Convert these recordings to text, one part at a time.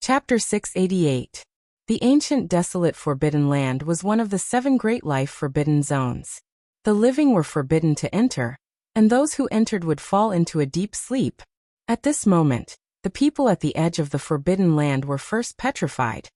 Chapter 688. The ancient desolate forbidden land was one of the 7 great life forbidden zones. The living were forbidden to enter, and those who entered would fall into a deep sleep. At this moment, the people at the edge of the forbidden land were first petrified,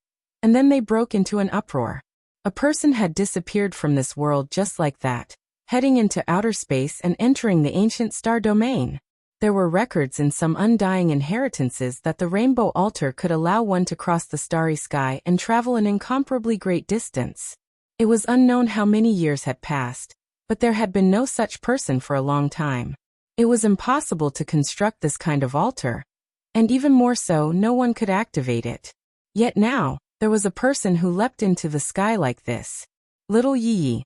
and then they broke into an uproar. A person had disappeared from this world just like that, heading into outer space and entering the ancient star domain. There were records in some undying inheritances that the rainbow altar could allow one to cross the starry sky and travel an incomparably great distance. It was unknown how many years had passed, but there had been no such person for a long time. It was impossible to construct this kind of altar, and even more so, no one could activate it. Yet now, there was a person who leapt into the sky like this. Little Yi.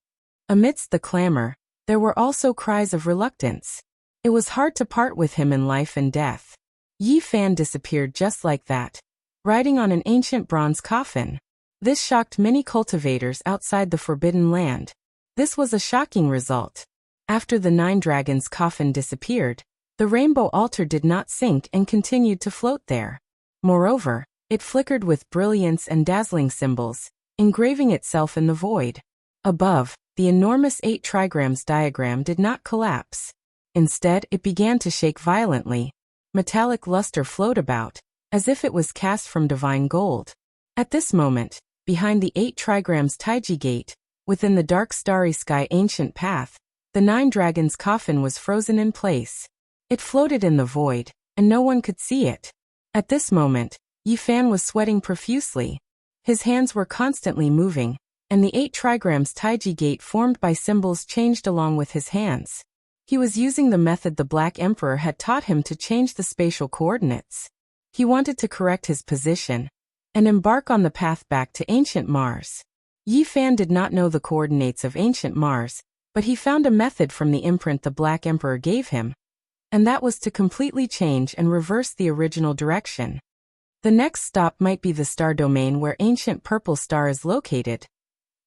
Amidst the clamor, there were also cries of reluctance. It was hard to part with him in life and death. Yi Fan disappeared just like that, riding on an ancient bronze coffin. This shocked many cultivators outside the Forbidden Land. This was a shocking result. After the 9 dragons' coffin disappeared, the rainbow altar did not sink and continued to float there. Moreover, it flickered with brilliance and dazzling symbols, engraving itself in the void. Above, the enormous 8 trigrams diagram did not collapse. Instead, it began to shake violently. Metallic luster flowed about, as if it was cast from divine gold. At this moment, behind the 8 trigrams Taiji Gate, within the dark starry sky ancient path, the 9 dragons' coffin was frozen in place. It floated in the void, and no one could see it. At this moment, Yi Fan was sweating profusely. His hands were constantly moving, and the 8 trigrams Taiji Gate formed by symbols changed along with his hands. He was using the method the Black Emperor had taught him to change the spatial coordinates. He wanted to correct his position and embark on the path back to ancient Mars. Yi Fan did not know the coordinates of ancient Mars, but he found a method from the imprint the Black Emperor gave him, and that was to completely change and reverse the original direction. The next stop might be the star domain where ancient purple star is located,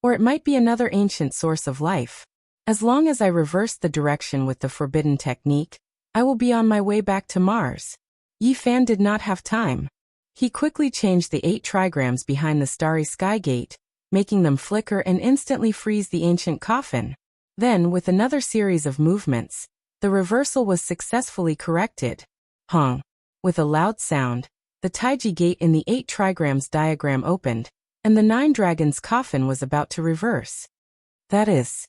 or it might be another ancient source of life. As long as I reverse the direction with the forbidden technique, I will be on my way back to Mars. Yi Fan did not have time. He quickly changed the 8 trigrams behind the starry sky gate, making them flicker and instantly freeze the ancient coffin. Then, with another series of movements, the reversal was successfully corrected. Hong. With a loud sound, the Taiji Gate in the 8 trigrams diagram opened, and the 9 dragons' coffin was about to reverse. That is,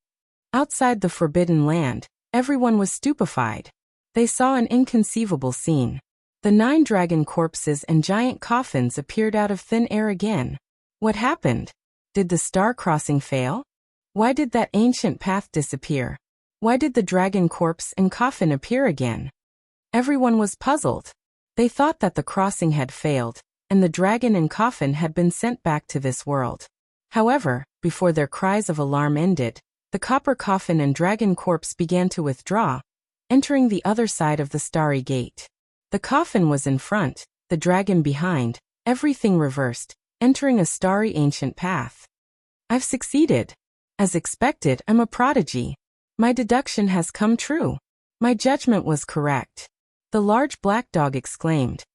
outside the Forbidden Land, everyone was stupefied. They saw an inconceivable scene. The 9 dragon corpses and giant coffins appeared out of thin air again. What happened? Did the star crossing fail? Why did that ancient path disappear? Why did the dragon corpse and coffin appear again? Everyone was puzzled. They thought that the crossing had failed, and the dragon and coffin had been sent back to this world. However, before their cries of alarm ended, the copper coffin and dragon corpse began to withdraw, entering the other side of the starry gate. The coffin was in front, the dragon behind, everything reversed, entering a starry ancient path. I've succeeded. As expected, I'm a prodigy. My deduction has come true. My judgment was correct. The large black dog exclaimed.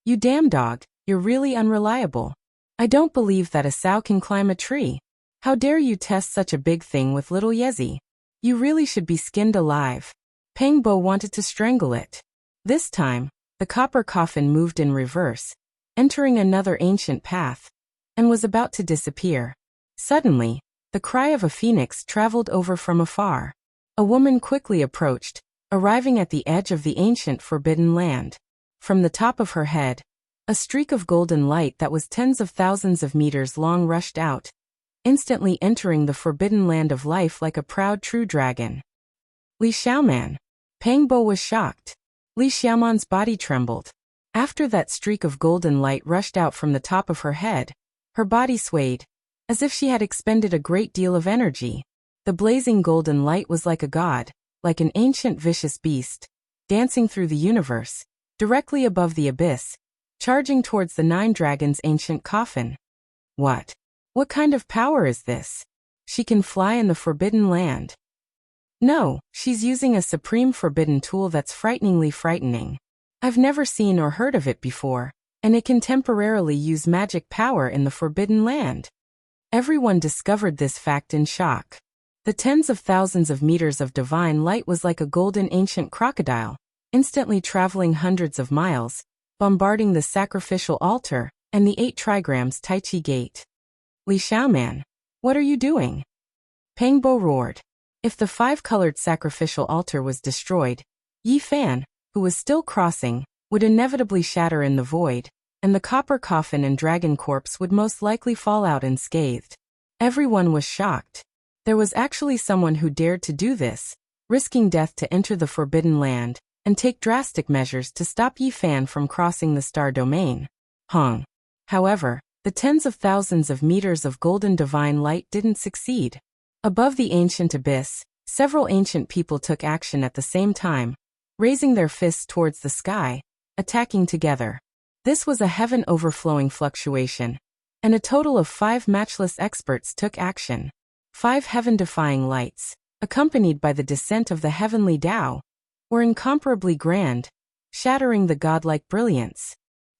You damn dog, you're really unreliable. I don't believe that a sow can climb a tree. How dare you test such a big thing with little Yezi? You really should be skinned alive. Peng Bo wanted to strangle it. This time, the copper coffin moved in reverse, entering another ancient path, and was about to disappear. Suddenly, the cry of a phoenix traveled over from afar. A woman quickly approached, arriving at the edge of the ancient Forbidden Land. From the top of her head, a streak of golden light that was tens of thousands of meters long rushed out, instantly entering the Forbidden Land of life like a proud true dragon. Li Xiaoman. Peng Bo was shocked. Li Xiaoman's body trembled. After that streak of golden light rushed out from the top of her head, her body swayed, as if she had expended a great deal of energy. The blazing golden light was like a god, like an ancient vicious beast, dancing through the universe, directly above the abyss, charging towards the 9 dragons' ancient coffin. What? What kind of power is this? She can fly in the Forbidden Land. No, she's using a supreme forbidden tool that's frighteningly frightening. I've never seen or heard of it before, and it can temporarily use magic power in the Forbidden Land. Everyone discovered this fact in shock. The tens of thousands of meters of divine light was like a golden ancient crocodile, instantly traveling hundreds of miles, bombarding the sacrificial altar and the 8 trigrams Tai Chi gate. Li Xiaoman, what are you doing? Peng Bo roared. If the 5-colored sacrificial altar was destroyed, Yi Fan, who was still crossing, would inevitably shatter in the void, and the copper coffin and dragon corpse would most likely fall out unscathed. Everyone was shocked. There was actually someone who dared to do this, risking death to enter the Forbidden Land, and take drastic measures to stop Yi Fan from crossing the star domain. Hong. However, the tens of thousands of meters of golden divine light didn't succeed. Above the ancient abyss, several ancient people took action at the same time, raising their fists towards the sky, attacking together. This was a heaven-overflowing fluctuation, and a total of 5 matchless experts took action. 5 heaven-defying lights, accompanied by the descent of the heavenly Tao, were incomparably grand, shattering the godlike brilliance.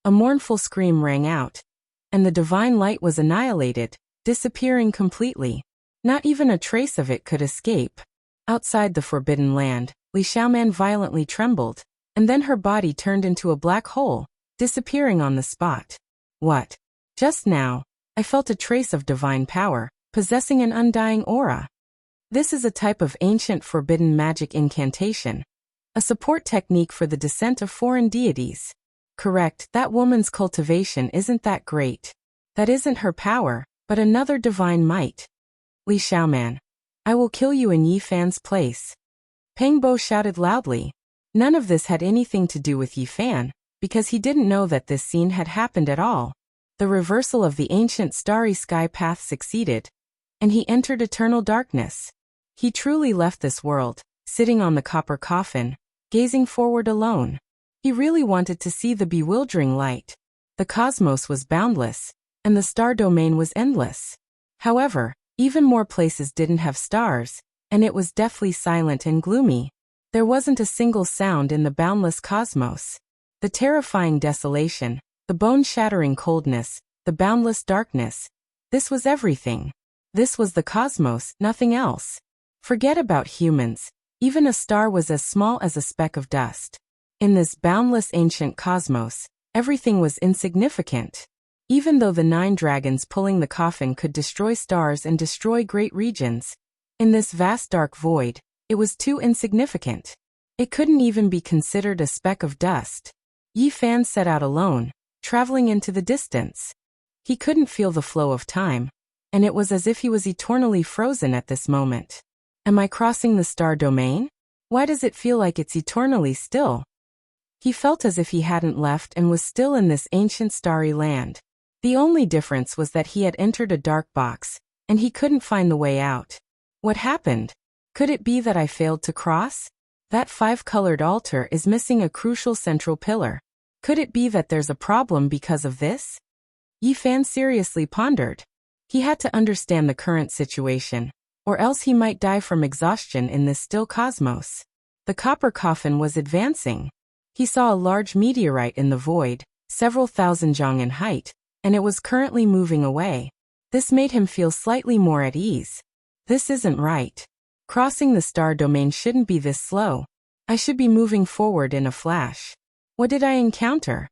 A mournful scream rang out, and the divine light was annihilated, disappearing completely. Not even a trace of it could escape. Outside the Forbidden Land, Li Xiaoman violently trembled, and then her body turned into a black hole, disappearing on the spot. What? Just now, I felt a trace of divine power, possessing an undying aura. This is a type of ancient forbidden magic incantation, a support technique for the descent of foreign deities. Correct, that woman's cultivation isn't that great. That isn't her power, but another divine might. Li Xiaoman, I will kill you in Yi Fan's place. Peng Bo shouted loudly. None of this had anything to do with Yi Fan, because he didn't know that this scene had happened at all. The reversal of the ancient starry sky path succeeded, and he entered eternal darkness. He truly left this world, sitting on the copper coffin, gazing forward alone. He really wanted to see the bewildering light. The cosmos was boundless, and the star domain was endless. However, even more places didn't have stars, and it was deathly silent and gloomy. There wasn't a single sound in the boundless cosmos. The terrifying desolation, the bone-shattering coldness, the boundless darkness. This was everything. This was the cosmos, nothing else. Forget about humans. Even a star was as small as a speck of dust. In this boundless ancient cosmos, everything was insignificant. Even though the 9 dragons pulling the coffin could destroy stars and destroy great regions, in this vast dark void, it was too insignificant. It couldn't even be considered a speck of dust. Yi Fan set out alone, traveling into the distance. He couldn't feel the flow of time, and it was as if he was eternally frozen at this moment. Am I crossing the star domain? Why does it feel like it's eternally still? He felt as if he hadn't left and was still in this ancient starry land. The only difference was that he had entered a dark box, and he couldn't find the way out. What happened? Could it be that I failed to cross? That 5-colored altar is missing a crucial central pillar. Could it be that there's a problem because of this? Yi Fan seriously pondered. He had to understand the current situation, or else he might die from exhaustion in this still cosmos. The copper coffin was advancing. He saw a large meteorite in the void, several thousand zhang in height, and it was currently moving away. This made him feel slightly more at ease. This isn't right. Crossing the star domain shouldn't be this slow. I should be moving forward in a flash. What did I encounter?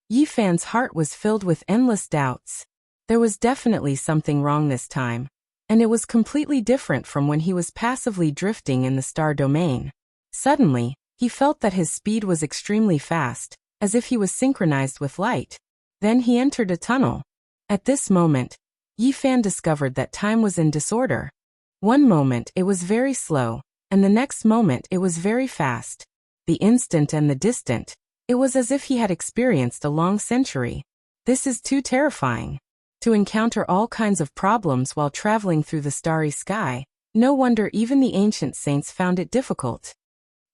Yi Fan's heart was filled with endless doubts. There was definitely something wrong this time, and it was completely different from when he was passively drifting in the star domain. Suddenly, he felt that his speed was extremely fast, as if he was synchronized with light. Then he entered a tunnel. At this moment, Yi Fan discovered that time was in disorder. One moment it was very slow, and the next moment it was very fast. The instant and the distant, it was as if he had experienced a long century. This is too terrifying. To encounter all kinds of problems while traveling through the starry sky, no wonder even the ancient saints found it difficult.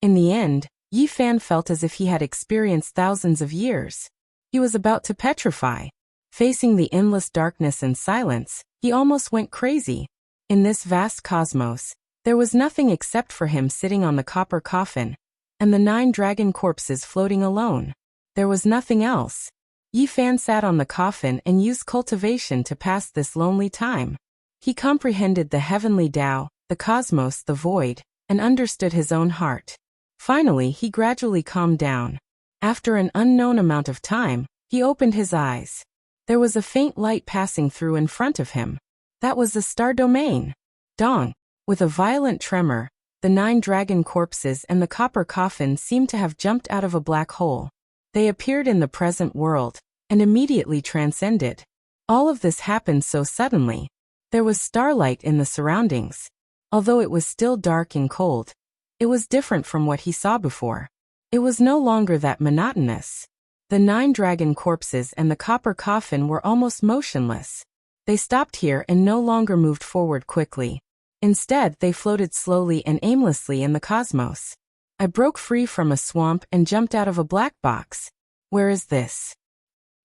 In the end, Yi Fan felt as if he had experienced thousands of years. He was about to petrify. Facing the endless darkness and silence, he almost went crazy. In this vast cosmos, there was nothing except for him sitting on the copper coffin, and the 9 dragon corpses floating alone. There was nothing else. Yi Fan sat on the coffin and used cultivation to pass this lonely time. He comprehended the heavenly Tao, the cosmos, the void, and understood his own heart. Finally, he gradually calmed down. After an unknown amount of time, he opened his eyes. There was a faint light passing through in front of him. That was the star domain. Dong! With a violent tremor, the 9 dragon corpses and the copper coffin seemed to have jumped out of a black hole. They appeared in the present world, and immediately transcended. All of this happened so suddenly. There was starlight in the surroundings. Although it was still dark and cold, it was different from what he saw before. It was no longer that monotonous. The 9 dragon corpses and the copper coffin were almost motionless. They stopped here and no longer moved forward quickly. Instead, they floated slowly and aimlessly in the cosmos. I broke free from a swamp and jumped out of a black box. Where is this?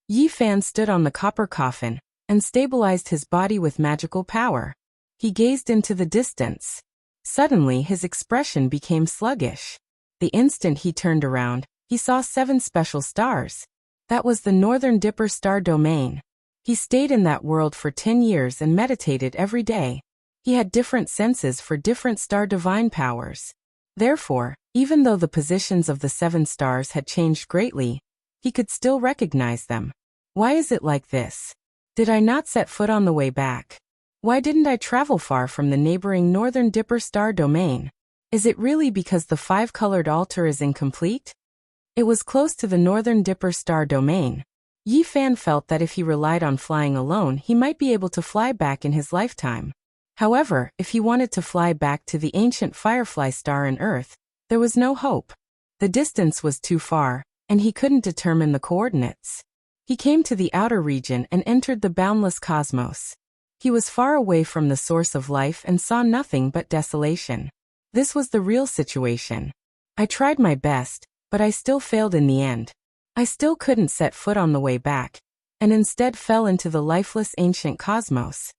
Yi Fan stood on the copper coffin and stabilized his body with magical power. He gazed into the distance. Suddenly, his expression became sluggish. The instant he turned around, he saw 7 special stars. That was the Northern Dipper star domain. He stayed in that world for 10 years and meditated every day. He had different senses for different star divine powers. Therefore, even though the positions of the 7 stars had changed greatly, he could still recognize them. Why is it like this? Did I not set foot on the way back? Why didn't I travel far from the neighboring Northern Dipper star domain? Is it really because the 5-colored altar is incomplete? It was close to the Northern Dipper star domain. Yi Fan felt that if he relied on flying alone, he might be able to fly back in his lifetime. However, if he wanted to fly back to the ancient Firefly star on Earth, there was no hope. The distance was too far, and he couldn't determine the coordinates. He came to the outer region and entered the boundless cosmos. He was far away from the source of life and saw nothing but desolation. This was the real situation. I tried my best, but I still failed in the end. I still couldn't set foot on the way back, and instead fell into the lifeless ancient cosmos.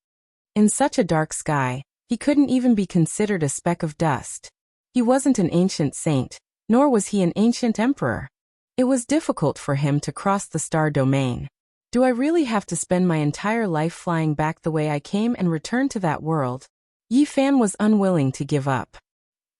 In such a dark sky, he couldn't even be considered a speck of dust. He wasn't an ancient saint, nor was he an ancient emperor. It was difficult for him to cross the star domain. Do I really have to spend my entire life flying back the way I came and return to that world? Yi Fan was unwilling to give up.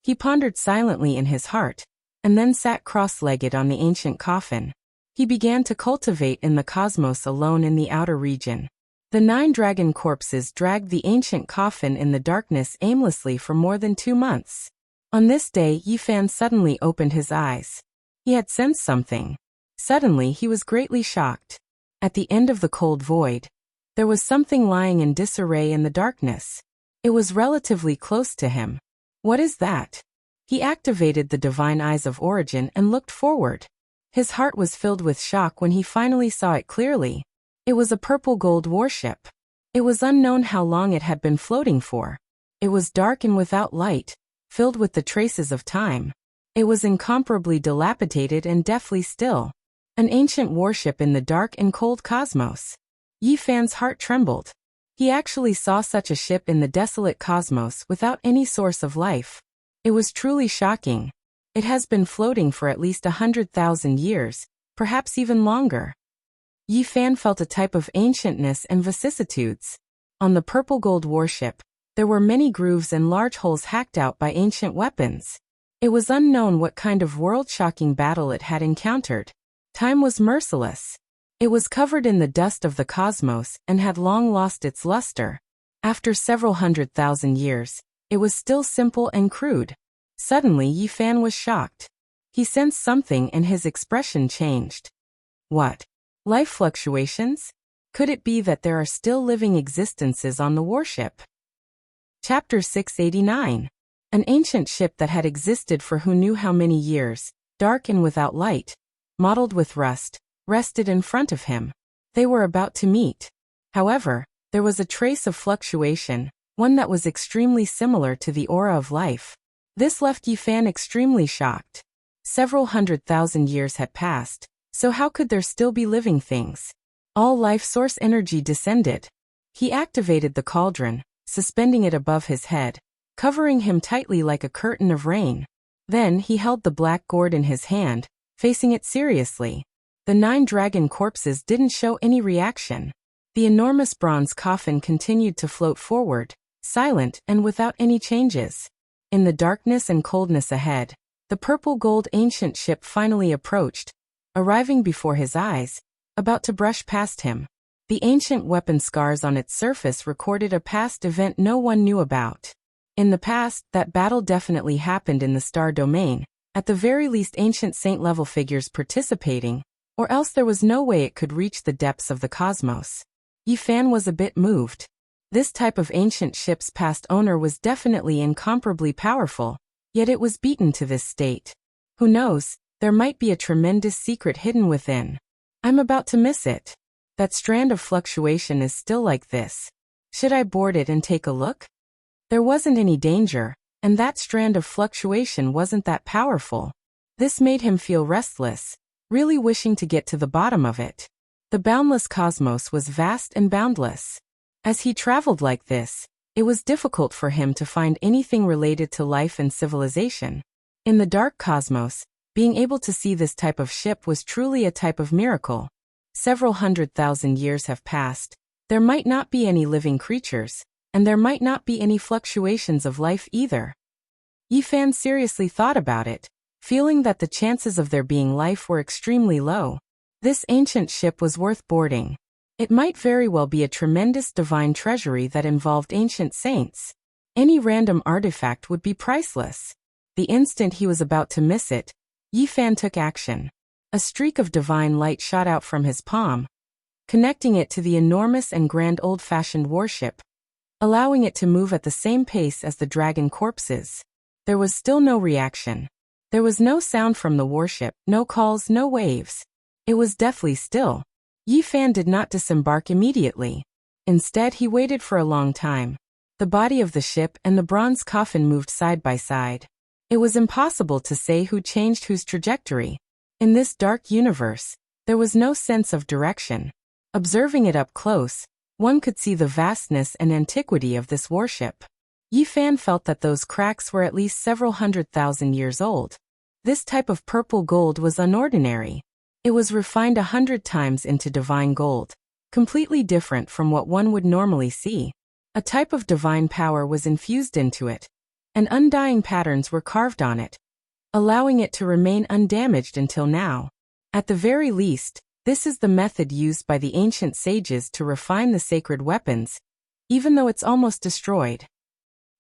He pondered silently in his heart, and then sat cross-legged on the ancient coffin. He began to cultivate in the cosmos alone in the outer region. The 9 dragon corpses dragged the ancient coffin in the darkness aimlessly for more than 2 months. On this day, Yi Fan suddenly opened his eyes. He had sensed something. Suddenly, he was greatly shocked. At the end of the cold void, there was something lying in disarray in the darkness. It was relatively close to him. What is that? He activated the divine eyes of origin and looked forward. His heart was filled with shock when he finally saw it clearly. It was a purple gold warship. It was unknown how long it had been floating for. It was dark and without light, filled with the traces of time. It was incomparably dilapidated and deathly still. An ancient warship in the dark and cold cosmos. Yi Fan's heart trembled. He actually saw such a ship in the desolate cosmos without any source of life. It was truly shocking. It has been floating for at least 100,000 years, perhaps even longer. Yi Fan felt a type of ancientness and vicissitudes. On the purple gold warship, there were many grooves and large holes hacked out by ancient weapons. It was unknown what kind of world-shocking battle it had encountered. Time was merciless. It was covered in the dust of the cosmos and had long lost its luster. After several 100,000 years, it was still simple and crude. Suddenly, Yi Fan was shocked. He sensed something and his expression changed. What? Life fluctuations? Could it be that there are still living existences on the warship? Chapter 689. An ancient ship that had existed for who knew how many years, dark and without light, mottled with rust, rested in front of him. They were about to meet. However, there was a trace of fluctuation, one that was extremely similar to the aura of life. This left Yi Fan extremely shocked. Several 100,000 years had passed, so how could there still be living things? All life source energy descended. He activated the cauldron, suspending it above his head, covering him tightly like a curtain of rain. Then he held the black gourd in his hand, facing it seriously. The 9 dragon corpses didn't show any reaction. The enormous bronze coffin continued to float forward, silent and without any changes. In the darkness and coldness ahead, the purple-gold ancient ship finally approached, arriving before his eyes, about to brush past him. The ancient weapon scars on its surface recorded a past event no one knew about. In the past, that battle definitely happened in the star domain, at the very least ancient saint-level figures participating, or else there was no way it could reach the depths of the cosmos. Yifan was a bit moved. This type of ancient ship's past owner was definitely incomparably powerful, yet it was beaten to this state. Who knows, there might be a tremendous secret hidden within. I'm about to miss it. That strand of fluctuation is still like this. Should I board it and take a look? There wasn't any danger, and that strand of fluctuation wasn't that powerful. This made him feel restless, really wishing to get to the bottom of it. The boundless cosmos was vast and boundless. As he traveled like this, it was difficult for him to find anything related to life and civilization. In the dark cosmos, being able to see this type of ship was truly a type of miracle. Several 100,000 years have passed. There might not be any living creatures, and there might not be any fluctuations of life either. Yifan seriously thought about it, feeling that the chances of there being life were extremely low. This ancient ship was worth boarding. It might very well be a tremendous divine treasury that involved ancient saints. Any random artifact would be priceless. The instant he was about to miss it, Yifan took action. A streak of divine light shot out from his palm, connecting it to the enormous and grand old-fashioned warship, allowing it to move at the same pace as the dragon corpses. There was still no reaction. There was no sound from the warship, no calls, no waves. It was deathly still. Yifan did not disembark immediately. Instead, he waited for a long time. The body of the ship and the bronze coffin moved side by side. It was impossible to say who changed whose trajectory. In this dark universe, there was no sense of direction. Observing it up close, one could see the vastness and antiquity of this warship. Yifan felt that those cracks were at least several 100,000 years old. This type of purple gold was unordinary. It was refined 100 times into divine gold, completely different from what one would normally see. A type of divine power was infused into it, and undying patterns were carved on it, allowing it to remain undamaged until now. At the very least, this is the method used by the ancient sages to refine the sacred weapons, even though it's almost destroyed.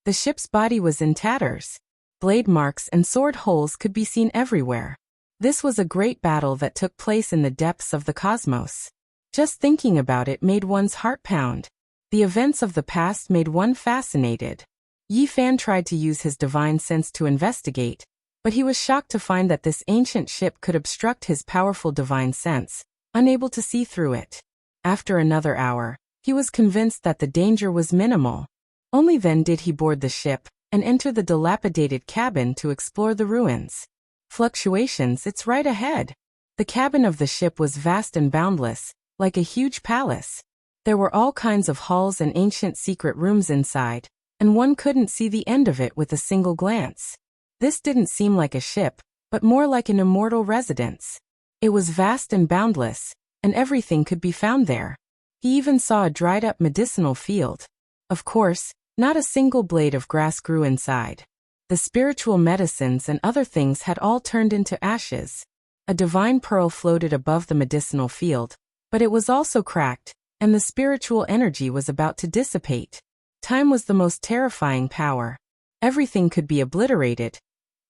The ship's body was in tatters. Blade marks and sword holes could be seen everywhere. This was a great battle that took place in the depths of the cosmos. Just thinking about it made one's heart pound. The events of the past made one fascinated. Yifan tried to use his divine sense to investigate, but he was shocked to find that this ancient ship could obstruct his powerful divine sense, unable to see through it. After another hour, he was convinced that the danger was minimal. Only then did he board the ship and enter the dilapidated cabin to explore the ruins. Fluctuations, it's right ahead. The cabin of the ship was vast and boundless, like a huge palace. There were all kinds of halls and ancient secret rooms inside, and one couldn't see the end of it with a single glance. This didn't seem like a ship, but more like an immortal residence. It was vast and boundless, and everything could be found there. He even saw a dried-up medicinal field. Of course, not a single blade of grass grew inside. The spiritual medicines and other things had all turned into ashes. A divine pearl floated above the medicinal field, but it was also cracked, and the spiritual energy was about to dissipate. Time was the most terrifying power. Everything could be obliterated,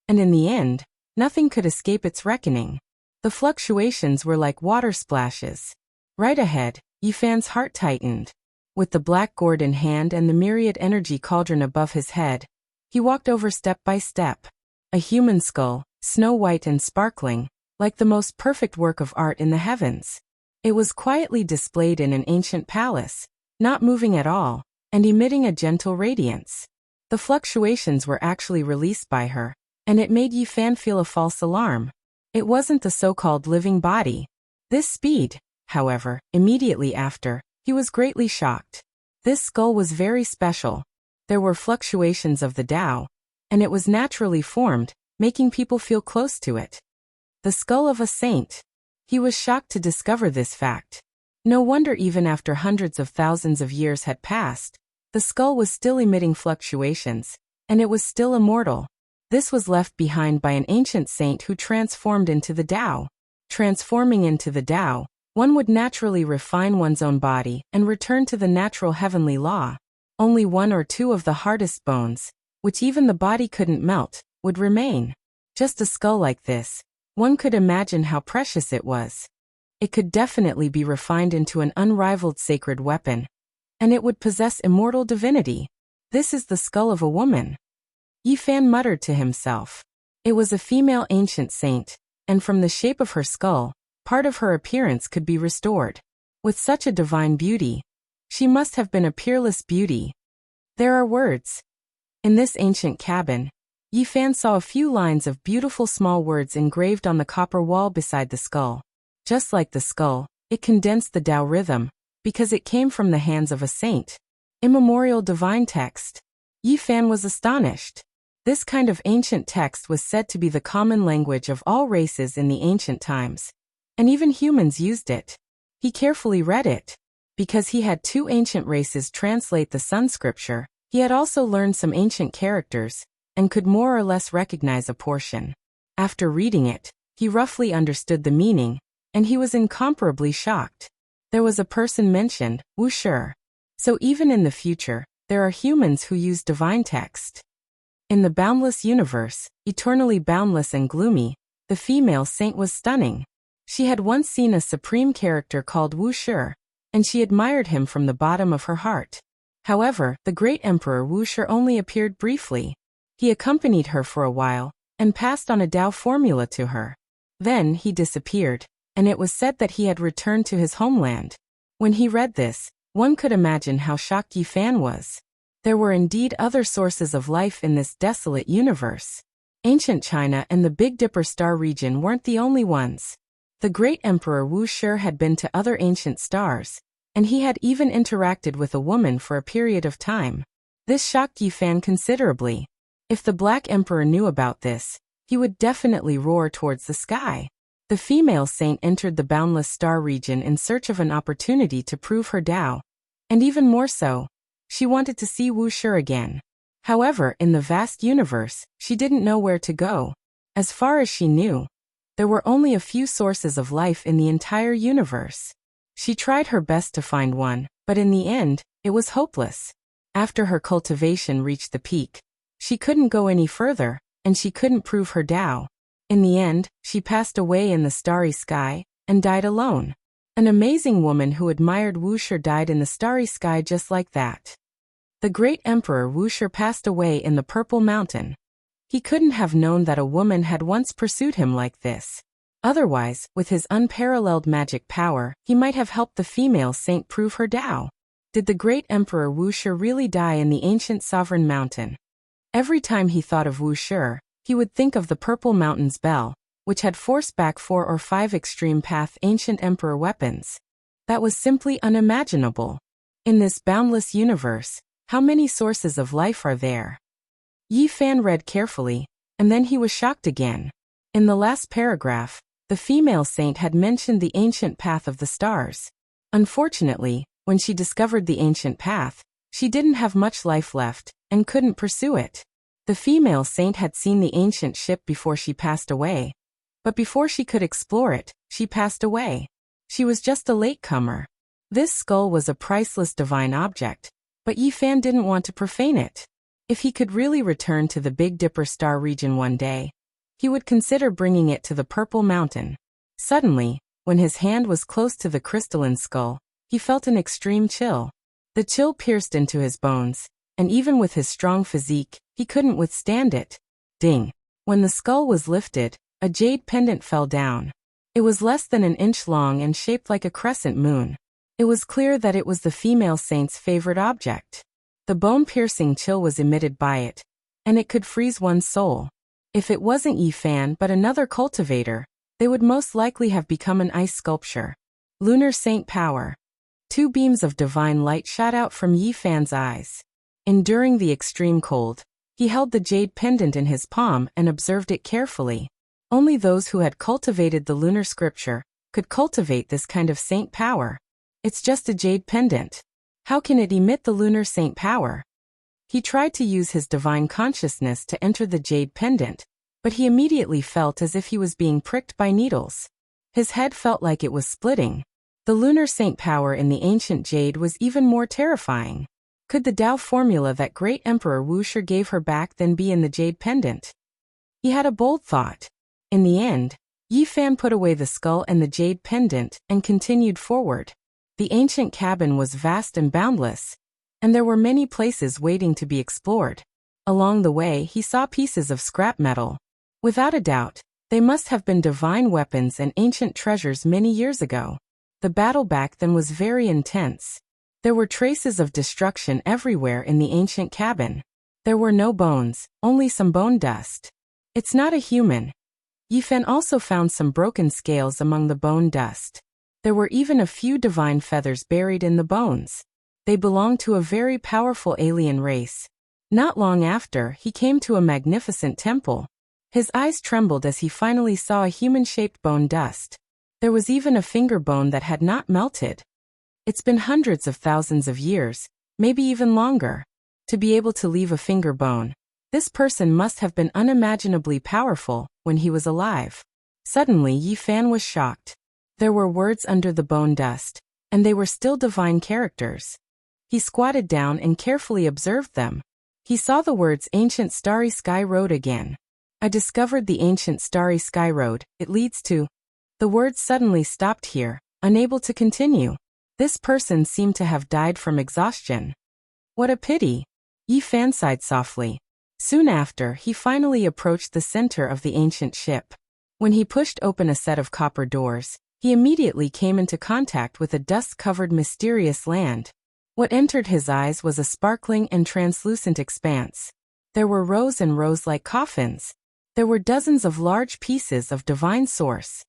and in the end, nothing could escape its reckoning. The fluctuations were like water splashes. Right ahead, Yifan's heart tightened. With the black gourd in hand and the myriad energy cauldron above his head, he walked over step by step. A human skull, snow-white and sparkling, like the most perfect work of art in the heavens. It was quietly displayed in an ancient palace, not moving at all, and emitting a gentle radiance. The fluctuations were actually released by her, and it made Yifan feel a false alarm. It wasn't the so-called living body. This speed, however, immediately after, he was greatly shocked. This skull was very special. There were fluctuations of the Tao, and it was naturally formed, making people feel close to it. The skull of a saint. He was shocked to discover this fact. No wonder even after hundreds of thousands of years had passed, the skull was still emitting fluctuations, and it was still immortal. This was left behind by an ancient saint who transformed into the Tao. Transforming into the Tao, one would naturally refine one's own body and return to the natural heavenly law. Only one or two of the hardest bones, which even the body couldn't melt, would remain. Just a skull like this, one could imagine how precious it was. It could definitely be refined into an unrivaled sacred weapon, and it would possess immortal divinity. This is the skull of a woman. Yi Fan muttered to himself. It was a female ancient saint, and from the shape of her skull, part of her appearance could be restored. With such a divine beauty, she must have been a peerless beauty. There are words. In this ancient cabin, Yi Fan saw a few lines of beautiful small words engraved on the copper wall beside the skull. Just like the skull, it condensed the Tao rhythm, because it came from the hands of a saint. Immemorial divine text. Yi Fan was astonished. This kind of ancient text was said to be the common language of all races in the ancient times, and even humans used it. He carefully read it. Because he had two ancient races translate the Sun scripture, he had also learned some ancient characters, and could more or less recognize a portion. After reading it, he roughly understood the meaning, and he was incomparably shocked. There was a person mentioned, Wu Shi. So even in the future, there are humans who use divine text. In the boundless universe, eternally boundless and gloomy, the female saint was stunning. She had once seen a supreme character called Wu Shi, and she admired him from the bottom of her heart. However, the great emperor Wu Shi only appeared briefly. He accompanied her for a while, and passed on a Tao formula to her. Then he disappeared, and it was said that he had returned to his homeland. When he read this, one could imagine how shocked Yi Fan was. There were indeed other sources of life in this desolate universe. Ancient China and the Big Dipper star region weren't the only ones. The great emperor Wu Shi had been to other ancient stars, and he had even interacted with a woman for a period of time. This shocked Yi Fan considerably. If the Black Emperor knew about this, he would definitely roar towards the sky. The female saint entered the boundless star region in search of an opportunity to prove her Tao, and even more so, she wanted to see Wu Shi again. However, in the vast universe, she didn't know where to go. As far as she knew, there were only a few sources of life in the entire universe. She tried her best to find one, but in the end, it was hopeless. After her cultivation reached the peak, she couldn't go any further, and she couldn't prove her Tao. In the end, she passed away in the starry sky, and died alone. An amazing woman who admired Wu Shi died in the starry sky just like that. The great emperor Wu Shi passed away in the Purple Mountain. He couldn't have known that a woman had once pursued him like this. Otherwise, with his unparalleled magic power, he might have helped the female saint prove her Tao. Did the great emperor Wu Shi really die in the ancient sovereign mountain? Every time he thought of Wu Shi, he would think of the Purple Mountain's bell, which had forced back 4 or 5 extreme path ancient emperor weapons. That was simply unimaginable. In this boundless universe, how many sources of life are there? Yi Fan read carefully, and then he was shocked again. In the last paragraph, the female saint had mentioned the ancient path of the stars. Unfortunately, when she discovered the ancient path, she didn't have much life left, and couldn't pursue it. The female saint had seen the ancient ship before she passed away. But before she could explore it, she passed away. She was just a latecomer. This skull was a priceless divine object, but Yi Fan didn't want to profane it. If he could really return to the Big Dipper star region one day, he would consider bringing it to the Purple Mountain. Suddenly, when his hand was close to the crystalline skull, he felt an extreme chill. The chill pierced into his bones, and even with his strong physique, he couldn't withstand it. Ding! When the skull was lifted, a jade pendant fell down. It was less than an inch long and shaped like a crescent moon. It was clear that it was the female saint's favorite object. The bone-piercing chill was emitted by it, and it could freeze one's soul. If it wasn't Yi Fan but another cultivator, they would most likely have become an ice sculpture. Lunar Saint Power. 2 beams of divine light shot out from Yi Fan's eyes. Enduring the extreme cold, he held the jade pendant in his palm and observed it carefully. Only those who had cultivated the lunar scripture could cultivate this kind of saint power? It's just a jade pendant. How can it emit the lunar saint power? He tried to use his divine consciousness to enter the jade pendant, but he immediately felt as if he was being pricked by needles. His head felt like it was splitting. The lunar saint power in the ancient jade was even more terrifying. Could the Tao formula that great Emperor Wuxia gave her back then be in the jade pendant? He had a bold thought. In the end, Yi Fan put away the skull and the jade pendant and continued forward. The ancient cabin was vast and boundless, and there were many places waiting to be explored. Along the way, he saw pieces of scrap metal. Without a doubt, they must have been divine weapons and ancient treasures many years ago. The battle back then was very intense. There were traces of destruction everywhere in the ancient cabin. There were no bones, only some bone dust. It's not a human. Yi Fan also found some broken scales among the bone dust. There were even a few divine feathers buried in the bones. They belonged to a very powerful alien race. Not long after, he came to a magnificent temple. His eyes trembled as he finally saw a human-shaped bone dust. There was even a finger bone that had not melted. It's been hundreds of thousands of years, maybe even longer, to be able to leave a finger bone. This person must have been unimaginably powerful when he was alive. Suddenly, Yi Fan was shocked. There were words under the bone dust, and they were still divine characters. He squatted down and carefully observed them. He saw the words Ancient Starry Sky Road again. I discovered the Ancient Starry Sky Road. It leads to... The words suddenly stopped here, unable to continue. This person seemed to have died from exhaustion. What a pity. Yi Fan sighed softly. Soon after, he finally approached the center of the ancient ship. When he pushed open a set of copper doors, he immediately came into contact with a dust-covered mysterious land. What entered his eyes was a sparkling and translucent expanse. There were rows and rows like coffins. There were dozens of large pieces of divine source.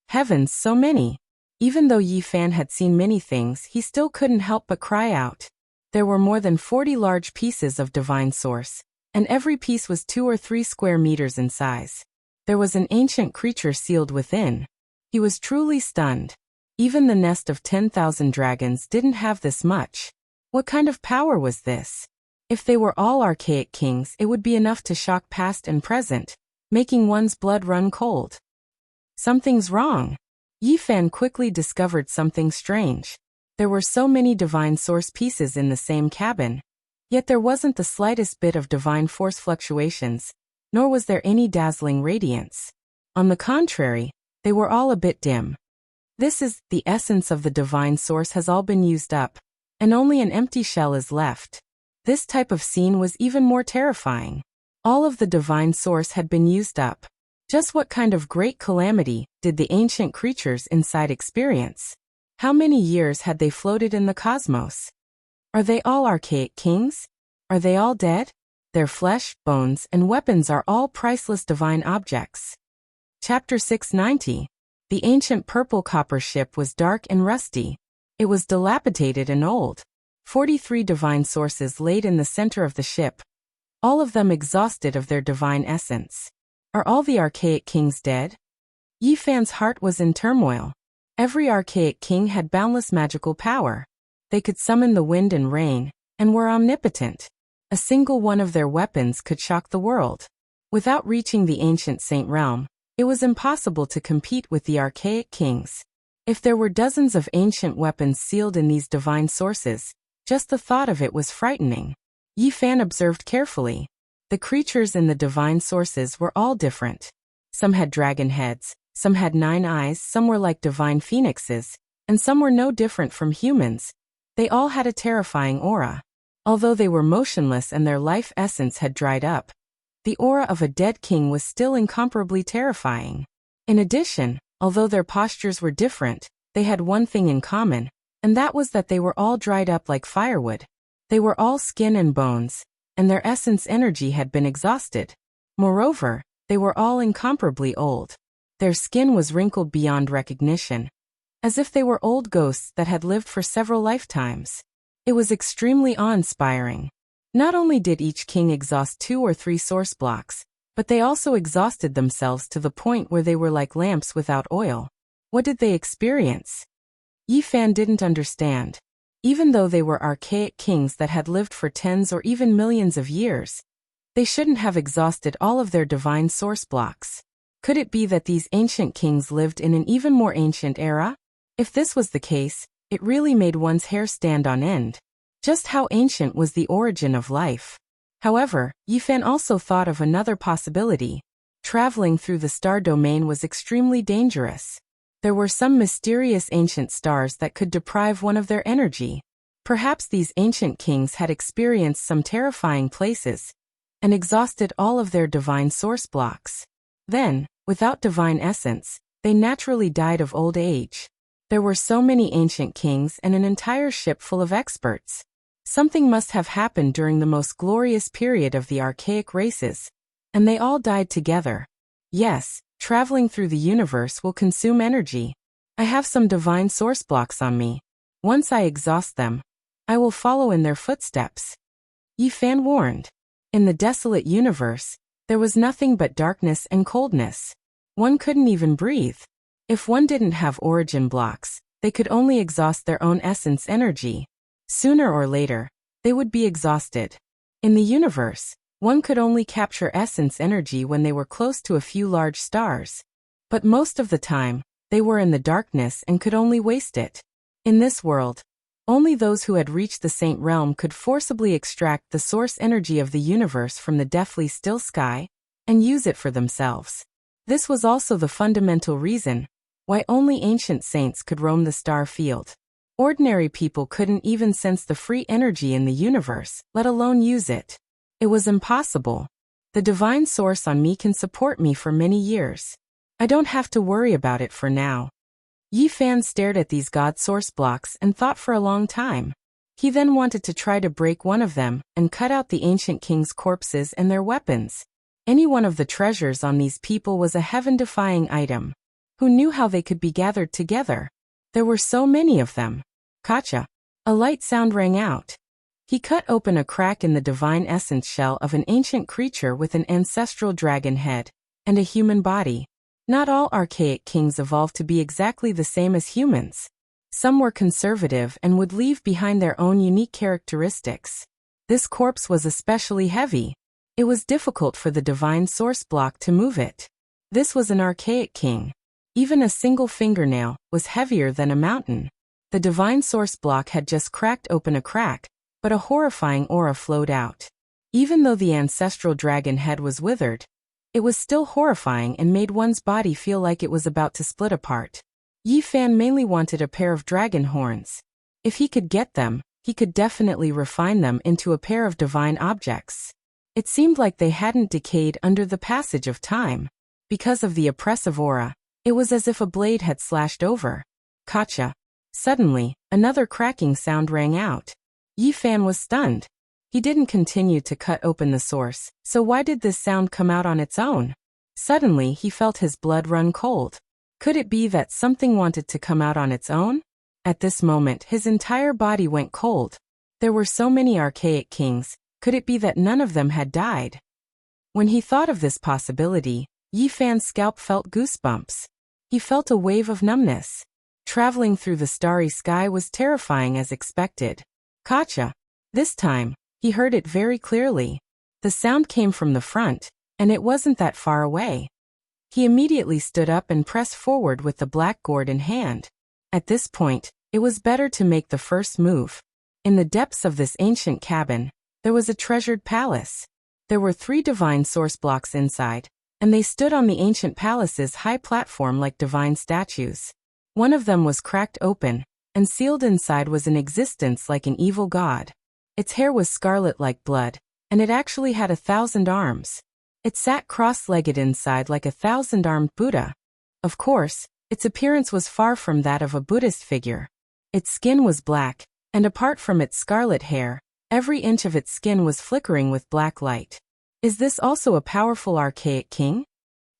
Heavens, so many! Even though Yi Fan had seen many things, he still couldn't help but cry out. There were more than 40 large pieces of divine source, and every piece was 2 or 3 square meters in size. There was an ancient creature sealed within. He was truly stunned. Even the nest of 10,000 dragons didn't have this much. What kind of power was this? If they were all archaic kings, it would be enough to shock past and present, making one's blood run cold. Something's wrong. Yi Fan quickly discovered something strange. There were so many divine source pieces in the same cabin. Yet there wasn't the slightest bit of divine force fluctuations, nor was there any dazzling radiance. On the contrary, they were all a bit dim. This is, the essence of the divine source has all been used up, and only an empty shell is left. This type of scene was even more terrifying. All of the divine source had been used up. Just what kind of great calamity did the ancient creatures inside experience? How many years had they floated in the cosmos? Are they all archaic kings? Are they all dead? Their flesh, bones, and weapons are all priceless divine objects. Chapter 690. The ancient purple copper ship was dark and rusty. It was dilapidated and old. 43 divine sources laid in the center of the ship, all of them exhausted of their divine essence. Are all the archaic kings dead? Yi Fan's heart was in turmoil. Every archaic king had boundless magical power. They could summon the wind and rain, and were omnipotent. A single one of their weapons could shock the world. Without reaching the ancient saint realm, it was impossible to compete with the archaic kings. If there were dozens of ancient weapons sealed in these divine sources, just the thought of it was frightening. Yi Fan observed carefully. The creatures in the divine sources were all different. Some had dragon heads, some had 9 eyes, some were like divine phoenixes, and some were no different from humans. They all had a terrifying aura. Although they were motionless and their life essence had dried up, the aura of a dead king was still incomparably terrifying. In addition, although their postures were different, they had one thing in common, and that was that they were all dried up like firewood. They were all skin and bones, and their essence energy had been exhausted. Moreover, they were all incomparably old. Their skin was wrinkled beyond recognition, as if they were old ghosts that had lived for several lifetimes. It was extremely awe-inspiring. Not only did each king exhaust 2 or 3 source blocks, but they also exhausted themselves to the point where they were like lamps without oil. What did they experience? Yifan didn't understand. Even though they were archaic kings that had lived for tens or even millions of years, they shouldn't have exhausted all of their divine source blocks. Could it be that these ancient kings lived in an even more ancient era? If this was the case, it really made one's hair stand on end. Just how ancient was the origin of life? However, Yifan also thought of another possibility. Traveling through the star domain was extremely dangerous. There were some mysterious ancient stars that could deprive one of their energy. Perhaps these ancient kings had experienced some terrifying places and exhausted all of their divine source blocks. Then, without divine essence, they naturally died of old age. There were so many ancient kings and an entire ship full of experts. Something must have happened during the most glorious period of the archaic races, and they all died together. Yes, traveling through the universe will consume energy. I have some divine source blocks on me. Once I exhaust them, I will follow in their footsteps. Yifan warned. In the desolate universe, there was nothing but darkness and coldness. One couldn't even breathe. If one didn't have origin blocks, they could only exhaust their own essence energy. Sooner or later, they would be exhausted. In the universe, one could only capture essence energy when they were close to a few large stars. But most of the time, they were in the darkness and could only waste it. In this world, only those who had reached the Saint Realm could forcibly extract the source energy of the universe from the deathly still sky and use it for themselves. This was also the fundamental reason why only ancient saints could roam the star field. Ordinary people couldn't even sense the free energy in the universe, let alone use it. It was impossible. The divine source on me can support me for many years. I don't have to worry about it for now. Yifan stared at these god source blocks and thought for a long time. He then wanted to try to break one of them and cut out the ancient kings' corpses and their weapons. Any one of the treasures on these people was a heaven-defying item. Who knew how they could be gathered together? There were so many of them. Kacha. A light sound rang out. He cut open a crack in the divine essence shell of an ancient creature with an ancestral dragon head and a human body. Not all archaic kings evolved to be exactly the same as humans. Some were conservative and would leave behind their own unique characteristics. This corpse was especially heavy. It was difficult for the divine source block to move it. This was an archaic king. Even a single fingernail was heavier than a mountain. The divine source block had just cracked open a crack, but a horrifying aura flowed out. Even though the ancestral dragon head was withered, it was still horrifying and made one's body feel like it was about to split apart. Yifan mainly wanted a pair of dragon horns. If he could get them, he could definitely refine them into a pair of divine objects. It seemed like they hadn't decayed under the passage of time. Because of the oppressive aura, it was as if a blade had slashed over. Kacha. Suddenly, another cracking sound rang out. Yifan was stunned. He didn't continue to cut open the source, so why did this sound come out on its own? Suddenly he felt his blood run cold. Could it be that something wanted to come out on its own? At this moment his entire body went cold. There were so many archaic kings, could it be that none of them had died? When he thought of this possibility, Yifan's scalp felt goosebumps. He felt a wave of numbness. Traveling through the starry sky was terrifying as expected. Kacha. This time, he heard it very clearly. The sound came from the front, and it wasn't that far away. He immediately stood up and pressed forward with the black gourd in hand. At this point, it was better to make the first move. In the depths of this ancient cabin, there was a treasured palace. There were 3 divine source blocks inside, and they stood on the ancient palace's high platform like divine statues. One of them was cracked open, and sealed inside was an existence like an evil god. Its hair was scarlet like blood, and it actually had 1,000 arms. It sat cross-legged inside like a 1,000-armed Buddha. Of course, its appearance was far from that of a Buddhist figure. Its skin was black, and apart from its scarlet hair, every inch of its skin was flickering with black light. Is this also a powerful archaic king?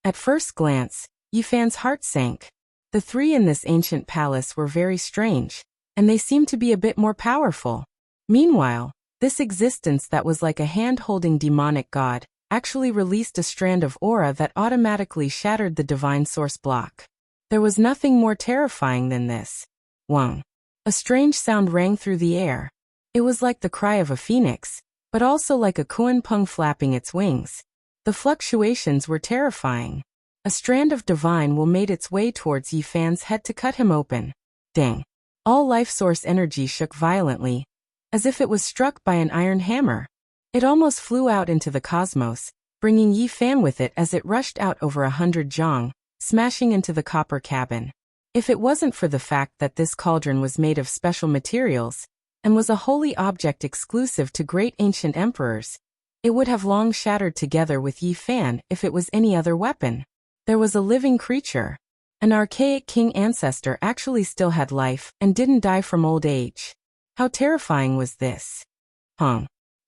At first glance, Yifan's heart sank. The 3 in this ancient palace were very strange, and they seemed to be a bit more powerful. Meanwhile, this existence that was like a hand-holding demonic god actually released a strand of aura that automatically shattered the divine source block. There was nothing more terrifying than this. Wang. A strange sound rang through the air. It was like the cry of a phoenix, but also like a kuan-peng flapping its wings. The fluctuations were terrifying. A strand of divine will made its way towards Yi Fan's head to cut him open. Dang. All life source energy shook violently, as if it was struck by an iron hammer. It almost flew out into the cosmos, bringing Yi Fan with it as it rushed out over 100 zhang, smashing into the copper cabin. If it wasn't for the fact that this cauldron was made of special materials, and was a holy object exclusive to great ancient emperors, it would have long shattered together with Yi Fan if it was any other weapon. There was a living creature. An archaic king ancestor actually still had life and didn't die from old age. How terrifying was this?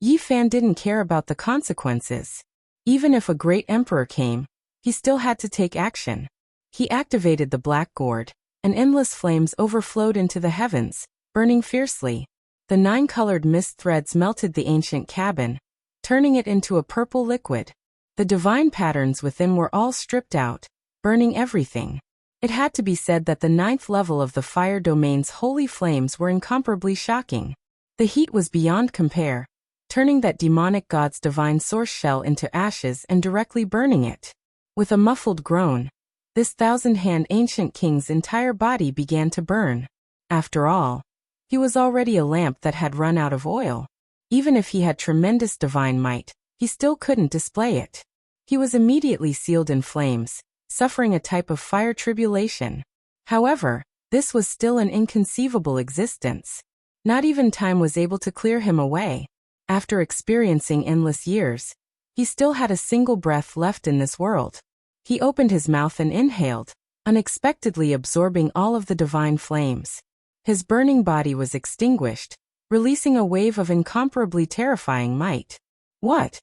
Yi Fan didn't care about the consequences. Even if a great emperor came, he still had to take action. He activated the black gourd, and endless flames overflowed into the heavens, burning fiercely. The 9-colored mist threads melted the ancient cabin, turning it into a purple liquid. The divine patterns within were all stripped out, burning everything. It had to be said that the 9th level of the fire domain's holy flames were incomparably shocking. The heat was beyond compare, turning that demonic god's divine source shell into ashes and directly burning it. With a muffled groan, this 1,000-hand ancient king's entire body began to burn. After all, he was already a lamp that had run out of oil. Even if he had tremendous divine might, he still couldn't display it. He was immediately sealed in flames, suffering a type of fire tribulation. However, this was still an inconceivable existence. Not even time was able to clear him away. After experiencing endless years, he still had a single breath left in this world. He opened his mouth and inhaled, unexpectedly absorbing all of the divine flames. His burning body was extinguished, releasing a wave of incomparably terrifying might. What?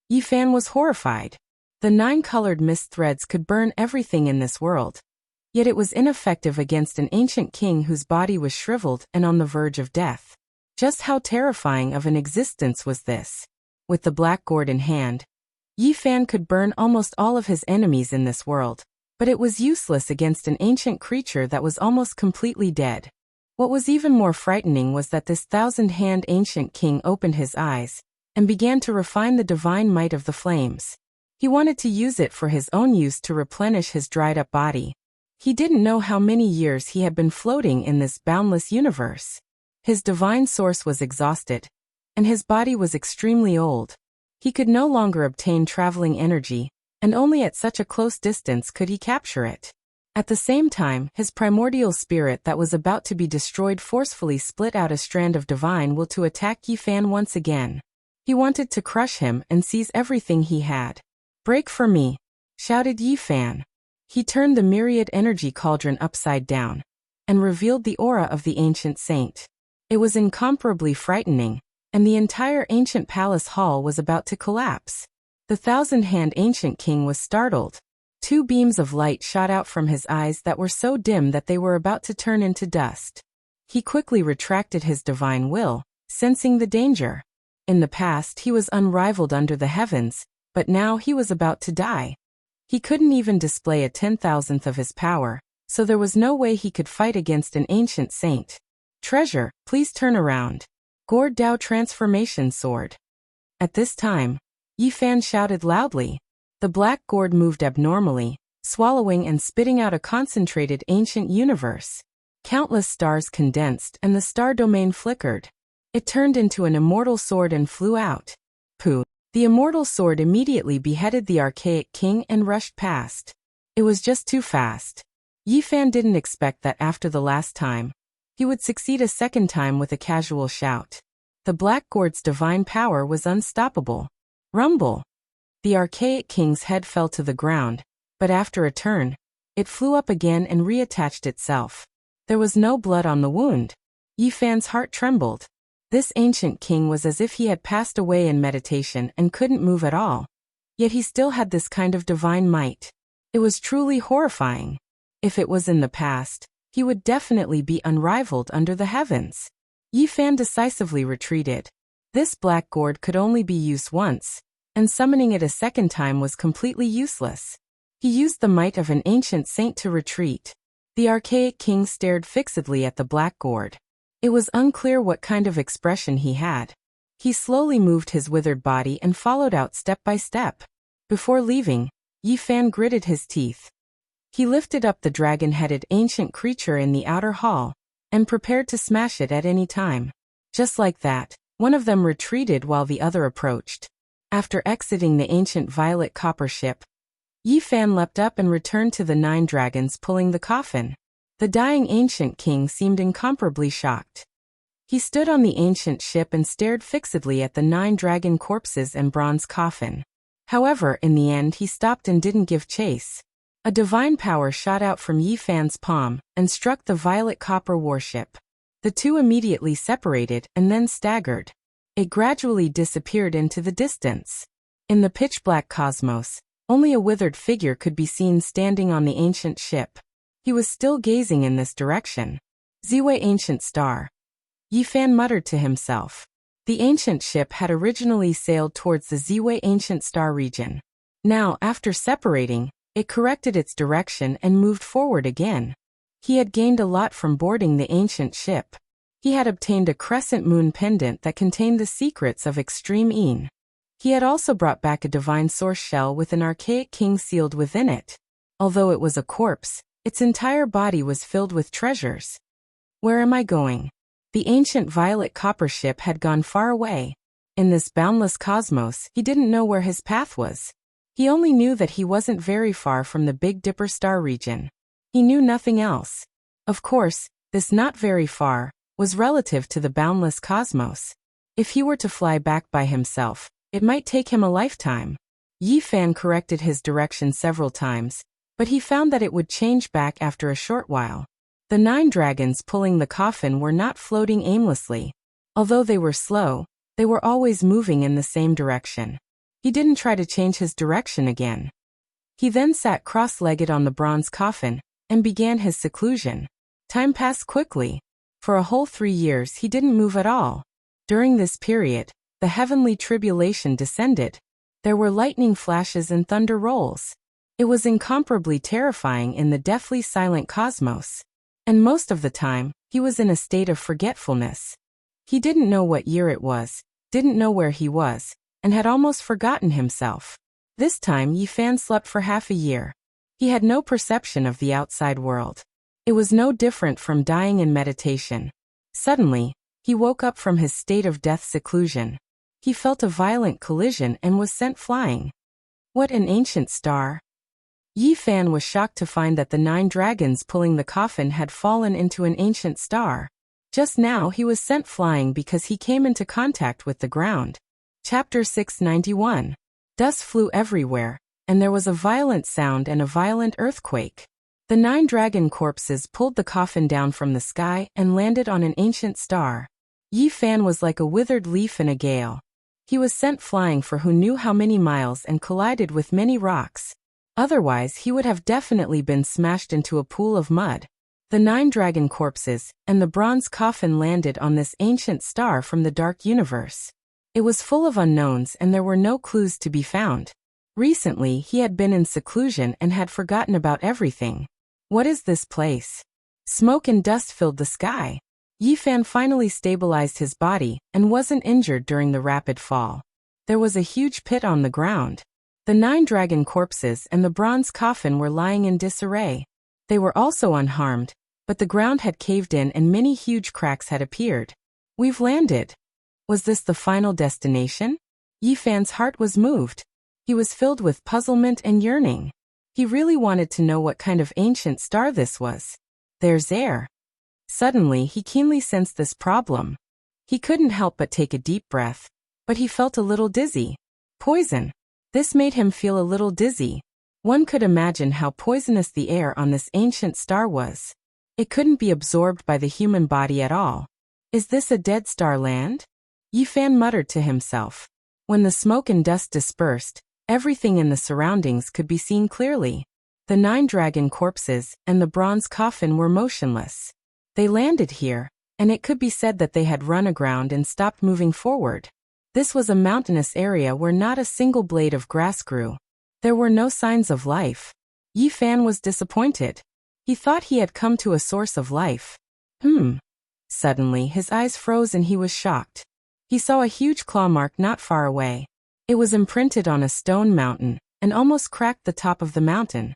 Yi Fan was horrified. The 9-colored mist threads could burn everything in this world. Yet it was ineffective against an ancient king whose body was shriveled and on the verge of death. Just how terrifying of an existence was this? With the black gourd in hand, Yi Fan could burn almost all of his enemies in this world, but it was useless against an ancient creature that was almost completely dead. What was even more frightening was that this 1,000-hand ancient king opened his eyes and began to refine the divine might of the flames. He wanted to use it for his own use to replenish his dried-up body. He didn't know how many years he had been floating in this boundless universe. His divine source was exhausted, and his body was extremely old. He could no longer obtain traveling energy, and only at such a close distance could he capture it. At the same time, his primordial spirit that was about to be destroyed forcefully split out a strand of divine will to attack Yi Fan once again. He wanted to crush him and seize everything he had. "Break for me!" shouted Yi Fan. He turned the myriad energy cauldron upside down, and revealed the aura of the ancient saint. It was incomparably frightening, and the entire ancient palace hall was about to collapse. The 1,000-hand ancient king was startled. 2 beams of light shot out from his eyes that were so dim that they were about to turn into dust. He quickly retracted his divine will, sensing the danger. In the past he was unrivaled under the heavens, but now he was about to die. He couldn't even display a 10,000th of his power, so there was no way he could fight against an ancient saint. "Treasure, please turn around." Gourd Dao transformation sword. At this time, Yi Fan shouted loudly. The black gourd moved abnormally, swallowing and spitting out a concentrated ancient universe. Countless stars condensed and the star domain flickered. It turned into an immortal sword and flew out. Pooh! The immortal sword immediately beheaded the archaic king and rushed past. It was just too fast. Yi Fan didn't expect that after the last time, he would succeed a second time with a casual shout. The black gourd's divine power was unstoppable. Rumble! The archaic king's head fell to the ground, but after a turn, it flew up again and reattached itself. There was no blood on the wound. Yi Fan's heart trembled. This ancient king was as if he had passed away in meditation and couldn't move at all. Yet he still had this kind of divine might. It was truly horrifying. If it was in the past, he would definitely be unrivaled under the heavens. Yi Fan decisively retreated. This black gourd could only be used once, and summoning it a second time was completely useless. He used the might of an ancient saint to retreat. The archaic king stared fixedly at the black gourd. It was unclear what kind of expression he had. He slowly moved his withered body and followed out step by step. Before leaving, Yi Fan gritted his teeth. He lifted up the dragon-headed ancient creature in the outer hall, and prepared to smash it at any time. Just like that, one of them retreated while the other approached. After exiting the ancient violet copper ship, Yi Fan leapt up and returned to the 9 dragons pulling the coffin. The dying ancient king seemed incomparably shocked. He stood on the ancient ship and stared fixedly at the 9 dragon corpses and bronze coffin. However, in the end he stopped and didn't give chase. A divine power shot out from Yi Fan's palm and struck the violet copper warship. The two immediately separated and then staggered. It gradually disappeared into the distance. In the pitch-black cosmos, only a withered figure could be seen standing on the ancient ship. He was still gazing in this direction. Ziwei Ancient Star. Yi Fan muttered to himself. The ancient ship had originally sailed towards the Ziwei Ancient Star region. Now, after separating, it corrected its direction and moved forward again. He had gained a lot from boarding the ancient ship. He had obtained a crescent moon pendant that contained the secrets of extreme Yin. He had also brought back a divine source shell with an archaic king sealed within it. Although it was a corpse, its entire body was filled with treasures. Where am I going? The ancient violet copper ship had gone far away. In this boundless cosmos, he didn't know where his path was. He only knew that he wasn't very far from the Big Dipper star region. He knew nothing else. Of course, this not very far was relative to the boundless cosmos. If he were to fly back by himself, it might take him a lifetime. Yi Fan corrected his direction several times, but he found that it would change back after a short while. The 9 dragons pulling the coffin were not floating aimlessly. Although they were slow, they were always moving in the same direction. He didn't try to change his direction again. He then sat cross-legged on the bronze coffin and began his seclusion. Time passed quickly. For a whole 3 years he didn't move at all. During this period, the heavenly tribulation descended. There were lightning flashes and thunder rolls. It was incomparably terrifying in the deathly silent cosmos. And most of the time, he was in a state of forgetfulness. He didn't know what year it was, didn't know where he was, and had almost forgotten himself. This time Yi Fan slept for half a year. He had no perception of the outside world. It was no different from dying in meditation. Suddenly, he woke up from his state of death seclusion. He felt a violent collision and was sent flying. What an ancient star! Yi Fan was shocked to find that the 9 dragons pulling the coffin had fallen into an ancient star. Just now he was sent flying because he came into contact with the ground. Chapter 691. Dust flew everywhere, and there was a violent sound and a violent earthquake. The 9 dragon corpses pulled the coffin down from the sky and landed on an ancient star. Yi Fan was like a withered leaf in a gale. He was sent flying for who knew how many miles and collided with many rocks. Otherwise he would have definitely been smashed into a pool of mud. The 9 dragon corpses and the bronze coffin landed on this ancient star from the dark universe. It was full of unknowns and there were no clues to be found. Recently he had been in seclusion and had forgotten about everything. What is this place? Smoke and dust filled the sky. Yi Fan finally stabilized his body and wasn't injured during the rapid fall. There was a huge pit on the ground. The 9 dragon corpses and the bronze coffin were lying in disarray. They were also unharmed, but the ground had caved in and many huge cracks had appeared. We've landed. Was this the final destination? Yi Fan's heart was moved. He was filled with puzzlement and yearning. He really wanted to know what kind of ancient star this was. There's air. Suddenly he keenly sensed this problem. He couldn't help but take a deep breath, but he felt a little dizzy. Poison. This made him feel a little dizzy. One could imagine how poisonous the air on this ancient star was. It couldn't be absorbed by the human body at all. Is this a dead star land? Yi Fan muttered to himself. When the smoke and dust dispersed, everything in the surroundings could be seen clearly. The 9 dragon corpses and the bronze coffin were motionless. They landed here, and it could be said that they had run aground and stopped moving forward. This was a mountainous area where not a single blade of grass grew. There were no signs of life. Yi Fan was disappointed. He thought he had come to a source of life. Suddenly, his eyes froze and he was shocked. He saw a huge claw mark not far away. It was imprinted on a stone mountain, and almost cracked the top of the mountain.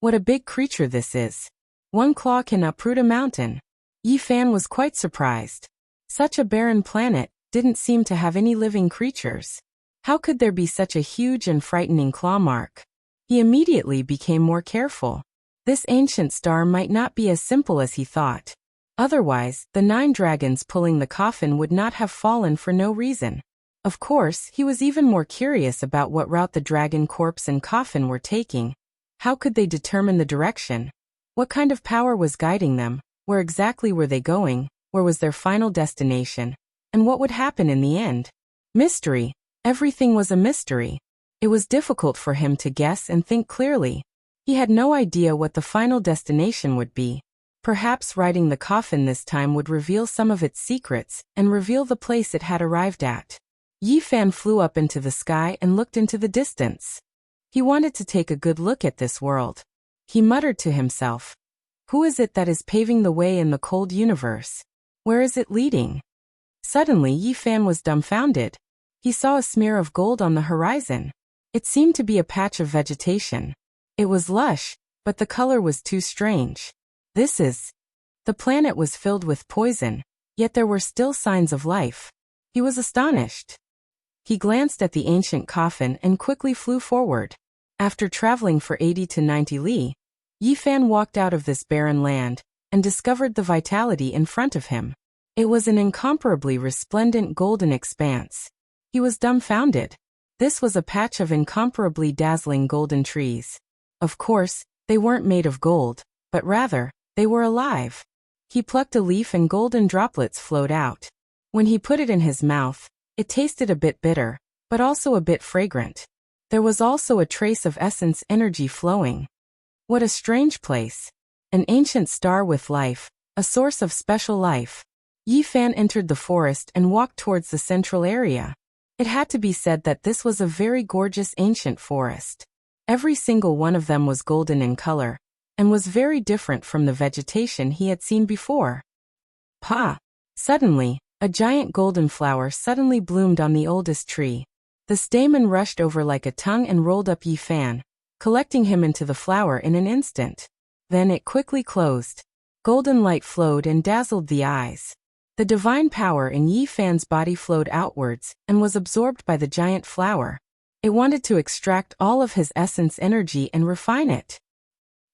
What a big creature this is. One claw can uproot a mountain. Yi Fan was quite surprised. Such a barren planet didn't seem to have any living creatures. How could there be such a huge and frightening claw mark? He immediately became more careful. This ancient star might not be as simple as he thought. Otherwise, the 9 dragons pulling the coffin would not have fallen for no reason. Of course, he was even more curious about what route the dragon corpse and coffin were taking. How could they determine the direction? What kind of power was guiding them? Where exactly were they going? Where was their final destination? And what would happen in the end? Mystery. Everything was a mystery. It was difficult for him to guess and think clearly. He had no idea what the final destination would be. Perhaps riding the coffin this time would reveal some of its secrets and reveal the place it had arrived at. Yi Fan flew up into the sky and looked into the distance. He wanted to take a good look at this world. He muttered to himself, "Who is it that is paving the way in the cold universe? Where is it leading?" Suddenly Yi Fan was dumbfounded. He saw a smear of gold on the horizon. It seemed to be a patch of vegetation. It was lush, but the color was too strange. The planet was filled with poison, yet there were still signs of life. He was astonished. He glanced at the ancient coffin and quickly flew forward. After traveling for 80 to 90 li, Yi Fan walked out of this barren land and discovered the vitality in front of him. It was an incomparably resplendent golden expanse. He was dumbfounded. This was a patch of incomparably dazzling golden trees. Of course, they weren't made of gold, but rather, they were alive. He plucked a leaf and golden droplets flowed out. When he put it in his mouth, it tasted a bit bitter, but also a bit fragrant. There was also a trace of essence energy flowing. What a strange place. An ancient star with life, a source of special life. Yi Fan entered the forest and walked towards the central area. It had to be said that this was a very gorgeous ancient forest. Every single one of them was golden in color, and was very different from the vegetation he had seen before. Suddenly, a giant golden flower suddenly bloomed on the oldest tree. The stamen rushed over like a tongue and rolled up Yi Fan, collecting him into the flower in an instant. Then it quickly closed. Golden light flowed and dazzled the eyes. The divine power in Yi Fan's body flowed outwards and was absorbed by the giant flower. It wanted to extract all of his essence energy and refine it.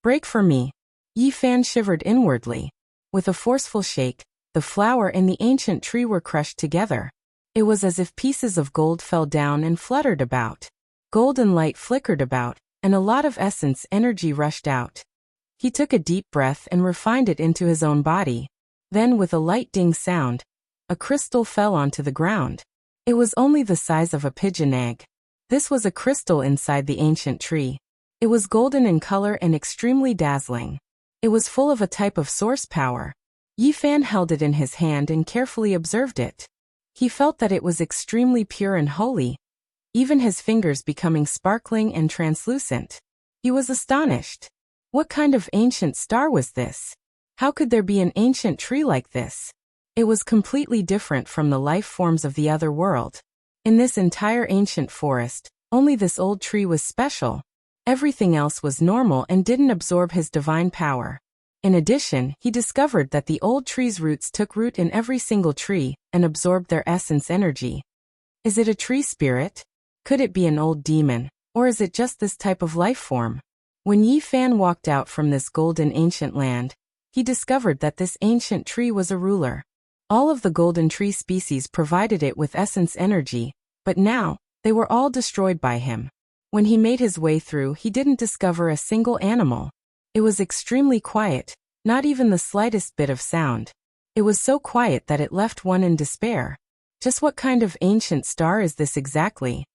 "Break for me." Yi Fan shivered inwardly. With a forceful shake, the flower and the ancient tree were crushed together. It was as if pieces of gold fell down and fluttered about. Golden light flickered about, and a lot of essence energy rushed out. He took a deep breath and refined it into his own body. Then with a light ding sound, a crystal fell onto the ground. It was only the size of a pigeon egg. This was a crystal inside the ancient tree. It was golden in color and extremely dazzling. It was full of a type of source power. Yi Fan held it in his hand and carefully observed it. He felt that it was extremely pure and holy, even his fingers becoming sparkling and translucent. He was astonished. What kind of ancient star was this? How could there be an ancient tree like this? It was completely different from the life forms of the other world. In this entire ancient forest, only this old tree was special. Everything else was normal and didn't absorb his divine power. In addition, he discovered that the old tree's roots took root in every single tree and absorbed their essence energy. Is it a tree spirit? Could it be an old demon, or is it just this type of life form? When Yi Fan walked out from this golden ancient land, he discovered that this ancient tree was a ruler. All of the golden tree species provided it with essence energy, but now, they were all destroyed by him. When he made his way through, he didn't discover a single animal. It was extremely quiet, not even the slightest bit of sound. It was so quiet that it left one in despair. Just what kind of ancient star is this exactly?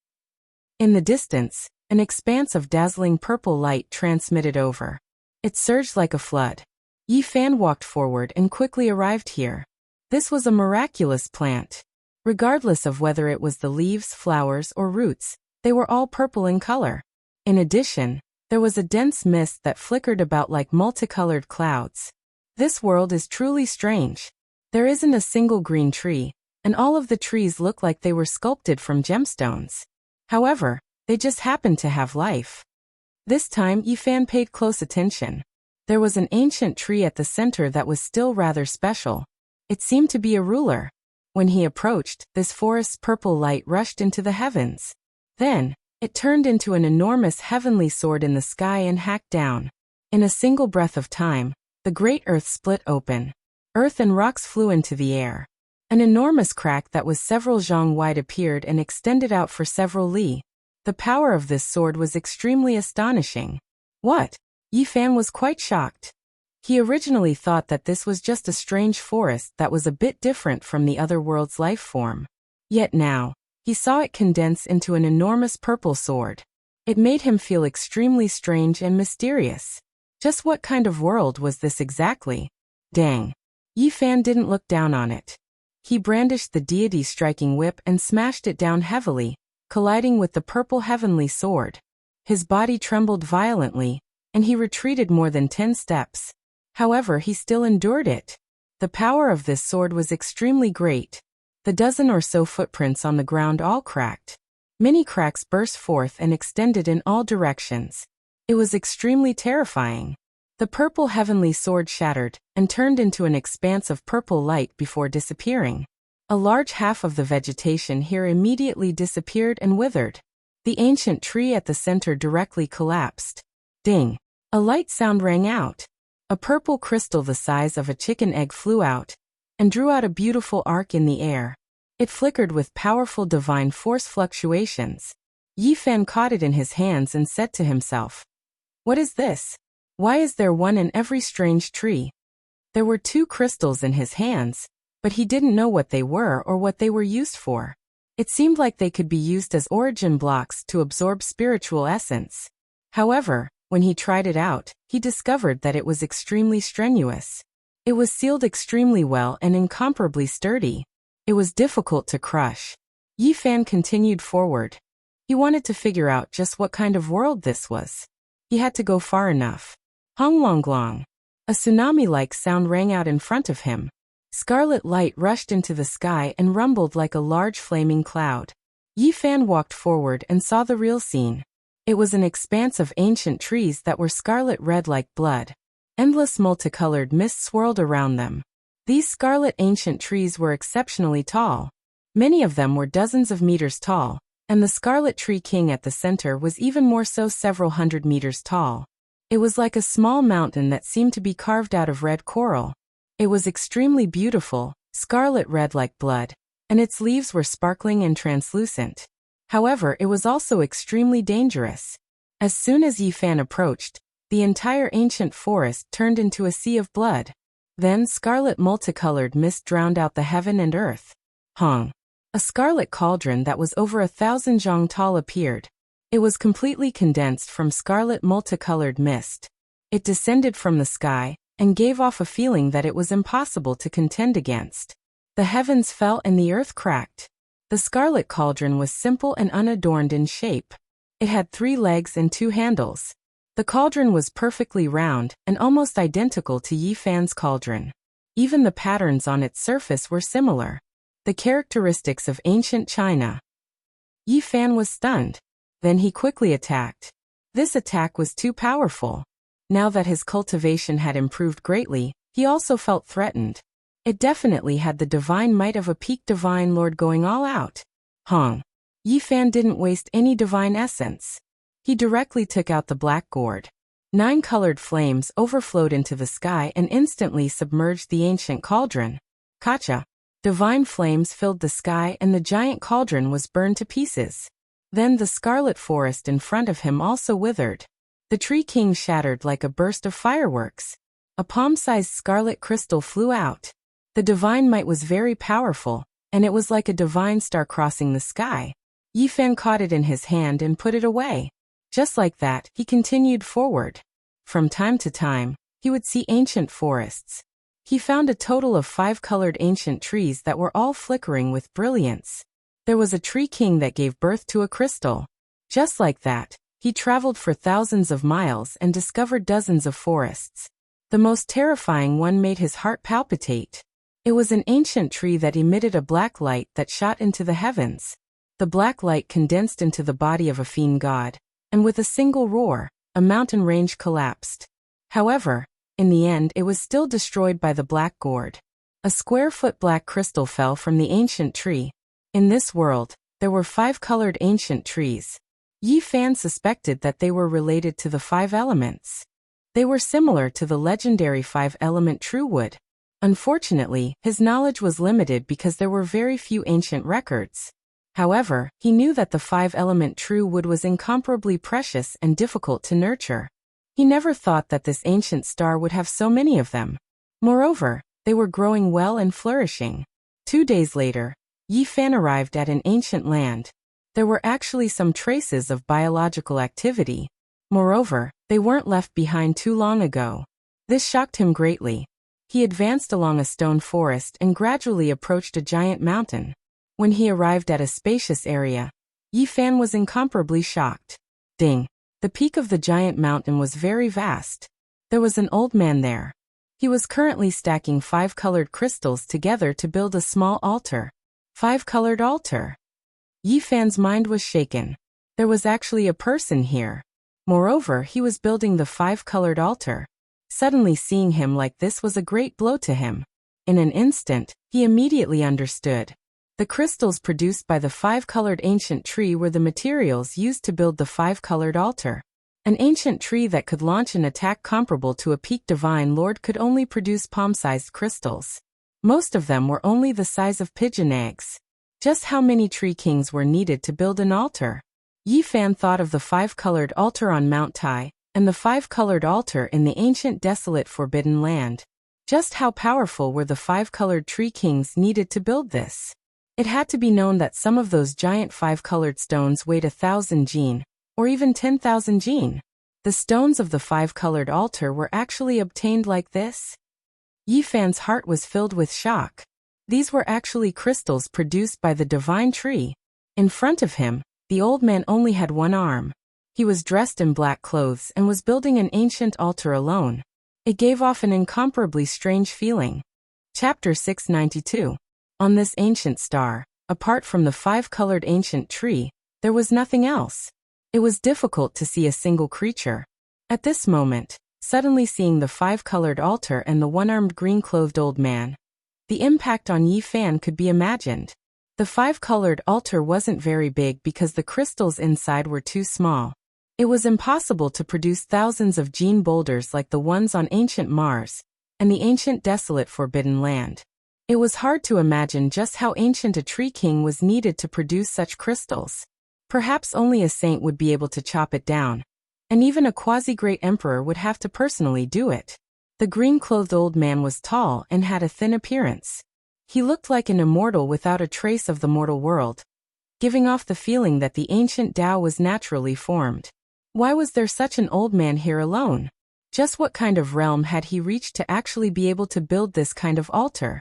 In the distance, an expanse of dazzling purple light transmitted over. It surged like a flood. Yi Fan walked forward and quickly arrived here. This was a miraculous plant. Regardless of whether it was the leaves, flowers, or roots, they were all purple in color. In addition, There was a dense mist that flickered about like multicolored clouds. This world is truly strange. There isn't a single green tree, and all of the trees look like they were sculpted from gemstones. However, they just happened to have life. This time Yifan paid close attention. There was an ancient tree at the center that was still rather special. It seemed to be a ruler. When he approached, this forest's purple light rushed into the heavens. Then, it turned into an enormous heavenly sword in the sky and hacked down. In a single breath of time, the great earth split open. Earth and rocks flew into the air. An enormous crack that was several zhang wide appeared and extended out for several li. The power of this sword was extremely astonishing. What? Yifan was quite shocked. He originally thought that this was just a strange forest that was a bit different from the other world's life form. Yet now, he saw it condense into an enormous purple sword. It made him feel extremely strange and mysterious. Just what kind of world was this exactly? Dang. Yifan didn't look down on it. He brandished the deity's striking whip and smashed it down heavily, colliding with the purple heavenly sword. His body trembled violently, and he retreated more than 10 steps. However, he still endured it. The power of this sword was extremely great. The dozen or so footprints on the ground all cracked. Many cracks burst forth and extended in all directions. It was extremely terrifying. The purple heavenly sword shattered and turned into an expanse of purple light before disappearing. A large half of the vegetation here immediately disappeared and withered. The ancient tree at the center directly collapsed. Ding! A light sound rang out. A purple crystal the size of a chicken egg flew out and drew out a beautiful arc in the air. It flickered with powerful divine force fluctuations. Yifan caught it in his hands and said to himself, "What is this? Why is there one in every strange tree?" There were 2 crystals in his hands, but he didn't know what they were or what they were used for. It seemed like they could be used as origin blocks to absorb spiritual essence. However, when he tried it out, he discovered that it was extremely strenuous. It was sealed extremely well and incomparably sturdy. It was difficult to crush. Yifan continued forward. He wanted to figure out just what kind of world this was. He had to go far enough. Honglonglong. A tsunami-like sound rang out in front of him. Scarlet light rushed into the sky and rumbled like a large flaming cloud. Yifan walked forward and saw the real scene. It was an expanse of ancient trees that were scarlet red like blood. Endless multicolored mist swirled around them. These scarlet ancient trees were exceptionally tall. Many of them were dozens of meters tall, and the scarlet tree king at the center was even more so, several hundred meters tall. It was like a small mountain that seemed to be carved out of red coral. It was extremely beautiful, scarlet red like blood, and its leaves were sparkling and translucent. However, it was also extremely dangerous. As soon as Yifan approached, the entire ancient forest turned into a sea of blood. Then scarlet multicolored mist drowned out the heaven and earth. Hong. A scarlet cauldron that was over 1,000 zhang tall appeared. It was completely condensed from scarlet multicolored mist. It descended from the sky and gave off a feeling that it was impossible to contend against. The heavens fell and the earth cracked. The scarlet cauldron was simple and unadorned in shape. It had 3 legs and 2 handles. The cauldron was perfectly round and almost identical to Yifan's cauldron. Even the patterns on its surface were similar. The characteristics of ancient China. Yifan was stunned. Then he quickly attacked. This attack was too powerful. Now that his cultivation had improved greatly, he also felt threatened. It definitely had the divine might of a peak divine lord going all out. Hong. Yifan didn't waste any divine essence. He directly took out the black gourd. 9 colored flames overflowed into the sky and instantly submerged the ancient cauldron. Kacha. Divine flames filled the sky and the giant cauldron was burned to pieces. Then the scarlet forest in front of him also withered. The tree king shattered like a burst of fireworks. A palm-sized scarlet crystal flew out. The divine might was very powerful, and it was like a divine star crossing the sky. Yifan caught it in his hand and put it away. Just like that, he continued forward. From time to time, he would see ancient forests. He found a total of 5 colored ancient trees that were all flickering with brilliance. There was a tree king that gave birth to a crystal. Just like that, He traveled for thousands of miles and discovered dozens of forests. The most terrifying one made his heart palpitate. It was an ancient tree that emitted a black light that shot into the heavens. The black light condensed into the body of a fiend god, and with a single roar, a mountain range collapsed. However, in the end it was still destroyed by the black gourd. A square-foot black crystal fell from the ancient tree. In this world, there were 5 colored ancient trees. Yi Fan suspected that they were related to the 5 elements. They were similar to the legendary 5-element true wood. Unfortunately, his knowledge was limited because there were very few ancient records. However, he knew that the 5-element true wood was incomparably precious and difficult to nurture. He never thought that this ancient star would have so many of them. Moreover, they were growing well and flourishing. 2 days later, Yi Fan arrived at an ancient land. There were actually some traces of biological activity. Moreover, they weren't left behind too long ago. This shocked him greatly. He advanced along a stone forest and gradually approached a giant mountain. When he arrived at a spacious area, Yi Fan was incomparably shocked. Ding! The peak of the giant mountain was very vast. There was an old man there. He was currently stacking 5 colored crystals together to build a small altar. 5-colored altar. Yi Fan's mind was shaken. There was actually a person here. Moreover, he was building the 5-colored altar. Suddenly seeing him like this was a great blow to him. In an instant, he immediately understood. The crystals produced by the 5-colored ancient tree were the materials used to build the 5-colored altar. An ancient tree that could launch an attack comparable to a peak divine lord could only produce palm-sized crystals. Most of them were only the size of pigeon eggs. Just how many tree kings were needed to build an altar? Yi Fan thought of the 5-colored altar on Mount Tai, and the 5-colored altar in the ancient desolate forbidden land. Just how powerful were the 5-colored tree kings needed to build this? It had to be known that some of those giant 5-colored stones weighed 1,000 jin, or even 10,000 jin. The stones of the 5-colored altar were actually obtained like this? Yi Fan's heart was filled with shock. These were actually crystals produced by the divine tree. In front of him, the old man only had one arm. He was dressed in black clothes and was building an ancient altar alone. It gave off an incomparably strange feeling. Chapter 692. On this ancient star, apart from the 5-colored ancient tree, there was nothing else. It was difficult to see a single creature. At this moment, suddenly seeing the 5-colored altar and the one-armed green-clothed old man, the impact on Yi Fan could be imagined. The 5-colored altar wasn't very big because the crystals inside were too small. It was impossible to produce thousands of gene boulders like the ones on ancient Mars and the ancient desolate forbidden land. It was hard to imagine just how ancient a tree king was needed to produce such crystals. Perhaps only a saint would be able to chop it down, and even a quasi-great emperor would have to personally do it. The green-clothed old man was tall and had a thin appearance. He looked like an immortal without a trace of the mortal world, giving off the feeling that the ancient Tao was naturally formed. Why was there such an old man here alone? Just what kind of realm had he reached to actually be able to build this kind of altar?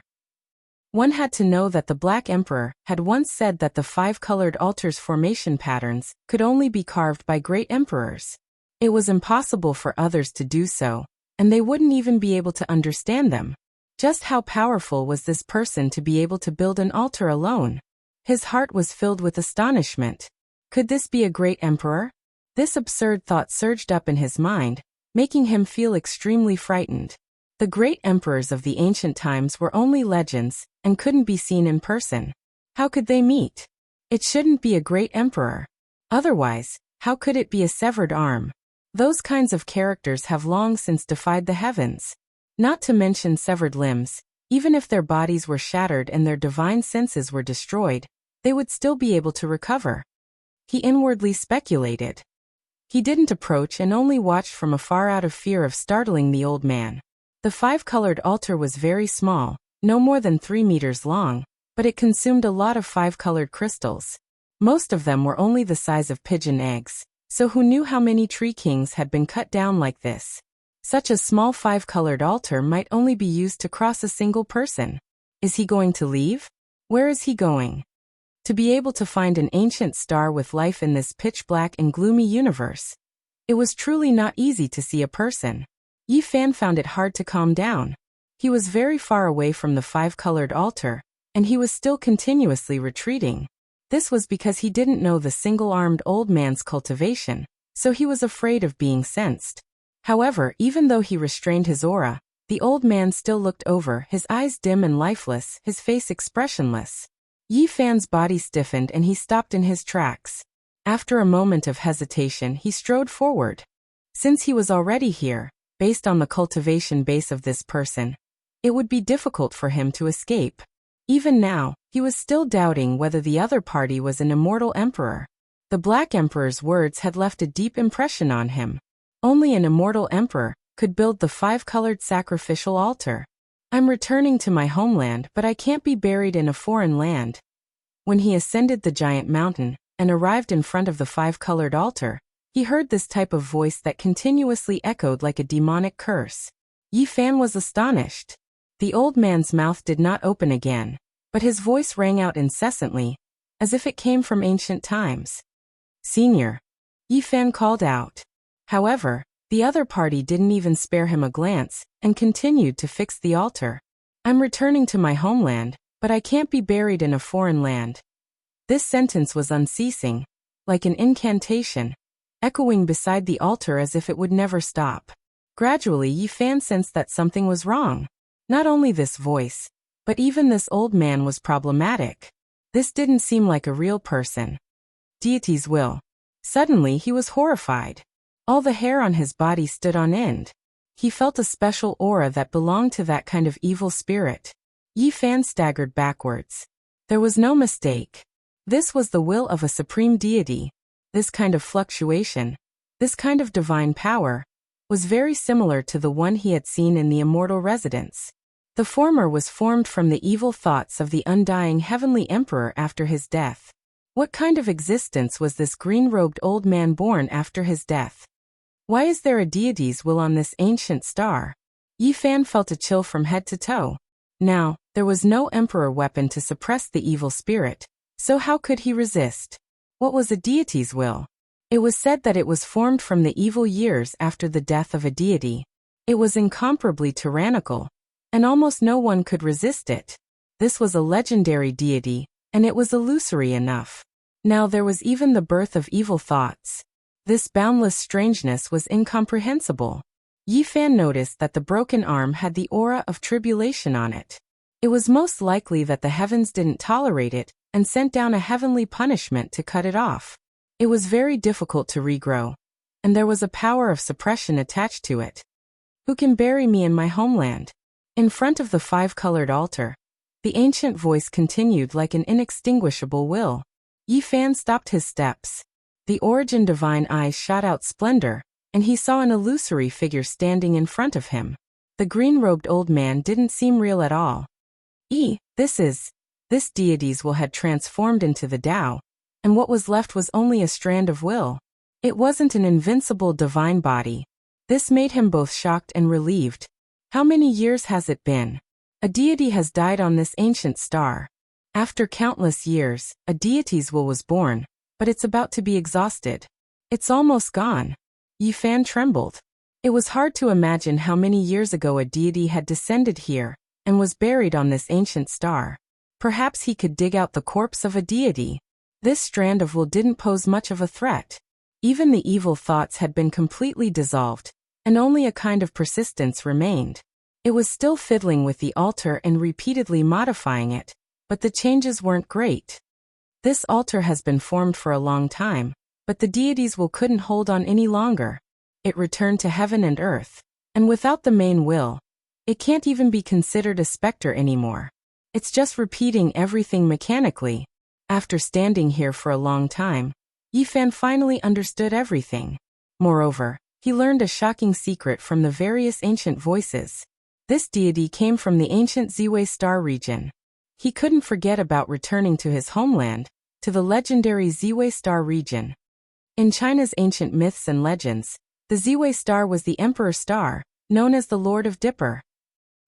One had to know that the Black Emperor had once said that the 5-colored altar's formation patterns could only be carved by great emperors. It was impossible for others to do so, and they wouldn't even be able to understand them. Just how powerful was this person to be able to build an altar alone? His heart was filled with astonishment. Could this be a great emperor? This absurd thought surged up in his mind, making him feel extremely frightened. The great emperors of the ancient times were only legends and couldn't be seen in person. How could they meet? It shouldn't be a great emperor. Otherwise, how could it be a severed arm? Those kinds of characters have long since defied the heavens. Not to mention severed limbs, even if their bodies were shattered and their divine senses were destroyed, they would still be able to recover. He inwardly speculated. He didn't approach and only watched from afar out of fear of startling the old man. The 5-colored altar was very small, no more than 3 meters long, but it consumed a lot of 5-colored crystals. Most of them were only the size of pigeon eggs, so who knew how many tree kings had been cut down like this? Such a small 5-colored altar might only be used to cross a single person. Is he going to leave? Where is he going? To be able to find an ancient star with life in this pitch-black and gloomy universe. It was truly not easy to see a person. Yi Fan found it hard to calm down. He was very far away from the five-colored altar, and he was still continuously retreating. This was because he didn't know the single-armed old man's cultivation, so he was afraid of being sensed. However, even though he restrained his aura, the old man still looked over, his eyes dim and lifeless, his face expressionless. Yi Fan's body stiffened and he stopped in his tracks. After a moment of hesitation, he strode forward. Since he was already here, based on the cultivation base of this person, it would be difficult for him to escape. Even now, he was still doubting whether the other party was an immortal emperor. The Black Emperor's words had left a deep impression on him. Only an immortal emperor could build the five-colored sacrificial altar. I'm returning to my homeland, but I can't be buried in a foreign land. When he ascended the giant mountain and arrived in front of the five-colored altar, he heard this type of voice that continuously echoed like a demonic curse. Yi Fan was astonished. The old man's mouth did not open again, but his voice rang out incessantly, as if it came from ancient times. "Senior," Yi Fan called out. However, the other party didn't even spare him a glance and continued to fix the altar. "I'm returning to my homeland, but I can't be buried in a foreign land." This sentence was unceasing, like an incantation, echoing beside the altar as if it would never stop. Gradually, Yi Fan sensed that something was wrong. Not only this voice, but even this old man was problematic. This didn't seem like a real person. Deity's will. Suddenly, he was horrified. All the hair on his body stood on end. He felt a special aura that belonged to that kind of evil spirit. Yi Fan staggered backwards. There was no mistake. This was the will of a supreme deity. This kind of fluctuation, this kind of divine power, was very similar to the one he had seen in the immortal residence. The former was formed from the evil thoughts of the undying heavenly emperor after his death. What kind of existence was this green-robed old man born after his death? Why is there a deity's will on this ancient star? Yi Fan felt a chill from head to toe. Now, there was no emperor weapon to suppress the evil spirit, so how could he resist? What was a deity's will? It was said that it was formed from the evil years after the death of a deity. It was incomparably tyrannical, and almost no one could resist it. This was a legendary deity, and it was illusory enough. Now there was even the birth of evil thoughts. This boundless strangeness was incomprehensible. Yi Fan noticed that the broken arm had the aura of tribulation on it. It was most likely that the heavens didn't tolerate it and sent down a heavenly punishment to cut it off. It was very difficult to regrow, and there was a power of suppression attached to it. "Who can bury me in my homeland?" In front of the five-colored altar, the ancient voice continued like an inextinguishable will. Yi Fan stopped his steps. The origin divine eyes shot out splendor, and he saw an illusory figure standing in front of him. The green-robed old man didn't seem real at all. This deity's will had transformed into the Tao, and what was left was only a strand of will. It wasn't an invincible divine body. This made him both shocked and relieved. How many years has it been? A deity has died on this ancient star. After countless years, a deity's will was born, but it's about to be exhausted. It's almost gone. Yi Fan trembled. It was hard to imagine how many years ago a deity had descended here and was buried on this ancient star. Perhaps he could dig out the corpse of a deity. This strand of will didn't pose much of a threat. Even the evil thoughts had been completely dissolved, and only a kind of persistence remained. It was still fiddling with the altar and repeatedly modifying it, but the changes weren't great. This altar has been formed for a long time, but the deity's will couldn't hold on any longer. It returned to heaven and earth, and without the main will, it can't even be considered a specter anymore. It's just repeating everything mechanically. After standing here for a long time, Yi Fan finally understood everything. Moreover, he learned a shocking secret from the various ancient voices. This deity came from the ancient Ziwei star region. He couldn't forget about returning to his homeland, to the legendary Ziwei star region. In China's ancient myths and legends, the Ziwei star was the emperor star, known as the Lord of Dipper.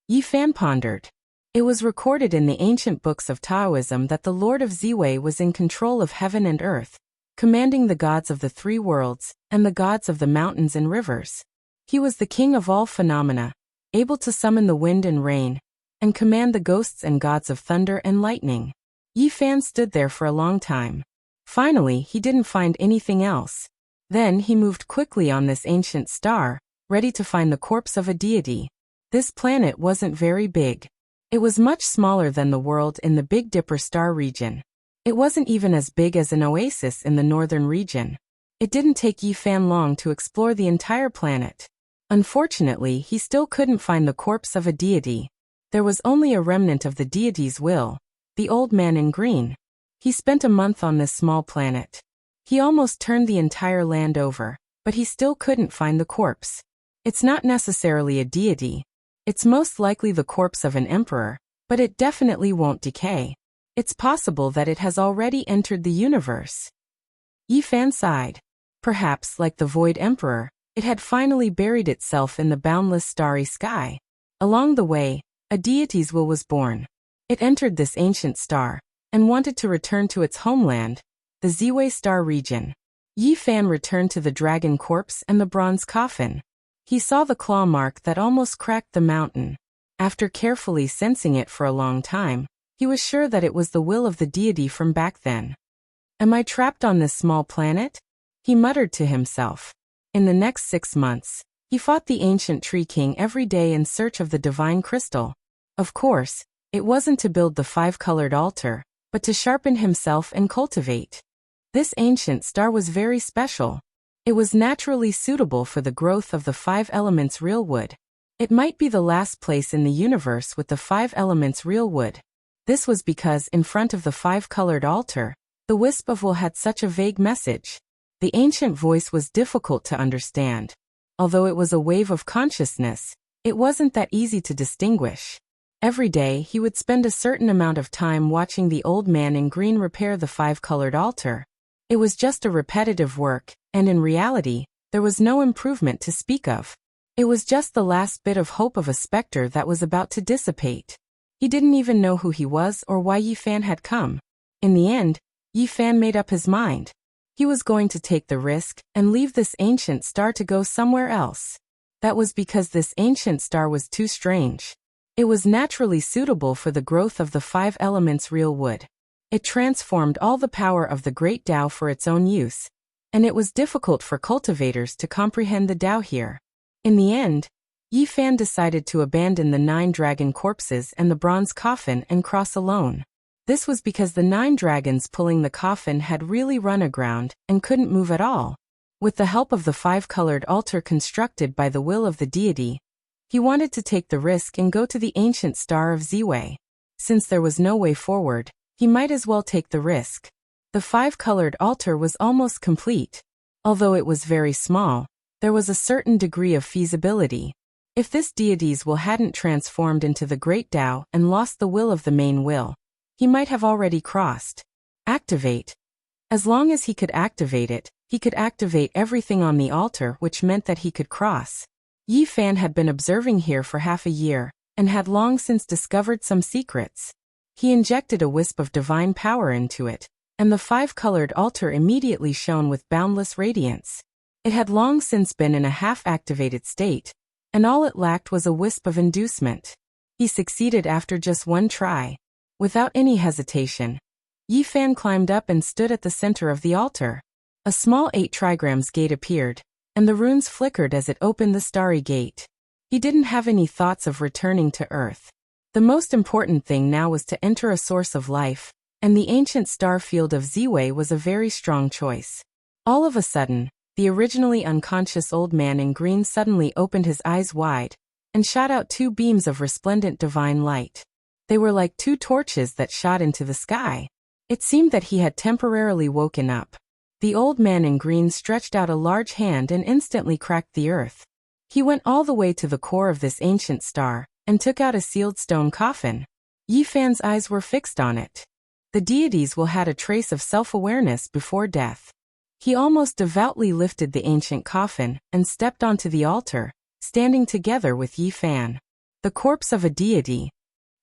Yi Fan pondered. It was recorded in the ancient books of Taoism that the Lord of Ziwei was in control of heaven and earth, commanding the gods of the three worlds and the gods of the mountains and rivers. He was the king of all phenomena, able to summon the wind and rain, and command the ghosts and gods of thunder and lightning. Yi Fan stood there for a long time. Finally, he didn't find anything else. Then he moved quickly on this ancient star, ready to find the corpse of a deity. This planet wasn't very big. It was much smaller than the world in the Big Dipper star region. It wasn't even as big as an oasis in the northern region. It didn't take Yi Fan long to explore the entire planet. Unfortunately, he still couldn't find the corpse of a deity. There was only a remnant of the deity's will, the old man in green. He spent a month on this small planet. He almost turned the entire land over, but he still couldn't find the corpse. It's not necessarily a deity. It's most likely the corpse of an emperor, but it definitely won't decay. It's possible that it has already entered the universe. Yi Fan sighed. Perhaps, like the Void Emperor, it had finally buried itself in the boundless starry sky. Along the way, a deity's will was born. It entered this ancient star, and wanted to return to its homeland, the Ziwei star region. Yi Fan returned to the dragon corpse and the bronze coffin. He saw the claw mark that almost cracked the mountain. After carefully sensing it for a long time, he was sure that it was the will of the deity from back then. Am I trapped on this small planet? He muttered to himself. In the next 6 months, he fought the ancient tree king every day in search of the divine crystal. Of course, it wasn't to build the 5-colored altar, but to sharpen himself and cultivate. This ancient star was very special. It was naturally suitable for the growth of the 5 elements real wood. It might be the last place in the universe with the 5 elements real wood. This was because in front of the 5-colored altar, the wisp of wool had such a vague message. The ancient voice was difficult to understand. Although it was a wave of consciousness, it wasn't that easy to distinguish. Every day he would spend a certain amount of time watching the old man in green repair the 5-colored altar. It was just a repetitive work, and in reality, there was no improvement to speak of. It was just the last bit of hope of a specter that was about to dissipate. He didn't even know who he was or why Yi Fan had come. In the end, Yi Fan made up his mind. He was going to take the risk and leave this ancient star to go somewhere else. That was because this ancient star was too strange. It was naturally suitable for the growth of the 5 elements real wood. It transformed all the power of the great Tao for its own use, and it was difficult for cultivators to comprehend the Tao here. In the end, Yi Fan decided to abandon the 9 dragon corpses and the bronze coffin and cross alone. This was because the 9 dragons pulling the coffin had really run aground and couldn't move at all. With the help of the 5-colored altar constructed by the will of the deity, he wanted to take the risk and go to the ancient star of Ziwei. Since there was no way forward, he might as well take the risk. The 5-colored altar was almost complete. Although it was very small, there was a certain degree of feasibility. If this deity's will hadn't transformed into the great Tao and lost the will of the main will, he might have already crossed. Activate. As long as he could activate it, he could activate everything on the altar, which meant that he could cross. Yi Fan had been observing here for half a year, and had long since discovered some secrets. He injected a wisp of divine power into it, and the 5-colored altar immediately shone with boundless radiance. It had long since been in a half-activated state, and all it lacked was a wisp of inducement. He succeeded after just one try. Without any hesitation, Yi Fan climbed up and stood at the center of the altar. A small 8 trigrams gate appeared, and the runes flickered as it opened the starry gate. He didn't have any thoughts of returning to Earth. The most important thing now was to enter a source of life, and the ancient star field of Ziwei was a very strong choice. All of a sudden, the originally unconscious old man in green suddenly opened his eyes wide, and shot out 2 beams of resplendent divine light. They were like 2 torches that shot into the sky. It seemed that he had temporarily woken up. The old man in green stretched out a large hand and instantly cracked the earth. He went all the way to the core of this ancient star, and took out a sealed stone coffin. Yi Fan's eyes were fixed on it. The deity's will had a trace of self-awareness before death. He almost devoutly lifted the ancient coffin, and stepped onto the altar, standing together with Yi Fan. The corpse of a deity.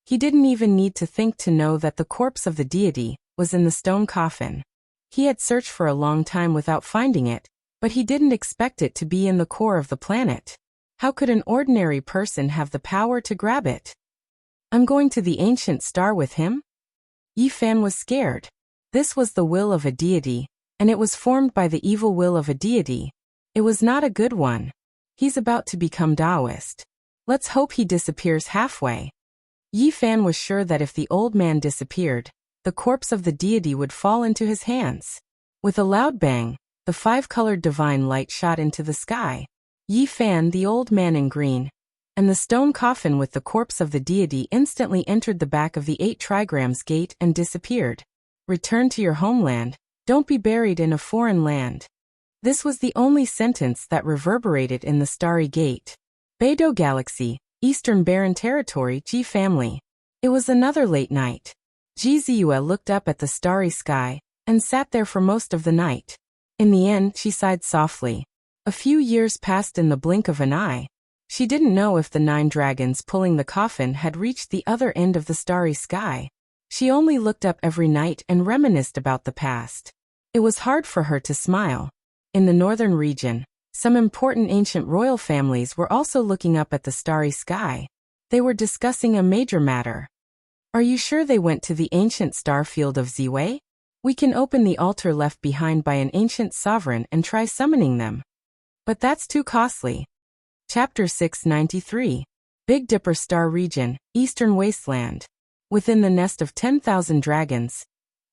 He didn't even need to think to know that the corpse of the deity was in the stone coffin. He had searched for a long time without finding it, but he didn't expect it to be in the core of the planet. How could an ordinary person have the power to grab it? I'm going to the ancient star with him? Yi Fan was scared. This was the will of a deity, and it was formed by the evil will of a deity. It was not a good one. He's about to become Taoist. Let's hope he disappears halfway. Yi Fan was sure that if the old man disappeared, the corpse of the deity would fall into his hands. With a loud bang, the 5-colored divine light shot into the sky. Yi Fan, the old man in green, and the stone coffin with the corpse of the deity instantly entered the back of the 8 trigrams gate and disappeared. Return to your homeland. Don't be buried in a foreign land. This was the only sentence that reverberated in the starry gate. Beidou Galaxy, Eastern Barren Territory, Ji family. It was another late night. Ji Ziyue looked up at the starry sky and sat there for most of the night. In the end, she sighed softly. A few years passed in the blink of an eye. She didn't know if the 9 dragons pulling the coffin had reached the other end of the starry sky. She only looked up every night and reminisced about the past. It was hard for her to smile. In the northern region, some important ancient royal families were also looking up at the starry sky. They were discussing a major matter. Are you sure they went to the ancient star field of Ziwei? We can open the altar left behind by an ancient sovereign and try summoning them. But that's too costly. Chapter 693. Big Dipper Star Region, Eastern Wasteland. Within the nest of 10,000 dragons,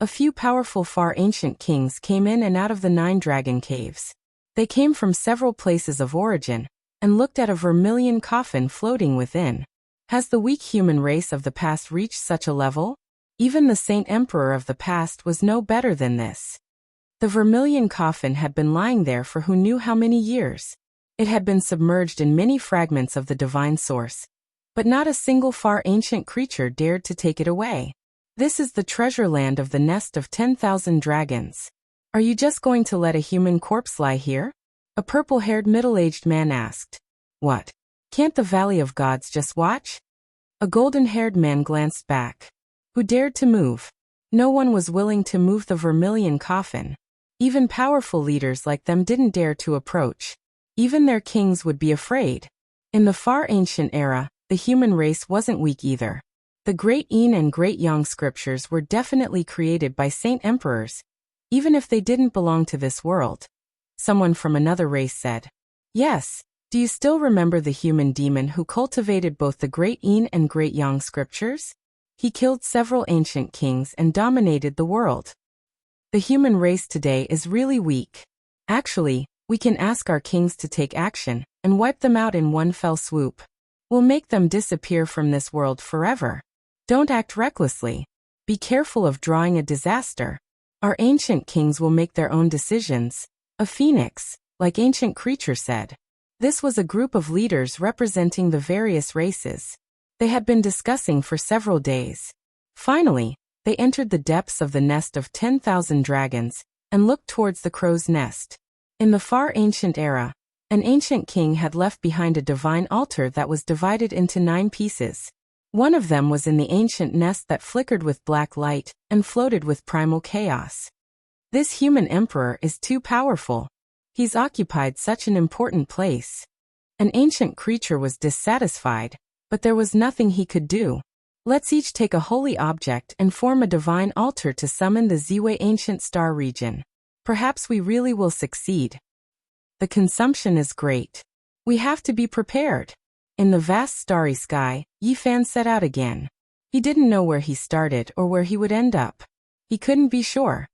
a few powerful far ancient kings came in and out of the 9 dragon caves. They came from several places of origin, and looked at a vermilion coffin floating within. Has the weak human race of the past reached such a level? Even the Saint Emperor of the past was no better than this. The vermilion coffin had been lying there for who knew how many years. It had been submerged in many fragments of the divine source, but not a single far ancient creature dared to take it away. This is the treasure land of the nest of 10,000 dragons. Are you just going to let a human corpse lie here? A purple-haired middle-aged man asked. What? Can't the Valley of Gods just watch? A golden-haired man glanced back. Who dared to move? No one was willing to move the vermilion coffin. Even powerful leaders like them didn't dare to approach. Even their kings would be afraid. In the far ancient era, the human race wasn't weak either. The Great Yin and Great Yang scriptures were definitely created by saint emperors, even if they didn't belong to this world. Someone from another race said. Yes. Do you still remember the human demon who cultivated both the Great Yin and Great Yang scriptures? He killed several ancient kings and dominated the world. The human race today is really weak. Actually, we can ask our kings to take action and wipe them out in one fell swoop. We'll make them disappear from this world forever. Don't act recklessly. Be careful of drawing a disaster. Our ancient kings will make their own decisions. A phoenix, like ancient creature said. This was a group of leaders representing the various races. They had been discussing for several days. Finally, they entered the depths of the nest of 10,000 dragons and looked towards the crow's nest. In the far ancient era, an ancient king had left behind a divine altar that was divided into 9 pieces. One of them was in the ancient nest that flickered with black light and floated with primal chaos. This human emperor is too powerful. He's occupied such an important place. An ancient creature was dissatisfied, but there was nothing he could do. Let's each take a holy object and form a divine altar to summon the Ziwei ancient star region. Perhaps we really will succeed. The consumption is great. We have to be prepared. In the vast starry sky, Yi Fan set out again. He didn't know where he started or where he would end up. He couldn't be sure.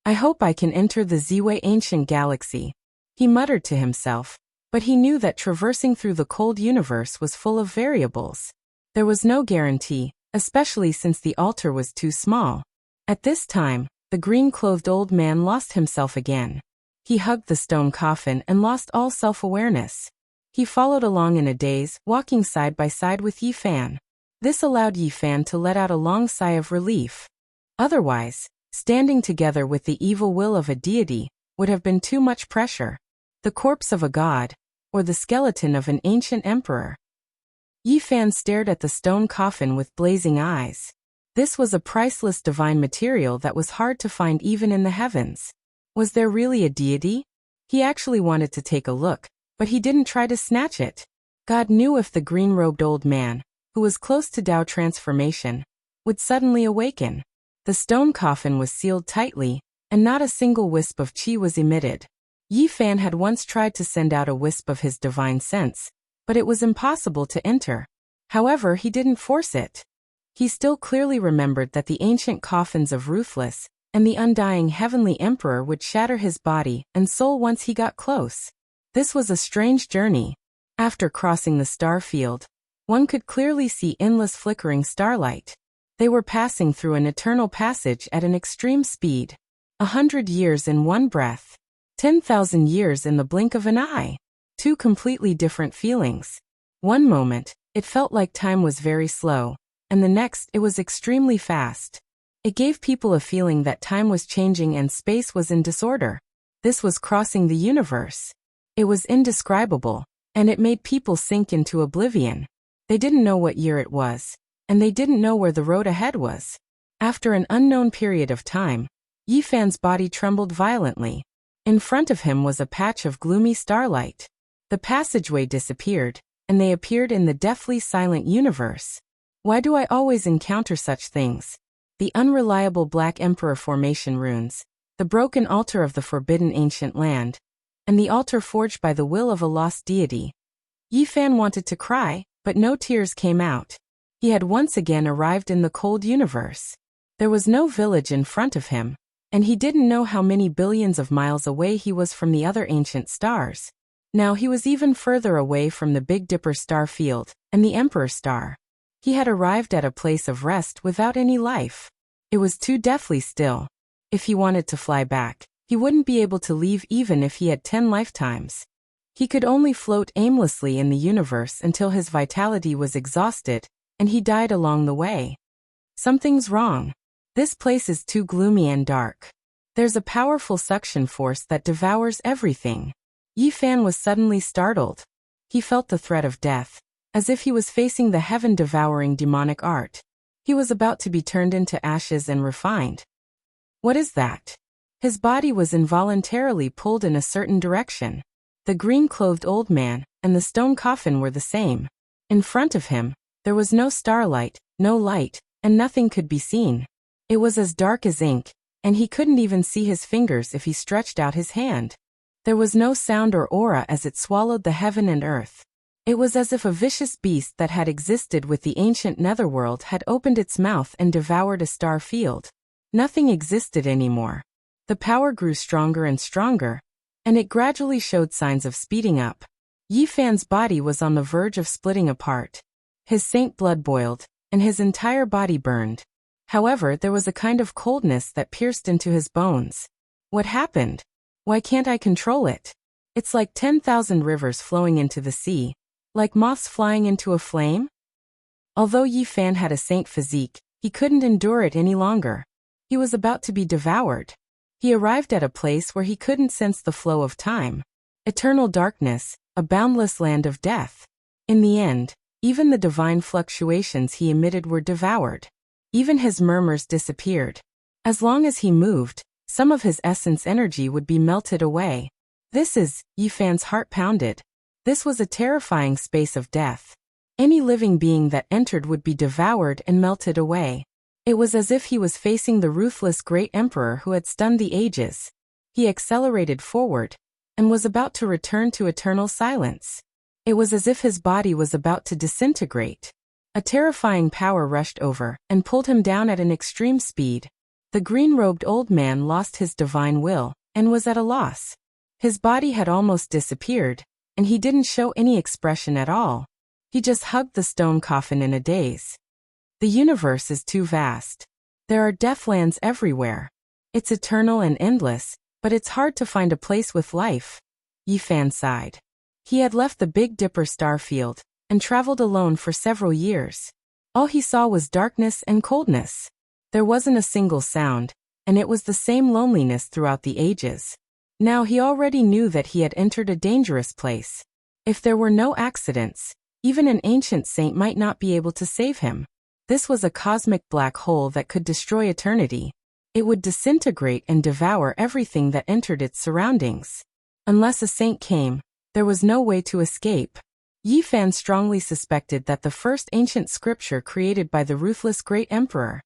I hope I can enter the Ziwei ancient galaxy. He muttered to himself, but he knew that traversing through the cold universe was full of variables. There was no guarantee, especially since the altar was too small. At this time, the green-clothed old man lost himself again. He hugged the stone coffin and lost all self-awareness. He followed along in a daze, walking side by side with Yi Fan. This allowed Yi Fan to let out a long sigh of relief. Otherwise, standing together with the evil will of a deity would have been too much pressure. The corpse of a god, or the skeleton of an ancient emperor. Yi Fan stared at the stone coffin with blazing eyes. This was a priceless divine material that was hard to find even in the heavens. Was there really a deity? He actually wanted to take a look, but he didn't try to snatch it. God knew if the green-robed old man, who was close to Tao transformation, would suddenly awaken. The stone coffin was sealed tightly, and not a single wisp of qi was emitted. Yi Fan had once tried to send out a wisp of his divine sense, but it was impossible to enter. However, he didn't force it. He still clearly remembered that the ancient coffins of Ruthless and the undying heavenly emperor would shatter his body and soul once he got close. This was a strange journey. After crossing the star field, one could clearly see endless flickering starlight. They were passing through an eternal passage at an extreme speed. 100 years in one breath. 10,000 years in the blink of an eye. Two completely different feelings. One moment, it felt like time was very slow, and the next it was extremely fast. It gave people a feeling that time was changing and space was in disorder. This was crossing the universe. It was indescribable, and it made people sink into oblivion. They didn't know what year it was, and they didn't know where the road ahead was. After an unknown period of time, Yi Fan's body trembled violently. In front of him was a patch of gloomy starlight. The passageway disappeared, and they appeared in the deathly silent universe. Why do I always encounter such things? The unreliable Black Emperor formation runes, the broken altar of the forbidden ancient land, and the altar forged by the will of a lost deity. Yi Fan wanted to cry, but no tears came out. He had once again arrived in the cold universe. There was no village in front of him, and he didn't know how many billions of miles away he was from the other ancient stars. Now he was even further away from the Big Dipper star field and the Emperor star. He had arrived at a place of rest without any life. It was too deathly still. If he wanted to fly back, he wouldn't be able to leave even if he had 10 lifetimes. He could only float aimlessly in the universe until his vitality was exhausted, and he died along the way. Something's wrong. This place is too gloomy and dark. There's a powerful suction force that devours everything. Yi Fan was suddenly startled. He felt the threat of death, as if he was facing the heaven-devouring demonic art. He was about to be turned into ashes and refined. What is that? His body was involuntarily pulled in a certain direction. The green-clothed old man and the stone coffin were the same. In front of him, there was no starlight, no light, and nothing could be seen. It was as dark as ink, and he couldn't even see his fingers if he stretched out his hand. There was no sound or aura as it swallowed the heaven and earth. It was as if a vicious beast that had existed with the ancient netherworld had opened its mouth and devoured a star field. Nothing existed anymore. The power grew stronger and stronger, and it gradually showed signs of speeding up. Yi Fan's body was on the verge of splitting apart. His saint blood boiled, and his entire body burned. However, there was a kind of coldness that pierced into his bones. What happened? Why can't I control it? It's like 10,000 rivers flowing into the sea, like moths flying into a flame? Although Yi Fan had a saint physique, he couldn't endure it any longer. He was about to be devoured. He arrived at a place where he couldn't sense the flow of time. Eternal darkness, a boundless land of death. In the end, even the divine fluctuations he emitted were devoured. Even his murmurs disappeared. As long as he moved, some of his essence energy would be melted away. Yi Fan's heart pounded. This was a terrifying space of death. Any living being that entered would be devoured and melted away. It was as if he was facing the ruthless great emperor who had stunned the ages. He accelerated forward, and was about to return to eternal silence. It was as if his body was about to disintegrate. A terrifying power rushed over and pulled him down at an extreme speed. The green-robed old man lost his divine will and was at a loss. His body had almost disappeared, and he didn't show any expression at all. He just hugged the stone coffin in a daze. The universe is too vast. There are deathlands everywhere. It's eternal and endless, but it's hard to find a place with life. Yi Fan sighed. He had left the Big Dipper star field and traveled alone for several years. All he saw was darkness and coldness. There wasn't a single sound, and it was the same loneliness throughout the ages. Now he already knew that he had entered a dangerous place. If there were no accidents, Even an ancient saint might not be able to save him. This was a cosmic black hole that could destroy eternity. It would disintegrate and devour everything that entered its surroundings. Unless a saint came, there was no way to escape. Yi Fan strongly suspected that the first ancient scripture created by the ruthless great emperor,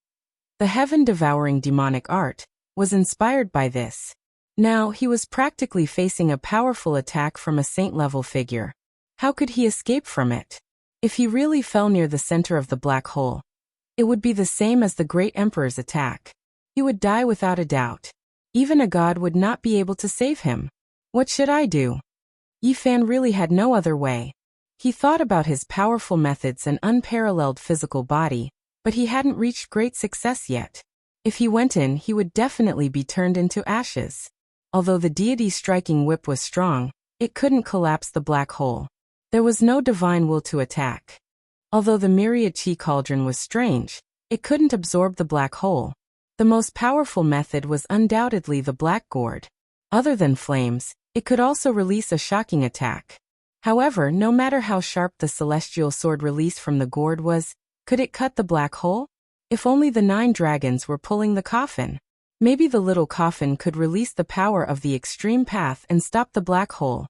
the heaven-devouring demonic art, was inspired by this. Now he was practically facing a powerful attack from a saint-level figure. How could he escape from it? If he really fell near the center of the black hole, it would be the same as the great emperor's attack. He would die without a doubt. Even a god would not be able to save him. What should I do? Yi Fan really had no other way. He thought about his powerful methods and unparalleled physical body, but he hadn't reached great success yet. If he went in, he would definitely be turned into ashes. Although the deity's striking whip was strong, it couldn't collapse the black hole. There was no divine will to attack. Although the myriad chi cauldron was strange, it couldn't absorb the black hole. The most powerful method was undoubtedly the black gourd. Other than flames, it could also release a shocking attack. However, no matter how sharp the celestial sword released from the gourd was, could it cut the black hole? If only the 9 dragons were pulling the coffin. Maybe the little coffin could release the power of the extreme path and stop the black hole.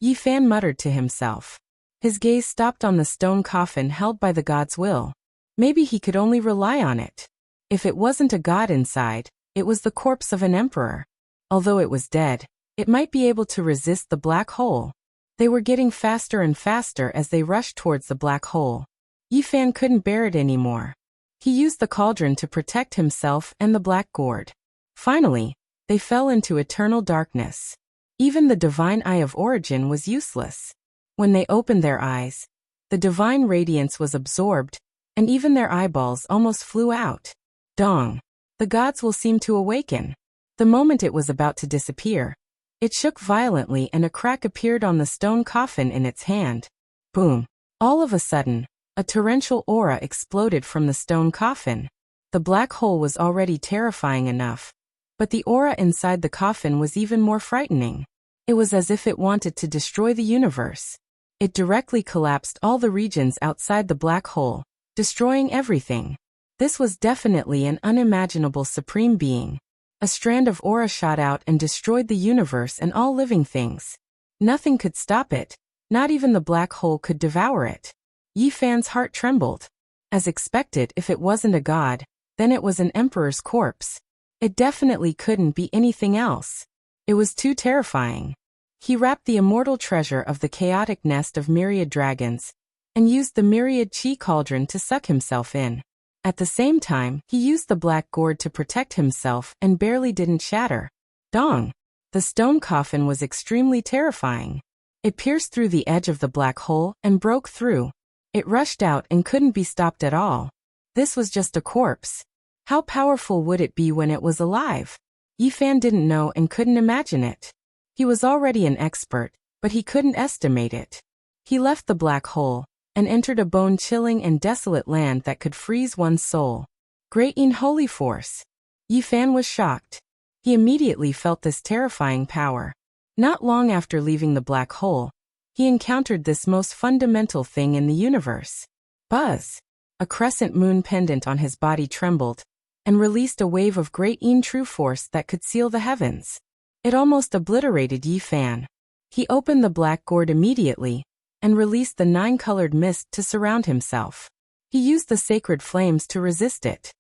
Yi Fan muttered to himself. His gaze stopped on the stone coffin held by the god's will. Maybe he could only rely on it. If it wasn't a god inside, it was the corpse of an emperor. Although it was dead, it might be able to resist the black hole. They were getting faster and faster as they rushed towards the black hole. Yi Fan couldn't bear it anymore. He used the cauldron to protect himself and the black gourd. Finally, they fell into eternal darkness. Even the divine eye of origin was useless. When they opened their eyes, the divine radiance was absorbed, and even their eyeballs almost flew out. Dong! The gods will seem to awaken. The moment it was about to disappear, it shook violently and a crack appeared on the stone coffin in its hand. Boom! All of a sudden, a torrential aura exploded from the stone coffin. The black hole was already terrifying enough, but the aura inside the coffin was even more frightening. It was as if it wanted to destroy the universe. It directly collapsed all the regions outside the black hole, destroying everything. This was definitely an unimaginable supreme being. A strand of aura shot out and destroyed the universe and all living things. Nothing could stop it, not even the black hole could devour it. Yi Fan's heart trembled. As expected, if it wasn't a god, then it was an emperor's corpse. It definitely couldn't be anything else. It was too terrifying. He wrapped the immortal treasure of the chaotic nest of myriad dragons, and used the myriad chi cauldron to suck himself in. At the same time, he used the black gourd to protect himself and barely didn't shatter. Dong! The stone coffin was extremely terrifying. It pierced through the edge of the black hole and broke through. It rushed out and couldn't be stopped at all. This was just a corpse. How powerful would it be when it was alive? Yi Fan didn't know and couldn't imagine it. He was already an expert, but he couldn't estimate it. He left the black hole, and entered a bone-chilling and desolate land that could freeze one's soul. Great Holy Force. Yi Fan was shocked. He immediately felt this terrifying power. Not long after leaving the black hole, he encountered this most fundamental thing in the universe. Buzz! A crescent moon pendant on his body trembled, and released a wave of great true force that could seal the heavens. It almost obliterated Yi Fan. He opened the black gourd immediately, and released the 9-colored mist to surround himself. He used the sacred flames to resist it.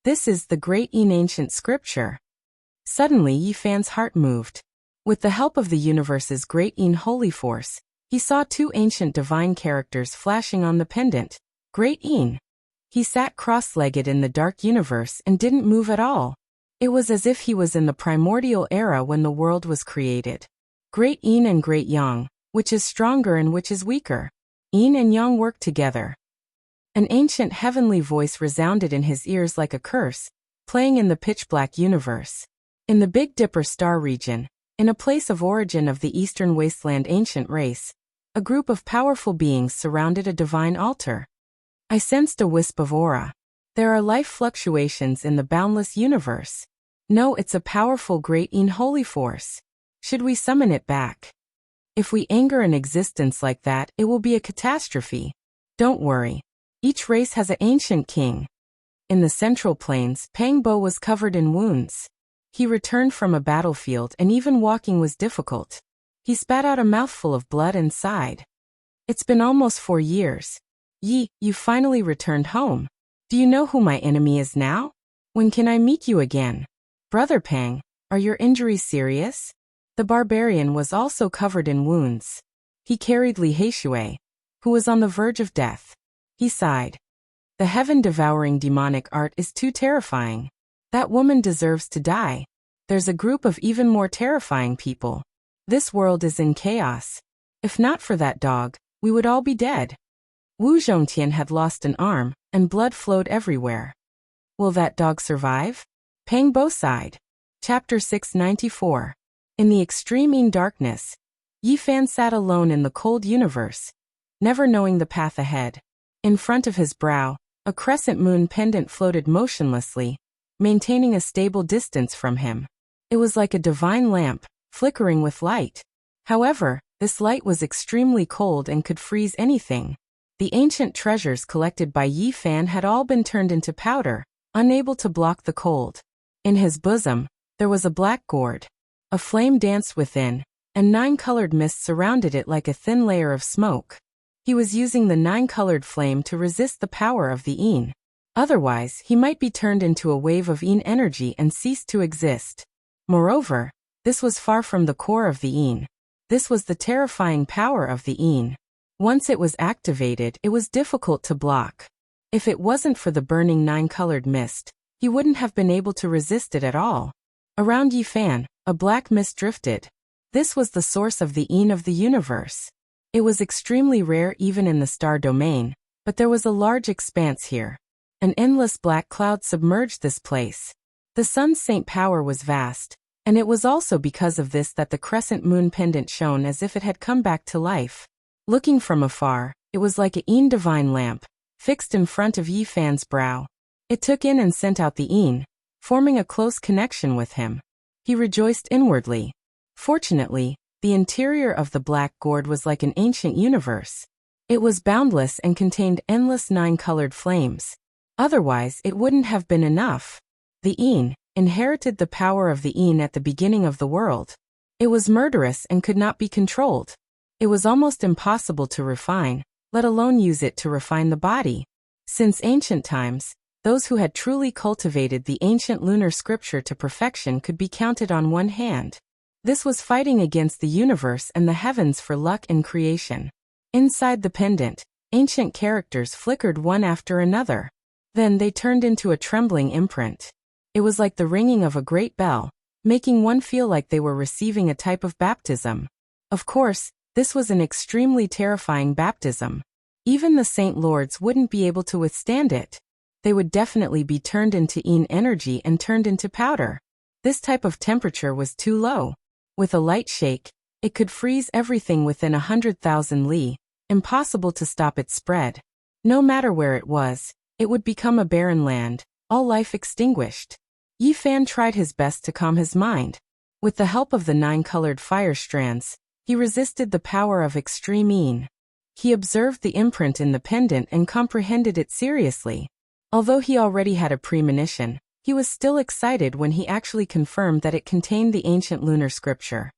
This is the great ancient scripture. Suddenly Yi Fan's heart moved. With the help of the universe's great holy force, he saw 2 ancient divine characters flashing on the pendant. Great He sat cross-legged in the dark universe and didn't move at all. It was as if he was in the primordial era when the world was created. Great Yin and Great Yang, which is stronger and which is weaker? Yin and Yang work together. An ancient heavenly voice resounded in his ears like a curse, playing in the pitch-black universe. In the Big Dipper star region, in a place of origin of the eastern wasteland ancient race, a group of powerful beings surrounded a divine altar. I sensed a wisp of aura. There are life fluctuations in the boundless universe. No, it's a powerful great holy force. Should we summon it back? If we anger an existence like that, it will be a catastrophe. Don't worry. Each race has an ancient king. In the Central Plains, Pangbo was covered in wounds. He returned from a battlefield and even walking was difficult. He spat out a mouthful of blood and sighed. It's been almost 4 years. Yi, you finally returned home. Do you know who my enemy is now? When can I meet you again? Brother Pang, are your injuries serious? The barbarian was also covered in wounds. He carried Li Heishui, who was on the verge of death. He sighed. The heaven-devouring demonic art is too terrifying. That woman deserves to die. There's a group of even more terrifying people. This world is in chaos. If not for that dog, we would all be dead. Wu Zhongtian had lost an arm, and blood flowed everywhere. Will that dog survive? Pang Bo sighed. Chapter 694. In the extreme darkness, Yi Fan sat alone in the cold universe, never knowing the path ahead. In front of his brow, a crescent moon pendant floated motionlessly, maintaining a stable distance from him. It was like a divine lamp, flickering with light. However, this light was extremely cold and could freeze anything. The ancient treasures collected by Yi Fan had all been turned into powder, unable to block the cold. In his bosom, there was a black gourd. A flame danced within, and 9-colored mist surrounded it like a thin layer of smoke. He was using the 9-colored flame to resist the power of the Yin. Otherwise, he might be turned into a wave of Yin energy and cease to exist. Moreover, this was far from the core of the Yin. This was the terrifying power of the Yin. Once it was activated, it was difficult to block. If it wasn't for the burning 9-colored mist, he wouldn't have been able to resist it at all. Around Yi Fan, a black mist drifted. This was the source of the Yin of the universe. It was extremely rare even in the star domain, but there was a large expanse here. An endless black cloud submerged this place. The sun's saint power was vast, and it was also because of this that the crescent moon pendant shone as if it had come back to life. Looking from afar, it was like a Yin divine lamp, fixed in front of Yi Fan's brow. It took in and sent out the Yin, forming a close connection with him. He rejoiced inwardly. Fortunately, the interior of the black gourd was like an ancient universe. It was boundless and contained endless 9-colored flames. Otherwise, it wouldn't have been enough. The Yin inherited the power of the Yin at the beginning of the world. It was murderous and could not be controlled. It was almost impossible to refine, let alone use it to refine the body. Since ancient times, those who had truly cultivated the ancient lunar scripture to perfection could be counted on one hand. This was fighting against the universe and the heavens for luck and creation. Inside the pendant, ancient characters flickered one after another. Then they turned into a trembling imprint. It was like the ringing of a great bell, making one feel like they were receiving a type of baptism. Of course, this was an extremely terrifying baptism. Even the Saint Lords wouldn't be able to withstand it. They would definitely be turned into Yin energy and turned into powder. This type of temperature was too low. With a light shake, it could freeze everything within 100,000 li, impossible to stop its spread. No matter where it was, it would become a barren land, all life extinguished. Yi Fan tried his best to calm his mind. With the help of the 9-colored fire strands, he resisted the power of extreme Yin. He observed the imprint in the pendant and comprehended it seriously. Although he already had a premonition, he was still excited when he actually confirmed that it contained the ancient lunar scripture.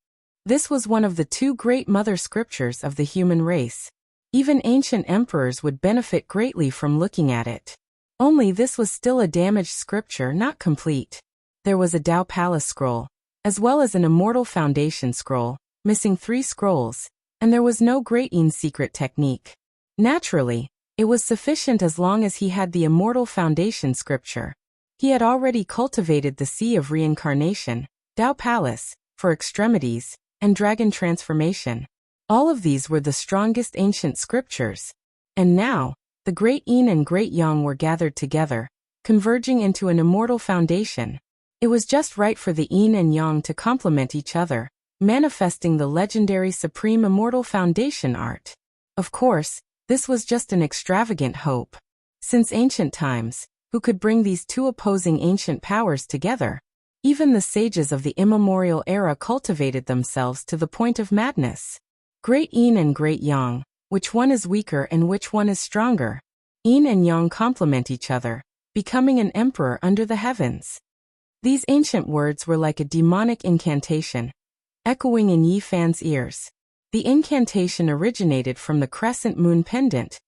This was one of the 2 great mother scriptures of the human race. Even ancient emperors would benefit greatly from looking at it. Only this was still a damaged scripture, not complete. There was a Dao Palace scroll, as well as an Immortal Foundation scroll, missing 3 scrolls, and there was no Great Yin secret technique. Naturally, it was sufficient as long as he had the Immortal Foundation scripture. He had already cultivated the Sea of Reincarnation, Dao Palace, for extremities, and Dragon Transformation. All of these were the strongest ancient scriptures. And now, the Great Yin and Great Yang were gathered together, converging into an immortal foundation. It was just right for the Yin and Yang to complement each other, manifesting the legendary Supreme Immortal Foundation art. Of course, this was just an extravagant hope. Since ancient times, who could bring these 2 opposing ancient powers together? Even the sages of the immemorial era cultivated themselves to the point of madness. Great Yin and Great Yang, Which one is weaker and which one is stronger? Yin and yang complement each other, becoming an emperor under the heavens. These ancient words were like a demonic incantation, echoing in Yi Fan's ears. The incantation originated from the crescent moon pendant,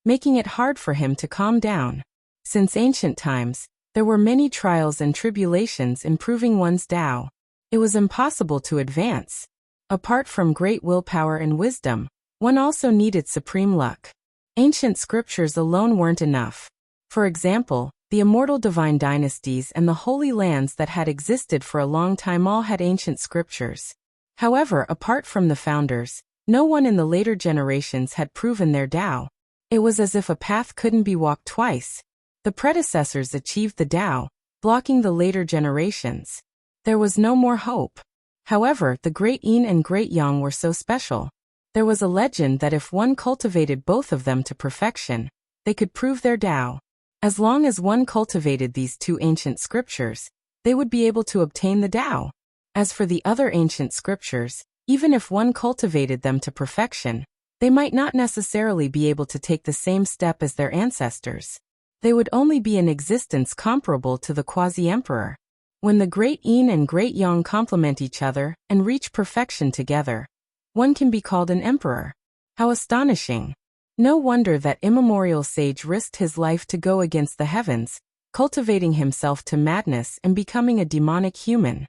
making it hard for him to calm down. Since ancient times, there were many trials and tribulations in proving one's Tao. It was impossible to advance. Apart from great willpower and wisdom, one also needed supreme luck. Ancient scriptures alone weren't enough. For example, the immortal divine dynasties and the holy lands that had existed for a long time all had ancient scriptures. However, apart from the founders, no one in the later generations had proven their Tao. It was as if a path couldn't be walked twice. The predecessors achieved the Tao, blocking the later generations. There was no more hope. However, the great Yin and great Yang were so special. There was a legend that if one cultivated both of them to perfection, they could prove their Tao. As long as one cultivated these two ancient scriptures, they would be able to obtain the Tao. As for the other ancient scriptures, even if one cultivated them to perfection, they might not necessarily be able to take the same step as their ancestors. They would only be in existence comparable to the quasi-emperor. When the great Yin and great Yang complement each other and reach perfection together, one can be called an emperor. How astonishing! No wonder that immemorial sage risked his life to go against the heavens, cultivating himself to madness and becoming a demonic human.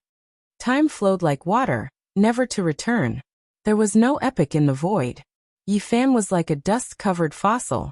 Time flowed like water, never to return. There was no epoch in the void. Yi Fan was like a dust-covered fossil.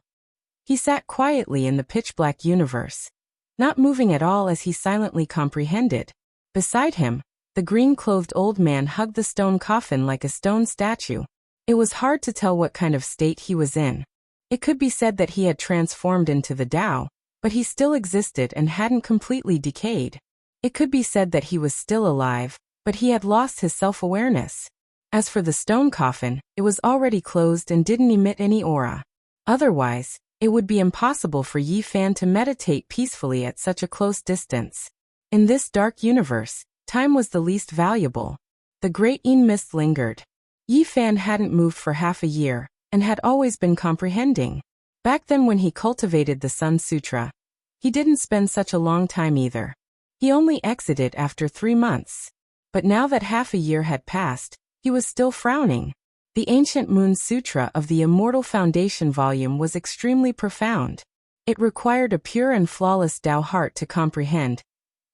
He sat quietly in the pitch-black universe, not moving at all as he silently comprehended. Beside him, the green-clothed old man hugged the stone coffin like a stone statue. It was hard to tell what kind of state he was in. It could be said that he had transformed into the Tao, but he still existed and hadn't completely decayed. It could be said that he was still alive, but he had lost his self-awareness. As for the stone coffin, it was already closed and didn't emit any aura. Otherwise, it would be impossible for Yi Fan to meditate peacefully at such a close distance. In this dark universe, time was the least valuable. The great Yin mist lingered. Yi Fan hadn't moved for half a year, and had always been comprehending. Back then when he cultivated the Sun Sutra, he didn't spend such a long time either. He only exited after 3 months. But now that half a year had passed, he was still frowning. The ancient Moon Sutra of the Immortal Foundation volume was extremely profound. It required a pure and flawless Tao heart to comprehend,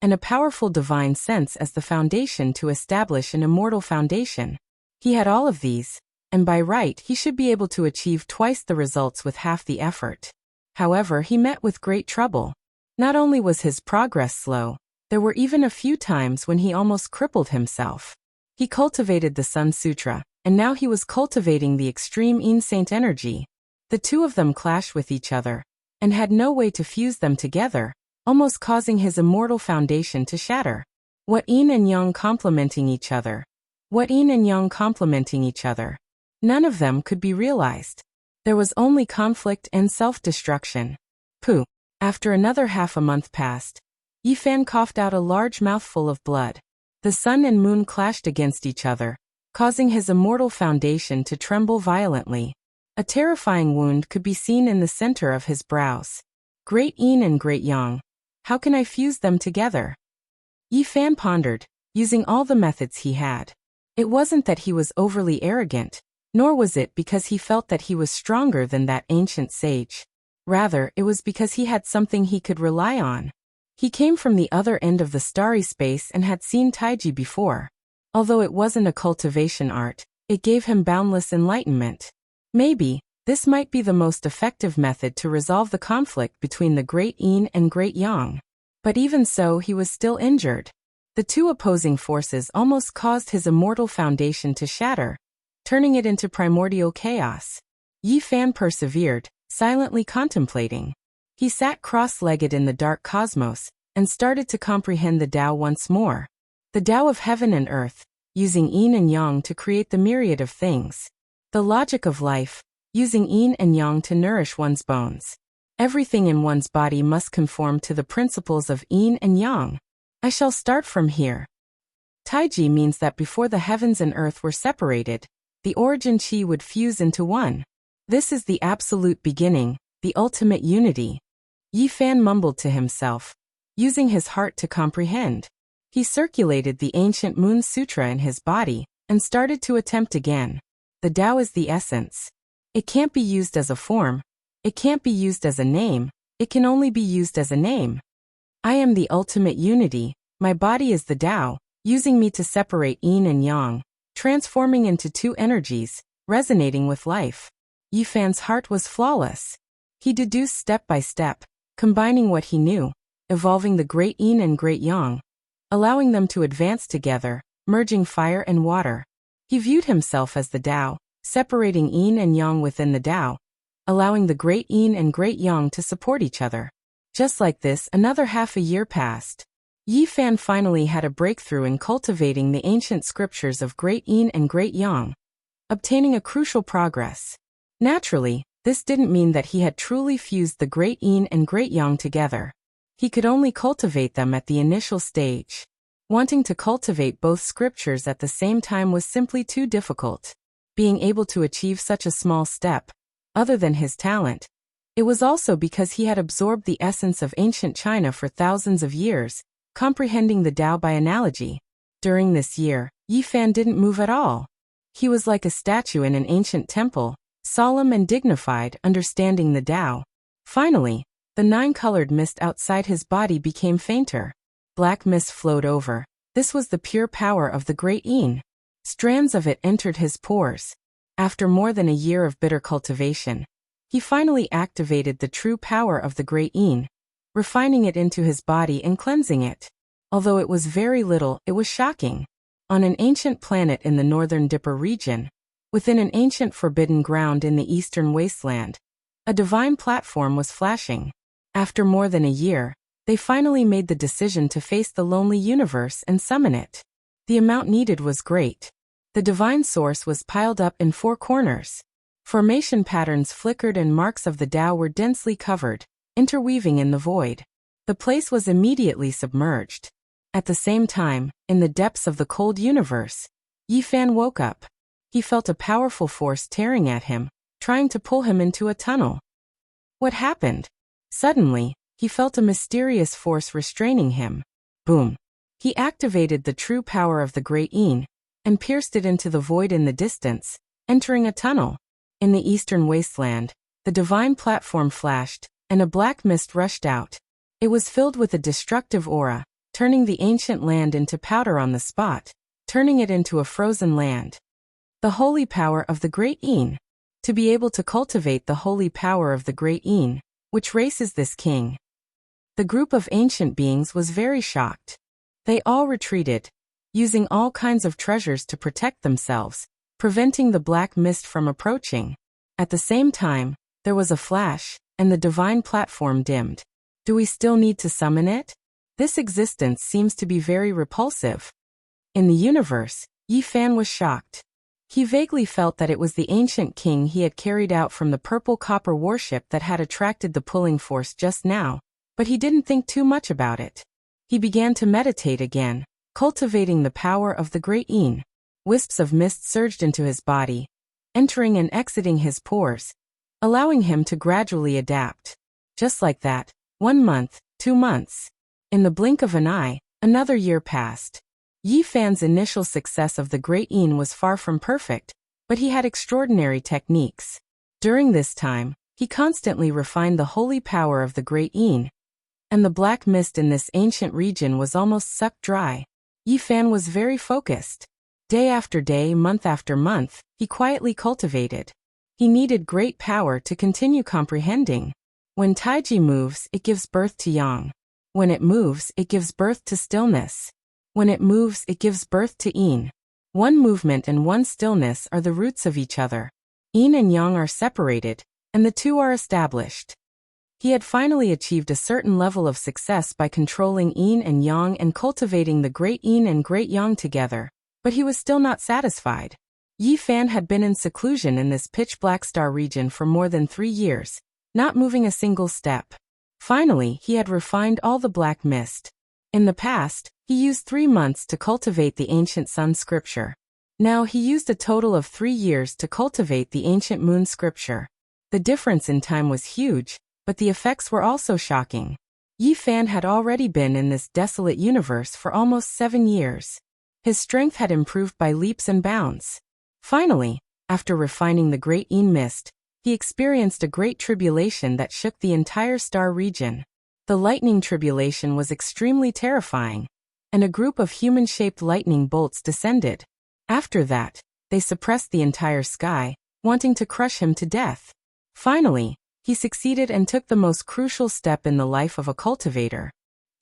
and a powerful divine sense as the foundation to establish an immortal foundation. He had all of these, and by right he should be able to achieve twice the results with half the effort. However, he met with great trouble. Not only was his progress slow, there were even a few times when he almost crippled himself. He cultivated the Sun Sutra, and now he was cultivating the extreme Yin Saint energy. The two of them clashed with each other, and had no way to fuse them together, almost causing his immortal foundation to shatter. What Yin and Yang complementing each other? What Yin and Yang complementing each other? None of them could be realized. There was only conflict and self-destruction. Pooh! After another half a month passed, Yi Fan coughed out a large mouthful of blood. The sun and moon clashed against each other, causing his immortal foundation to tremble violently. A terrifying wound could be seen in the center of his brows. Great Yin and Great Yang. How can I fuse them together? Yi Fan pondered, using all the methods he had. It wasn't that he was overly arrogant, nor was it because he felt that he was stronger than that ancient sage. Rather, it was because he had something he could rely on. He came from the other end of the starry space and had seen Taiji before. Although it wasn't a cultivation art, it gave him boundless enlightenment. Maybe, this might be the most effective method to resolve the conflict between the Great Yin and Great Yang. But even so, he was still injured. The two opposing forces almost caused his immortal foundation to shatter, turning it into primordial chaos. Yi Fan persevered, silently contemplating. He sat cross-legged in the dark cosmos, and started to comprehend the Tao once more. The Tao of heaven and earth, using Yin and Yang to create the myriad of things. The logic of life, using Yin and Yang to nourish one's bones. Everything in one's body must conform to the principles of Yin and Yang. I shall start from here. Taiji means that before the heavens and earth were separated, the origin chi would fuse into one. This is the absolute beginning, the ultimate unity. Yi Fan mumbled to himself, using his heart to comprehend. He circulated the ancient Moon Sutra in his body, and started to attempt again. The Tao is the essence. It can't be used as a form. It can't be used as a name. It can only be used as a name. I am the ultimate unity. My body is the Tao, using me to separate yin and yang, transforming into two energies, resonating with life. Yi Fan's heart was flawless. He deduced step by step, combining what he knew, evolving the great yin and great yang, allowing them to advance together, merging fire and water. He viewed himself as the Tao, separating yin and yang within the Tao, allowing the great yin and great yang to support each other. Just like this, another half a year passed. Yi Fan finally had a breakthrough in cultivating the ancient scriptures of great yin and great yang, obtaining a crucial progress. Naturally, this didn't mean that he had truly fused the great yin and great yang together. He could only cultivate them at the initial stage. Wanting to cultivate both scriptures at the same time was simply too difficult. Being able to achieve such a small step, other than his talent, it was also because he had absorbed the essence of ancient China for thousands of years, comprehending the Tao by analogy. During this year, Yi Fan didn't move at all. He was like a statue in an ancient temple, solemn and dignified, understanding the Tao. Finally, the nine-colored mist outside his body became fainter. Black mist flowed over. This was the pure power of the great yin. Strands of it entered his pores. After more than a year of bitter cultivation, he finally activated the true power of the great yin, refining it into his body and cleansing it. Although it was very little, it was shocking. On an ancient planet in the northern Dipper region, within an ancient forbidden ground in the eastern wasteland, a divine platform was flashing. After more than a year, they finally made the decision to face the lonely universe and summon it. The amount needed was great. The divine source was piled up in four corners. Formation patterns flickered and marks of the Tao were densely covered, interweaving in the void. The place was immediately submerged. At the same time, in the depths of the cold universe, Yi Fan woke up. He felt a powerful force tearing at him, trying to pull him into a tunnel. What happened? Suddenly, he felt a mysterious force restraining him. Boom! He activated the true power of the great yin, and pierced it into the void in the distance, entering a tunnel. In the eastern wasteland, the divine platform flashed, and a black mist rushed out. It was filled with a destructive aura, turning the ancient land into powder on the spot, turning it into a frozen land. The holy power of the great yin. To be able to cultivate the holy power of the great yin, which race is this king? The group of ancient beings was very shocked. They all retreated, using all kinds of treasures to protect themselves, preventing the black mist from approaching. At the same time, there was a flash, and the divine platform dimmed. Do we still need to summon it? This existence seems to be very repulsive. In the universe, Yi Fan was shocked. He vaguely felt that it was the ancient king he had carried out from the purple copper warship that had attracted the pulling force just now, but he didn't think too much about it. He began to meditate again, cultivating the power of the great yin. Wisps of mist surged into his body, entering and exiting his pores, allowing him to gradually adapt. Just like that, 1 month, 2 months. In the blink of an eye, another year passed. Yi Fan's initial success of the great yin was far from perfect, but he had extraordinary techniques. During this time, he constantly refined the holy power of the great yin, and the black mist in this ancient region was almost sucked dry. Yi Fan was very focused. Day after day, month after month, he quietly cultivated. He needed great power to continue comprehending. When Taiji moves, it gives birth to yang. When it moves, it gives birth to stillness. When it moves, it gives birth to yin. One movement and one stillness are the roots of each other. Yin and yang are separated, and the two are established. He had finally achieved a certain level of success by controlling yin and yang and cultivating the great yin and great yang together, but he was still not satisfied. Yi Fan had been in seclusion in this pitch-black star region for more than 3 years, not moving a single step. Finally, he had refined all the black mist. In the past, he used 3 months to cultivate the ancient sun scripture. Now he used a total of 3 years to cultivate the ancient moon scripture. The difference in time was huge, but the effects were also shocking. Yi Fan had already been in this desolate universe for almost 7 years. His strength had improved by leaps and bounds. Finally, after refining the great Yin mist, he experienced a great tribulation that shook the entire star region. The lightning tribulation was extremely terrifying, and a group of human-shaped lightning bolts descended. After that, they suppressed the entire sky, wanting to crush him to death. Finally, he succeeded and took the most crucial step in the life of a cultivator.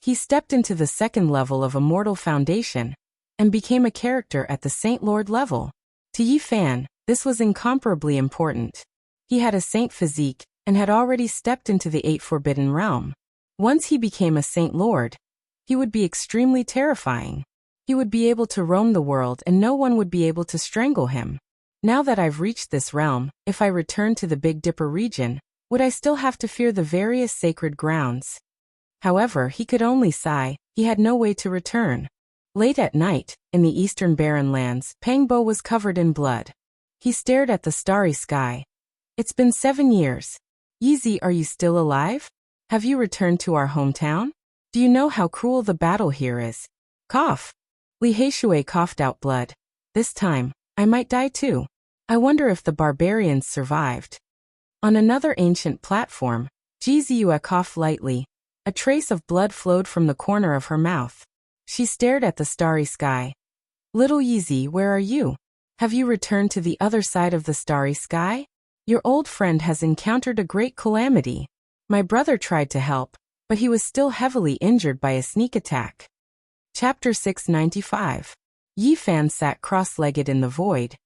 He stepped into the second level of Immortal Foundation and became a character at the Saint Lord level. To Yi Fan, this was incomparably important. He had a saint physique and had already stepped into the 8th Forbidden Realm. Once he became a Saint Lord, he would be extremely terrifying. He would be able to roam the world and no one would be able to strangle him. Now that I've reached this realm, if I return to the Big Dipper region, would I still have to fear the various sacred grounds? However, he could only sigh. He had no way to return. Late at night, in the eastern barren lands, Pangbo was covered in blood. He stared at the starry sky. It's been 7 years. Yizi, are you still alive? Have you returned to our hometown? Do you know how cruel the battle here is? Cough. Li Heishui coughed out blood. This time, I might die too. I wonder if the barbarians survived. On another ancient platform, Ji Ziyue coughed lightly. A trace of blood flowed from the corner of her mouth. She stared at the starry sky. Little Yizi, where are you? Have you returned to the other side of the starry sky? Your old friend has encountered a great calamity. My brother tried to help, but he was still heavily injured by a sneak attack. Chapter 695. Yi Fan sat cross-legged in the void,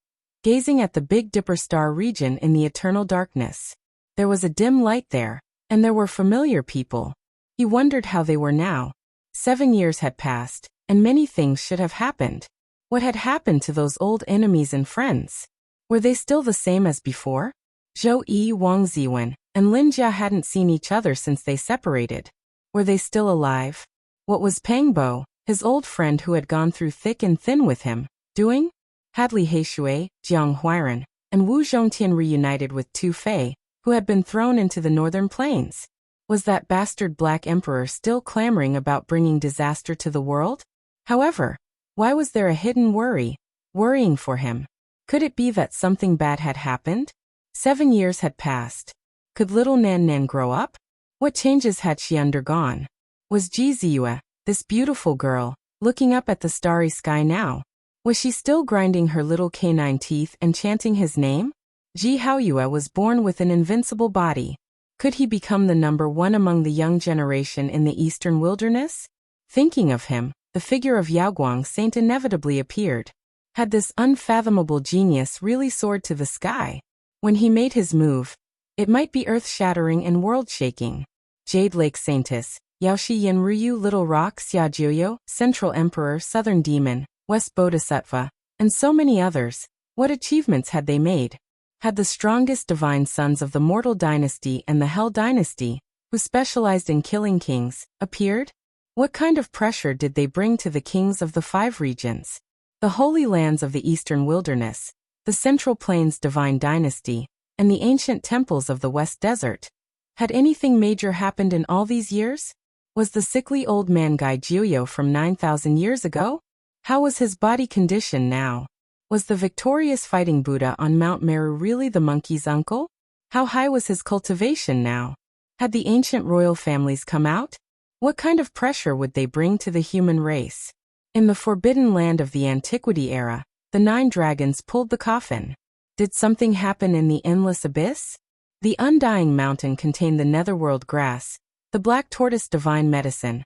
gazing at the Big Dipper star region in the eternal darkness. There was a dim light there, and there were familiar people. He wondered how they were now. 7 years had passed, and many things should have happened. What had happened to those old enemies and friends? Were they still the same as before? Zhou Yi, Wang Ziwen, and Lin Jia hadn't seen each other since they separated. Were they still alive? What was Pangbo, his old friend who had gone through thick and thin with him, doing? Had Li Heishui, Jiang Huiran, and Wu Zhongtian reunited with Tu Fei, who had been thrown into the northern plains? Was that bastard Black Emperor still clamoring about bringing disaster to the world? However, why was there a hidden worrying for him? Could it be that something bad had happened? 7 years had passed. Could little Nan Nan grow up? What changes had she undergone? Was Ji Ziyue, this beautiful girl, looking up at the starry sky now? Was she still grinding her little canine teeth and chanting his name? Ji Haoyue was born with an invincible body. Could he become the #1 among the young generation in the eastern wilderness? Thinking of him, the figure of Yaoguang Saint inevitably appeared. Had this unfathomable genius really soared to the sky? When he made his move, it might be earth-shattering and world-shaking. Jade Lake Saintess, Yaoshi Yanryu Little Rock Xiajiuyo, Central Emperor Southern Demon, West Bodhisattva, and so many others. What achievements had they made? Had the strongest divine sons of the Mortal Dynasty and the Hell Dynasty, who specialized in killing kings, appeared? What kind of pressure did they bring to the kings of the 5 regions? The Holy Lands of the Eastern Wilderness, the Central Plains Divine Dynasty, and the ancient temples of the West Desert. Had anything major happened in all these years? Was the sickly old man Gai Jiuyo from 9,000 years ago? How was his body condition now? Was the victorious fighting Buddha on Mount Meru really the monkey's uncle? How high was his cultivation now? Had the ancient royal families come out? What kind of pressure would they bring to the human race? In the forbidden land of the Antiquity era, the 9 dragons pulled the coffin. Did something happen in the endless abyss? The undying mountain contained the netherworld grass, the black tortoise divine medicine,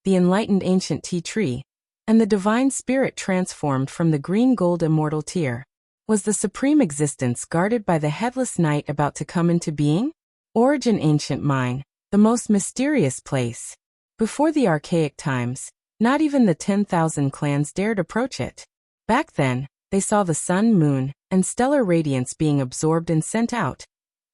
the enlightened ancient tea tree, and the divine spirit transformed from the green gold immortal tear. Was the supreme existence guarded by the headless night about to come into being? Origin ancient mine, the most mysterious place. Before the archaic times, not even the 10,000 clans dared approach it. Back then, they saw the sun, moon, and stellar radiance being absorbed and sent out.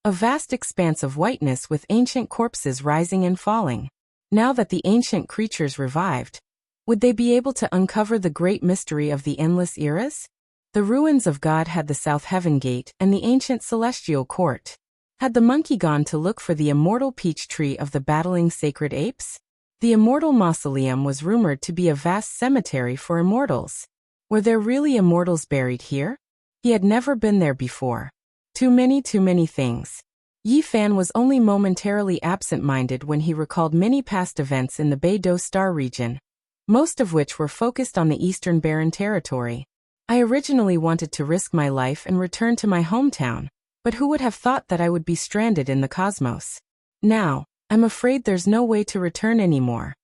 A vast expanse of whiteness with ancient corpses rising and falling. Now that the ancient creatures revived, would they be able to uncover the great mystery of the endless eras? The ruins of God had the South Heaven Gate and the ancient celestial court. Had the monkey gone to look for the immortal peach tree of the battling sacred apes? The immortal mausoleum was rumored to be a vast cemetery for immortals. Were there really immortals buried here? He had never been there before. Too many things. Yi Fan was only momentarily absent-minded when he recalled many past events in the Beidou Star region, most of which were focused on the Eastern Barren Territory. I originally wanted to risk my life and return to my hometown, but who would have thought that I would be stranded in the cosmos? Now, I'm afraid there's no way to return anymore.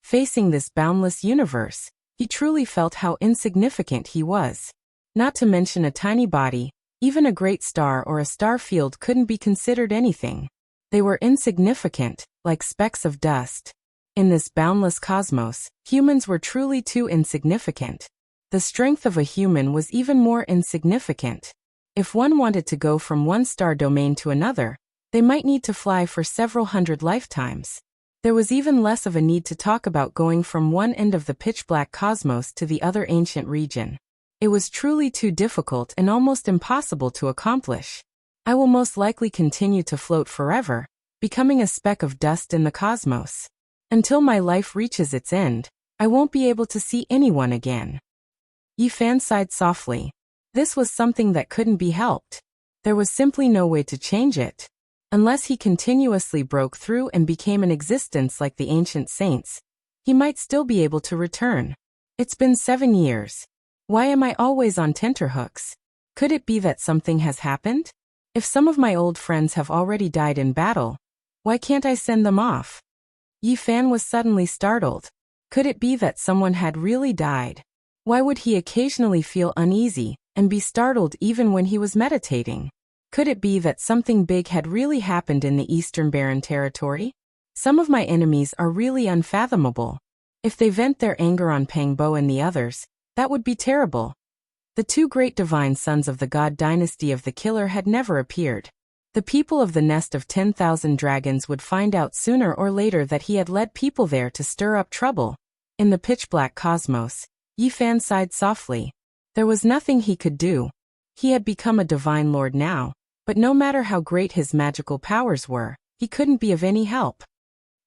Facing this boundless universe, he truly felt how insignificant he was. Not to mention a tiny body, even a great star or a star field couldn't be considered anything. They were insignificant, like specks of dust. In this boundless cosmos, humans were truly too insignificant. The strength of a human was even more insignificant. If one wanted to go from one star domain to another, they might need to fly for several hundred lifetimes. There was even less of a need to talk about going from one end of the pitch-black cosmos to the other ancient region. It was truly too difficult and almost impossible to accomplish. I will most likely continue to float forever, becoming a speck of dust in the cosmos. Until my life reaches its end, I won't be able to see anyone again. Yi Fan sighed softly. This was something that couldn't be helped. There was simply no way to change it. Unless he continuously broke through and became an existence like the ancient saints, he might still be able to return. It's been 7 years. Why am I always on tenterhooks? Could it be that something has happened? If some of my old friends have already died in battle, why can't I send them off? Yi Fan was suddenly startled. Could it be that someone had really died? Why would he occasionally feel uneasy and be startled even when he was meditating? Could it be that something big had really happened in the Eastern Barren Territory? Some of my enemies are really unfathomable. If they vent their anger on Pangbo and the others, that would be terrible. The 2 great divine sons of the god dynasty of the killer had never appeared. The people of the nest of 10,000 dragons would find out sooner or later that he had led people there to stir up trouble. In the pitch-black cosmos, Yi Fan sighed softly. There was nothing he could do. He had become a divine lord now, but no matter how great his magical powers were, he couldn't be of any help.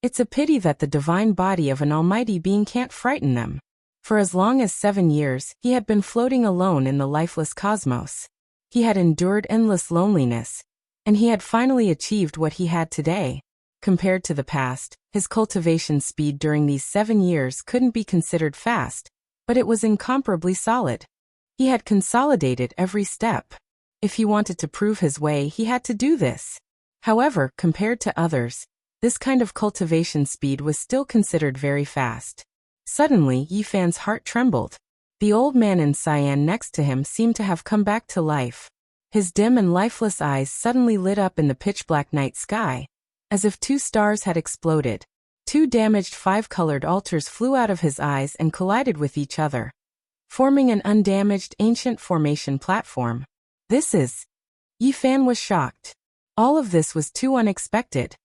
It's a pity that the divine body of an almighty being can't frighten them. For as long as 7 years, he had been floating alone in the lifeless cosmos. He had endured endless loneliness, and he had finally achieved what he had today. Compared to the past, his cultivation speed during these 7 years couldn't be considered fast, but it was incomparably solid. He had consolidated every step. If he wanted to prove his way, he had to do this. However, compared to others, this kind of cultivation speed was still considered very fast. Suddenly, Yi Fan's heart trembled. The old man in cyan next to him seemed to have come back to life. His dim and lifeless eyes suddenly lit up in the pitch-black night sky, as if 2 stars had exploded. 2 damaged 5-colored altars flew out of his eyes and collided with each other, forming an undamaged ancient formation platform. This is... Yi Fan was shocked. All of this was too unexpected.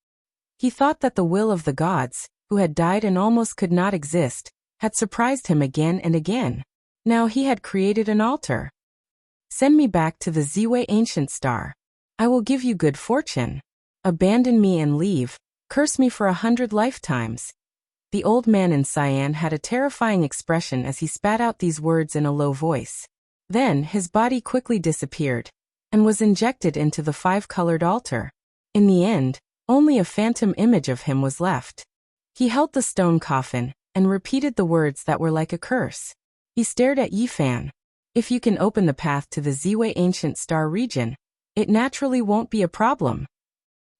He thought that the will of the gods, who had died and almost could not exist, had surprised him again and again. Now he had created an altar. Send me back to the Ziwei ancient star. I will give you good fortune. Abandon me and leave. Curse me for 100 lifetimes. The old man in cyan had a terrifying expression as he spat out these words in a low voice. Then his body quickly disappeared, and was injected into the 5-colored altar. In the end, only a phantom image of him was left. He held the stone coffin, and repeated the words that were like a curse. He stared at Yi Fan. If you can open the path to the Ziwei ancient star region, it naturally won't be a problem.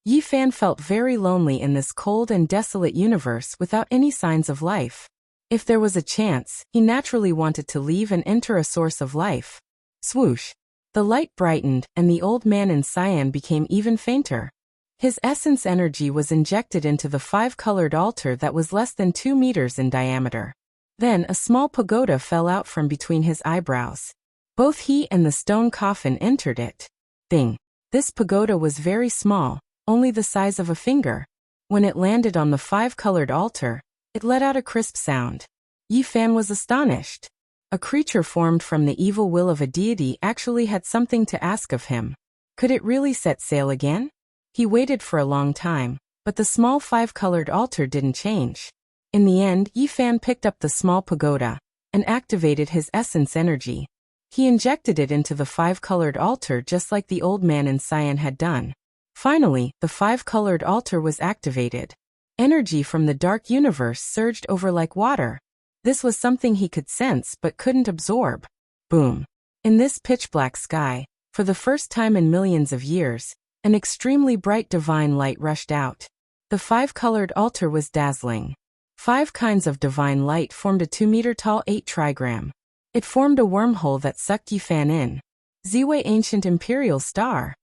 Yi Fan felt very lonely in this cold and desolate universe without any signs of life. If there was a chance, he naturally wanted to leave and enter a source of life. Swoosh! The light brightened, and the old man in cyan became even fainter. His essence energy was injected into the 5-colored altar that was less than 2 meters in diameter. Then a small pagoda fell out from between his eyebrows. Both he and the stone coffin entered it. Ding! This pagoda was very small, only the size of a finger. When it landed on the 5-colored altar, it let out a crisp sound. Yi Fan was astonished. A creature formed from the evil will of a deity actually had something to ask of him. Could it really set sail again? He waited for a long time, but the small five-colored altar didn't change. In the end, Yifan picked up the small pagoda and activated his essence energy. He injected it into the five-colored altar just like the old man in cyan had done. Finally, the five-colored altar was activated. Energy from the dark universe surged over like water. This was something he could sense but couldn't absorb. Boom. In this pitch-black sky, for the first time in millions of years, an extremely bright divine light rushed out. The five-colored altar was dazzling. 5 kinds of divine light formed a 2-meter-tall 8 trigram. It formed a wormhole that sucked Yifan in. Ziwei Ancient Imperial Star.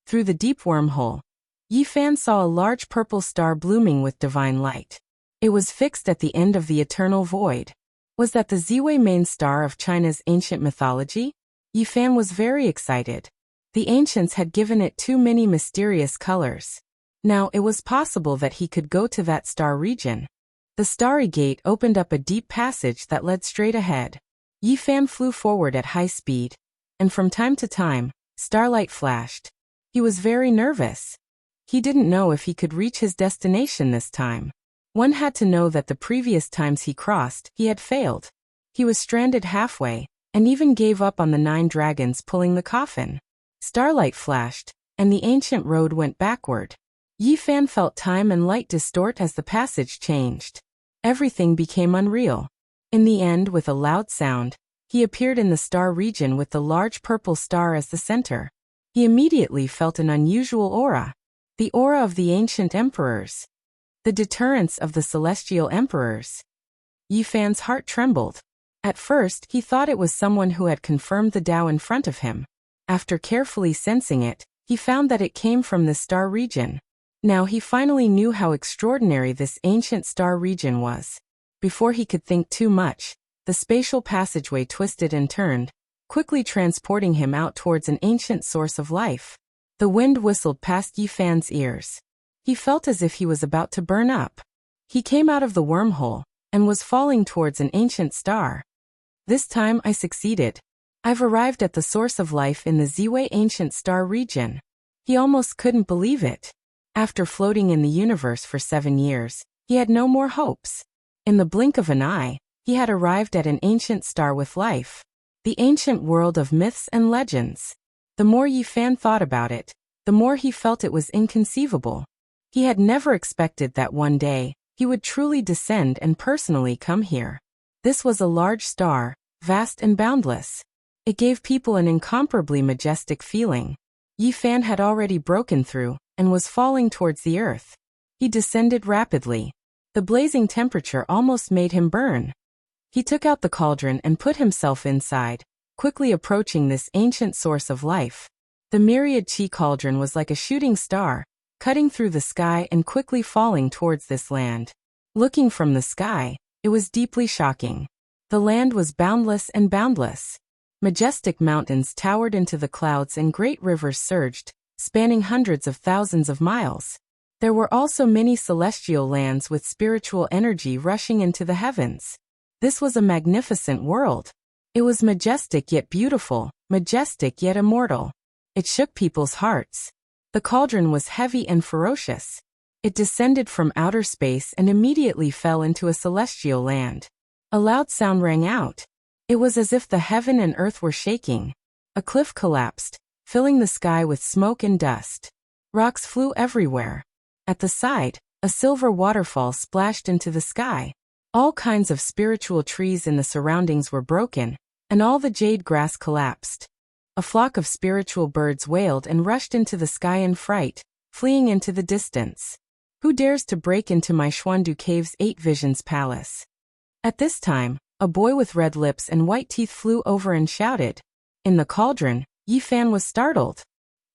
Through the deep wormhole, Yifan saw a large purple star blooming with divine light. It was fixed at the end of the eternal void. Was that the Ziwei main star of China's ancient mythology? Yifan was very excited. The ancients had given it too many mysterious colors. Now it was possible that he could go to that star region. The starry gate opened up a deep passage that led straight ahead. Yifan flew forward at high speed, and from time to time, starlight flashed. He was very nervous. He didn't know if he could reach his destination this time. One had to know that the previous times he crossed, he had failed. He was stranded halfway, and even gave up on the 9 dragons pulling the coffin. Starlight flashed, and the ancient road went backward. Yifan felt time and light distort as the passage changed. Everything became unreal. In the end, with a loud sound, he appeared in the star region with the large purple star as the center. He immediately felt an unusual aura. The aura of the ancient emperors. The deterrence of the celestial emperors. Yifan's heart trembled. At first, he thought it was someone who had confirmed the Tao in front of him. After carefully sensing it, he found that it came from the star region. Now he finally knew how extraordinary this ancient star region was. Before he could think too much, the spatial passageway twisted and turned, quickly transporting him out towards an ancient source of life. The wind whistled past Yifan's ears. He felt as if he was about to burn up. He came out of the wormhole, and was falling towards an ancient star. This time I succeeded. I've arrived at the source of life in the Ziwei ancient star region. He almost couldn't believe it. After floating in the universe for 7 years, he had no more hopes. In the blink of an eye, he had arrived at an ancient star with life. The ancient world of myths and legends. The more Yifan thought about it, the more he felt it was inconceivable. He had never expected that one day, he would truly descend and personally come here. This was a large star, vast and boundless. It gave people an incomparably majestic feeling. Yifan had already broken through, and was falling towards the earth. He descended rapidly. The blazing temperature almost made him burn. He took out the cauldron and put himself inside, quickly approaching this ancient source of life. The myriad chi cauldron was like a shooting star, cutting through the sky and quickly falling towards this land. Looking from the sky, it was deeply shocking. The land was boundless and boundless. Majestic mountains towered into the clouds and great rivers surged, spanning hundreds of thousands of miles. There were also many celestial lands with spiritual energy rushing into the heavens. This was a magnificent world. It was majestic yet beautiful, majestic yet immortal. It shook people's hearts. The cauldron was heavy and ferocious. It descended from outer space and immediately fell into a celestial land. A loud sound rang out. It was as if the heaven and earth were shaking. A cliff collapsed, filling the sky with smoke and dust. Rocks flew everywhere. At the side, a silver waterfall splashed into the sky. All kinds of spiritual trees in the surroundings were broken, and all the jade grass collapsed. A flock of spiritual birds wailed and rushed into the sky in fright, fleeing into the distance. Who dares to break into my Xuandu Cave's 8 Visions Palace? At this time, a boy with red lips and white teeth flew over and shouted. In the cauldron, Yifan was startled.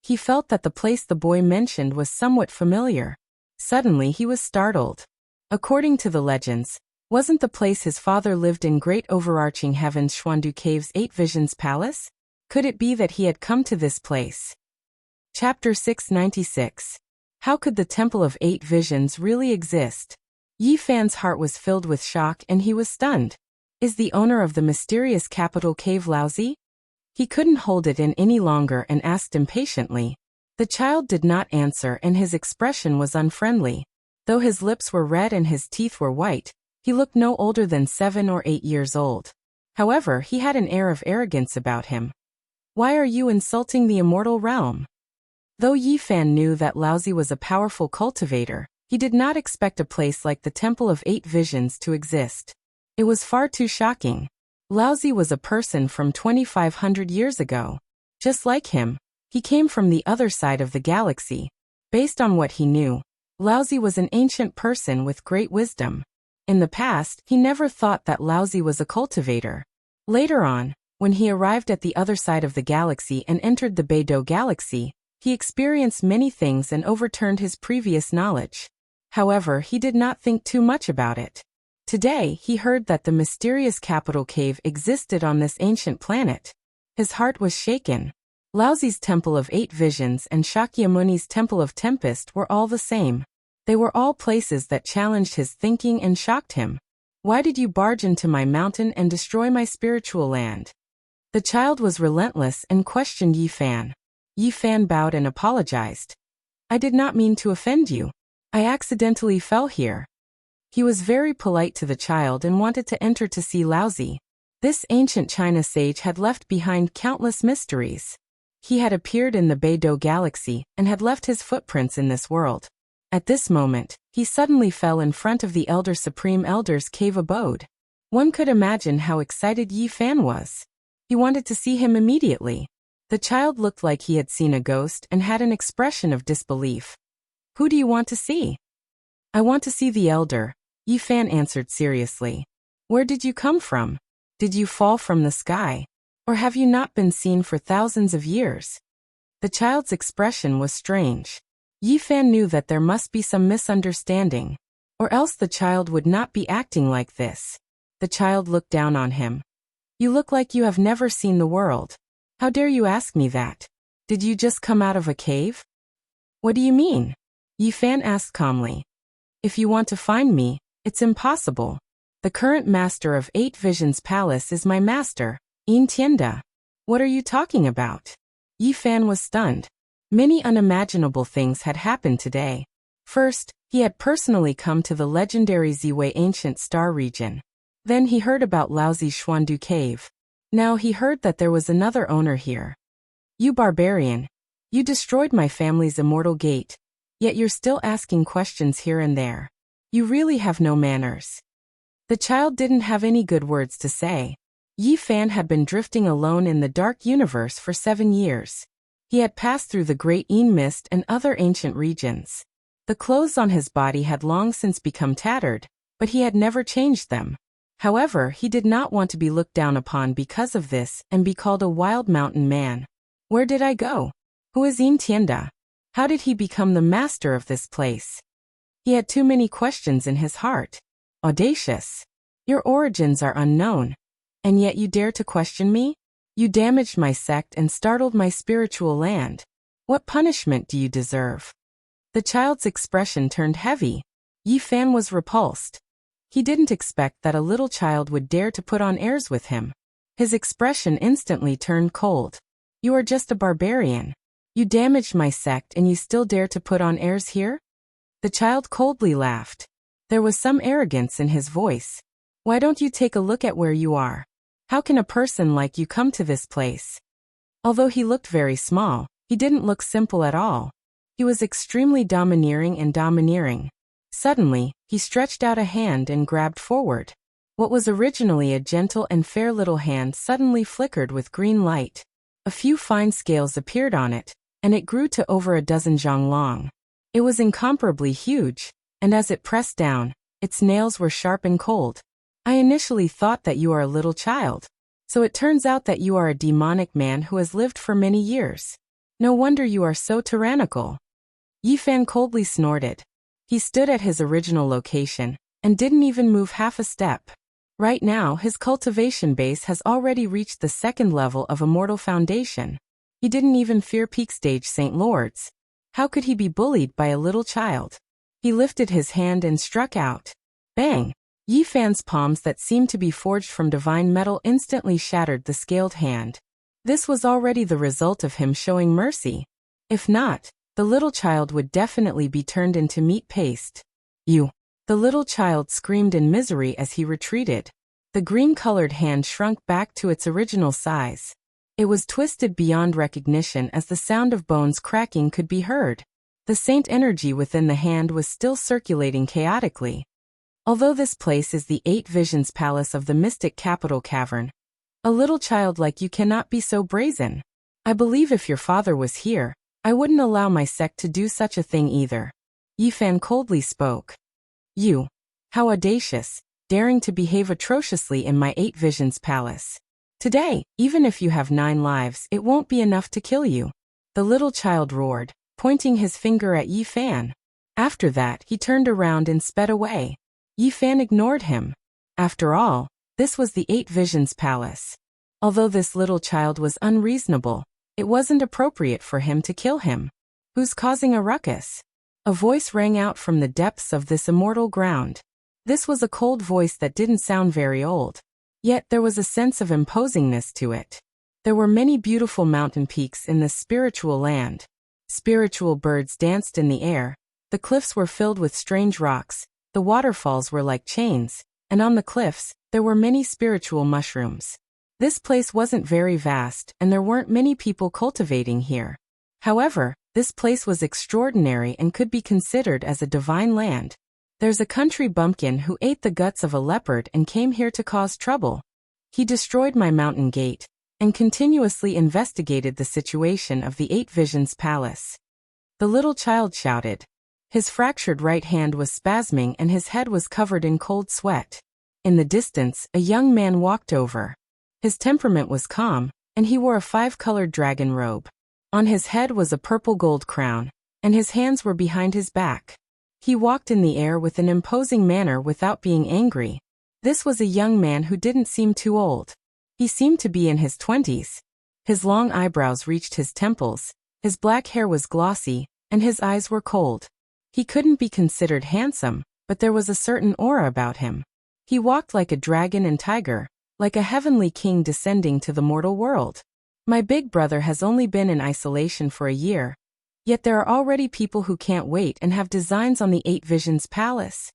He felt that the place the boy mentioned was somewhat familiar. Suddenly he was startled. According to the legends, wasn't the place his father lived in great overarching heavens Xuandu Cave's 8 Visions Palace? Could it be that he had come to this place? Chapter 696. How could the Temple of 8 Visions really exist? Yifan's heart was filled with shock and he was stunned. Is the owner of the mysterious capital cave lousy? He couldn't hold it in any longer and asked impatiently. The child did not answer and his expression was unfriendly. Though his lips were red and his teeth were white, he looked no older than 7 or 8 years old. However, he had an air of arrogance about him. Why are you insulting the immortal realm? Though Yi Fan knew that Laozi was a powerful cultivator, he did not expect a place like the Temple of 8 Visions to exist. It was far too shocking. Laozi was a person from 2,500 years ago. Just like him, he came from the other side of the galaxy. Based on what he knew, Laozi was an ancient person with great wisdom. In the past, he never thought that Laozi was a cultivator. Later on, when he arrived at the other side of the galaxy and entered the Beidou galaxy, he experienced many things and overturned his previous knowledge. However, he did not think too much about it. Today, he heard that the mysterious capital cave existed on this ancient planet. His heart was shaken. Laozi's Temple of 8 Visions and Shakyamuni's Temple of Tempest were all the same. They were all places that challenged his thinking and shocked him. Why did you barge into my mountain and destroy my spiritual land? The child was relentless and questioned Yi Fan. Yi Fan bowed and apologized. I did not mean to offend you. I accidentally fell here. He was very polite to the child and wanted to enter to see Laozi. This ancient China sage had left behind countless mysteries. He had appeared in the Beidou galaxy and had left his footprints in this world. At this moment, he suddenly fell in front of the Elder Supreme Elder's cave abode. One could imagine how excited Yi Fan was. He wanted to see him immediately. The child looked like he had seen a ghost and had an expression of disbelief. Who do you want to see? I want to see the Elder, Yi Fan answered seriously. Where did you come from? Did you fall from the sky? Or have you not been seen for thousands of years? The child's expression was strange. Yi Fan knew that there must be some misunderstanding, or else the child would not be acting like this. The child looked down on him. You look like you have never seen the world. How dare you ask me that? Did you just come out of a cave? What do you mean? Yi Fan asked calmly. If you want to find me, it's impossible. The current master of 8 Visions Palace is my master, Yin Tianda. What are you talking about? Yi Fan was stunned. Many unimaginable things had happened today. First, he had personally come to the legendary Ziwei ancient star region. Then he heard about Laozi's Xuandu cave. Now he heard that there was another owner here. You barbarian. You destroyed my family's immortal gate. Yet you're still asking questions here and there. You really have no manners. The child didn't have any good words to say. Yi Fan had been drifting alone in the dark universe for 7 years. He had passed through the Great Yin Mist and other ancient regions. The clothes on his body had long since become tattered, but he had never changed them. However, he did not want to be looked down upon because of this and be called a wild mountain man. Where did I go? Who is Yin Tianda? How did he become the master of this place? He had too many questions in his heart. Audacious. Your origins are unknown. And yet you dare to question me? You damaged my sect and startled my spiritual land. What punishment do you deserve? The child's expression turned heavy. Yi Fan was repulsed. He didn't expect that a little child would dare to put on airs with him. His expression instantly turned cold. You are just a barbarian. You damaged my sect and you still dare to put on airs here? The child coldly laughed. There was some arrogance in his voice. Why don't you take a look at where you are? How can a person like you come to this place? Although he looked very small, he didn't look simple at all. He was extremely domineering. Suddenly, he stretched out a hand and grabbed forward. What was originally a gentle and fair little hand suddenly flickered with green light. A few fine scales appeared on it, and it grew to over a dozen zhang long. It was incomparably huge, and as it pressed down, its nails were sharp and cold. I initially thought that you are a little child. So it turns out that you are a demonic man who has lived for many years. No wonder you are so tyrannical. Yi Fan coldly snorted. He stood at his original location, and didn't even move half a step. Right now, his cultivation base has already reached the 2nd level of Immortal Foundation. He didn't even fear peak stage Saint Lords. How could he be bullied by a little child? He lifted his hand and struck out. Bang! Yi Fan's palms that seemed to be forged from divine metal instantly shattered the scaled hand. This was already the result of him showing mercy. If not, the little child would definitely be turned into meat paste. You! The little child screamed in misery as he retreated. The green-colored hand shrunk back to its original size. It was twisted beyond recognition as the sound of bones cracking could be heard. The saint energy within the hand was still circulating chaotically. Although this place is the 8 Visions Palace of the mystic capital cavern, a little child like you cannot be so brazen. I believe if your father was here, I wouldn't allow my sect to do such a thing either. Yifan coldly spoke. You! How audacious, daring to behave atrociously in my 8 Visions Palace. Today, even if you have 9 lives, it won't be enough to kill you. The little child roared, pointing his finger at Yifan. After that, he turned around and sped away. Yifan ignored him. After all, this was the 8 Visions Palace. Although this little child was unreasonable, it wasn't appropriate for him to kill him. Who's causing a ruckus? A voice rang out from the depths of this immortal ground. This was a cold voice that didn't sound very old. Yet there was a sense of imposingness to it. There were many beautiful mountain peaks in this spiritual land. Spiritual birds danced in the air. The cliffs were filled with strange rocks. The waterfalls were like chains, and on the cliffs, there were many spiritual mushrooms. This place wasn't very vast, and there weren't many people cultivating here. However, this place was extraordinary and could be considered as a divine land. There's a country bumpkin who ate the guts of a leopard and came here to cause trouble. He destroyed my mountain gate, and continuously investigated the situation of the 8 Visions Palace. The little child shouted. His fractured right hand was spasming and his head was covered in cold sweat. In the distance, a young man walked over. His temperament was calm, and he wore a 5-colored dragon robe. On his head was a purple gold crown, and his hands were behind his back. He walked in the air with an imposing manner without being angry. This was a young man who didn't seem too old. He seemed to be in his 20s. His long eyebrows reached his temples, his black hair was glossy, and his eyes were cold. He couldn't be considered handsome, but there was a certain aura about him. He walked like a dragon and tiger, like a heavenly king descending to the mortal world. My big brother has only been in isolation for a year, yet there are already people who can't wait and have designs on the 8 Visions Palace.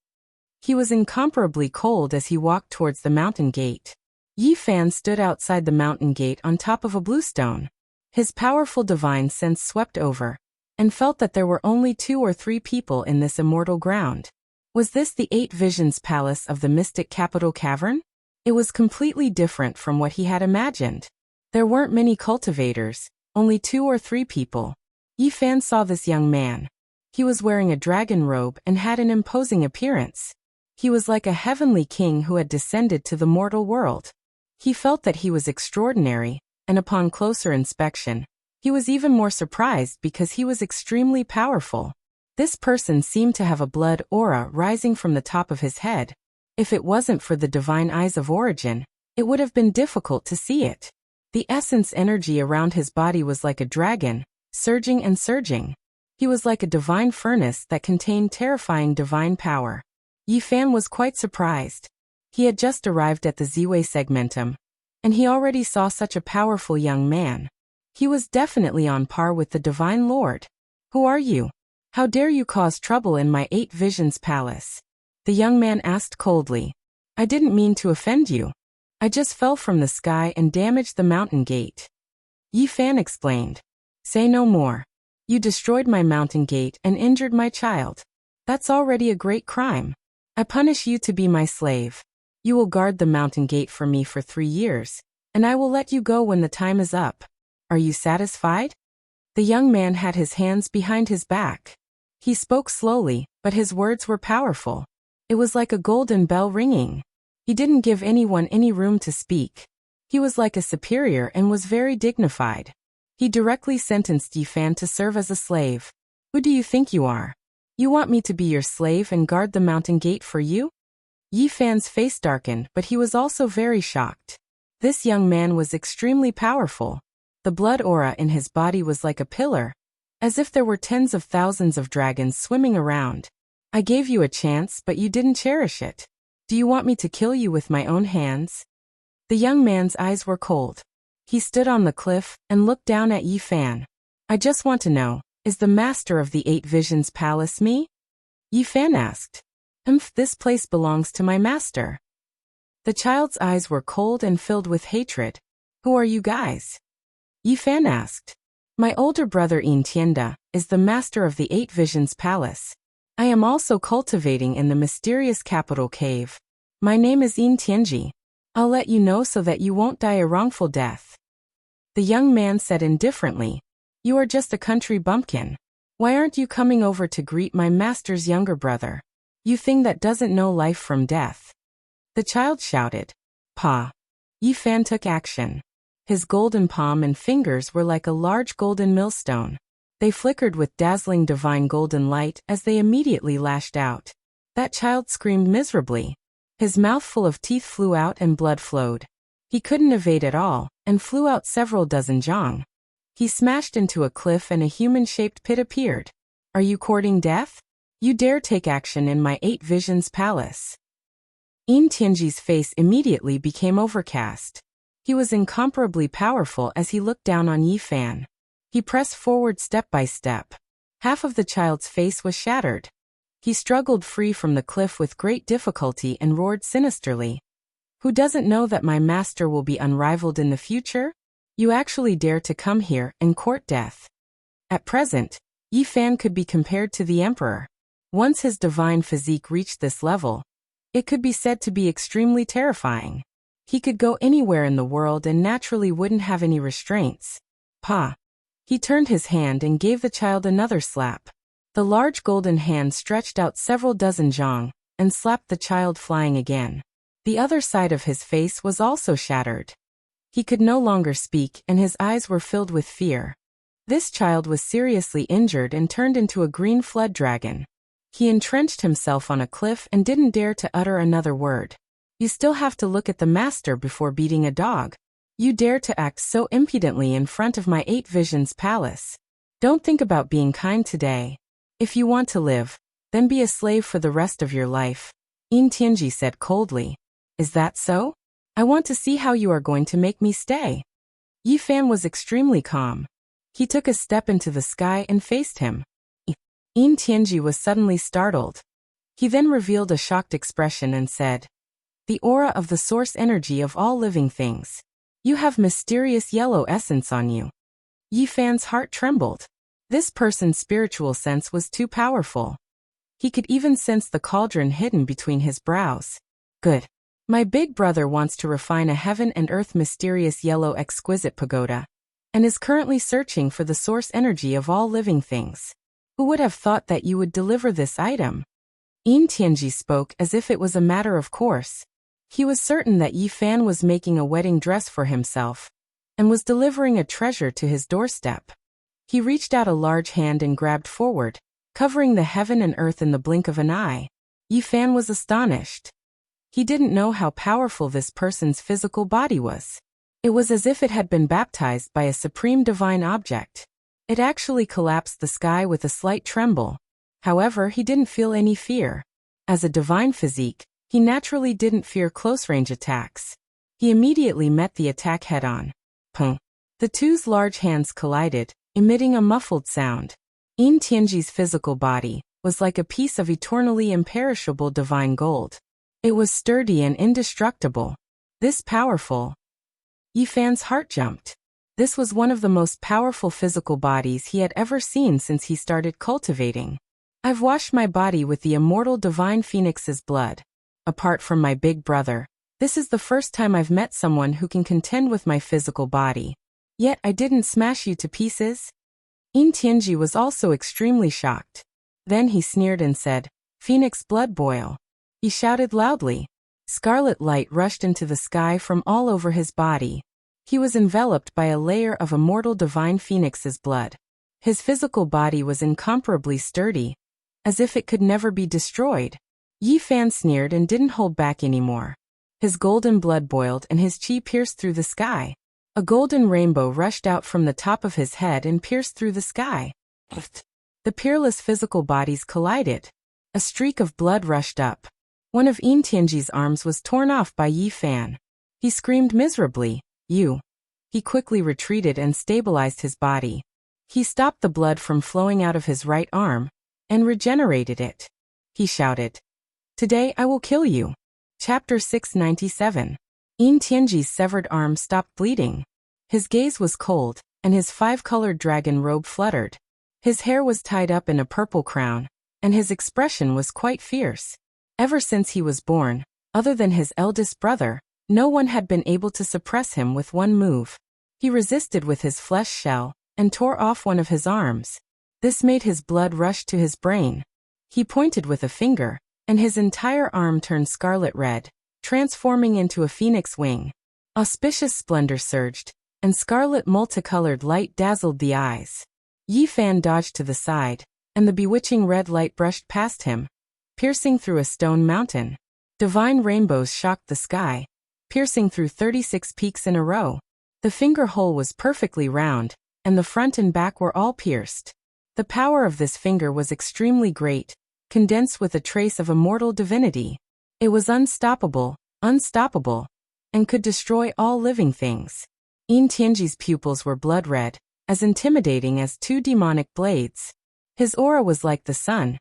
He was incomparably cold as he walked towards the mountain gate. Yifan stood outside the mountain gate on top of a bluestone. His powerful divine sense swept over, and felt that there were only 2 or 3 people in this immortal ground. Was this the 8 Visions Palace of the mystic capital cavern? It was completely different from what he had imagined. There weren't many cultivators, only 2 or 3 people. Yifan saw this young man. He was wearing a dragon robe and had an imposing appearance. He was like a heavenly king who had descended to the mortal world. He felt that he was extraordinary, and upon closer inspection, he was even more surprised because he was extremely powerful. This person seemed to have a blood aura rising from the top of his head. If it wasn't for the divine eyes of origin, it would have been difficult to see it. The essence energy around his body was like a dragon, surging and surging. He was like a divine furnace that contained terrifying divine power. Yifan was quite surprised. He had just arrived at the Ziwei segmentum, and he already saw such a powerful young man. He was definitely on par with the Divine Lord. Who are you? How dare you cause trouble in my 8 Visions Palace? The young man asked coldly. I didn't mean to offend you. I just fell from the sky and damaged the mountain gate. Yifan explained. Say no more. You destroyed my mountain gate and injured my child. That's already a great crime. I punish you to be my slave. You will guard the mountain gate for me for 3 years, and I will let you go when the time is up. Are you satisfied? The young man had his hands behind his back. He spoke slowly, but his words were powerful. It was like a golden bell ringing. He didn't give anyone any room to speak. He was like a superior and was very dignified. He directly sentenced Yifan to serve as a slave. Who do you think you are? You want me to be your slave and guard the mountain gate for you? Yifan's face darkened, but he was also very shocked. This young man was extremely powerful. The blood aura in his body was like a pillar, as if there were tens of thousands of dragons swimming around. I gave you a chance, but you didn't cherish it. Do you want me to kill you with my own hands? The young man's eyes were cold. He stood on the cliff and looked down at Yifan. I just want to know, is the master of the 8 visions palace me? Yi Fan asked. This place belongs to my master. The child's eyes were cold and filled with hatred. Who are you guys? Yi Fan asked. My older brother Yin Tianda is the master of the 8 visions palace. I am also cultivating in the mysterious capital cave. My name is Yin Tianji. I'll let you know so that you won't die a wrongful death. The young man said indifferently. You are just a country bumpkin. Why aren't you coming over to greet my master's younger brother? You thing that doesn't know life from death. The child shouted. Pa. Yi Fan took action. His golden palm and fingers were like a large golden millstone. They flickered with dazzling divine golden light as they immediately lashed out. That child screamed miserably. His mouth full of teeth flew out and blood flowed. He couldn't evade at all, and flew out several dozen zhang. He smashed into a cliff and a human-shaped pit appeared. Are you courting death? You dare take action in my 8 visions palace. Yin Tianji's face immediately became overcast. He was incomparably powerful as he looked down on Yi Fan. He pressed forward step by step. Half of the child's face was shattered. He struggled free from the cliff with great difficulty and roared sinisterly. Who doesn't know that my master will be unrivaled in the future? You actually dare to come here and court death. At present, Yi Fan could be compared to the emperor. Once his divine physique reached this level, it could be said to be extremely terrifying. He could go anywhere in the world and naturally wouldn't have any restraints. Pa. He turned his hand and gave the child another slap. The large golden hand stretched out several dozen zhang, and slapped the child flying again. The other side of his face was also shattered. He could no longer speak and his eyes were filled with fear. This child was seriously injured and turned into a green flood dragon. He entrenched himself on a cliff and didn't dare to utter another word. You still have to look at the master before beating a dog. You dare to act so impudently in front of my 8 visions palace. Don't think about being kind today. If you want to live, then be a slave for the rest of your life. Yin Tianji said coldly. Is that so? I want to see how you are going to make me stay. Yi Fan was extremely calm. He took a step into the sky and faced him. Yin Tianji was suddenly startled. He then revealed a shocked expression and said, The aura of the source energy of all living things. You have mysterious yellow essence on you. Yi Fan's heart trembled. This person's spiritual sense was too powerful. He could even sense the cauldron hidden between his brows. Good. My big brother wants to refine a heaven and earth mysterious yellow exquisite pagoda, and is currently searching for the source energy of all living things. Who would have thought that you would deliver this item? Yin Tianji spoke as if it was a matter of course. He was certain that Yi Fan was making a wedding dress for himself, and was delivering a treasure to his doorstep. He reached out a large hand and grabbed forward, covering the heaven and earth in the blink of an eye. Yi Fan was astonished. He didn't know how powerful this person's physical body was. It was as if it had been baptized by a supreme divine object. It actually collapsed the sky with a slight tremble. However, he didn't feel any fear. As a divine physique, he naturally didn't fear close-range attacks. He immediately met the attack head-on. Pung. The two's large hands collided, emitting a muffled sound. Yin Tianji's physical body was like a piece of eternally imperishable divine gold. It was sturdy and indestructible. This powerful. Yi Fan's heart jumped. This was one of the most powerful physical bodies he had ever seen since he started cultivating. I've washed my body with the immortal divine phoenix's blood. Apart from my big brother, this is the first time I've met someone who can contend with my physical body. Yet I didn't smash you to pieces? Yin Tianji was also extremely shocked. Then he sneered and said, Phoenix blood boil. He shouted loudly. Scarlet light rushed into the sky from all over his body. He was enveloped by a layer of immortal divine phoenix's blood. His physical body was incomparably sturdy, as if it could never be destroyed. Yi Fan sneered and didn't hold back anymore. His golden blood boiled and his chi pierced through the sky. A golden rainbow rushed out from the top of his head and pierced through the sky. The peerless physical bodies collided. A streak of blood rushed up. One of Yin Tianji's arms was torn off by Yi Fan. He screamed miserably. You. He quickly retreated and stabilized his body. He stopped the blood from flowing out of his right arm and regenerated it. He shouted, "Today I will kill you." Chapter 697. Yin Tianji's severed arm stopped bleeding. His gaze was cold, and his five-colored dragon robe fluttered. His hair was tied up in a purple crown, and his expression was quite fierce. Ever since he was born, other than his eldest brother, no one had been able to suppress him with one move. He resisted with his flesh shell, and tore off one of his arms. This made his blood rush to his brain. He pointed with a finger, and his entire arm turned scarlet red, transforming into a phoenix wing. Auspicious splendor surged, and scarlet multicolored light dazzled the eyes. Yi Fan dodged to the side, and the bewitching red light brushed past him, piercing through a stone mountain. Divine rainbows shocked the sky, piercing through 36 peaks in a row. The finger hole was perfectly round, and the front and back were all pierced. The power of this finger was extremely great, condensed with a trace of immortal divinity. It was unstoppable, and could destroy all living things. Yin Tianji's pupils were blood red, as intimidating as two demonic blades. His aura was like the sun,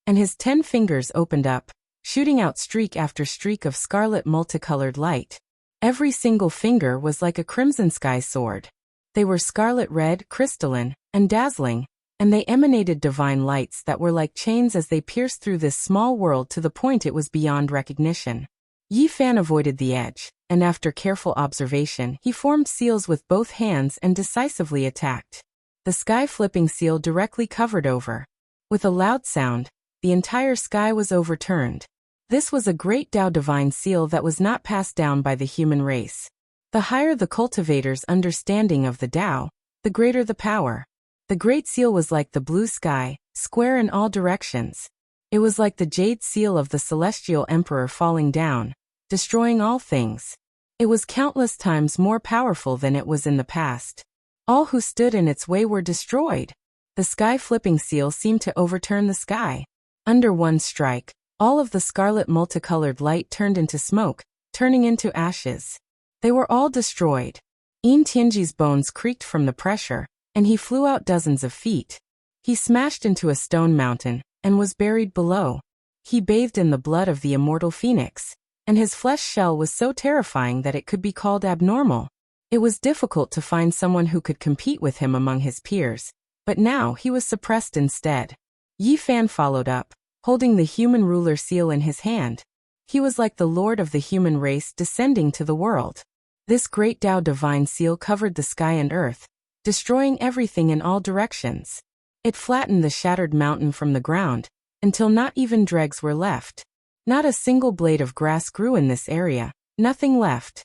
and his 10 fingers opened up, shooting out streak after streak of scarlet multicolored light. Every single finger was like a crimson sky sword. They were scarlet red, crystalline, and dazzling, and they emanated divine lights that were like chains as they pierced through this small world to the point it was beyond recognition. Yi Fan avoided the edge, and after careful observation, he formed seals with both hands and decisively attacked. The sky-flipping seal directly covered over. With a loud sound, the entire sky was overturned. This was a great Tao divine seal that was not passed down by the human race. The higher the cultivator's understanding of the Tao, the greater the power. The great seal was like the blue sky, square in all directions. It was like the jade seal of the celestial emperor falling down, destroying all things. It was countless times more powerful than it was in the past. All who stood in its way were destroyed. The sky-flipping seal seemed to overturn the sky. Under one strike, all of the scarlet multicolored light turned into smoke, turning into ashes. They were all destroyed. Yin Tianji's bones creaked from the pressure, and he flew out dozens of feet. He smashed into a stone mountain, and was buried below. He bathed in the blood of the immortal phoenix, and his flesh shell was so terrifying that it could be called abnormal. It was difficult to find someone who could compete with him among his peers, but now he was suppressed instead. Yi Fan followed up, holding the human ruler seal in his hand. He was like the lord of the human race descending to the world. This great Tao divine seal covered the sky and earth, destroying everything in all directions. It flattened the shattered mountain from the ground, until not even dregs were left. Not a single blade of grass grew in this area, nothing left.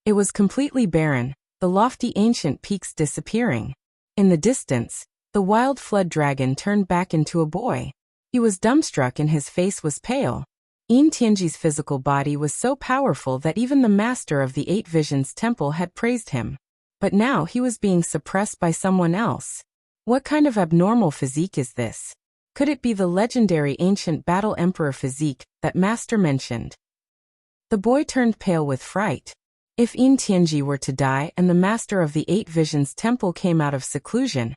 It was completely barren, the lofty ancient peaks disappearing. In the distance, the wild flood dragon turned back into a boy. He was dumbstruck and his face was pale. Yin Tianji's physical body was so powerful that even the master of the Eight Visions Temple had praised him. But now he was being suppressed by someone else. What kind of abnormal physique is this? Could it be the legendary ancient battle emperor physique that Master mentioned? The boy turned pale with fright. If Yin Tianji were to die and the master of the Eight Visions Temple came out of seclusion,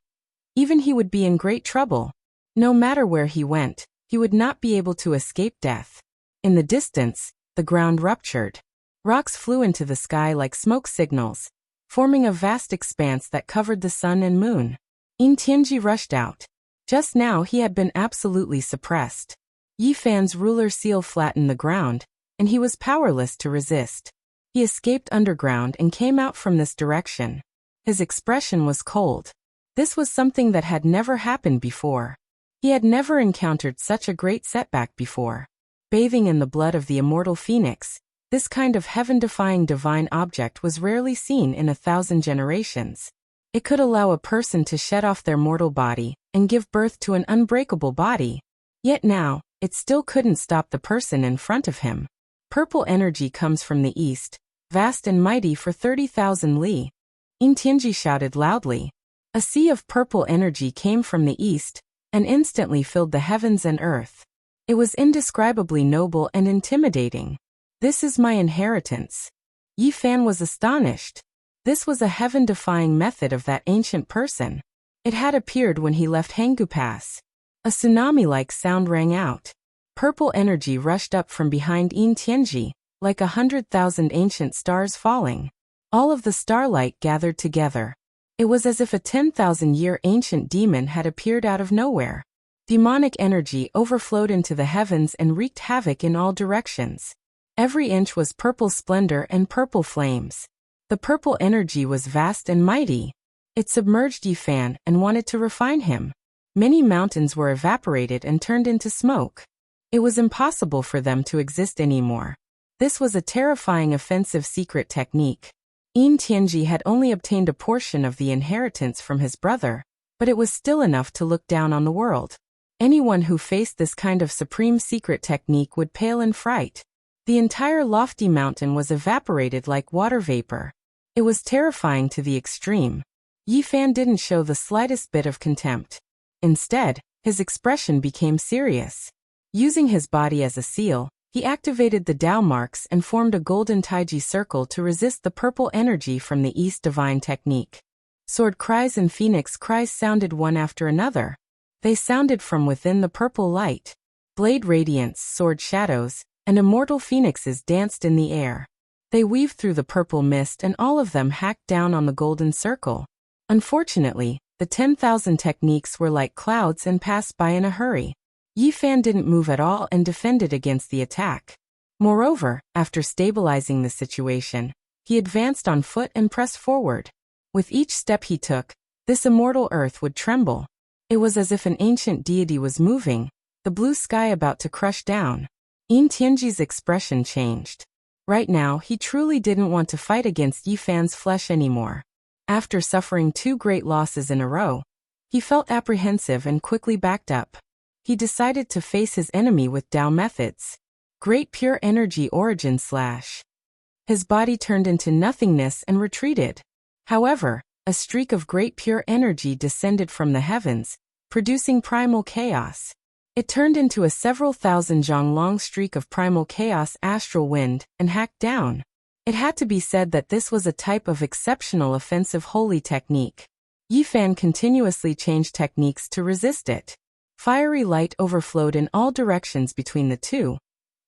even he would be in great trouble. No matter where he went, he would not be able to escape death. In the distance, the ground ruptured. Rocks flew into the sky like smoke signals, forming a vast expanse that covered the sun and moon. Yin Tianji rushed out. Just now he had been absolutely suppressed. Yi Fan's ruler seal flattened the ground, and he was powerless to resist. He escaped underground and came out from this direction. His expression was cold. This was something that had never happened before. He had never encountered such a great setback before. Bathing in the blood of the immortal phoenix, this kind of heaven-defying divine object was rarely seen in 1,000 generations. It could allow a person to shed off their mortal body and give birth to an unbreakable body. Yet now, it still couldn't stop the person in front of him. Purple energy comes from the east, vast and mighty for 30,000 li. Yin Tianji shouted loudly. A sea of purple energy came from the east, and instantly filled the heavens and earth. It was indescribably noble and intimidating. This is my inheritance. Yi Fan was astonished. This was a heaven-defying method of that ancient person. It had appeared when he left Hanggu Pass. A tsunami-like sound rang out. Purple energy rushed up from behind Yin Tianji, like 100,000 ancient stars falling. All of the starlight gathered together. It was as if a 10,000-year ancient demon had appeared out of nowhere. Demonic energy overflowed into the heavens and wreaked havoc in all directions. Every inch was purple splendor and purple flames. The purple energy was vast and mighty. It submerged Yifan and wanted to refine him. Many mountains were evaporated and turned into smoke. It was impossible for them to exist anymore. This was a terrifying offensive secret technique. Yin Tianji had only obtained a portion of the inheritance from his brother, but it was still enough to look down on the world. Anyone who faced this kind of supreme secret technique would pale in fright. The entire lofty mountain was evaporated like water vapor. It was terrifying to the extreme. Yifan didn't show the slightest bit of contempt. Instead, his expression became serious. Using his body as a seal, he activated the Tao marks and formed a golden Taiji circle to resist the purple energy from the East divine technique. Sword cries and phoenix cries sounded one after another. They sounded from within the purple light. Blade radiance, sword shadows, and immortal phoenixes danced in the air. They weaved through the purple mist and all of them hacked down on the golden circle. Unfortunately, the 10,000 techniques were like clouds and passed by in a hurry. Yifan didn't move at all and defended against the attack. Moreover, after stabilizing the situation, he advanced on foot and pressed forward. With each step he took, this immortal earth would tremble. It was as if an ancient deity was moving, the blue sky about to crush down. Yin Tianji's expression changed. Right now, he truly didn't want to fight against Yifan's flesh anymore. After suffering 2 great losses in a row, he felt apprehensive and quickly backed up. He decided to face his enemy with Tao methods. Great pure energy origin / His body turned into nothingness and retreated. However, a streak of great pure energy descended from the heavens, producing primal chaos. It turned into a several thousand zhang long streak of primal chaos astral wind and hacked down. It had to be said that this was a type of exceptional offensive holy technique. Yifan continuously changed techniques to resist it. Fiery light overflowed in all directions between the two.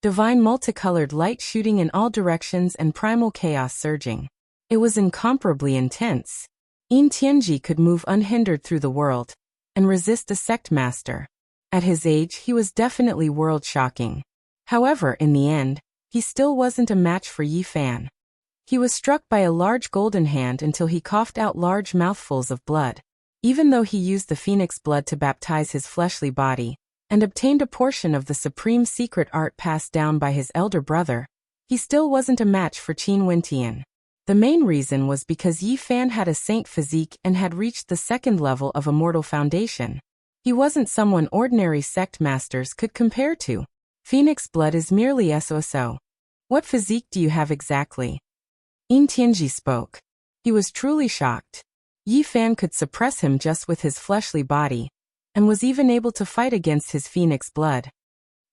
Divine multicolored light shooting in all directions and primal chaos surging. It was incomparably intense. Yin Tianji could move unhindered through the world and resist a sect master. At his age, he was definitely world-shocking. However, in the end, he still wasn't a match for Yifan. He was struck by a large golden hand until he coughed out large mouthfuls of blood. Even though he used the phoenix blood to baptize his fleshly body and obtained a portion of the supreme secret art passed down by his elder brother, he still wasn't a match for Qin Wentian. The main reason was because Yifan had a saint physique and had reached the 2nd level of immortal foundation. He wasn't someone ordinary sect masters could compare to. Phoenix blood is merely so. What physique do you have exactly? Yin Tianji spoke. He was truly shocked. Yifan could suppress him just with his fleshly body, and was even able to fight against his phoenix blood.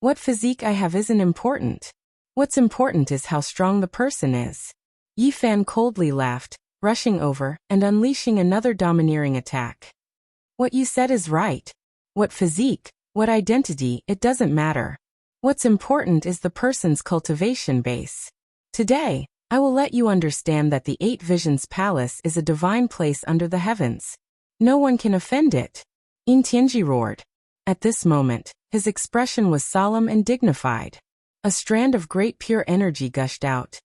What physique I have isn't important. What's important is how strong the person is. Yifan coldly laughed, rushing over and unleashing another domineering attack. What you said is right. What physique, what identity, it doesn't matter. What's important is the person's cultivation base. Today, I will let you understand that the 8 Visions Palace is a divine place under the heavens. No one can offend it. Yin Tianji roared. At this moment, his expression was solemn and dignified. A strand of great pure energy gushed out,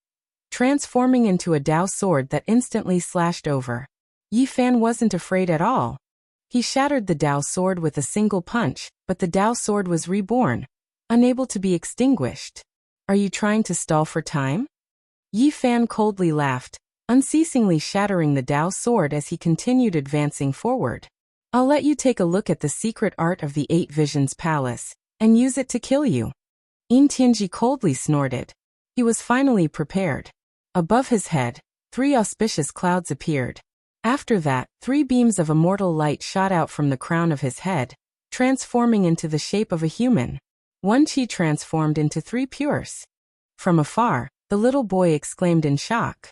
transforming into a Tao sword that instantly slashed over. Yifan wasn't afraid at all. He shattered the Tao sword with a single punch, but the Tao sword was reborn, unable to be extinguished. Are you trying to stall for time? Yifan coldly laughed, unceasingly shattering the Tao sword as he continued advancing forward. I'll let you take a look at the secret art of the 8 Visions Palace, and use it to kill you. Yin Tianji coldly snorted. He was finally prepared. Above his head, 3 auspicious clouds appeared. After that, 3 beams of immortal light shot out from the crown of his head, transforming into the shape of a human. 1 chi transformed into 3 pures. From afar, the little boy exclaimed in shock.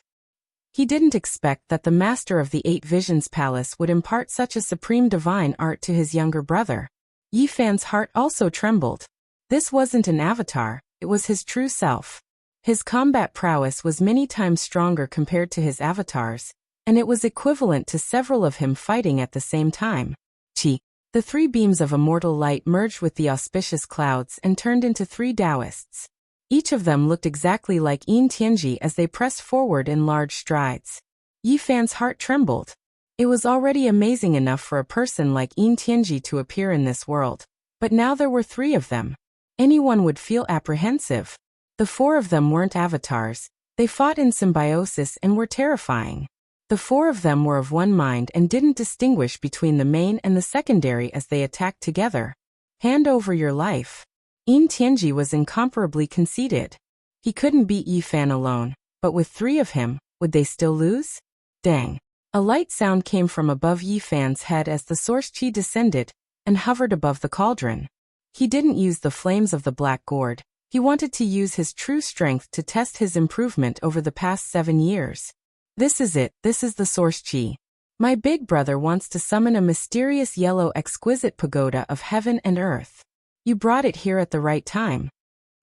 He didn't expect that the master of the Eight Visions Palace would impart such a supreme divine art to his younger brother. Yi Fan's heart also trembled. This wasn't an avatar, it was his true self. His combat prowess was many times stronger compared to his avatars, and it was equivalent to several of him fighting at the same time. Qi. The three beams of immortal light merged with the auspicious clouds and turned into three Taoists. Each of them looked exactly like Yin Tianji as they pressed forward in large strides. Yi Fan's heart trembled. It was already amazing enough for a person like Yin Tianji to appear in this world, but now there were three of them. Anyone would feel apprehensive. The four of them weren't avatars, they fought in symbiosis and were terrifying. The four of them were of one mind and didn't distinguish between the main and the secondary as they attacked together. Hand over your life. Yin Tianji was incomparably conceited. He couldn't beat Yi Fan alone, but with three of him, would they still lose? Dang. A light sound came from above Yi Fan's head as the source qi descended and hovered above the cauldron. He didn't use the flames of the black gourd. He wanted to use his true strength to test his improvement over the past 7 years. This is it, this is the source qi. My big brother wants to summon a mysterious yellow exquisite pagoda of heaven and earth. You brought it here at the right time.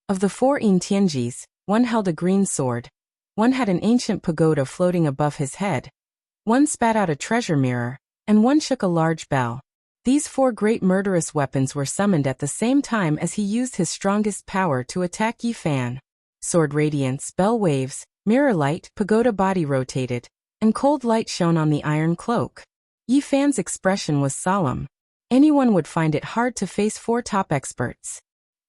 Of the four Yin Tianjis, one held a green sword, one had an ancient pagoda floating above his head, one spat out a treasure mirror, and one shook a large bell. These four great murderous weapons were summoned at the same time as he used his strongest power to attack Yi Fan. Sword radiance, bell waves, mirror light, pagoda body rotated, and cold light shone on the iron cloak. Yi Fan's expression was solemn. Anyone would find it hard to face four top experts.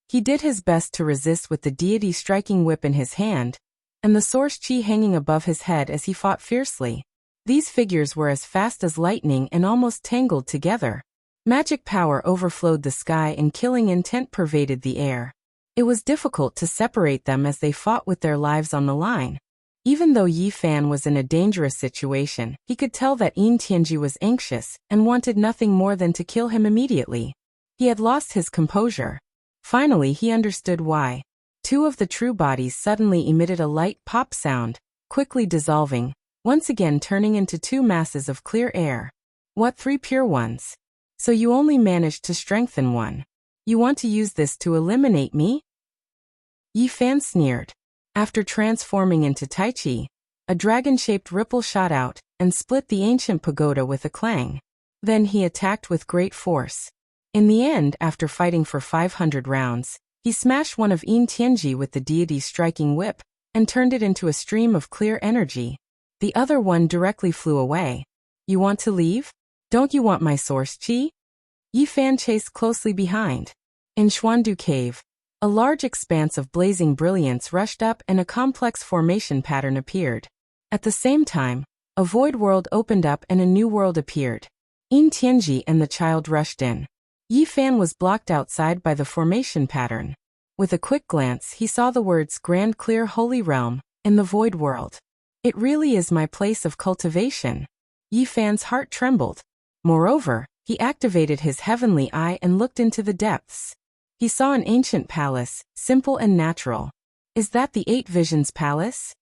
He did his best to resist with the deity striking whip in his hand, and the source qi hanging above his head as he fought fiercely. These figures were as fast as lightning and almost tangled together. Magic power overflowed the sky and killing intent pervaded the air. It was difficult to separate them as they fought with their lives on the line. Even though Yi Fan was in a dangerous situation, he could tell that Yin Tianji was anxious and wanted nothing more than to kill him immediately. He had lost his composure. Finally he understood why. Two of the true bodies suddenly emitted a light pop sound, quickly dissolving, once again turning into two masses of clear air. What three pure ones? So you only managed to strengthen one. You want to use this to eliminate me? Yi Fan sneered. After transforming into Tai Chi, a dragon-shaped ripple shot out and split the ancient pagoda with a clang. Then he attacked with great force. In the end, after fighting for 500 rounds, he smashed one of Yin Tianji with the deity's striking whip and turned it into a stream of clear energy. The other one directly flew away. You want to leave? Don't you want my source qi? Yi Fan chased closely behind. In Xuandu Cave, a large expanse of blazing brilliance rushed up and a complex formation pattern appeared. At the same time, a void world opened up and a new world appeared. Yin Tianji and the child rushed in. Yi Fan was blocked outside by the formation pattern. With a quick glance he saw the words Grand Clear Holy Realm in the void world. It really is my place of cultivation. Yi Fan's heart trembled. Moreover, he activated his heavenly eye and looked into the depths. He saw an ancient palace, simple and natural. Is that the Eight Visions Palace?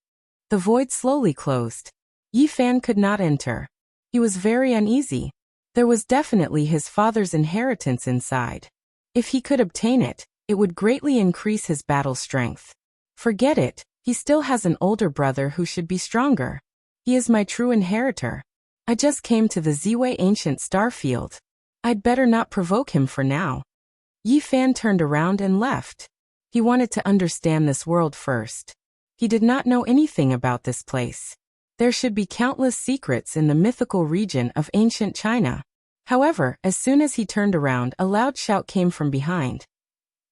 The void slowly closed. Yi Fan could not enter. He was very uneasy. There was definitely his father's inheritance inside. If he could obtain it, it would greatly increase his battle strength. Forget it, he still has an older brother who should be stronger. He is my true inheritor. I just came to the Ziwei ancient star field. I'd better not provoke him for now. Yi Fan turned around and left. He wanted to understand this world first. He did not know anything about this place. There should be countless secrets in the mythical region of ancient China. However, as soon as he turned around, a loud shout came from behind.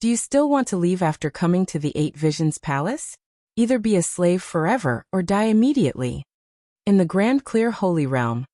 Do you still want to leave after coming to the Eight Visions Palace? Either be a slave forever or die immediately. In the Grand Clear Holy Realm,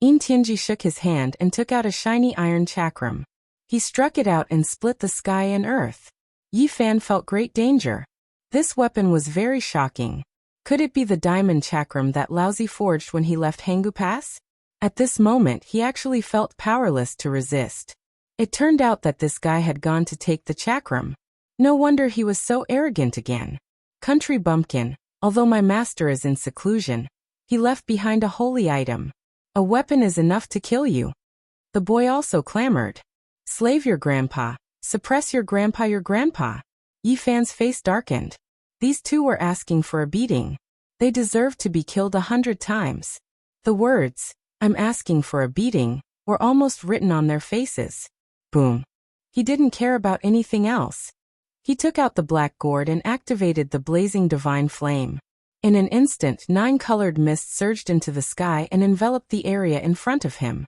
Yin Tianji shook his hand and took out a shiny iron chakram. He struck it out and split the sky and earth. Yi Fan felt great danger. This weapon was very shocking. Could it be the diamond chakram that Laozi forged when he left Hangu Pass? At this moment he actually felt powerless to resist. It turned out that this guy had gone to take the chakram. No wonder he was so arrogant again. Country bumpkin, although my master is in seclusion, He left behind a holy item. A weapon is enough to kill you. The boy also clamored. Slave your grandpa. Suppress your grandpa, your grandpa. Yi Fan's face darkened. These two were asking for a beating. They deserved to be killed 100 times. The words, "I'm asking for a beating," were almost written on their faces. Boom. He didn't care about anything else. He took out the black gourd and activated the blazing divine flame. In an instant, 9 colored mists surged into the sky and enveloped the area in front of him.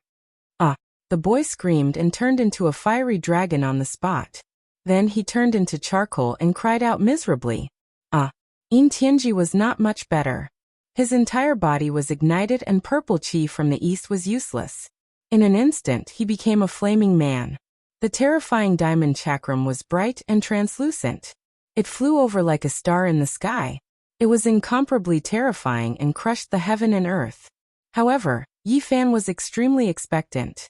Ah! The boy screamed and turned into a fiery dragon on the spot. Then he turned into charcoal and cried out miserably. Yin Tianji was not much better. His entire body was ignited and purple chi from the east was useless. In an instant, he became a flaming man. The terrifying diamond chakram was bright and translucent. It flew over like a star in the sky. It was incomparably terrifying and crushed the heaven and earth. However, Yi Fan was extremely expectant.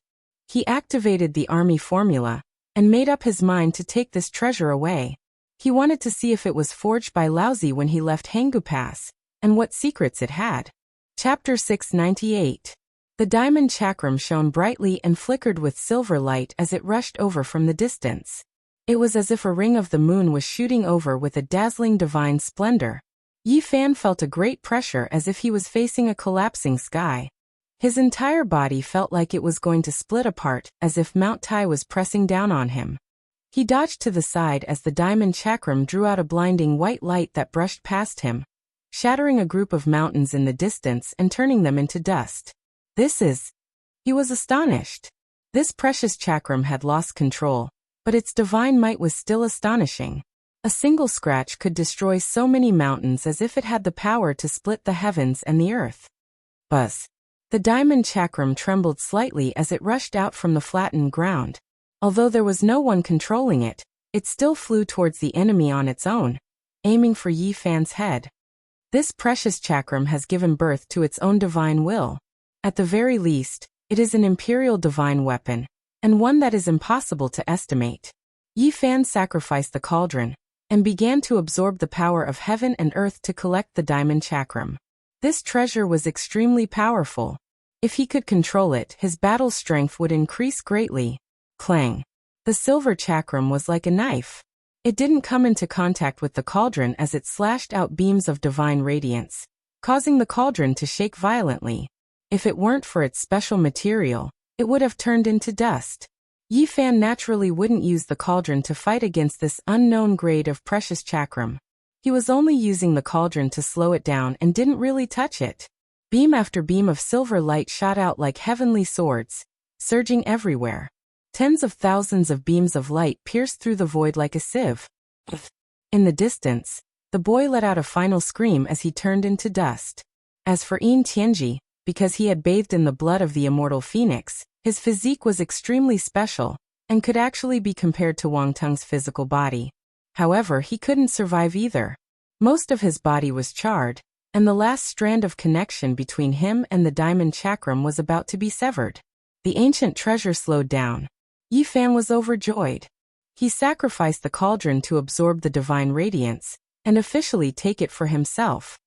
He activated the army formula and made up his mind to take this treasure away. He wanted to see if it was forged by Laozi when he left Hanggu Pass, and what secrets it had. Chapter 698. The diamond chakram shone brightly and flickered with silver light as it rushed over from the distance. It was as if a ring of the moon was shooting over with a dazzling divine splendor. Yi Fan felt a great pressure as if he was facing a collapsing sky. His entire body felt like it was going to split apart, as if Mount Tai was pressing down on him. He dodged to the side as the diamond chakram drew out a blinding white light that brushed past him, shattering a group of mountains in the distance and turning them into dust. He was astonished. This precious chakram had lost control, but its divine might was still astonishing. A single scratch could destroy so many mountains as if it had the power to split the heavens and the earth. Buzz. The diamond chakram trembled slightly as it rushed out from the flattened ground. Although there was no one controlling it, it still flew towards the enemy on its own, aiming for Yi Fan's head. This precious chakram has given birth to its own divine will. At the very least, it is an imperial divine weapon, and one that is impossible to estimate. Yi Fan sacrificed the cauldron, and began to absorb the power of heaven and earth to collect the diamond chakram. This treasure was extremely powerful. If he could control it, his battle strength would increase greatly. Clang. The silver chakram was like a knife. It didn't come into contact with the cauldron as it slashed out beams of divine radiance, causing the cauldron to shake violently. If it weren't for its special material, it would have turned into dust. Yi Fan naturally wouldn't use the cauldron to fight against this unknown grade of precious chakram. He was only using the cauldron to slow it down and didn't really touch it. Beam after beam of silver light shot out like heavenly swords, surging everywhere. Tens of thousands of beams of light pierced through the void like a sieve. In the distance, the boy let out a final scream as he turned into dust. As for Yin Tianji, because he had bathed in the blood of the immortal phoenix, his physique was extremely special, and could actually be compared to Wang Teng's physical body. However, he couldn't survive either. Most of his body was charred, and the last strand of connection between him and the diamond chakram was about to be severed. The ancient treasure slowed down. Yi Fan was overjoyed. He sacrificed the cauldron to absorb the divine radiance, and officially take it for himself.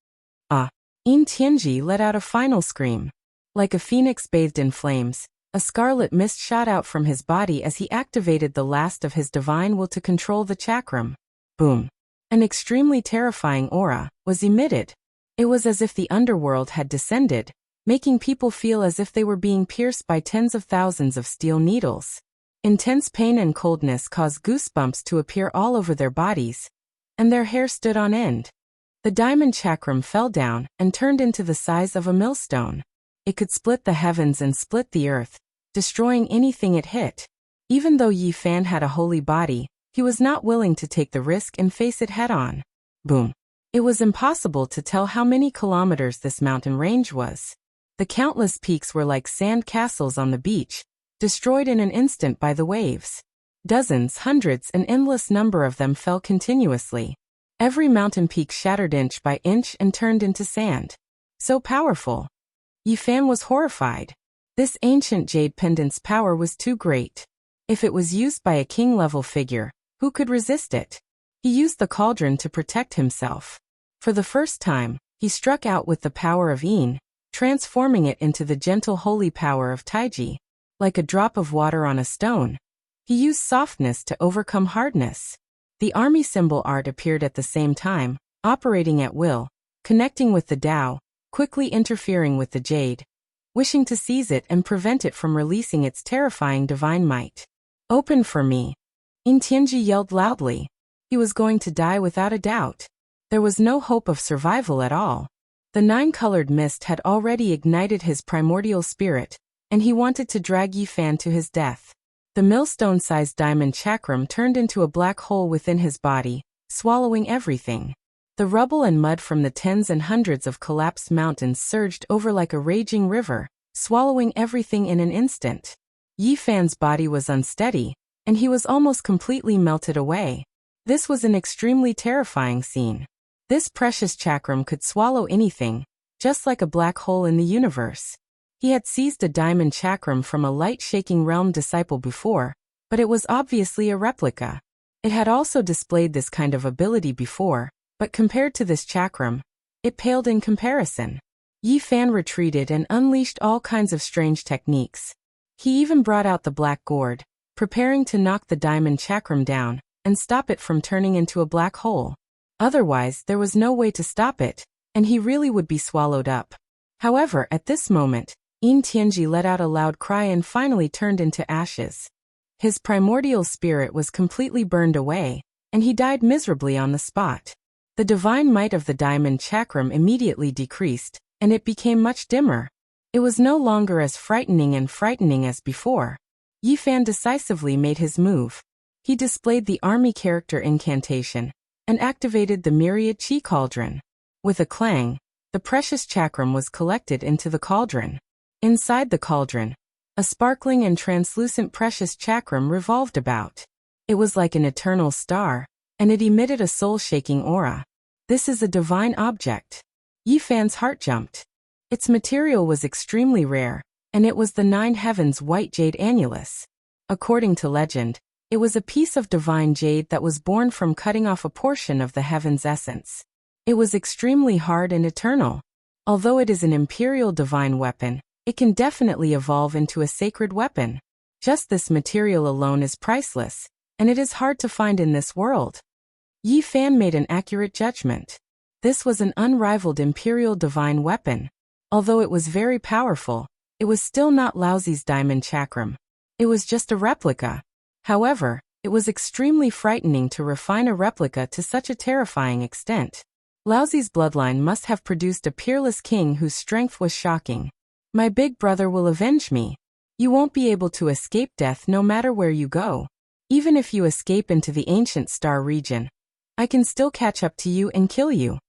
Yin Tianji let out a final scream. Like a phoenix bathed in flames, a scarlet mist shot out from his body as he activated the last of his divine will to control the chakram. Boom. An extremely terrifying aura was emitted. It was as if the underworld had descended, making people feel as if they were being pierced by tens of thousands of steel needles. Intense pain and coldness caused goosebumps to appear all over their bodies, and their hair stood on end. The diamond chakram fell down and turned into the size of a millstone. It could split the heavens and split the earth, destroying anything it hit. Even though Yi Fan had a holy body, he was not willing to take the risk and face it head-on. Boom. It was impossible to tell how many kilometers this mountain range was. The countless peaks were like sand castles on the beach, destroyed in an instant by the waves. Dozens, hundreds, an endless number of them fell continuously. Every mountain peak shattered inch by inch and turned into sand. So powerful. Yi Fan was horrified. This ancient jade pendant's power was too great. If it was used by a king-level figure, who could resist it? He used the cauldron to protect himself. For the first time, he struck out with the power of Yin, transforming it into the gentle holy power of Taiji. Like a drop of water on a stone, he used softness to overcome hardness. The army symbol art appeared at the same time, operating at will, connecting with the Tao, quickly interfering with the jade, wishing to seize it and prevent it from releasing its terrifying divine might. Open for me! In Tianji yelled loudly. He was going to die without a doubt. There was no hope of survival at all. The nine-colored mist had already ignited his primordial spirit, and he wanted to drag Yi Fan to his death. The millstone-sized diamond chakram turned into a black hole within his body, swallowing everything. The rubble and mud from the tens and hundreds of collapsed mountains surged over like a raging river, swallowing everything in an instant. Yi Fan's body was unsteady, and he was almost completely melted away. This was an extremely terrifying scene. This precious chakram could swallow anything, just like a black hole in the universe. He had seized a diamond chakram from a light-shaking realm disciple before, but it was obviously a replica. It had also displayed this kind of ability before, but compared to this chakram, it paled in comparison. Yi Fan retreated and unleashed all kinds of strange techniques. He even brought out the black gourd, preparing to knock the diamond chakram down and stop it from turning into a black hole. Otherwise, there was no way to stop it, and he really would be swallowed up. However, at this moment, In Tianji let out a loud cry and finally turned into ashes. His primordial spirit was completely burned away, and he died miserably on the spot. The divine might of the diamond chakram immediately decreased, and it became much dimmer. It was no longer as frightening as before. Yi Fan decisively made his move. He displayed the army character incantation and activated the myriad chi cauldron. With a clang, the precious chakram was collected into the cauldron. Inside the cauldron, a sparkling and translucent precious chakram revolved about. It was like an eternal star, and it emitted a soul-shaking aura. This is a divine object. Yi Fan's heart jumped. Its material was extremely rare, and it was the nine heavens white jade annulus. According to legend, it was a piece of divine jade that was born from cutting off a portion of the heaven's essence. It was extremely hard and eternal. Although it is an imperial divine weapon, it can definitely evolve into a sacred weapon. Just this material alone is priceless, and it is hard to find in this world. Yi Fan made an accurate judgment. This was an unrivaled imperial divine weapon. Although it was very powerful, it was still not Laozi's diamond chakram. It was just a replica. However, it was extremely frightening to refine a replica to such a terrifying extent. Laozi's bloodline must have produced a peerless king whose strength was shocking. My big brother will avenge me. You won't be able to escape death no matter where you go. Even if you escape into the ancient star region, I can still catch up to you and kill you.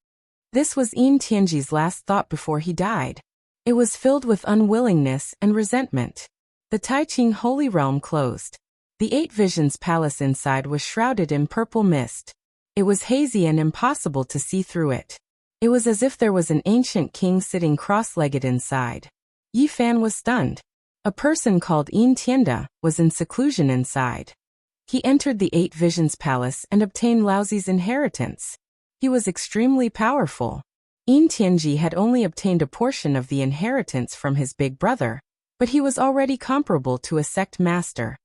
This was In Tianji's last thought before he died. It was filled with unwillingness and resentment. The Taiqing Holy Realm closed. The Eight Visions Palace inside was shrouded in purple mist. It was hazy and impossible to see through it. It was as if there was an ancient king sitting cross-legged inside. Yi Fan was stunned. A person called In Tianda was in seclusion inside. He entered the Eight Visions Palace and obtained Laozi's inheritance. He was extremely powerful. In Tianji had only obtained a portion of the inheritance from his big brother, but he was already comparable to a sect master.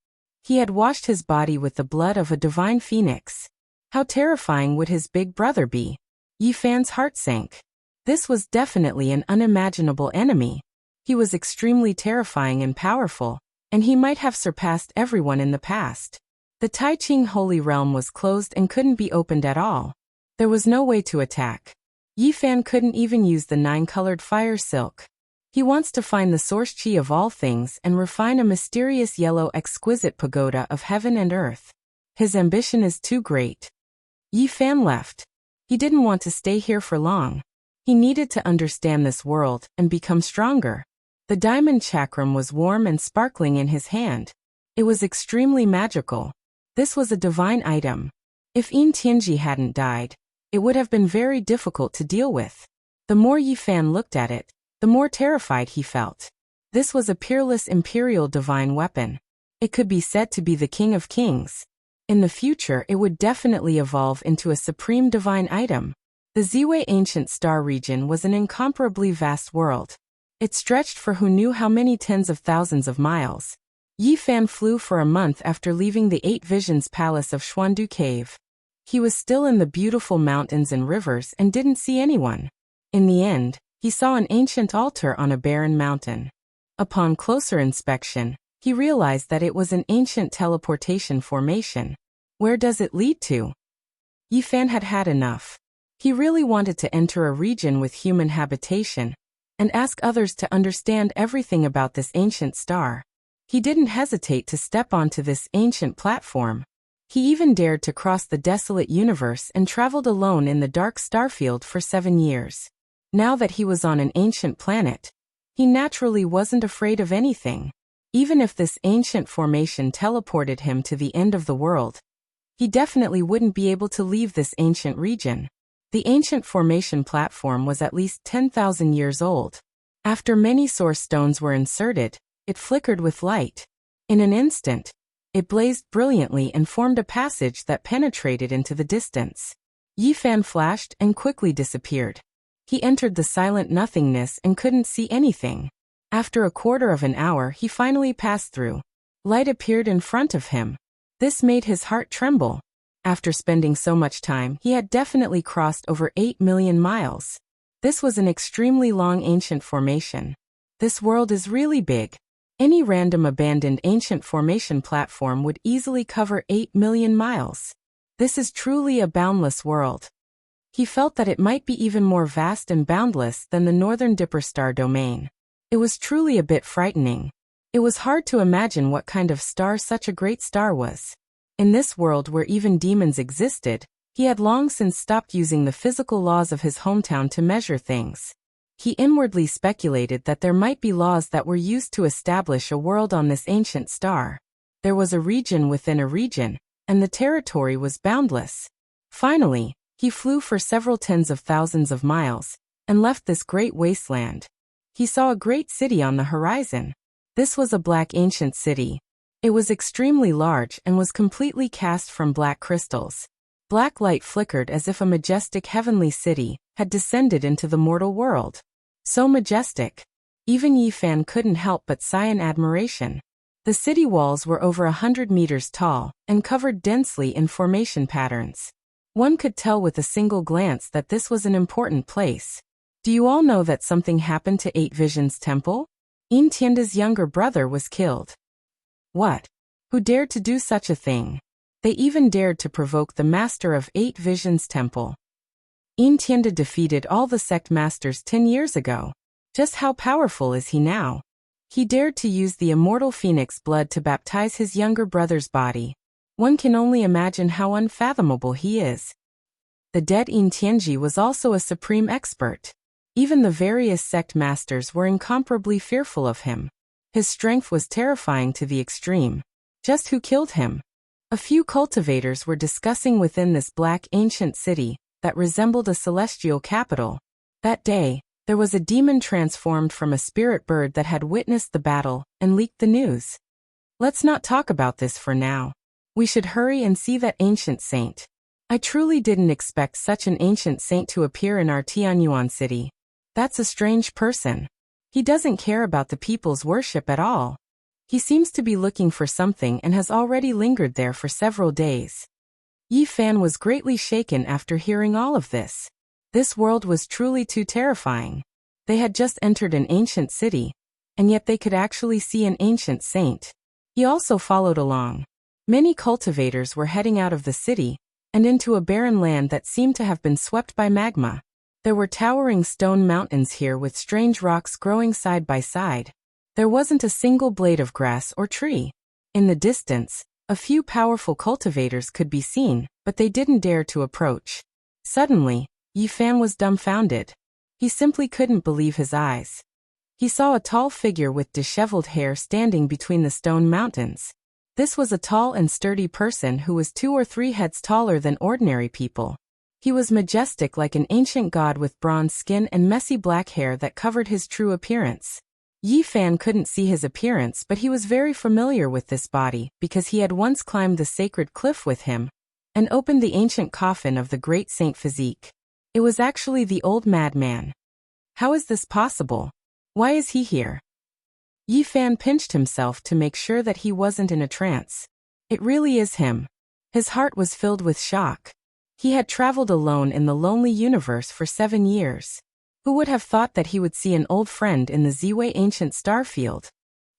He had washed his body with the blood of a divine phoenix. How terrifying would his big brother be? Yi Fan's heart sank. This was definitely an unimaginable enemy. He was extremely terrifying and powerful, and he might have surpassed everyone in the past. The Taiqing Holy Realm was closed and couldn't be opened at all. There was no way to attack. Yi Fan couldn't even use the nine-colored fire silk. He wants to find the source chi of all things and refine a mysterious yellow exquisite pagoda of heaven and earth. His ambition is too great. Yi Fan left. He didn't want to stay here for long. He needed to understand this world and become stronger. The diamond chakram was warm and sparkling in his hand. It was extremely magical. This was a divine item. If In Tianji hadn't died, it would have been very difficult to deal with. The more Yi Fan looked at it, the more terrified he felt. This was a peerless imperial divine weapon. It could be said to be the king of kings. In the future, it would definitely evolve into a supreme divine item. The Ziwei ancient star region was an incomparably vast world. It stretched for who knew how many tens of thousands of miles. Yi Fan flew for a month after leaving the Eight Visions Palace of Xuandu Cave. He was still in the beautiful mountains and rivers and didn't see anyone. In the end, he saw an ancient altar on a barren mountain. Upon closer inspection, he realized that it was an ancient teleportation formation. Where does it lead to? Yi Fan had had enough. He really wanted to enter a region with human habitation and ask others to understand everything about this ancient star. He didn't hesitate to step onto this ancient platform. He even dared to cross the desolate universe and traveled alone in the dark starfield for 7 years. Now that he was on an ancient planet, he naturally wasn't afraid of anything. Even if this ancient formation teleported him to the end of the world, he definitely wouldn't be able to leave this ancient region. The ancient formation platform was at least 10,000 years old. After many source stones were inserted, it flickered with light. In an instant, it blazed brilliantly and formed a passage that penetrated into the distance. Yi Fan flashed and quickly disappeared. He entered the silent nothingness and couldn't see anything. After a quarter of an hour, he finally passed through. Light appeared in front of him. This made his heart tremble. After spending so much time, he had definitely crossed over 8 million miles. This was an extremely long ancient formation. This world is really big. Any random abandoned ancient formation platform would easily cover 8 million miles. This is truly a boundless world. He felt that it might be even more vast and boundless than the Northern Dipper star domain. It was truly a bit frightening. It was hard to imagine what kind of star such a great star was. In this world where even demons existed, he had long since stopped using the physical laws of his hometown to measure things. He inwardly speculated that there might be laws that were used to establish a world on this ancient star. There was a region within a region, and the territory was boundless. Finally, he flew for several tens of thousands of miles, and left this great wasteland. He saw a great city on the horizon. This was a black ancient city. It was extremely large and was completely cast from black crystals. Black light flickered as if a majestic heavenly city had descended into the mortal world. So majestic. Even Yi Fan couldn't help but sigh in admiration. The city walls were over 100 meters tall and covered densely in formation patterns. One could tell with a single glance that this was an important place. Do you all know that something happened to Eight Visions Temple? Yin Tianda's younger brother was killed. What? Who dared to do such a thing? They even dared to provoke the master of Eight Visions Temple. Yin Tianda defeated all the sect masters 10 years ago. Just how powerful is he now? He dared to use the immortal phoenix blood to baptize his younger brother's body. One can only imagine how unfathomable he is. The dead Yin Tianji was also a supreme expert. Even the various sect masters were incomparably fearful of him. His strength was terrifying to the extreme. Just who killed him? A few cultivators were discussing within this black ancient city that resembled a celestial capital. That day, there was a demon transformed from a spirit bird that had witnessed the battle and leaked the news. Let's not talk about this for now. We should hurry and see that ancient saint. I truly didn't expect such an ancient saint to appear in our Tianyuan city. That's a strange person. He doesn't care about the people's worship at all. He seems to be looking for something and has already lingered there for several days. Yi Fan was greatly shaken after hearing all of this. This world was truly too terrifying. They had just entered an ancient city, and yet they could actually see an ancient saint. He also followed along. Many cultivators were heading out of the city and into a barren land that seemed to have been swept by magma. There were towering stone mountains here with strange rocks growing side by side. There wasn't a single blade of grass or tree. In the distance, a few powerful cultivators could be seen, but they didn't dare to approach. Suddenly, Yi Fan was dumbfounded. He simply couldn't believe his eyes. He saw a tall figure with disheveled hair standing between the stone mountains. This was a tall and sturdy person who was 2 or 3 heads taller than ordinary people. He was majestic like an ancient god with bronze skin and messy black hair that covered his true appearance. Yi Fan couldn't see his appearance, but he was very familiar with this body because he had once climbed the sacred cliff with him and opened the ancient coffin of the great Saint Physique. It was actually the old madman. How is this possible? Why is he here? Yi Fan pinched himself to make sure that he wasn't in a trance. It really is him. His heart was filled with shock. He had traveled alone in the lonely universe for 7 years. Who would have thought that he would see an old friend in the Ziwei ancient star field?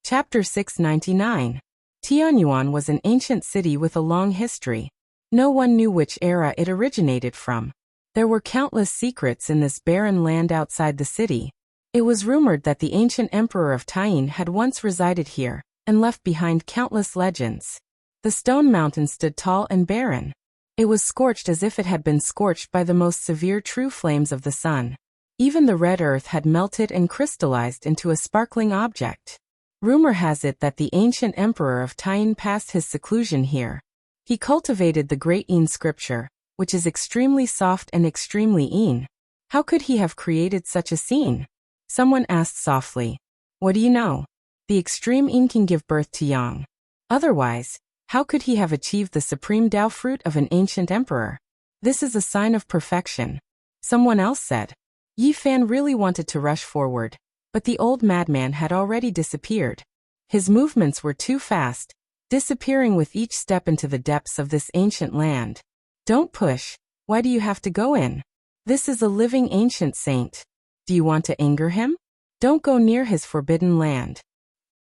Chapter 699. Tianyuan was an ancient city with a long history. No one knew which era it originated from. There were countless secrets in this barren land outside the city. It was rumored that the ancient emperor of Taiyin had once resided here, and left behind countless legends. The stone mountain stood tall and barren. It was scorched as if it had been scorched by the most severe true flames of the sun. Even the red earth had melted and crystallized into a sparkling object. Rumor has it that the ancient emperor of Taiyin passed his seclusion here. He cultivated the great Yin scripture, which is extremely soft and extremely Yin. How could he have created such a scene? Someone asked softly. What do you know? The extreme Yin can give birth to Yang. Otherwise, how could he have achieved the supreme Dao fruit of an ancient emperor? This is a sign of perfection. Someone else said. Yi Fan really wanted to rush forward, but the old madman had already disappeared. His movements were too fast, disappearing with each step into the depths of this ancient land. Don't push. Why do you have to go in? This is a living ancient saint. Do you want to anger him? Don't go near his forbidden land.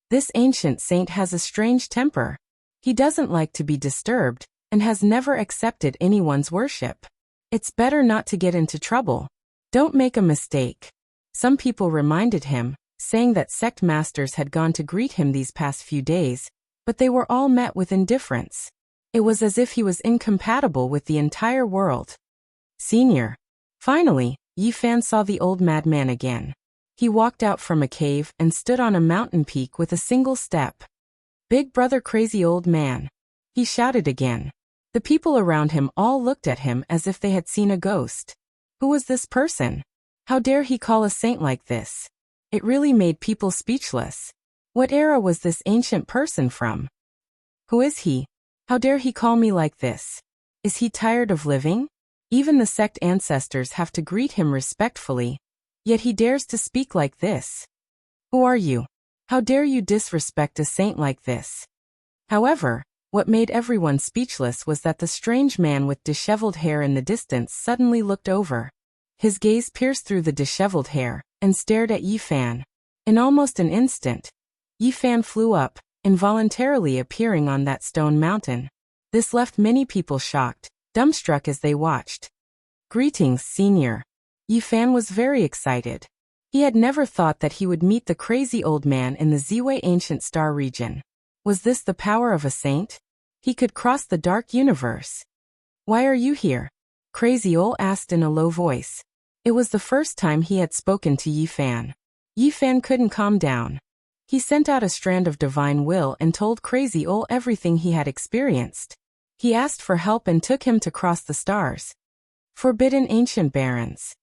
This ancient saint has a strange temper. He doesn't like to be disturbed, and has never accepted anyone's worship. It's better not to get into trouble. Don't make a mistake. Some people reminded him, saying that sect masters had gone to greet him these past few days, but they were all met with indifference. It was as if he was incompatible with the entire world. Senior. Finally, Yi Fan saw the old madman again. He walked out from a cave and stood on a mountain peak with a single step. Big brother crazy old man. He shouted again. The people around him all looked at him as if they had seen a ghost. Who was this person? How dare he call a saint like this? It really made people speechless. What era was this ancient person from? Who is he? How dare he call me like this? Is he tired of living? Even the sect ancestors have to greet him respectfully. Yet he dares to speak like this. Who are you? How dare you disrespect a saint like this? However, what made everyone speechless was that the strange man with disheveled hair in the distance suddenly looked over. His gaze pierced through the disheveled hair, and stared at Yi Fan. In almost an instant, Yi Fan flew up, involuntarily appearing on that stone mountain. This left many people shocked, dumbstruck as they watched. Greetings, senior. Yi Fan was very excited. He had never thought that he would meet the crazy old man in the Ziwei ancient star region. Was this the power of a saint? He could cross the dark universe. Why are you here? Crazy Ol asked in a low voice. It was the first time he had spoken to Yi Fan. Yi Fan couldn't calm down. He sent out a strand of divine will and told Crazy Ol everything he had experienced. He asked for help and took him to cross the stars. Forbidden ancient barons.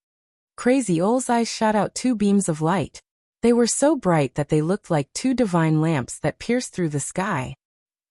Crazy Ol's eyes shot out 2 beams of light. They were so bright that they looked like 2 divine lamps that pierced through the sky.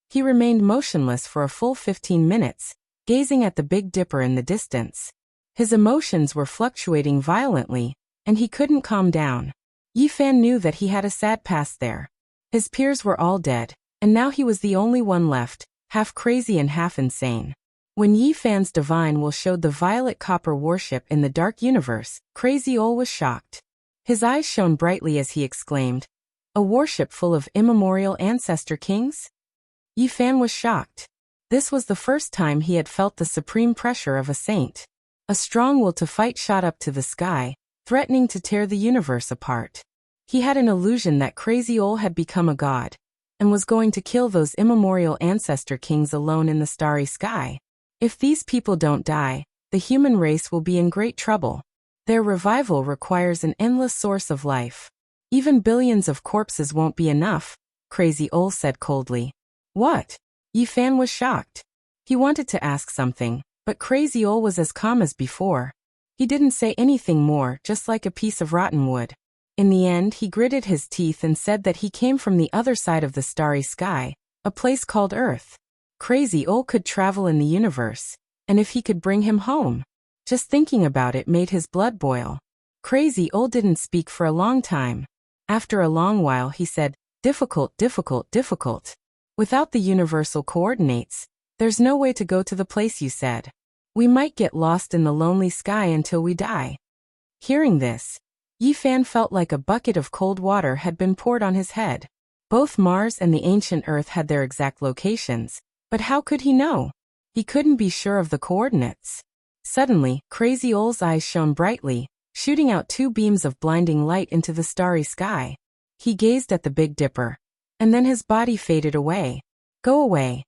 He remained motionless for a full 15 minutes, gazing at the Big Dipper in the distance. His emotions were fluctuating violently, and he couldn't calm down. Yi Fan knew that he had a sad past there. His peers were all dead, and now he was the only one left, half crazy and half insane. When Yi Fan's divine will showed the violet copper worship in the dark universe, Crazy Ol was shocked. His eyes shone brightly as he exclaimed, "A worship full of immemorial ancestor kings?" Yi Fan was shocked. This was the first time he had felt the supreme pressure of a saint. A strong will to fight shot up to the sky, threatening to tear the universe apart. He had an illusion that Crazy Ol had become a god, and was going to kill those immemorial ancestor kings alone in the starry sky. If these people don't die, the human race will be in great trouble. Their revival requires an endless source of life. Even billions of corpses won't be enough, Crazy Ol said coldly. What? Yi Fan was shocked. He wanted to ask something, but Crazy Ol was as calm as before. He didn't say anything more, just like a piece of rotten wood. In the end, he gritted his teeth and said that he came from the other side of the starry sky, a place called Earth. Crazy Ol could travel in the universe, and if he could bring him home. Just thinking about it made his blood boil. Crazy Ol didn't speak for a long time. After a long while he said, difficult, difficult, difficult. Without the universal coordinates, there's no way to go to the place you said. We might get lost in the lonely sky until we die. Hearing this, Yi Fan felt like a bucket of cold water had been poured on his head. Both Mars and the ancient Earth had their exact locations, but how could he know? He couldn't be sure of the coordinates. Suddenly, Crazy Ole's eyes shone brightly, shooting out two beams of blinding light into the starry sky. He gazed at the Big Dipper, and then his body faded away. Go away.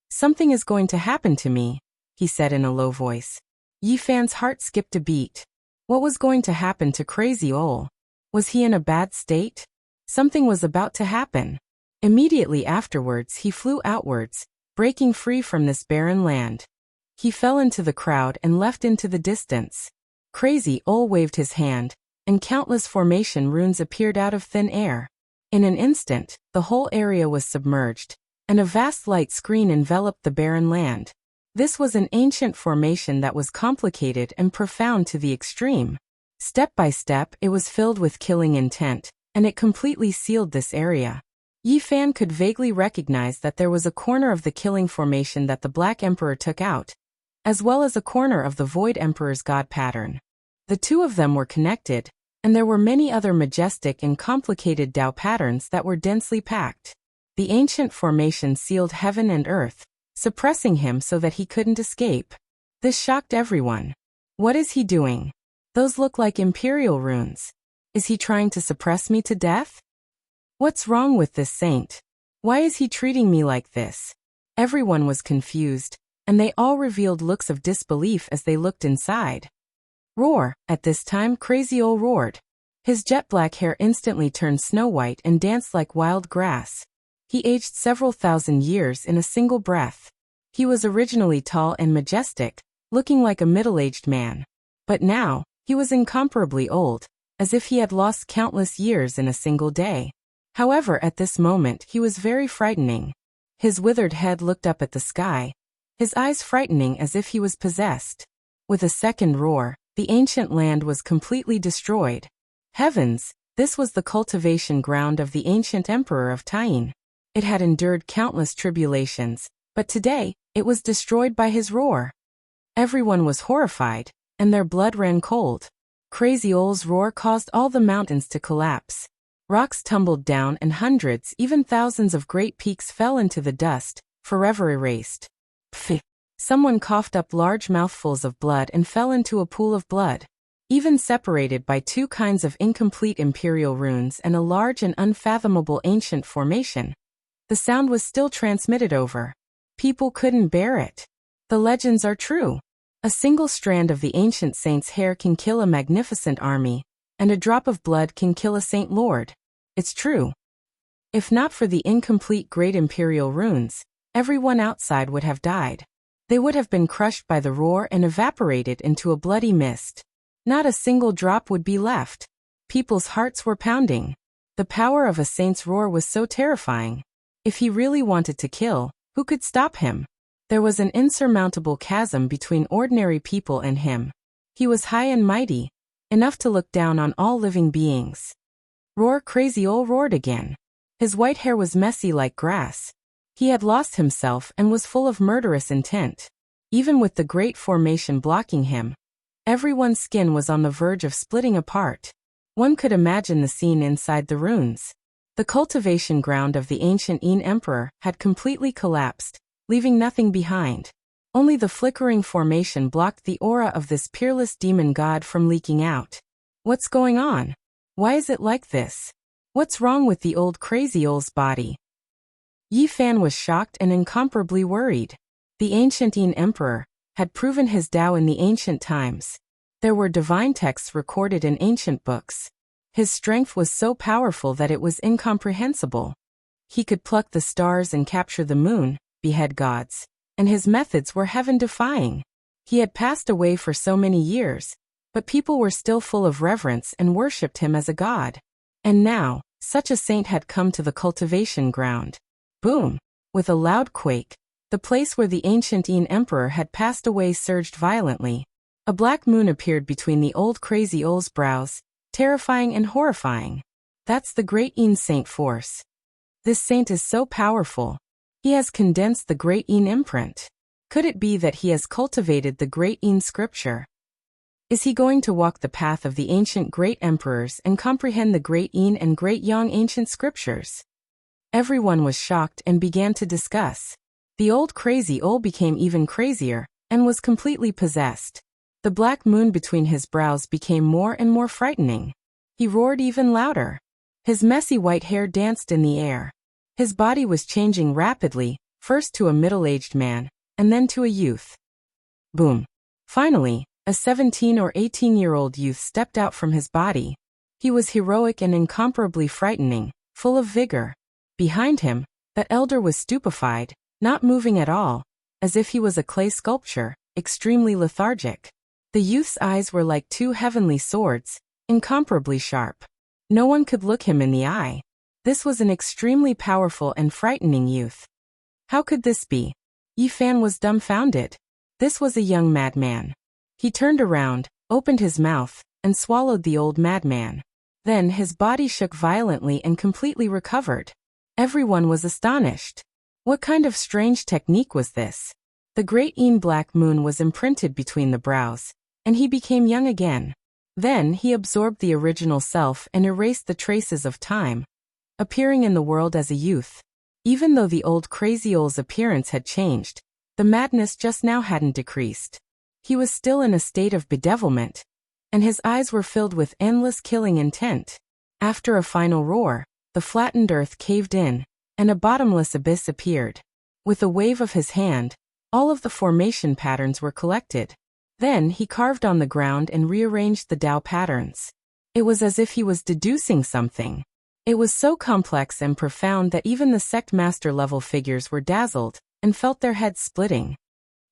Something is going to happen to me, he said in a low voice. Yi Fan's heart skipped a beat. What was going to happen to Crazy Ole? Was he in a bad state? Something was about to happen. Immediately afterwards he flew outwards, breaking free from this barren land. He fell into the crowd and left into the distance. Crazy Ole waved his hand, and countless formation runes appeared out of thin air. In an instant, the whole area was submerged, and a vast light screen enveloped the barren land. This was an ancient formation that was complicated and profound to the extreme. Step by step, it was filled with killing intent, and it completely sealed this area. Yi Fan could vaguely recognize that there was a corner of the killing formation that the Black Emperor took out, as well as a corner of the Void Emperor's god pattern. The two of them were connected, and there were many other majestic and complicated Dao patterns that were densely packed. The ancient formation sealed heaven and earth, suppressing him so that he couldn't escape. This shocked everyone. What is he doing? Those look like imperial runes. Is he trying to suppress me to death? What's wrong with this saint? Why is he treating me like this? Everyone was confused, and they all revealed looks of disbelief as they looked inside. Roar! At this time Crazy Ole roared. His jet black hair instantly turned snow white and danced like wild grass. He aged several thousand years in a single breath. He was originally tall and majestic, looking like a middle-aged man. But now, he was incomparably old, as if he had lost countless years in a single day. However, at this moment he was very frightening. His withered head looked up at the sky, his eyes frightening as if he was possessed. With a second roar, the ancient land was completely destroyed. Heavens, this was the cultivation ground of the ancient emperor of Tain. It had endured countless tribulations, but today, it was destroyed by his roar. Everyone was horrified, and their blood ran cold. Crazy Ole's roar caused all the mountains to collapse. Rocks tumbled down and hundreds, even thousands of great peaks fell into the dust, forever erased. Pfft! Someone coughed up large mouthfuls of blood and fell into a pool of blood. Even separated by two kinds of incomplete imperial runes and a large and unfathomable ancient formation, the sound was still transmitted over. People couldn't bear it. The legends are true. A single strand of the ancient saint's hair can kill a magnificent army, and a drop of blood can kill a saint lord. It's true. If not for the incomplete great imperial runes, everyone outside would have died. They would have been crushed by the roar and evaporated into a bloody mist. Not a single drop would be left. People's hearts were pounding. The power of a saint's roar was so terrifying. If he really wanted to kill, who could stop him? There was an insurmountable chasm between ordinary people and him. He was high and mighty, enough to look down on all living beings. Roar! Crazy Ole roared again. His white hair was messy like grass. He had lost himself and was full of murderous intent. Even with the great formation blocking him, everyone's skin was on the verge of splitting apart. One could imagine the scene inside the runes. The cultivation ground of the ancient Yin Emperor had completely collapsed, leaving nothing behind. Only the flickering formation blocked the aura of this peerless demon god from leaking out. What's going on? Why is it like this? What's wrong with the old Crazy Ole's body? Yi Fan was shocked and incomparably worried. The ancient Yin Emperor had proven his Tao in the ancient times. There were divine texts recorded in ancient books. His strength was so powerful that it was incomprehensible. He could pluck the stars and capture the moon, behead gods, and his methods were heaven-defying. He had passed away for so many years, but people were still full of reverence and worshipped him as a god. And now, such a saint had come to the cultivation ground. Boom! With a loud quake, the place where the ancient Yin Emperor had passed away surged violently. A black moon appeared between the old Crazy Ole's brows, terrifying and horrifying. That's the Great Een Saint force. This saint is so powerful. He has condensed the Great Een imprint. Could it be that he has cultivated the Great Een scripture? Is he going to walk the path of the ancient great emperors and comprehend the Great Een and Great Yang ancient scriptures? Everyone was shocked and began to discuss. The old crazy old became even crazier and was completely possessed. The black moon between his brows became more and more frightening. He roared even louder. His messy white hair danced in the air. His body was changing rapidly, first to a middle-aged man, and then to a youth. Boom. Finally, a 17 or 18-year-old youth stepped out from his body. He was heroic and incomparably frightening, full of vigor. Behind him, that elder was stupefied, not moving at all, as if he was a clay sculpture, extremely lethargic. The youth's eyes were like two heavenly swords, incomparably sharp. No one could look him in the eye. This was an extremely powerful and frightening youth. How could this be? Yi Fan was dumbfounded. This was a young madman. He turned around, opened his mouth, and swallowed the old madman. Then his body shook violently and completely recovered. Everyone was astonished. What kind of strange technique was this? The Great Een black moon was imprinted between the brows, and he became young again. Then he absorbed the original self and erased the traces of time, appearing in the world as a youth. Even though the old crazy old's appearance had changed, the madness just now hadn't decreased. He was still in a state of bedevilment, and his eyes were filled with endless killing intent. After a final roar, the flattened earth caved in, and a bottomless abyss appeared. With a wave of his hand, all of the formation patterns were collected. Then he carved on the ground and rearranged the Tao patterns. It was as if he was deducing something. It was so complex and profound that even the sect master level figures were dazzled and felt their heads splitting.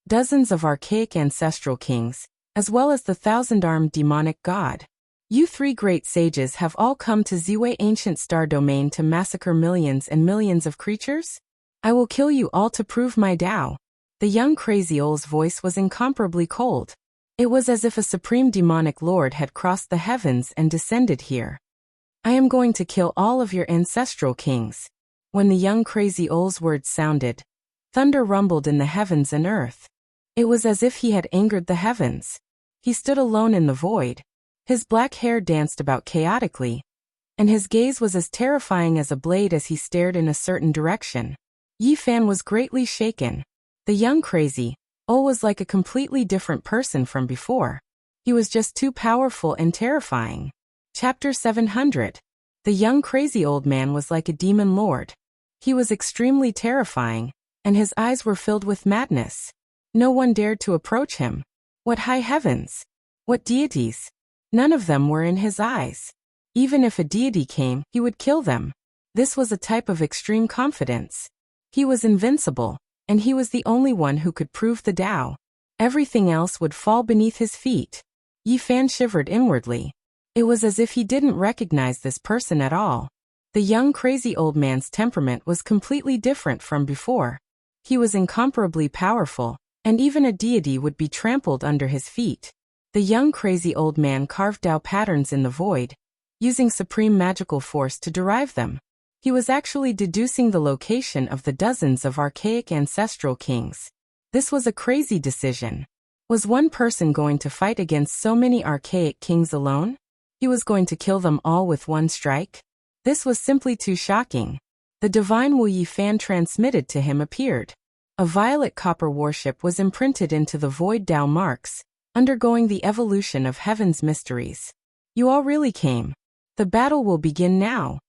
Dozens of archaic ancestral kings, as well as the thousand-armed demonic god. You three great sages have all come to Ziwei ancient star domain to massacre millions and millions of creatures? I will kill you all to prove my Tao. The young crazy old's voice was incomparably cold. It was as if a supreme demonic lord had crossed the heavens and descended here. I am going to kill all of your ancestral kings. When the young crazy old's words sounded, thunder rumbled in the heavens and earth. It was as if he had angered the heavens. He stood alone in the void. His black hair danced about chaotically, and his gaze was as terrifying as a blade as he stared in a certain direction. Yi Fan was greatly shaken. The young crazy old was like a completely different person from before. He was just too powerful and terrifying. Chapter 700. The young crazy old man was like a demon lord. He was extremely terrifying, and his eyes were filled with madness. No one dared to approach him. What high heavens! What deities! None of them were in his eyes. Even if a deity came, he would kill them. This was a type of extreme confidence. He was invincible, and he was the only one who could prove the Tao. Everything else would fall beneath his feet. Yi Fan shivered inwardly. It was as if he didn't recognize this person at all. The young crazy old man's temperament was completely different from before. He was incomparably powerful, and even a deity would be trampled under his feet. The young crazy old man carved Tao patterns in the void, using supreme magical force to derive them. He was actually deducing the location of the dozens of archaic ancestral kings. This was a crazy decision. Was one person going to fight against so many archaic kings alone? He was going to kill them all with one strike? This was simply too shocking. The divine Wu Yi Fan transmitted to him appeared. A violet copper warship was imprinted into the void Tao marks, undergoing the evolution of heaven's mysteries. You all really came. The battle will begin now.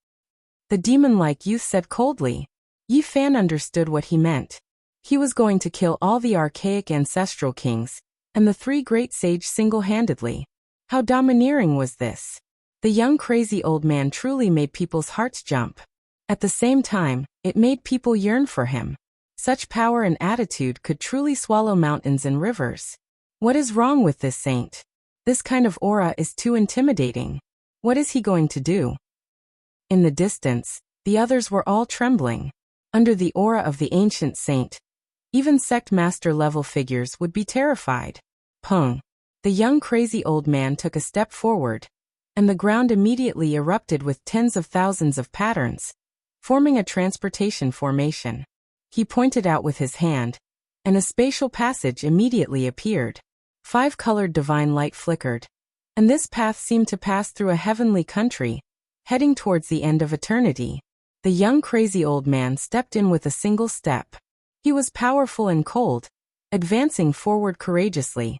The demon-like youth said coldly. Yi Fan understood what he meant. He was going to kill all the archaic ancestral kings, and the three great sage single-handedly. How domineering was this? The young crazy old man truly made people's hearts jump. At the same time, it made people yearn for him. Such power and attitude could truly swallow mountains and rivers. What is wrong with this saint? This kind of aura is too intimidating. What is he going to do? In the distance, the others were all trembling. Under the aura of the ancient saint, even sect master level figures would be terrified. Pung. The young crazy old man took a step forward, and the ground immediately erupted with tens of thousands of patterns, forming a transportation formation. He pointed out with his hand, and a spatial passage immediately appeared. 5-colored divine light flickered, and this path seemed to pass through a heavenly country, heading towards the end of eternity. The young crazy old man stepped in with a single step. He was powerful and cold, advancing forward courageously.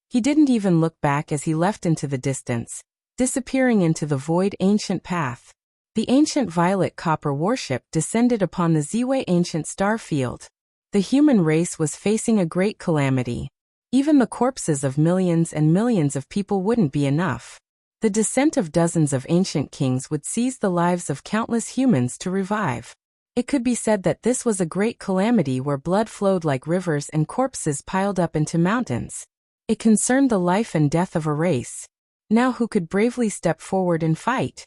He didn't even look back as he left into the distance, disappearing into the void ancient path. The ancient violet copper warship descended upon the Ziwe ancient star field. The human race was facing a great calamity. Even the corpses of millions and millions of people wouldn't be enough. The descent of dozens of ancient kings would seize the lives of countless humans to revive. It could be said that this was a great calamity where blood flowed like rivers and corpses piled up into mountains. It concerned the life and death of a race. Now who could bravely step forward and fight?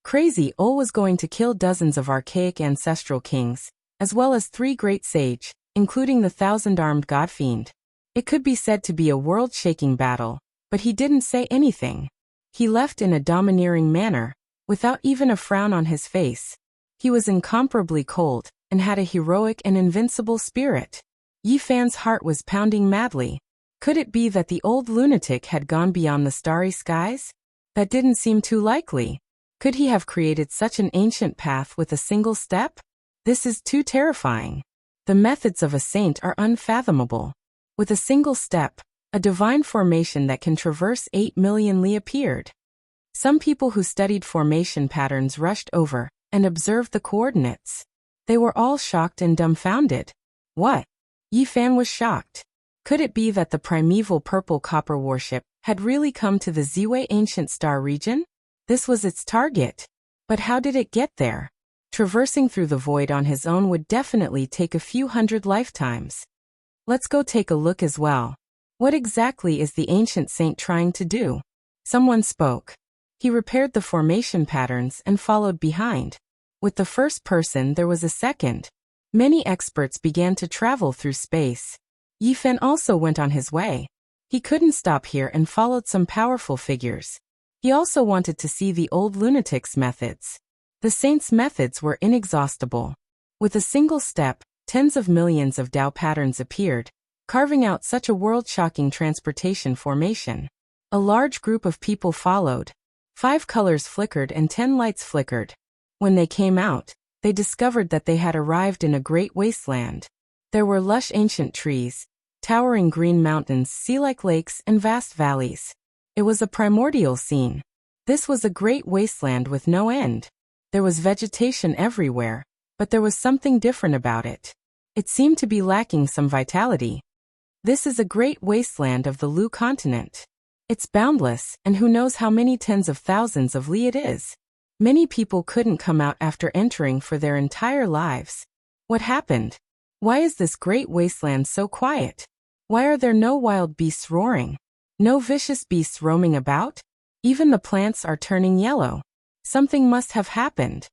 Crazy Ol was going to kill dozens of archaic ancestral kings, as well as 3 great sage, including the 1,000-armed godfiend. It could be said to be a world-shaking battle, but he didn't say anything. He left in a domineering manner, without even a frown on his face. He was incomparably cold, and had a heroic and invincible spirit. Yi Fan's heart was pounding madly. Could it be that the old lunatic had gone beyond the starry skies? That didn't seem too likely. Could he have created such an ancient path with a single step? This is too terrifying. The methods of a saint are unfathomable. With a single step, a divine formation that can traverse 8 million li appeared. Some people who studied formation patterns rushed over and observed the coordinates. They were all shocked and dumbfounded. What? Yi Fan was shocked. Could it be that the primeval purple copper warship had really come to the Ziwe ancient star region? This was its target. But how did it get there? Traversing through the void on his own would definitely take a few hundred lifetimes. Let's go take a look as well. What exactly is the ancient saint trying to do? Someone spoke. He repaired the formation patterns and followed behind. With the first person there was a second. Many experts began to travel through space. Yi Fan also went on his way. He couldn't stop here and followed some powerful figures. He also wanted to see the old lunatic's methods. The saint's methods were inexhaustible. With a single step, tens of millions of Tao patterns appeared, carving out such a world-shocking transportation formation. A large group of people followed. 5 colors flickered and 10 lights flickered. When they came out, they discovered that they had arrived in a great wasteland. There were lush ancient trees, towering green mountains, sea-like lakes, and vast valleys. It was a primordial scene. This was a great wasteland with no end. There was vegetation everywhere, but there was something different about it. It seemed to be lacking some vitality. This is a great wasteland of the Lu continent. It's boundless, and who knows how many tens of thousands of li it is. Many people couldn't come out after entering for their entire lives. What happened? Why is this great wasteland so quiet? Why are there no wild beasts roaring? No vicious beasts roaming about? Even the plants are turning yellow. Something must have happened.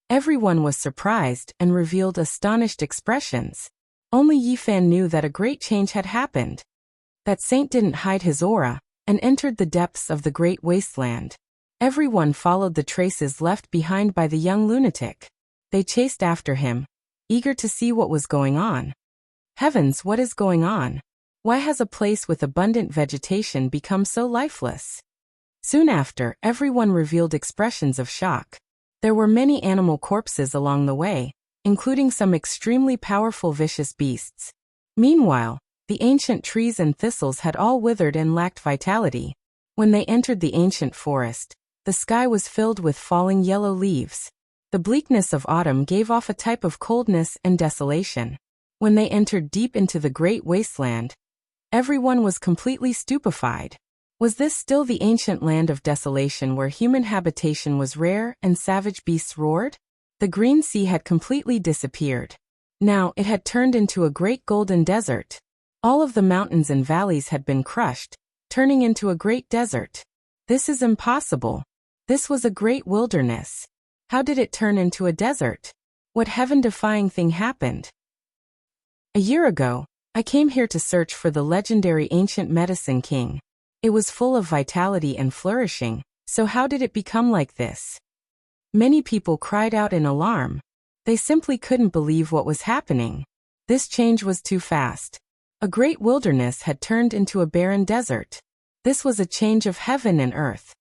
Everyone was surprised and revealed astonished expressions. Only Yi Fan knew that a great change had happened. That saint didn't hide his aura and entered the depths of the great wasteland. Everyone followed the traces left behind by the young lunatic. They chased after him, eager to see what was going on. Heavens, what is going on? Why has a place with abundant vegetation become so lifeless? Soon after, everyone revealed expressions of shock. There were many animal corpses along the way, including some extremely powerful vicious beasts. Meanwhile, the ancient trees and thistles had all withered and lacked vitality. When they entered the ancient forest, the sky was filled with falling yellow leaves. The bleakness of autumn gave off a type of coldness and desolation. When they entered deep into the great wasteland, everyone was completely stupefied. Was this still the ancient land of desolation where human habitation was rare and savage beasts roared? The green sea had completely disappeared. Now it had turned into a great golden desert. All of the mountains and valleys had been crushed, turning into a great desert. This is impossible. This was a great wilderness. How did it turn into a desert? What heaven-defying thing happened? A year ago, I came here to search for the legendary ancient medicine king. It was full of vitality and flourishing, So how did it become like this? Many people cried out in alarm. They simply couldn't believe what was happening. This change was too fast. A great wilderness had turned into a barren desert. This was a change of heaven and earth.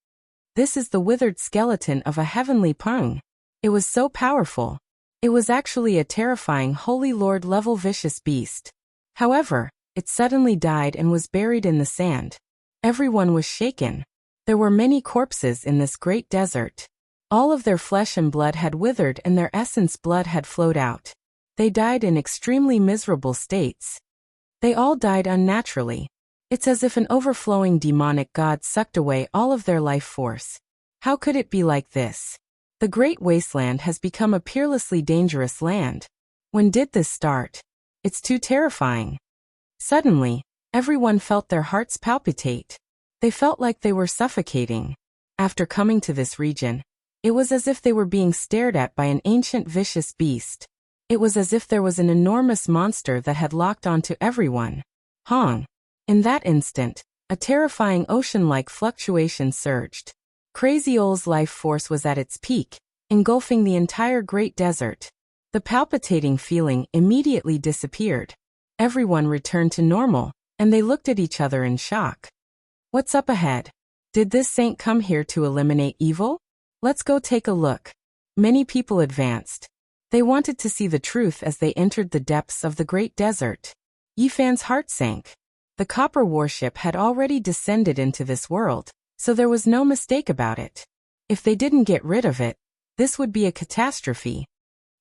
This is the withered skeleton of a heavenly pung. It was so powerful. It was actually a terrifying Holy Lord level vicious beast. However, it suddenly died and was buried in the sand. Everyone was shaken. There were many corpses in this great desert. All of their flesh and blood had withered and their essence blood had flowed out. They died in extremely miserable states. They all died unnaturally. It's as if an overflowing demonic god sucked away all of their life force. How could it be like this? The Great Wasteland has become a peerlessly dangerous land. When did this start? It's too terrifying. Suddenly, everyone felt their hearts palpitate. They felt like they were suffocating. After coming to this region, it was as if they were being stared at by an ancient vicious beast. It was as if there was an enormous monster that had locked onto everyone. Hong. In that instant, a terrifying ocean-like fluctuation surged. Crazy Ol's life force was at its peak, engulfing the entire great desert. The palpitating feeling immediately disappeared. Everyone returned to normal, and they looked at each other in shock. What's up ahead? Did this saint come here to eliminate evil? Let's go take a look. Many people advanced. They wanted to see the truth as they entered the depths of the great desert. Yifan's heart sank. The copper warship had already descended into this world, so there was no mistake about it. If they didn't get rid of it, this would be a catastrophe.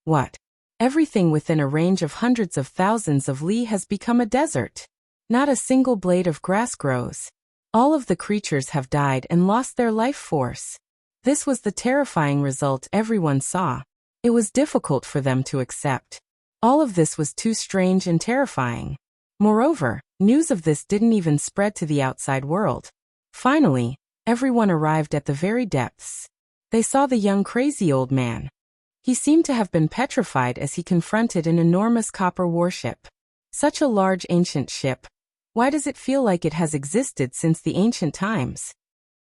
What? Everything within a range of hundreds of thousands of li has become a desert. Not a single blade of grass grows. All of the creatures have died and lost their life force. This was the terrifying result everyone saw. It was difficult for them to accept. All of this was too strange and terrifying. Moreover, news of this didn't even spread to the outside world. Finally, everyone arrived at the very depths. They saw the young crazy old man. He seemed to have been petrified as he confronted an enormous copper warship. Such a large ancient ship. Why does it feel like it has existed since the ancient times?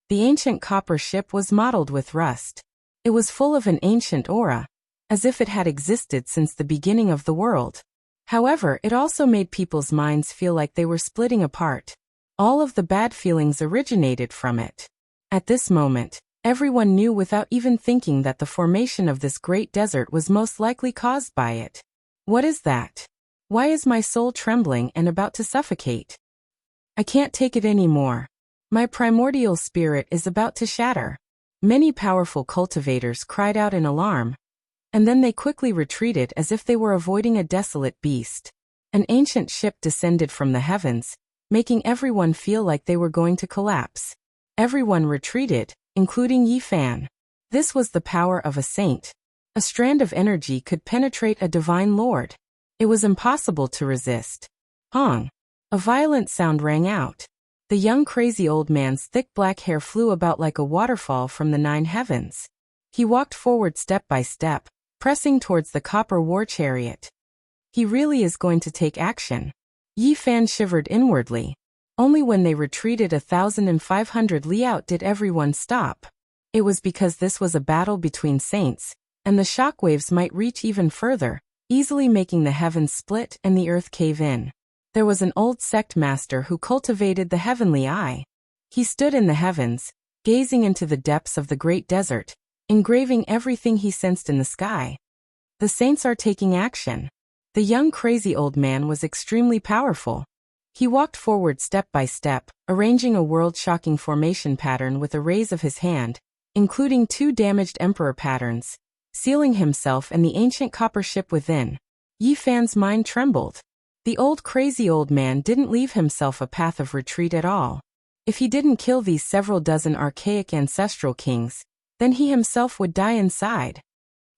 The ancient copper ship was mottled with rust. It was full of an ancient aura, as if it had existed since the beginning of the world. However, it also made people's minds feel like they were splitting apart. All of the bad feelings originated from it. At this moment, everyone knew without even thinking that the formation of this great desert was most likely caused by it. What is that? Why is my soul trembling and about to suffocate? I can't take it anymore. My primordial spirit is about to shatter. Many powerful cultivators cried out in alarm, and then they quickly retreated as if they were avoiding a desolate beast. An ancient ship descended from the heavens, making everyone feel like they were going to collapse. Everyone retreated, including Yifan. This was the power of a saint. A strand of energy could penetrate a divine lord. It was impossible to resist. Hong. A violent sound rang out. The young crazy old man's thick black hair flew about like a waterfall from the 9 heavens. He walked forward step by step, pressing towards the copper war chariot. He really is going to take action. Yifan shivered inwardly. Only when they retreated 1,500 li out did everyone stop. It was because this was a battle between saints, and the shockwaves might reach even further, easily making the heavens split and the earth cave in. There was an old sect master who cultivated the heavenly eye. He stood in the heavens, gazing into the depths of the great desert, engraving everything he sensed in the sky. The saints are taking action. The young crazy old man was extremely powerful. He walked forward step by step, arranging a world-shocking formation pattern with a raise of his hand, including 2 damaged emperor patterns, sealing himself and the ancient copper ship within. Yifan's mind trembled. The old crazy old man didn't leave himself a path of retreat at all. If he didn't kill these several dozen archaic ancestral kings, then he himself would die inside.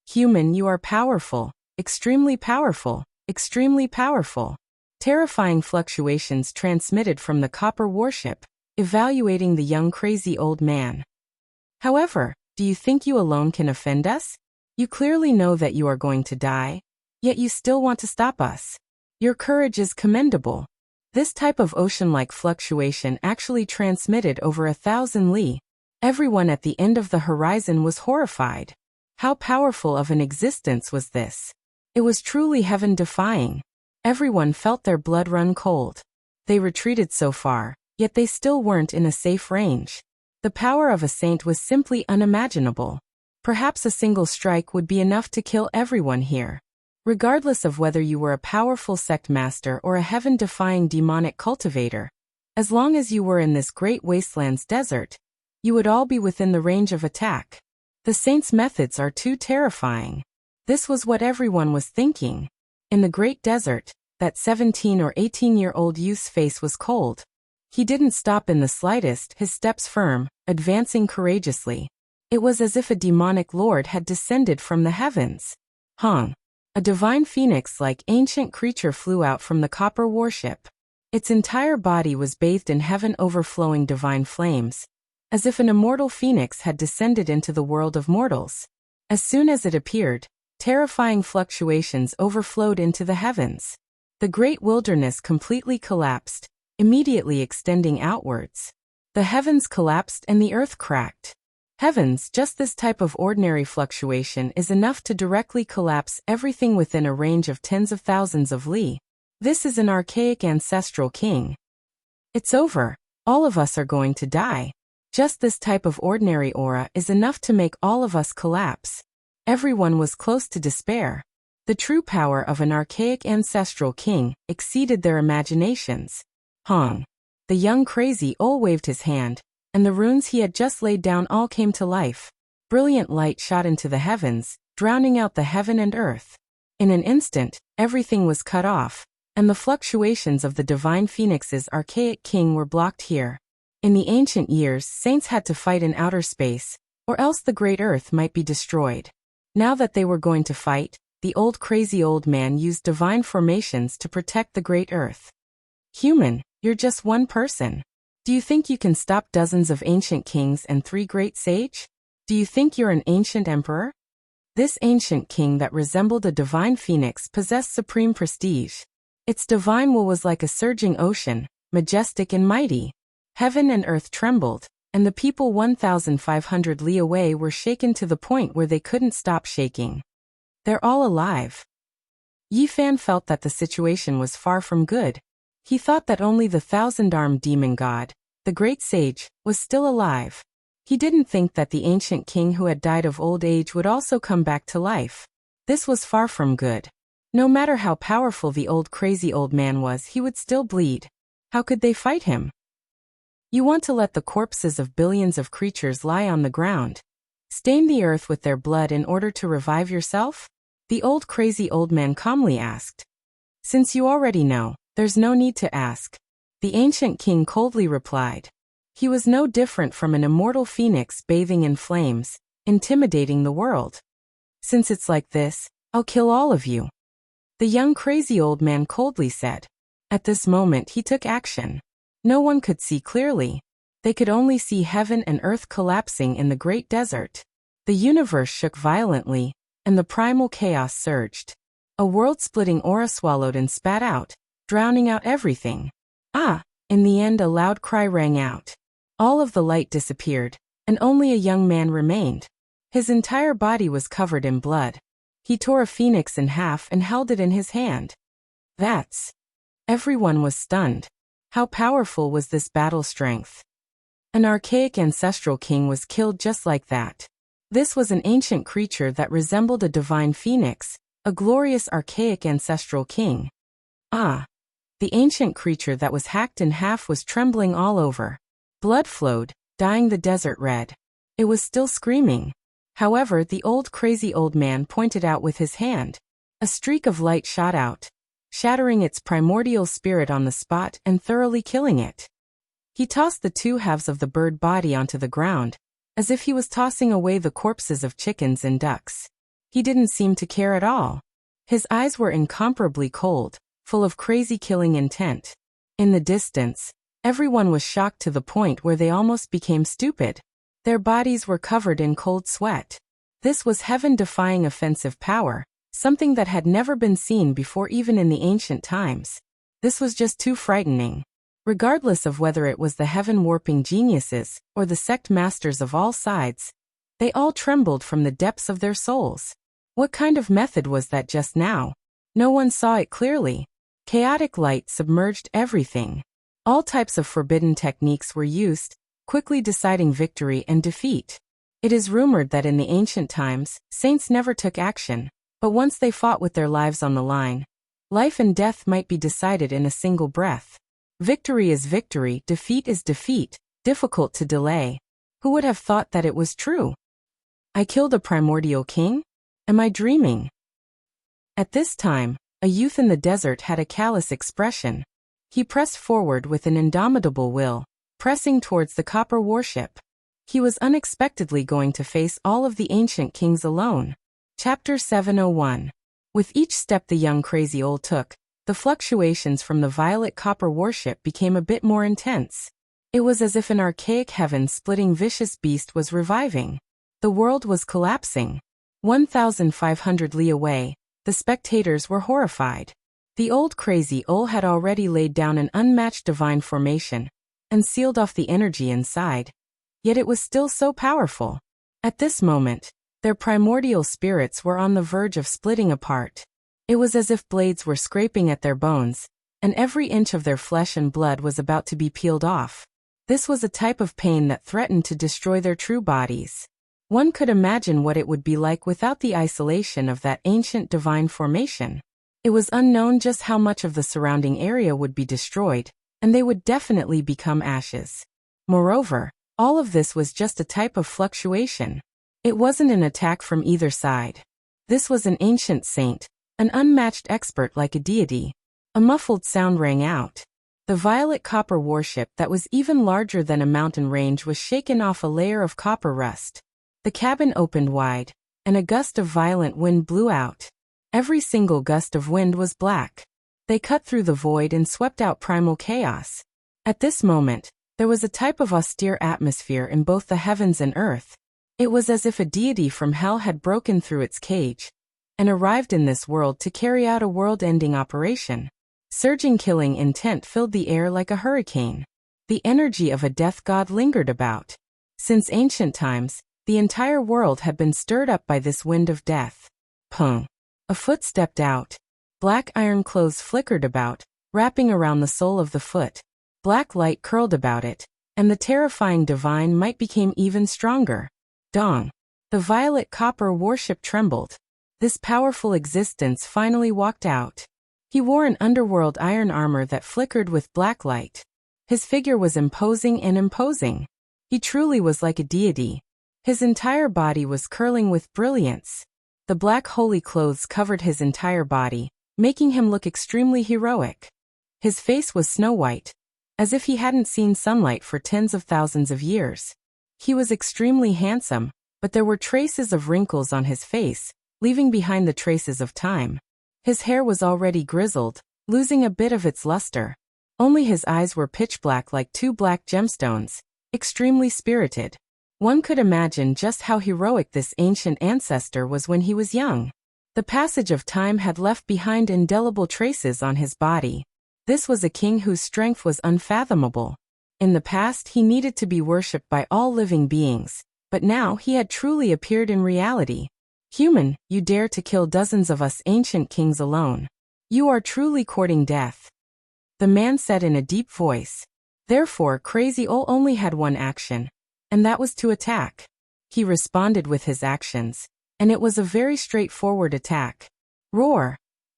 Human, you are powerful, extremely powerful, extremely powerful. Terrifying fluctuations transmitted from the copper warship, evaluating the young crazy old man. However, do you think you alone can offend us? You clearly know that you are going to die, yet you still want to stop us. Your courage is commendable. This type of ocean-like fluctuation actually transmitted over 1,000 li. Everyone at the end of the horizon was horrified. How powerful of an existence was this? It was truly heaven-defying. Everyone felt their blood run cold. They retreated so far, yet they still weren't in a safe range. The power of a saint was simply unimaginable. Perhaps a single strike would be enough to kill everyone here. Regardless of whether you were a powerful sect master or a heaven-defying demonic cultivator, as long as you were in this great wasteland's desert, you would all be within the range of attack. The saint's methods are too terrifying. This was what everyone was thinking. In the great desert, that 17 or 18-year-old youth's face was cold. He didn't stop in the slightest, his steps firm, advancing courageously. It was as if a demonic lord had descended from the heavens. Hong. A divine phoenix-like ancient creature flew out from the copper warship. Its entire body was bathed in heaven-overflowing divine flames, as if an immortal phoenix had descended into the world of mortals. As soon as it appeared, terrifying fluctuations overflowed into the heavens. The great wilderness completely collapsed, immediately extending outwards. The heavens collapsed and the earth cracked. Heavens, just this type of ordinary fluctuation is enough to directly collapse everything within a range of tens of thousands of li. This is an archaic ancestral king. It's over. All of us are going to die. Just this type of ordinary aura is enough to make all of us collapse. Everyone was close to despair. The true power of an archaic ancestral king exceeded their imaginations. Hong. The young crazy old waved his hand, and the runes he had just laid down all came to life. Brilliant light shot into the heavens, drowning out the heaven and earth. In an instant, everything was cut off, and the fluctuations of the divine phoenix's archaic king were blocked here. In the ancient years, saints had to fight in outer space, or else the great earth might be destroyed. Now that they were going to fight, the old crazy old man used divine formations to protect the great earth. Human, you're just one person. Do you think you can stop dozens of ancient kings and 3 great sage? Do you think you're an ancient emperor? This ancient king that resembled a divine phoenix possessed supreme prestige. Its divine will was like a surging ocean, majestic and mighty. Heaven and earth trembled, and the people 1,500 li away were shaken to the point where they couldn't stop shaking. They're all alive. Yifan felt that the situation was far from good. He thought that only the 1,000-armed demon god, the great sage, was still alive. He didn't think that the ancient king who had died of old age would also come back to life. This was far from good. No matter how powerful the old crazy old man was, he would still bleed. How could they fight him? You want to let the corpses of billions of creatures lie on the ground, stain the earth with their blood in order to revive yourself? The old crazy old man calmly asked. Since you already know, there's no need to ask. The ancient king coldly replied. He was no different from an immortal phoenix bathing in flames, intimidating the world. Since it's like this, I'll kill all of you. The young crazy old man coldly said. At this moment he took action. No one could see clearly. They could only see heaven and earth collapsing in the great desert. The universe shook violently, and the primal chaos surged. A world-splitting aura swallowed and spat out, drowning out everything. In the end a loud cry rang out. All of the light disappeared, and only a young man remained. His entire body was covered in blood. He tore a phoenix in half and held it in his hand. Everyone was stunned. How powerful was this battle strength? An archaic ancestral king was killed just like that. This was an ancient creature that resembled a divine phoenix, a glorious archaic ancestral king. The ancient creature that was hacked in half was trembling all over. Blood flowed, dyeing the desert red. It was still screaming. However, the old crazy old man pointed out with his hand. A streak of light shot out, shattering its primordial spirit on the spot and thoroughly killing it. He tossed the 2 halves of the bird body onto the ground, as if he was tossing away the corpses of chickens and ducks. He didn't seem to care at all. His eyes were incomparably cold, full of crazy killing intent. In the distance, everyone was shocked to the point where they almost became stupid. Their bodies were covered in cold sweat. This was heaven-defying offensive power, something that had never been seen before even in the ancient times. This was just too frightening. Regardless of whether it was the heaven-warping geniuses or the sect masters of all sides, they all trembled from the depths of their souls. What kind of method was that just now? No one saw it clearly. Chaotic light submerged everything. All types of forbidden techniques were used, quickly deciding victory and defeat. It is rumored that in the ancient times, saints never took action, but once they fought with their lives on the line, life and death might be decided in a single breath. Victory is victory, defeat is defeat, difficult to delay. Who would have thought that it was true? I killed a primordial king? Am I dreaming? At this time, a youth in the desert had a callous expression. He pressed forward with an indomitable will, pressing towards the copper warship. He was unexpectedly going to face all of the ancient kings alone. Chapter 701. With each step the young crazy old took, the fluctuations from the violet copper warship became a bit more intense. It was as if an archaic heaven-splitting vicious beast was reviving. The world was collapsing. 1,500 li away, the spectators were horrified. The old crazy owl had already laid down an unmatched divine formation and sealed off the energy inside. Yet it was still so powerful. At this moment, their primordial spirits were on the verge of splitting apart. It was as if blades were scraping at their bones, and every inch of their flesh and blood was about to be peeled off. This was a type of pain that threatened to destroy their true bodies. One could imagine what it would be like without the isolation of that ancient divine formation. It was unknown just how much of the surrounding area would be destroyed, and they would definitely become ashes. Moreover, all of this was just a type of fluctuation. It wasn't an attack from either side. This was an ancient saint, an unmatched expert like a deity. A muffled sound rang out. The violet copper warship that was even larger than a mountain range was shaken off a layer of copper rust. The cabin opened wide, and a gust of violent wind blew out. Every single gust of wind was black. They cut through the void and swept out primal chaos. At this moment, there was a type of austere atmosphere in both the heavens and earth. It was as if a deity from hell had broken through its cage and arrived in this world to carry out a world-ending operation. Surging killing intent filled the air like a hurricane. The energy of a death god lingered about. Since ancient times, the entire world had been stirred up by this wind of death. Pung. A foot stepped out. Black iron clothes flickered about, wrapping around the sole of the foot. Black light curled about it, and the terrifying divine might became even stronger. Dong. The violet copper warship trembled. This powerful existence finally walked out. He wore an underworld iron armor that flickered with black light. His figure was imposing and imposing. He truly was like a deity. His entire body was curling with brilliance. The black holy clothes covered his entire body, making him look extremely heroic. His face was snow white, as if he hadn't seen sunlight for tens of thousands of years. He was extremely handsome, but there were traces of wrinkles on his face, leaving behind the traces of time. His hair was already grizzled, losing a bit of its luster. Only his eyes were pitch black like two black gemstones, extremely spirited. One could imagine just how heroic this ancient ancestor was when he was young. The passage of time had left behind indelible traces on his body. This was a king whose strength was unfathomable. In the past he needed to be worshipped by all living beings, but now he had truly appeared in reality. Human, you dare to kill dozens of us ancient kings alone. You are truly courting death. The man said in a deep voice. Therefore Crazy Ol only had one action, and that was to attack. He responded with his actions, and it was a very straightforward attack. Roar!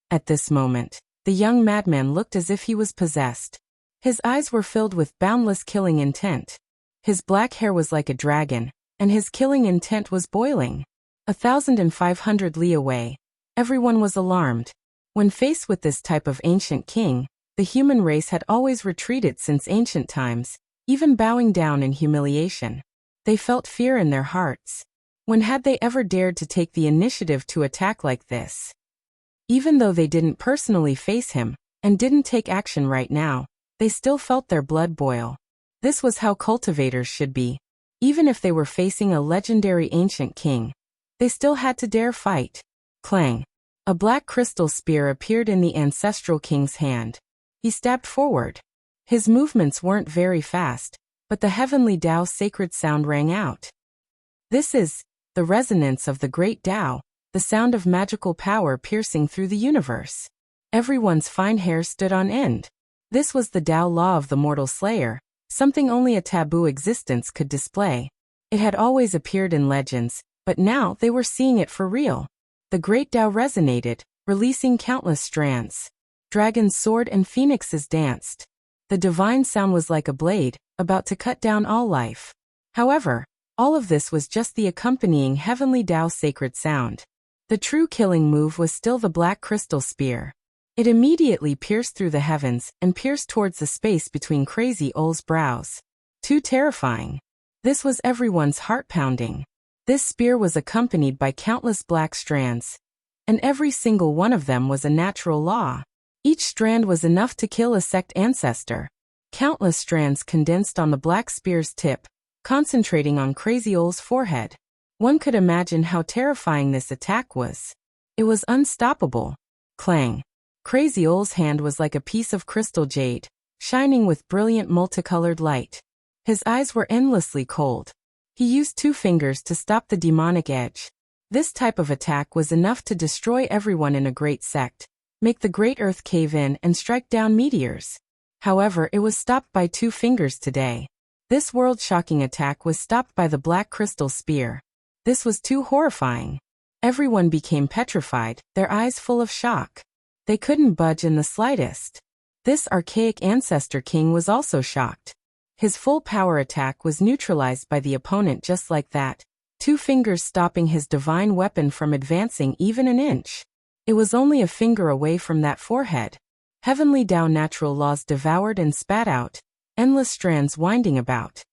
At this moment, the young madman looked as if he was possessed. His eyes were filled with boundless killing intent. His black hair was like a dragon, and his killing intent was boiling. 1,500 li away, everyone was alarmed. When faced with this type of ancient king, the human race had always retreated since ancient times, even bowing down in humiliation. They felt fear in their hearts. When had they ever dared to take the initiative to attack like this? Even though they didn't personally face him, and didn't take action right now, they still felt their blood boil. This was how cultivators should be. Even if they were facing a legendary ancient king, they still had to dare fight. Clang. A black crystal spear appeared in the ancestral king's hand. He stepped forward. His movements weren't very fast, but the heavenly Tao's sacred sound rang out. This is the resonance of the great Tao, the sound of magical power piercing through the universe. Everyone's fine hair stood on end. This was the Tao law of the mortal slayer, something only a taboo existence could display. It had always appeared in legends, but now they were seeing it for real. The great Tao resonated, releasing countless strands. Dragons soared and phoenixes danced. The divine sound was like a blade, about to cut down all life. However, all of this was just the accompanying heavenly Tao sacred sound. The true killing move was still the black crystal spear. It immediately pierced through the heavens and pierced towards the space between Crazy Ole's brows. Too terrifying. This was everyone's heart pounding. This spear was accompanied by countless black strands, and every single one of them was a natural law. Each strand was enough to kill a sect ancestor. Countless strands condensed on the black spear's tip, concentrating on Crazy Ole's forehead. One could imagine how terrifying this attack was. It was unstoppable. Clang. Crazy Ole's hand was like a piece of crystal jade, shining with brilliant multicolored light. His eyes were endlessly cold. He used 2 fingers to stop the demonic edge. This type of attack was enough to destroy everyone in a great sect, make the great earth cave in and strike down meteors. However, it was stopped by 2 fingers today. This world-shocking attack was stopped by the black crystal spear. This was too horrifying. Everyone became petrified, their eyes full of shock. They couldn't budge in the slightest. This archaic ancestor king was also shocked. His full power attack was neutralized by the opponent just like that, 2 fingers stopping his divine weapon from advancing even an inch. It was only a finger away from that forehead. Heavenly Tao natural laws devoured and spat out, endless strands winding about.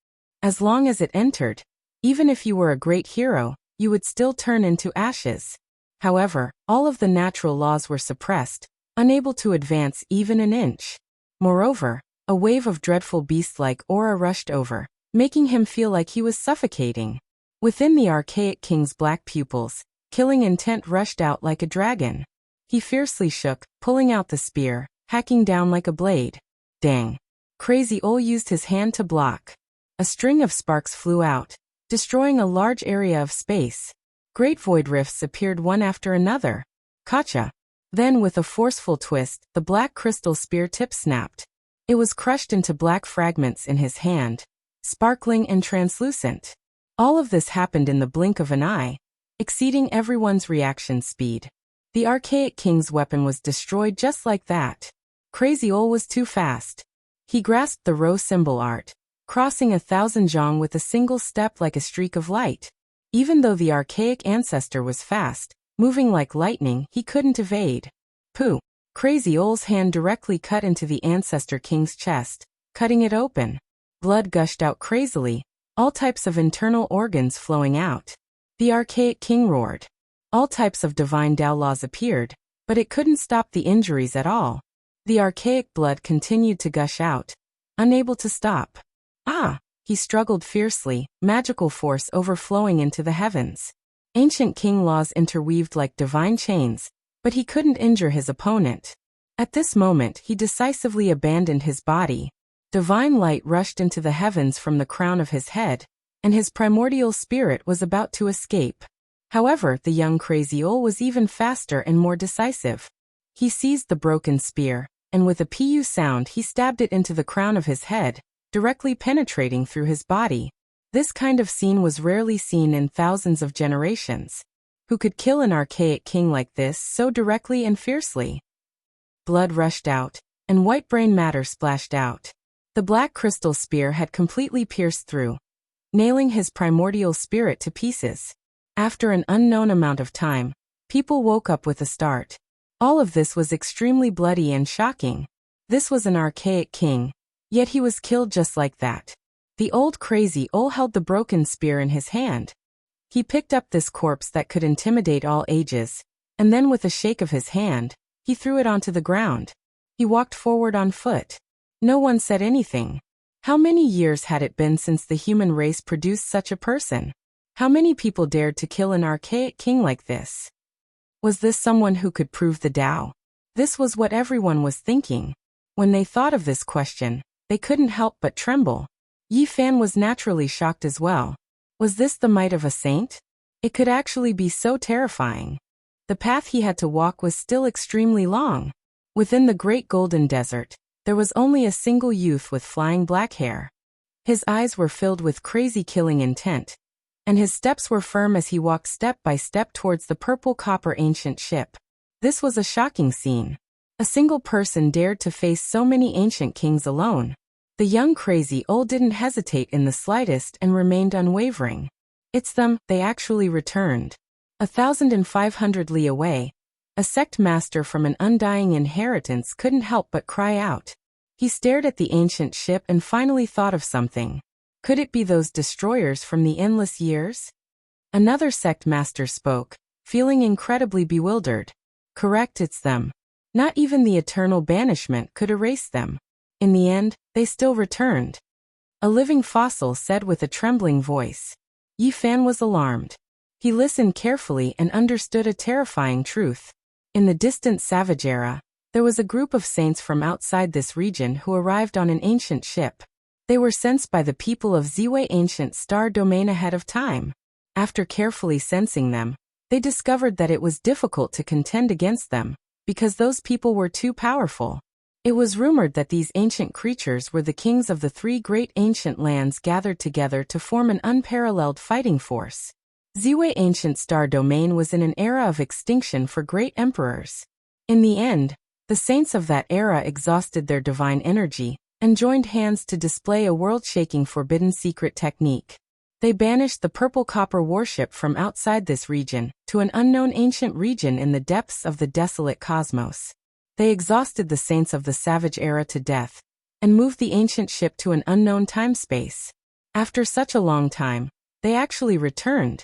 As long as it entered, even if you were a great hero, you would still turn into ashes. However, all of the natural laws were suppressed, unable to advance even an inch. Moreover, a wave of dreadful beast-like aura rushed over, making him feel like he was suffocating. Within the archaic king's black pupils, killing intent rushed out like a dragon. He fiercely shook, pulling out the spear, hacking down like a blade. Dang. Crazy Ole used his hand to block. A string of sparks flew out, destroying a large area of space. Great void rifts appeared one after another. Gotcha. Then with a forceful twist, the black crystal spear tip snapped. It was crushed into black fragments in his hand, sparkling and translucent. All of this happened in the blink of an eye, exceeding everyone's reaction speed. The archaic king's weapon was destroyed just like that. Crazy Ole was too fast. He grasped the rose symbol art, crossing 1,000 zhong with a single step like a streak of light. Even though the archaic ancestor was fast, moving like lightning, he couldn't evade. Pooh! Crazy Ole's hand directly cut into the ancestor king's chest, cutting it open. Blood gushed out crazily, all types of internal organs flowing out. The archaic king roared. All types of divine Tao laws appeared, but it couldn't stop the injuries at all. The archaic blood continued to gush out, unable to stop. Ah! He struggled fiercely, magical force overflowing into the heavens. Ancient king laws interweaved like divine chains, but he couldn't injure his opponent. At this moment, he decisively abandoned his body. Divine light rushed into the heavens from the crown of his head, and his primordial spirit was about to escape. However, the young Crazy Ole was even faster and more decisive. He seized the broken spear, and with a pu sound he stabbed it into the crown of his head, directly penetrating through his body. This kind of scene was rarely seen in thousands of generations. Who could kill an archaic king like this so directly and fiercely? Blood rushed out, and white brain matter splashed out. The black crystal spear had completely pierced through, nailing his primordial spirit to pieces. After an unknown amount of time, people woke up with a start. All of this was extremely bloody and shocking. This was an archaic king, yet he was killed just like that. The old Crazy Ole held the broken spear in his hand. He picked up this corpse that could intimidate all ages, and then with a shake of his hand, he threw it onto the ground. He walked forward on foot. No one said anything. How many years had it been since the human race produced such a person? How many people dared to kill an archaic king like this? Was this someone who could prove the Tao? This was what everyone was thinking. When they thought of this question, they couldn't help but tremble. Yi Fan was naturally shocked as well. Was this the might of a saint? It could actually be so terrifying. The path he had to walk was still extremely long. Within the Great Golden Desert, there was only a single youth with flying black hair. His eyes were filled with crazy killing intent, and his steps were firm as he walked step by step towards the purple copper ancient ship. This was a shocking scene. A single person dared to face so many ancient kings alone. The young crazy old didn't hesitate in the slightest and remained unwavering. It's them, they actually returned. 1,500 li away, a sect master from an undying inheritance couldn't help but cry out. He stared at the ancient ship and finally thought of something. Could it be those destroyers from the endless years? Another sect master spoke, feeling incredibly bewildered. Correct, it's them. Not even the eternal banishment could erase them. In the end, they still returned. A living fossil said with a trembling voice. Yi Fan was alarmed. He listened carefully and understood a terrifying truth. In the distant Savage Era, there was a group of saints from outside this region who arrived on an ancient ship. They were sensed by the people of Ziwei ancient star domain ahead of time. After carefully sensing them, they discovered that it was difficult to contend against them, because those people were too powerful. It was rumored that these ancient creatures were the kings of the 3 great ancient lands gathered together to form an unparalleled fighting force. Ziwei ancient star domain was in an era of extinction for great emperors. In the end, the saints of that era exhausted their divine energy and joined hands to display a world-shaking forbidden secret technique. They banished the purple copper warship from outside this region to an unknown ancient region in the depths of the desolate cosmos. They exhausted the saints of the Savage Era to death and moved the ancient ship to an unknown time-space. After such a long time, they actually returned.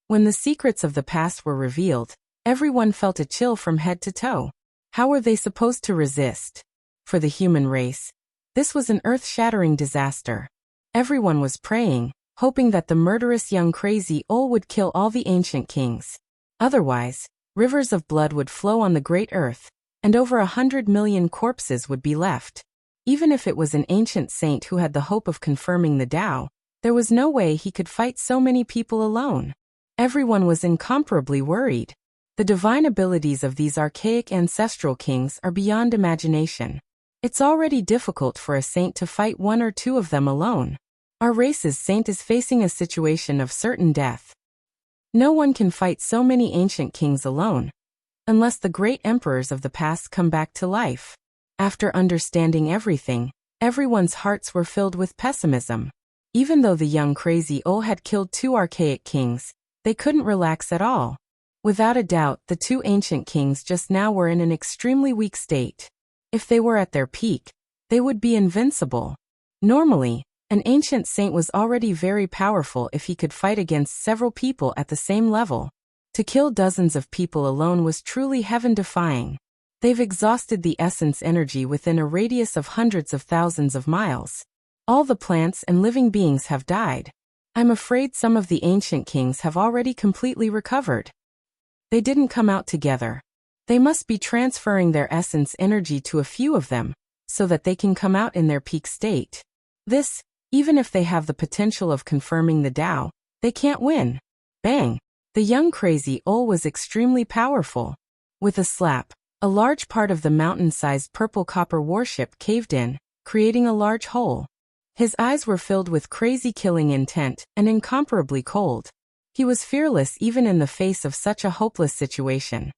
When the secrets of the past were revealed, everyone felt a chill from head to toe. How were they supposed to resist? For the human race, this was an earth-shattering disaster. Everyone was praying, hoping that the murderous young crazy old would kill all the ancient kings. Otherwise, rivers of blood would flow on the great earth, and over 100 million corpses would be left. Even if it was an ancient saint who had the hope of confirming the Tao, there was no way he could fight so many people alone. Everyone was incomparably worried. The divine abilities of these archaic ancestral kings are beyond imagination. It's already difficult for a saint to fight 1 or 2 of them alone. Our race's saint is facing a situation of certain death. No one can fight so many ancient kings alone, unless the great emperors of the past come back to life. After understanding everything, everyone's hearts were filled with pessimism. Even though the young crazy old had killed 2 archaic kings, they couldn't relax at all. Without a doubt, the 2 ancient kings just now were in an extremely weak state. If they were at their peak, they would be invincible. Normally, an ancient saint was already very powerful if he could fight against several people at the same level. To kill dozens of people alone was truly heaven-defying. They've exhausted the essence energy within a radius of hundreds of thousands of miles. All the plants and living beings have died. I'm afraid some of the ancient kings have already completely recovered. They didn't come out together. They must be transferring their essence energy to a few of them, so that they can come out in their peak state. This, even if they have the potential of confirming the Tao, they can't win. Bang! The young crazy old was extremely powerful. With a slap, a large part of the mountain-sized purple copper warship caved in, creating a large hole. His eyes were filled with crazy killing intent and incomparably cold. He was fearless even in the face of such a hopeless situation.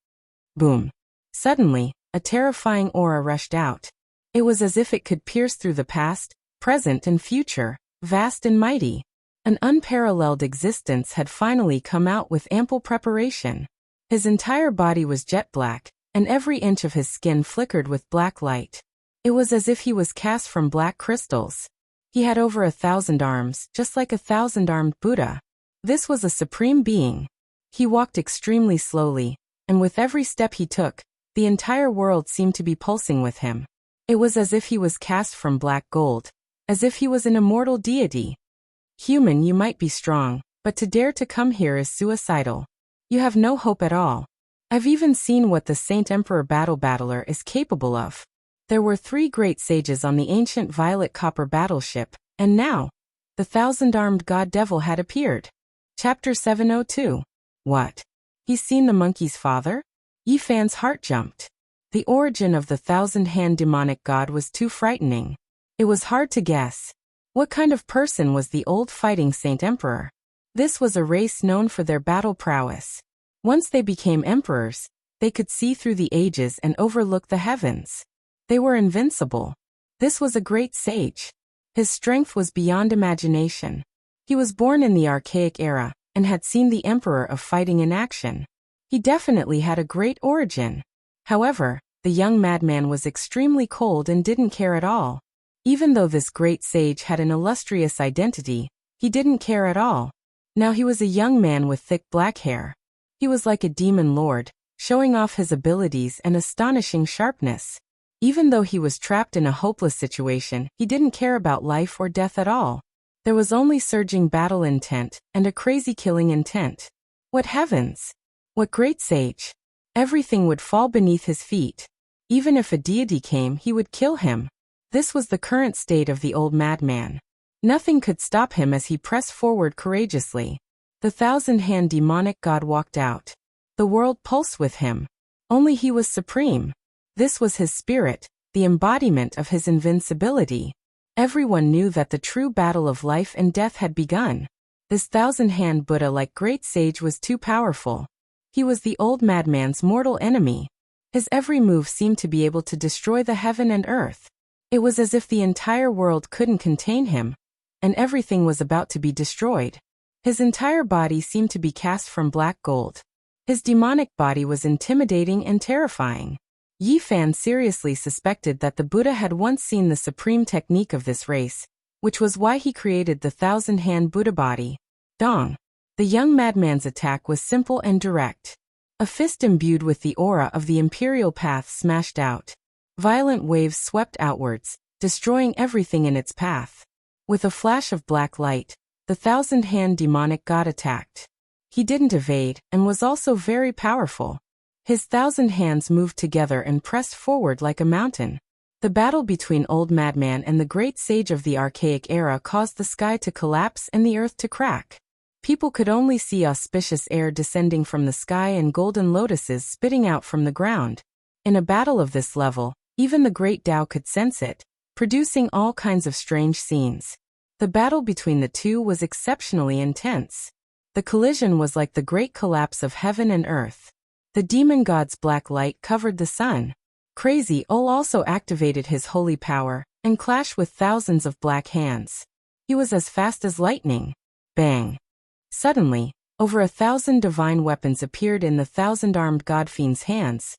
Boom. Suddenly, a terrifying aura rushed out. It was as if it could pierce through the past, present and future, vast and mighty. An unparalleled existence had finally come out with ample preparation. His entire body was jet black, and every inch of his skin flickered with black light. It was as if he was cast from black crystals. He had over 1,000 arms, just like a 1,000-armed Buddha. This was a supreme being. He walked extremely slowly, and with every step he took, the entire world seemed to be pulsing with him. It was as if he was cast from black gold, as if he was an immortal deity. Human, you might be strong, but to dare to come here is suicidal. You have no hope at all. I've even seen what the Saint Emperor Battler is capable of. There were 3 great sages on the ancient violet copper battleship, and now, the thousand-armed god-devil had appeared. Chapter 702. What? He's seen the monkey's father? Yi Fan's heart jumped. The origin of the thousand-hand demonic god was too frightening. It was hard to guess. What kind of person was the old fighting saint emperor? This was a race known for their battle prowess. Once they became emperors, they could see through the ages and overlook the heavens. They were invincible. This was a great sage. His strength was beyond imagination. He was born in the archaic era and had seen the emperor of fighting in action. He definitely had a great origin. However, the young madman was extremely cold and didn't care at all. Even though this great sage had an illustrious identity, he didn't care at all. Now he was a young man with thick black hair. He was like a demon lord, showing off his abilities and astonishing sharpness. Even though he was trapped in a hopeless situation, he didn't care about life or death at all. There was only surging battle intent and a crazy killing intent. What heavens! What great sage! Everything would fall beneath his feet. Even if a deity came, he would kill him. This was the current state of the old madman. Nothing could stop him as he pressed forward courageously. The thousand-hand demonic god walked out. The world pulsed with him. Only he was supreme. This was his spirit, the embodiment of his invincibility. Everyone knew that the true battle of life and death had begun. This thousand-hand Buddha-like great sage was too powerful. He was the old madman's mortal enemy. His every move seemed to be able to destroy the heaven and earth. It was as if the entire world couldn't contain him, and everything was about to be destroyed. His entire body seemed to be cast from black gold. His demonic body was intimidating and terrifying. Yi Fan seriously suspected that the Buddha had once seen the supreme technique of this race, which was why he created the thousand-hand Buddha body. Dong. The young madman's attack was simple and direct. A fist imbued with the aura of the imperial path smashed out. Violent waves swept outwards, destroying everything in its path. With a flash of black light, the thousand-hand demonic god attacked. He didn't evade, and was also very powerful. His thousand hands moved together and pressed forward like a mountain. The battle between Old Madman and the great sage of the archaic era caused the sky to collapse and the earth to crack. People could only see auspicious air descending from the sky and golden lotuses spitting out from the ground. In a battle of this level, even the great Tao could sense it, producing all kinds of strange scenes. The battle between the two was exceptionally intense. The collision was like the great collapse of heaven and earth. The demon god's black light covered the sun. Crazy Ol also activated his holy power and clashed with thousands of black hands. He was as fast as lightning. Bang! Suddenly, over 1,000 divine weapons appeared in the thousand-armed god-fiend's hands,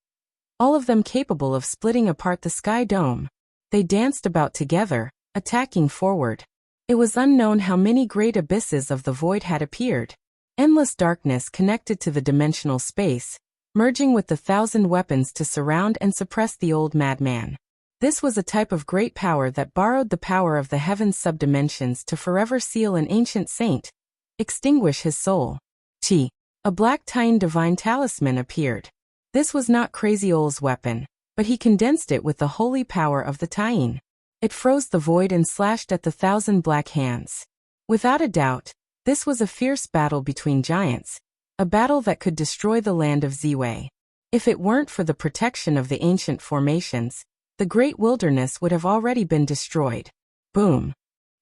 all of them capable of splitting apart the sky dome. They danced about together, attacking forward. It was unknown how many great abysses of the void had appeared. Endless darkness connected to the dimensional space, merging with the 1,000 weapons to surround and suppress the old madman. This was a type of great power that borrowed the power of the heaven's subdimensions to forever seal an ancient saint, extinguish his soul. Chi. A black Tian divine talisman appeared. This was not Crazy Ol's weapon, but he condensed it with the holy power of the Tian. It froze the void and slashed at the 1,000 black hands. Without a doubt, this was a fierce battle between giants, a battle that could destroy the land of Ziwei. If it weren't for the protection of the ancient formations, the great wilderness would have already been destroyed. Boom!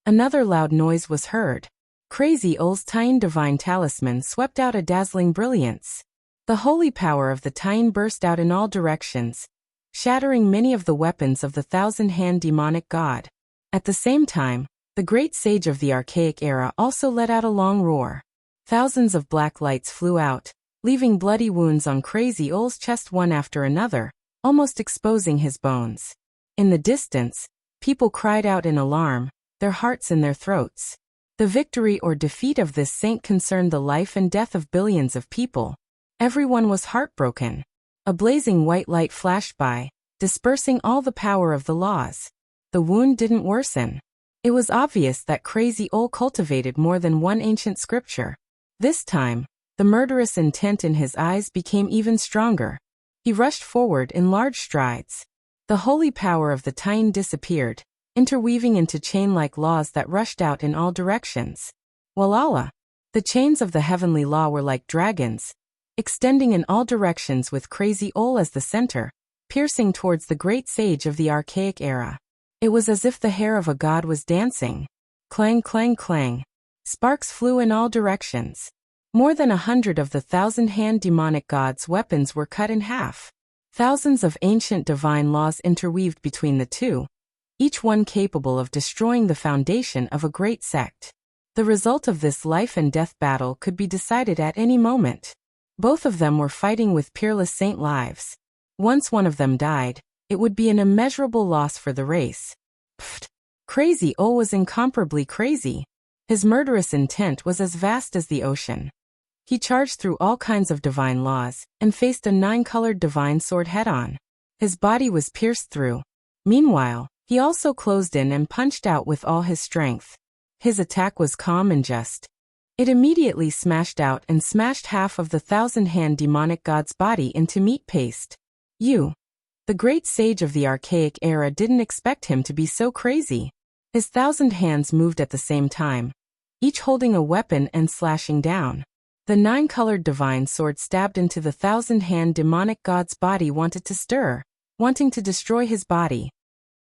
Another loud noise was heard. Crazy Ol's Tian divine talisman swept out a dazzling brilliance. The holy power of the Tian burst out in all directions, shattering many of the weapons of the thousand-hand demonic god. At the same time, the great sage of the archaic era also let out a long roar. Thousands of black lights flew out, leaving bloody wounds on Crazy Ol's chest one after another, almost exposing his bones. In the distance, people cried out in alarm, their hearts in their throats. The victory or defeat of this saint concerned the life and death of billions of people. Everyone was heartbroken. A blazing white light flashed by, dispersing all the power of the laws. The wound didn't worsen. It was obvious that Crazy Ol cultivated more than one ancient scripture. This time, the murderous intent in his eyes became even stronger. He rushed forward in large strides. The holy power of the Titan disappeared, interweaving into chain-like laws that rushed out in all directions. Walala! The chains of the heavenly law were like dragons, extending in all directions with Crazy Ol as the center, piercing towards the great sage of the archaic era. It was as if the hair of a god was dancing. Clang, clang, clang. Sparks flew in all directions. More than 100 of the 1,000-hand demonic gods' weapons were cut in half. Thousands of ancient divine laws interweaved between the two, each one capable of destroying the foundation of a great sect. The result of this life and death battle could be decided at any moment. Both of them were fighting with peerless saint lives. Once one of them died, it would be an immeasurable loss for the race. Pfft! Crazy Ol was incomparably crazy. His murderous intent was as vast as the ocean. He charged through all kinds of divine laws, and faced a 9-colored divine sword head-on. His body was pierced through. Meanwhile, he also closed in and punched out with all his strength. His attack was calm and just. It immediately smashed out and smashed half of the 1,000-hand demonic god's body into meat paste. The great sage of the archaic era didn't expect him to be so crazy. His 1,000 hands moved at the same time, each holding a weapon and slashing down. The 9-colored divine sword stabbed into the 1,000-hand demonic god's body, wanting to destroy his body.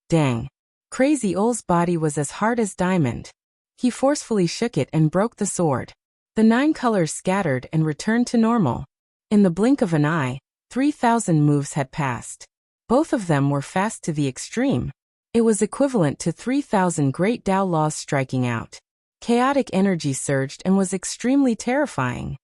Dang! Crazy Ol's body was as hard as diamond. He forcefully shook it and broke the sword. The 9 colors scattered and returned to normal. In the blink of an eye, 3,000 moves had passed. Both of them were fast to the extreme. It was equivalent to 3,000 great Tao laws striking out. Chaotic energy surged and was extremely terrifying.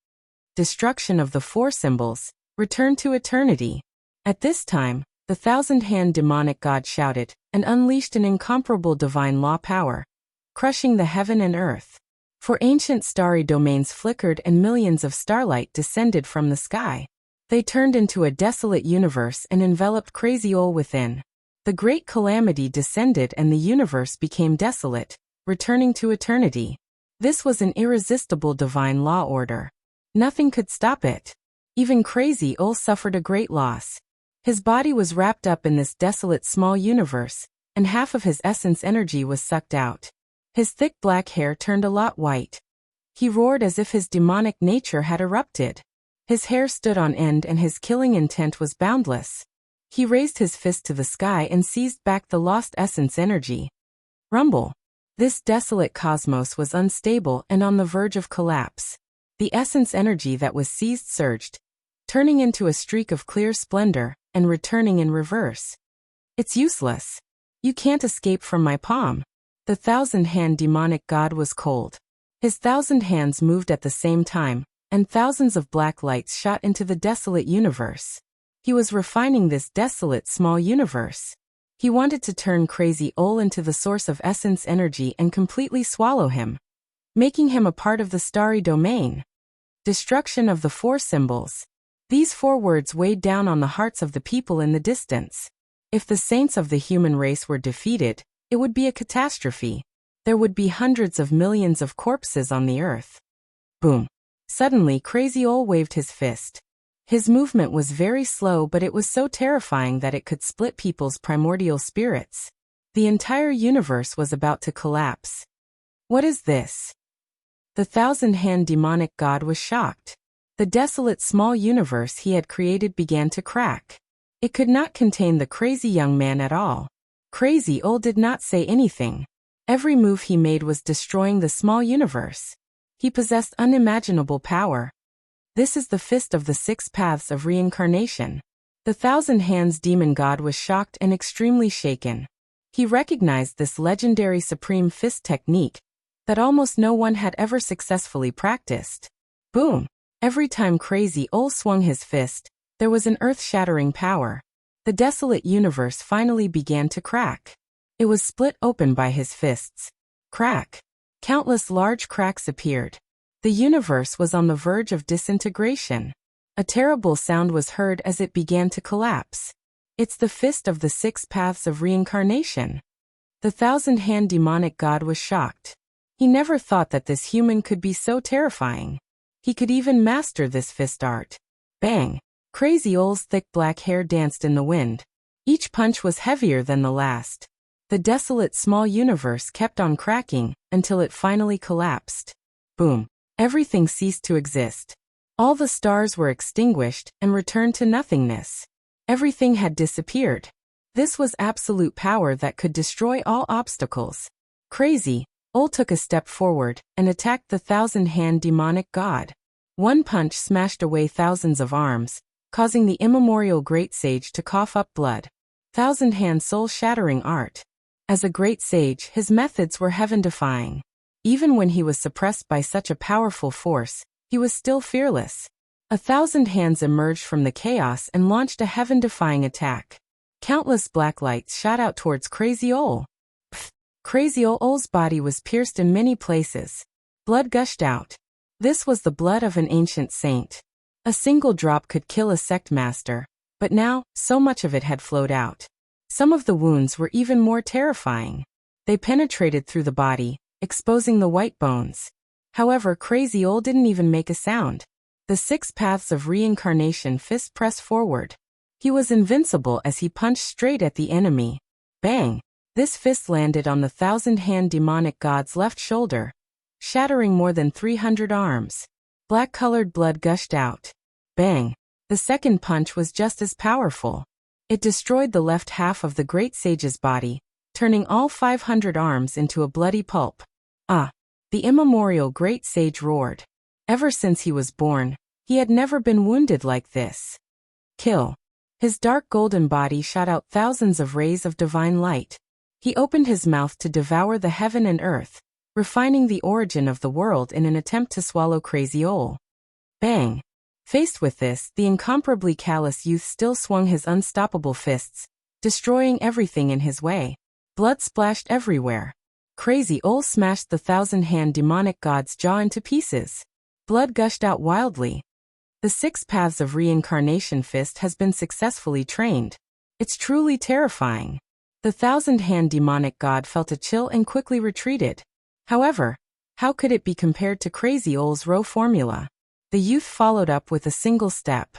Destruction of the 4 symbols, return to eternity. At this time, the 1,000-hand demonic god shouted, and unleashed an incomparable divine law power, crushing the heaven and earth. For ancient starry domains flickered and millions of starlight descended from the sky. They turned into a desolate universe and enveloped Crazy Ol within. The great calamity descended and the universe became desolate, returning to eternity. This was an irresistible divine law order. Nothing could stop it. Even Crazy Ol suffered a great loss. His body was wrapped up in this desolate small universe, and half of his essence energy was sucked out. His thick black hair turned a lot white. He roared as if his demonic nature had erupted. His hair stood on end and his killing intent was boundless. He raised his fist to the sky and seized back the lost essence energy. Rumble! This desolate cosmos was unstable and on the verge of collapse. The essence energy that was seized surged, turning into a streak of clear splendor, and returning in reverse. It's useless. You can't escape from my palm. The 1,000-hand demonic god was cold. His 1,000 hands moved at the same time, and thousands of black lights shot into the desolate universe. He was refining this desolate small universe. He wanted to turn Crazy Ol into the source of essence energy and completely swallow him, making him a part of the starry domain. Destruction of the 4 symbols. These 4 words weighed down on the hearts of the people in the distance. If the saints of the human race were defeated, it would be a catastrophe. There would be hundreds of millions of corpses on the earth. Boom! Suddenly Crazy Ol waved his fist. His movement was very slow, but it was so terrifying that it could split people's primordial spirits. The entire universe was about to collapse. What is this? The 1,000-hand demonic god was shocked. The desolate small universe he had created began to crack. It could not contain the crazy young man at all. Crazy Ol did not say anything. Every move he made was destroying the small universe. He possessed unimaginable power. This is the fist of the 6 paths of reincarnation. The 1,000 hands demon god was shocked and extremely shaken. He recognized this legendary supreme fist technique that almost no one had ever successfully practiced. Boom! Every time Crazy Ol swung his fist, there was an earth-shattering power. The desolate universe finally began to crack. It was split open by his fists. Crack! Countless large cracks appeared. The universe was on the verge of disintegration. A terrible sound was heard as it began to collapse. It's the fist of the 6 paths of reincarnation. The 1,000-hand demonic god was shocked. He never thought that this human could be so terrifying. He could even master this fist art. Bang! Crazy Ol's thick black hair danced in the wind. Each punch was heavier than the last. The desolate small universe kept on cracking until it finally collapsed. Boom. Everything ceased to exist. All the stars were extinguished and returned to nothingness. Everything had disappeared. This was absolute power that could destroy all obstacles. Crazy, Ol took a step forward and attacked the thousand-hand demonic god. One punch smashed away thousands of arms, causing the immemorial great sage to cough up blood. Thousand-hand soul-shattering art. As a great sage, his methods were heaven-defying. Even when he was suppressed by such a powerful force, he was still fearless. 1,000 hands emerged from the chaos and launched a heaven-defying attack. Countless black lights shot out towards Crazy Ol. Crazy Ol's body was pierced in many places. Blood gushed out. This was the blood of an ancient saint. A single drop could kill a sect master, but now, so much of it had flowed out. Some of the wounds were even more terrifying. They penetrated through the body, exposing the white bones. However, Crazy Ol didn't even make a sound. The 6 paths of reincarnation fist pressed forward. He was invincible as he punched straight at the enemy. Bang! This fist landed on the thousand-hand demonic god's left shoulder, shattering more than 300 arms. Black-colored blood gushed out. Bang! The second punch was just as powerful. It destroyed the left half of the great sage's body, turning all 500 arms into a bloody pulp. Ah! The immemorial great sage roared. Ever since he was born, he had never been wounded like this. Kill. His dark golden body shot out thousands of rays of divine light. He opened his mouth to devour the heaven and earth, refining the origin of the world in an attempt to swallow Crazy Ol. Bang! Faced with this, the incomparably callous youth still swung his unstoppable fists, destroying everything in his way. Blood splashed everywhere. Crazy Ol smashed the thousand-hand demonic god's jaw into pieces. Blood gushed out wildly. The 6 paths of reincarnation fist has been successfully trained. It's truly terrifying. The thousand-hand demonic god felt a chill and quickly retreated. However, how could it be compared to Crazy Ol's raw formula? The youth followed up with a single step.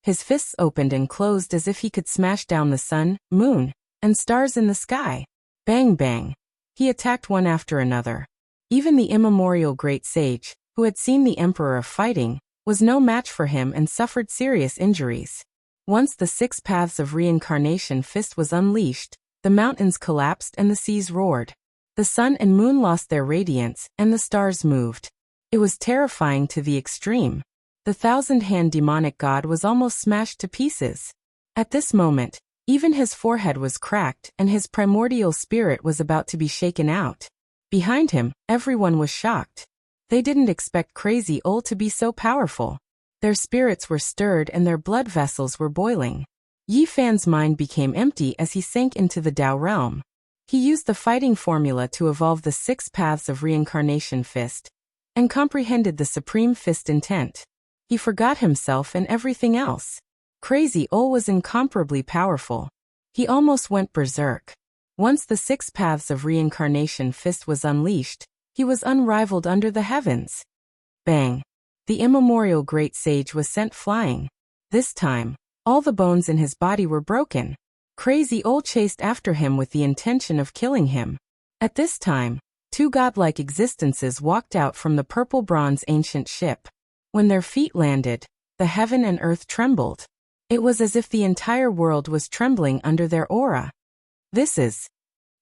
His fists opened and closed as if he could smash down the sun, moon, and stars in the sky. Bang bang. He attacked one after another. Even the immemorial great sage, who had seen the emperor fighting, was no match for him and suffered serious injuries. Once the 6 paths of reincarnation fist was unleashed, the mountains collapsed and the seas roared. The sun and moon lost their radiance, and the stars moved. It was terrifying to the extreme. The thousand-hand demonic god was almost smashed to pieces. At this moment, even his forehead was cracked and his primordial spirit was about to be shaken out. Behind him, everyone was shocked. They didn't expect Crazy Ol to be so powerful. Their spirits were stirred and their blood vessels were boiling. Yi Fan's mind became empty as he sank into the Tao realm. He used the fighting formula to evolve the 6 paths of reincarnation fist, and comprehended the supreme fist intent. He forgot himself and everything else. Crazy Ol was incomparably powerful. He almost went berserk. Once the 6 paths of reincarnation fist was unleashed, he was unrivaled under the heavens. Bang! The immemorial great sage was sent flying. This time, all the bones in his body were broken. Crazy Ol chased after him with the intention of killing him. At this time, 2 godlike existences walked out from the purple bronze ancient ship. When their feet landed, the heaven and earth trembled. It was as if the entire world was trembling under their aura.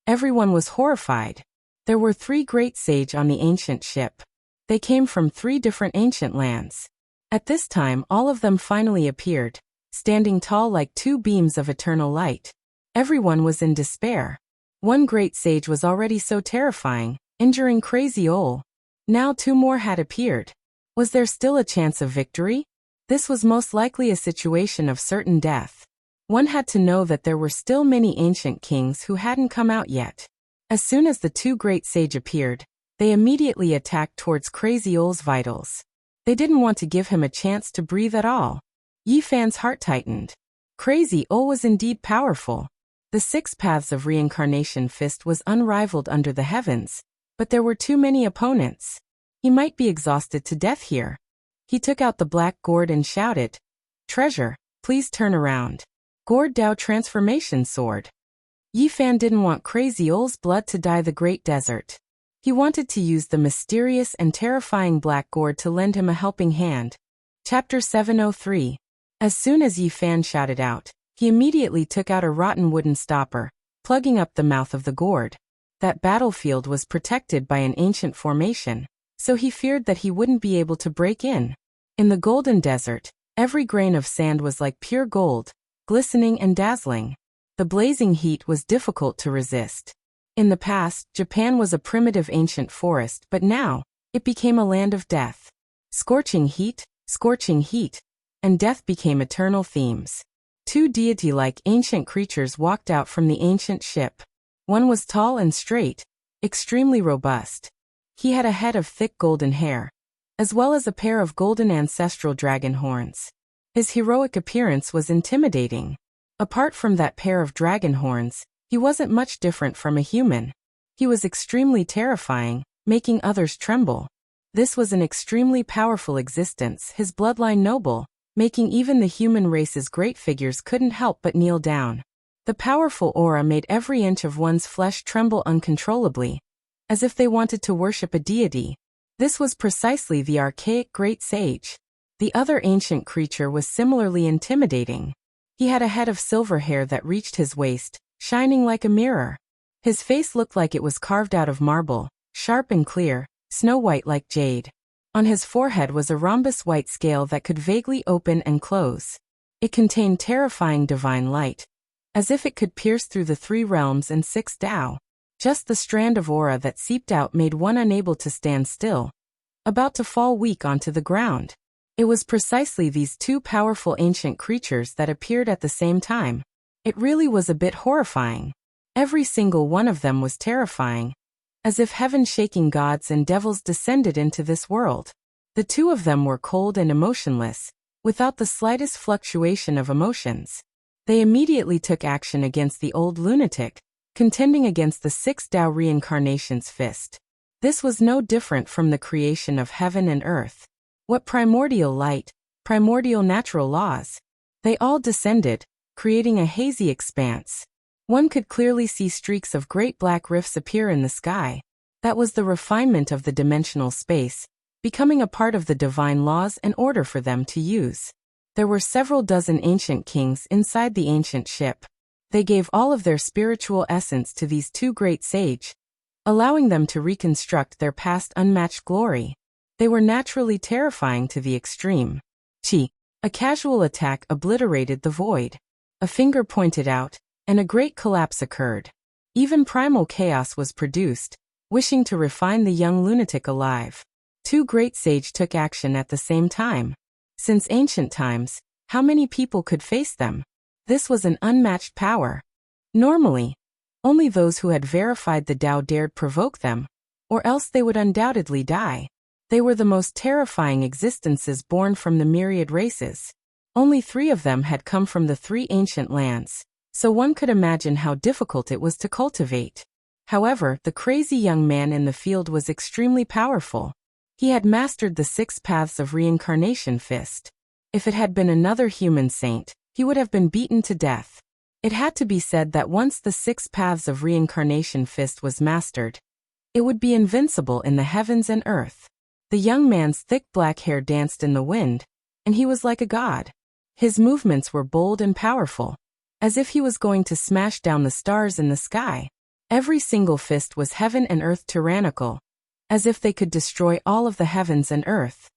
Everyone was horrified. There were 3 great sage on the ancient ship. They came from 3 different ancient lands. At this time, all of them finally appeared, standing tall like 2 beams of eternal light. Everyone was in despair. One great sage was already so terrifying, injuring Crazy Ol. Now 2 more had appeared. Was there still a chance of victory? This was most likely a situation of certain death. One had to know that there were still many ancient kings who hadn't come out yet. As soon as the 2 great sage appeared, they immediately attacked towards Crazy Ol's vitals. They didn't want to give him a chance to breathe at all. Yi Fan's heart tightened. Crazy Ol was indeed powerful. The 6 paths of reincarnation fist was unrivaled under the heavens, but there were too many opponents. He might be exhausted to death here. He took out the black gourd and shouted, "Treasure, please turn around." Gourd Dao Transformation Sword. Yi Fan didn't want Crazy Ol's blood to dye the Great Desert. He wanted to use the mysterious and terrifying black gourd to lend him a helping hand. Chapter 703. As soon as Yi Fan shouted out, he immediately took out a rotten wooden stopper, plugging up the mouth of the gourd. That battlefield was protected by an ancient formation, so he feared that he wouldn't be able to break in. In the golden desert, every grain of sand was like pure gold, glistening and dazzling. The blazing heat was difficult to resist. In the past, Japan was a primitive ancient forest, but now, it became a land of death. Scorching heat, and death became eternal themes. Two deity-like ancient creatures walked out from the ancient ship. One was tall and straight, extremely robust. He had a head of thick golden hair, as well as a pair of golden ancestral dragon horns. His heroic appearance was intimidating. Apart from that pair of dragon horns, he wasn't much different from a human. He was extremely terrifying, making others tremble. This was an extremely powerful existence, his bloodline noble, making even the human race's great figures couldn't help but kneel down. The powerful aura made every inch of one's flesh tremble uncontrollably, as if they wanted to worship a deity. This was precisely the archaic great sage. The other ancient creature was similarly intimidating. He had a head of silver hair that reached his waist, shining like a mirror. His face looked like it was carved out of marble, sharp and clear, snow-white like jade. On his forehead was a rhombus white scale that could vaguely open and close. It contained terrifying divine light, as if it could pierce through the 3 realms and 6 Tao. Just the strand of aura that seeped out made one unable to stand still, about to fall weak onto the ground. It was precisely these two powerful ancient creatures that appeared at the same time. It really was a bit horrifying. Every single one of them was terrifying, as if heaven-shaking gods and devils descended into this world. The two of them were cold and emotionless, without the slightest fluctuation of emotions. They immediately took action against the old lunatic, contending against the 6 Tao reincarnation's fist. This was no different from the creation of heaven and earth. What primordial light, primordial natural laws. They all descended, creating a hazy expanse. One could clearly see streaks of great black rifts appear in the sky. That was the refinement of the dimensional space, becoming a part of the divine laws and order for them to use. There were several dozen ancient kings inside the ancient ship. They gave all of their spiritual essence to these two great sage, allowing them to reconstruct their past unmatched glory. They were naturally terrifying to the extreme. Chi. A casual attack obliterated the void. A finger pointed out, and a great collapse occurred. Even primal chaos was produced, wishing to refine the young lunatic alive. Two great sage took action at the same time. Since ancient times, how many people could face them? This was an unmatched power. Normally, only those who had verified the Tao dared provoke them, or else they would undoubtedly die. They were the most terrifying existences born from the myriad races. Only 3 of them had come from the 3 ancient lands, so one could imagine how difficult it was to cultivate. However, the crazy young man in the field was extremely powerful. He had mastered the 6 paths of reincarnation fist. If it had been another human saint, he would have been beaten to death. It had to be said that once the 6 paths of reincarnation fist was mastered, it would be invincible in the heavens and earth. The young man's thick black hair danced in the wind, and he was like a god. His movements were bold and powerful, as if he was going to smash down the stars in the sky. Every single fist was heaven and earth tyrannical, as if they could destroy all of the heavens and earth.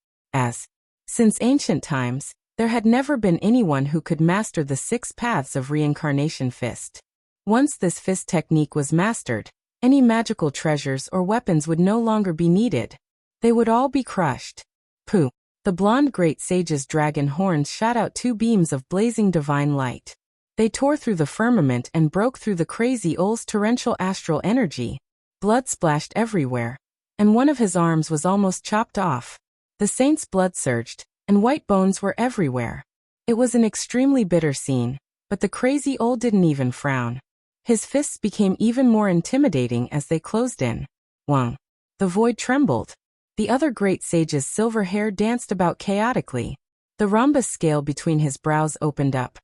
Since ancient times, there had never been anyone who could master the 6 paths of reincarnation fist. Once this fist technique was mastered, any magical treasures or weapons would no longer be needed. They would all be crushed. Pooh! The blonde great sage's dragon horns shot out 2 beams of blazing divine light. They tore through the firmament and broke through the crazy Ol's torrential astral energy. Blood splashed everywhere, and one of his arms was almost chopped off. The saint's blood surged, and white bones were everywhere. It was an extremely bitter scene, but the crazy Ol didn't even frown. His fists became even more intimidating as they closed in. Wang. The void trembled. The other great sage's silver hair danced about chaotically. The rhombus scale between his brows opened up,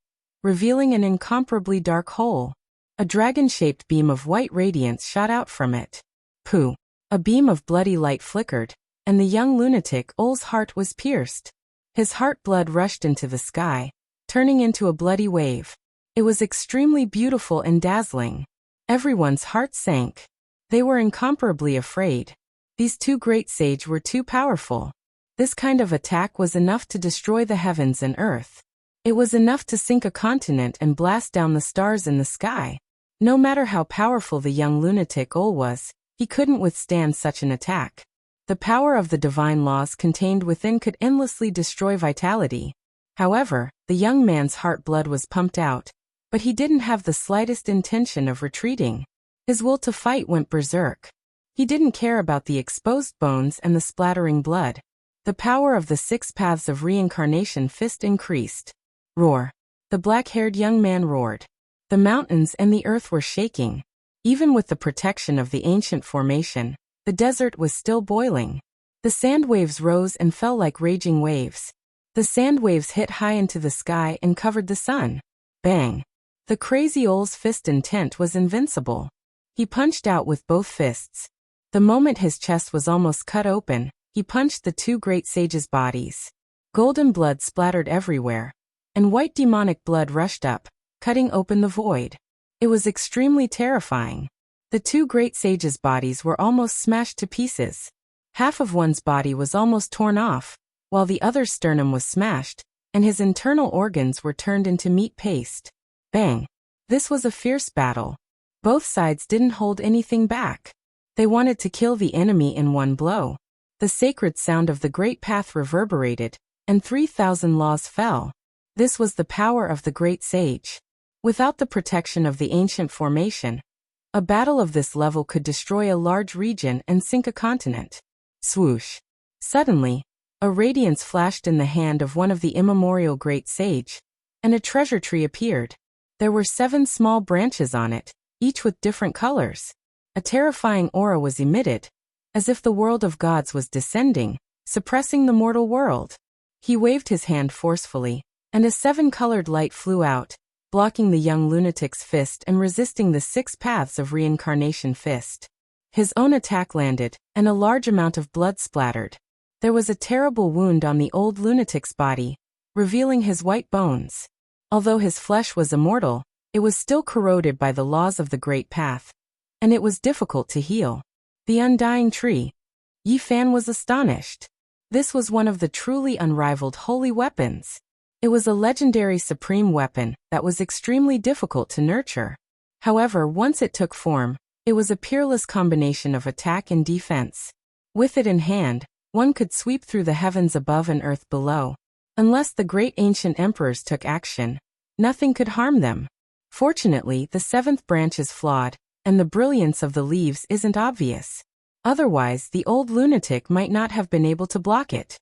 revealing an incomparably dark hole. A dragon-shaped beam of white radiance shot out from it. Pooh! A beam of bloody light flickered, and the young lunatic Ol's heart was pierced. His heart blood rushed into the sky, turning into a bloody wave. It was extremely beautiful and dazzling. Everyone's heart sank. They were incomparably afraid. These two great sages were too powerful. This kind of attack was enough to destroy the heavens and earth. It was enough to sink a continent and blast down the stars in the sky. No matter how powerful the young lunatic Ol was, he couldn't withstand such an attack. The power of the divine laws contained within could endlessly destroy vitality. However, the young man's heart blood was pumped out, but he didn't have the slightest intention of retreating. His will to fight went berserk. He didn't care about the exposed bones and the splattering blood. The power of the 6 paths of reincarnation fist increased. Roar! The black-haired young man roared. The mountains and the earth were shaking. Even with the protection of the ancient formation, the desert was still boiling. The sand waves rose and fell like raging waves. The sand waves hit high into the sky and covered the sun. Bang! The crazy Ol's fist intent was invincible. He punched out with both fists. The moment his chest was almost cut open, he punched the two great sages' bodies. Golden blood splattered everywhere, and white demonic blood rushed up, cutting open the void. It was extremely terrifying. The two great sages' bodies were almost smashed to pieces. Half of one's body was almost torn off, while the other's sternum was smashed, and his internal organs were turned into meat paste. Bang! This was a fierce battle. Both sides didn't hold anything back. They wanted to kill the enemy in one blow. The sacred sound of the great path reverberated, and 3,000 laws fell. This was the power of the great sage. Without the protection of the ancient formation, a battle of this level could destroy a large region and sink a continent. Swoosh! Suddenly, a radiance flashed in the hand of one of the immemorial great sage, and a treasure tree appeared. There were 7 small branches on it, each with different colors. A terrifying aura was emitted, as if the world of gods was descending, suppressing the mortal world. He waved his hand forcefully, and a 7-colored light flew out, blocking the young lunatic's fist and resisting the 6 paths of reincarnation fist. His own attack landed, and a large amount of blood splattered. There was a terrible wound on the old lunatic's body, revealing his white bones. Although his flesh was immortal, it was still corroded by the laws of the great path, and it was difficult to heal. The undying tree. Yi Fan was astonished. This was one of the truly unrivaled holy weapons. It was a legendary supreme weapon that was extremely difficult to nurture. However, once it took form, it was a peerless combination of attack and defense. With it in hand, one could sweep through the heavens above and earth below. Unless the great ancient emperors took action, nothing could harm them. Fortunately, the 7th branch is flawed, and the brilliance of the leaves isn't obvious. Otherwise, the old lunatic might not have been able to block it.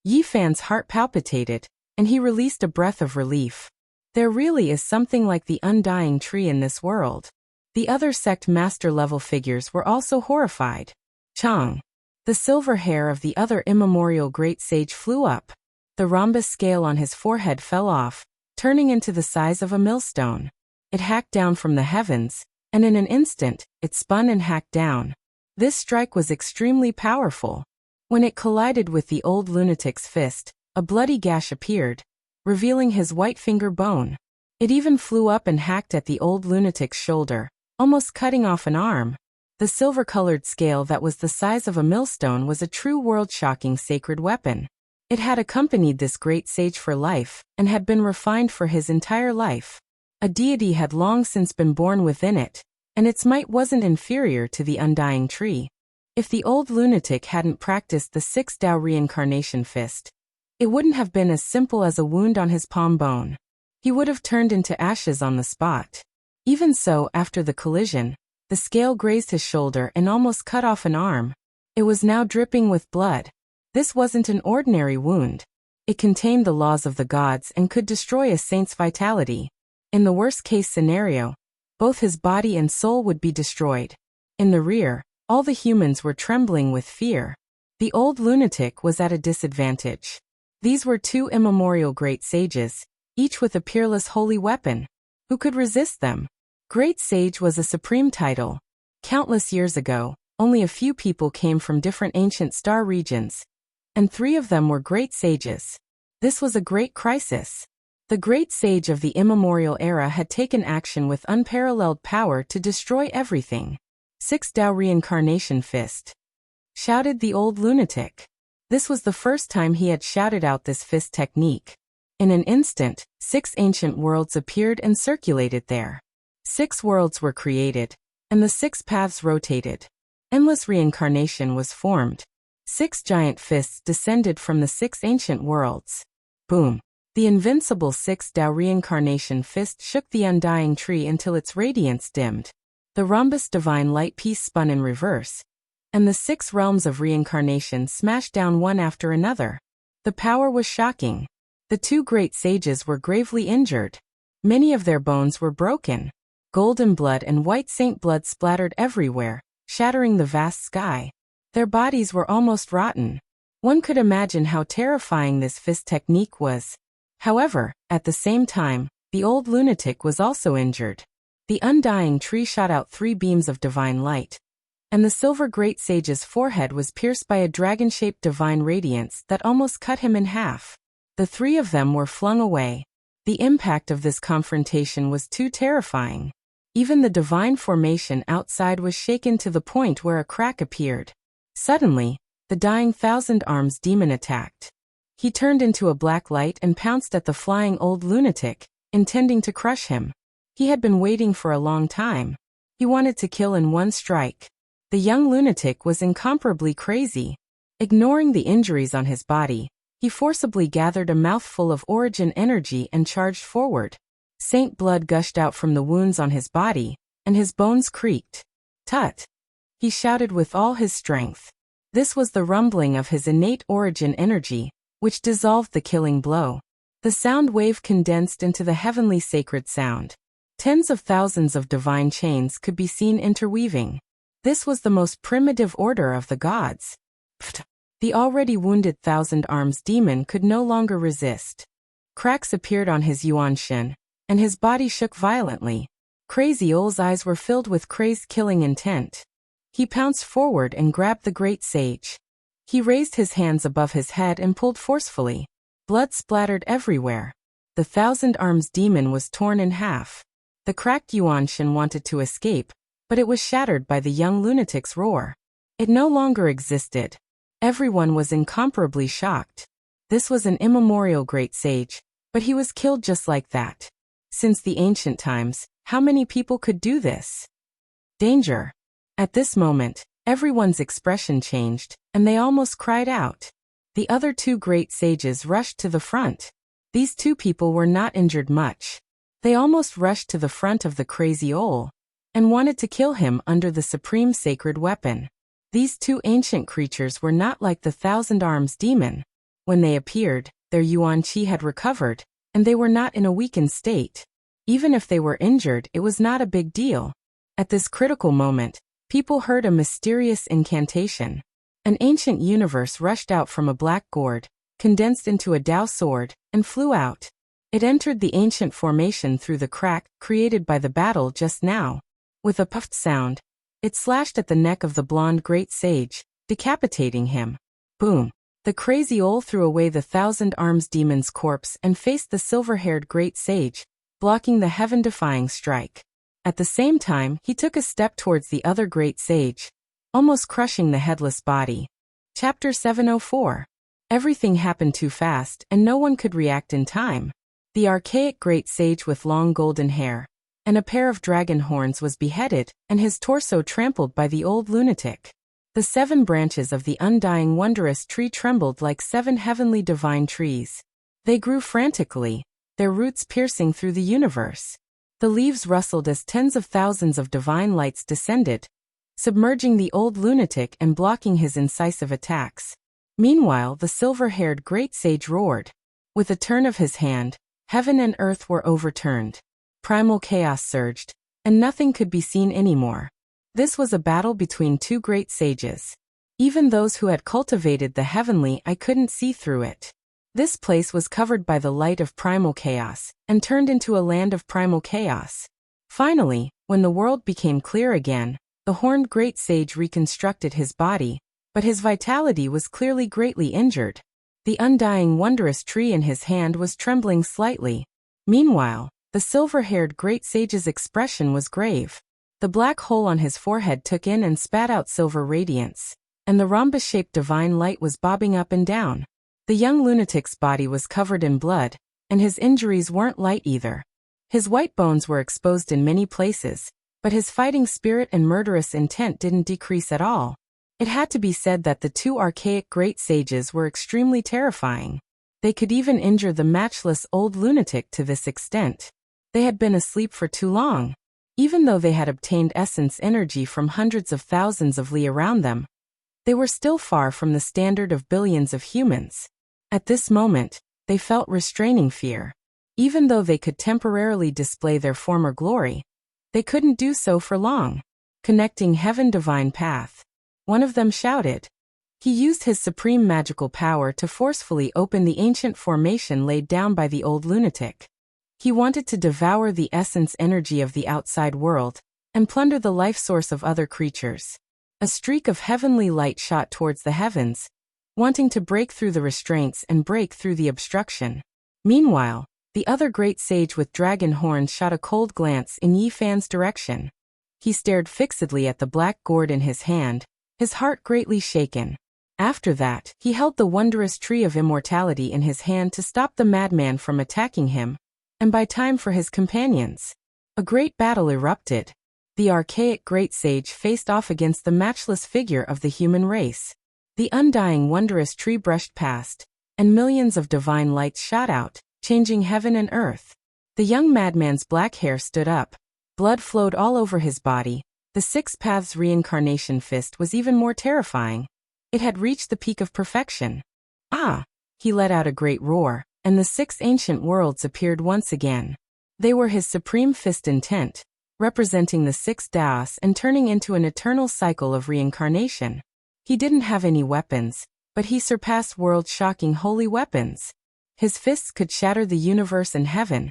Yi Fan's heart palpitated, and he released a breath of relief. There really is something like the undying tree in this world. The other sect master-level figures were also horrified. Chang! The silver hair of the other immemorial great sage flew up. The rhombus scale on his forehead fell off, turning into the size of a millstone. It hacked down from the heavens, and in an instant, it spun and hacked down. This strike was extremely powerful. When it collided with the old lunatic's fist, a bloody gash appeared, revealing his white finger bone. It even flew up and hacked at the old lunatic's shoulder, almost cutting off an arm. The silver-colored scale that was the size of a millstone was a true world-shocking sacred weapon. It had accompanied this great sage for life, and had been refined for his entire life. A deity had long since been born within it, and its might wasn't inferior to the undying tree. If the old lunatic hadn't practiced the 6 Tao reincarnation fist, it wouldn't have been as simple as a wound on his palm bone. He would have turned into ashes on the spot. Even so, after the collision, the scale grazed his shoulder and almost cut off an arm. It was now dripping with blood. This wasn't an ordinary wound. It contained the laws of the gods and could destroy a saint's vitality. In the worst-case scenario, both his body and soul would be destroyed. In the rear, all the humans were trembling with fear. The old lunatic was at a disadvantage. These were 2 immemorial great sages, each with a peerless holy weapon. Who could resist them? Great Sage was a supreme title. Countless years ago, only a few people came from different ancient star regions, and 3 of them were great sages. This was a great crisis. The great sage of the immemorial era had taken action with unparalleled power to destroy everything. 6 Tao Reincarnation Fist, shouted the old lunatic. This was the first time he had shouted out this fist technique. In an instant, 6 ancient worlds appeared and circulated there. 6 worlds were created, and the 6 paths rotated. Endless reincarnation was formed. 6 giant fists descended from the 6 ancient worlds. Boom! The invincible 6 Tao Reincarnation Fist shook the undying tree until its radiance dimmed. The rhombus divine light piece spun in reverse, and the 6 realms of reincarnation smashed down one after another. The power was shocking. The 2 great sages were gravely injured. Many of their bones were broken. Golden blood and white saint blood splattered everywhere, shattering the vast sky. Their bodies were almost rotten. One could imagine how terrifying this fist technique was. However, at the same time, the old lunatic was also injured. The undying tree shot out 3 beams of divine light, and the silver great sage's forehead was pierced by a dragon-shaped divine radiance that almost cut him in half. The 3 of them were flung away. The impact of this confrontation was too terrifying. Even the divine formation outside was shaken to the point where a crack appeared. Suddenly, the dying Thousand Arms demon attacked. He turned into a black light and pounced at the flying old lunatic, intending to crush him. He had been waiting for a long time. He wanted to kill in one strike. The young lunatic was incomparably crazy. Ignoring the injuries on his body, he forcibly gathered a mouthful of origin energy and charged forward. Saint blood gushed out from the wounds on his body, and his bones creaked. Tut! He shouted with all his strength. This was the rumbling of his innate origin energy, which dissolved the killing blow. The sound wave condensed into the heavenly sacred sound. Tens of thousands of divine chains could be seen interweaving. This was the most primitive order of the gods. Pfft! The already wounded Thousand Arms demon could no longer resist. Cracks appeared on his yuan shin, and his body shook violently. Crazy Ol's eyes were filled with crazed killing intent. He pounced forward and grabbed the great sage. He raised his hands above his head and pulled forcefully. Blood splattered everywhere. The Thousand Arms demon was torn in half. The cracked yuanshin wanted to escape, but it was shattered by the young lunatic's roar. It no longer existed. Everyone was incomparably shocked. This was an immemorial great sage, but he was killed just like that. Since the ancient times, how many people could do this? Danger! At this moment, everyone's expression changed, and they almost cried out. The other 2 great sages rushed to the front. These 2 people were not injured much. They almost rushed to the front of the crazy Ol, and wanted to kill him under the supreme sacred weapon. These 2 ancient creatures were not like the Thousand Arms demon. When they appeared, their yuan qi had recovered, and they were not in a weakened state. Even if they were injured, it was not a big deal. At this critical moment, people heard a mysterious incantation. An ancient universe rushed out from a black gourd, condensed into a Tao sword, and flew out. It entered the ancient formation through the crack created by the battle just now. With a puffed sound, it slashed at the neck of the blonde great sage, decapitating him. Boom! The crazy Ol threw away the Thousand Arms demon's corpse and faced the silver-haired great sage, blocking the heaven-defying strike. At the same time, he took a step towards the other great sage, almost crushing the headless body. Chapter 704. Everything happened too fast, and no one could react in time. The archaic great sage with long golden hair and a pair of dragon horns was beheaded, and his torso trampled by the old lunatic. The 7 branches of the undying wondrous tree trembled like 7 heavenly divine trees. They grew frantically, their roots piercing through the universe. The leaves rustled as tens of thousands of divine lights descended, submerging the old lunatic and blocking his incisive attacks. Meanwhile, the silver-haired great sage roared. With a turn of his hand, heaven and earth were overturned. Primal chaos surged, and nothing could be seen anymore. This was a battle between 2 great sages. Even those who had cultivated the heavenly eye couldn't see through it. This place was covered by the light of primal chaos, and turned into a land of primal chaos. Finally, when the world became clear again, the horned great sage reconstructed his body, but his vitality was clearly greatly injured. The undying wondrous tree in his hand was trembling slightly. Meanwhile, the silver-haired great sage's expression was grave. The black hole on his forehead took in and spat out silver radiance, and the rhombus-shaped divine light was bobbing up and down. The young lunatic's body was covered in blood, and his injuries weren't light either. His white bones were exposed in many places, but his fighting spirit and murderous intent didn't decrease at all. It had to be said that the two archaic great sages were extremely terrifying. They could even injure the matchless old lunatic to this extent. They had been asleep for too long. Even though they had obtained essence energy from hundreds of thousands of li around them, they were still far from the standard of billions of humans. At this moment, they felt restraining fear. Even though they could temporarily display their former glory, they couldn't do so for long. Connecting heaven divine path. One of them shouted. He used his supreme magical power to forcefully open the ancient formation laid down by the old lunatic. He wanted to devour the essence energy of the outside world, and plunder the life source of other creatures. A streak of heavenly light shot towards the heavens, wanting to break through the restraints and break through the obstruction. Meanwhile, the other great sage with dragon horns shot a cold glance in Yi Fan's direction. He stared fixedly at the black gourd in his hand, his heart greatly shaken. After that, he held the wondrous tree of immortality in his hand to stop the madman from attacking him, and buy time for his companions. A great battle erupted. The archaic great sage faced off against the matchless figure of the human race. The undying wondrous tree brushed past, and millions of divine lights shot out, changing heaven and earth. The young madman's black hair stood up. Blood flowed all over his body. The Six Paths reincarnation fist was even more terrifying. It had reached the peak of perfection. Ah! He let out a great roar, and the six ancient worlds appeared once again. They were his supreme fist intent, representing the six Daos and turning into an eternal cycle of reincarnation. He didn't have any weapons, but he surpassed world-shocking holy weapons. His fists could shatter the universe and heaven,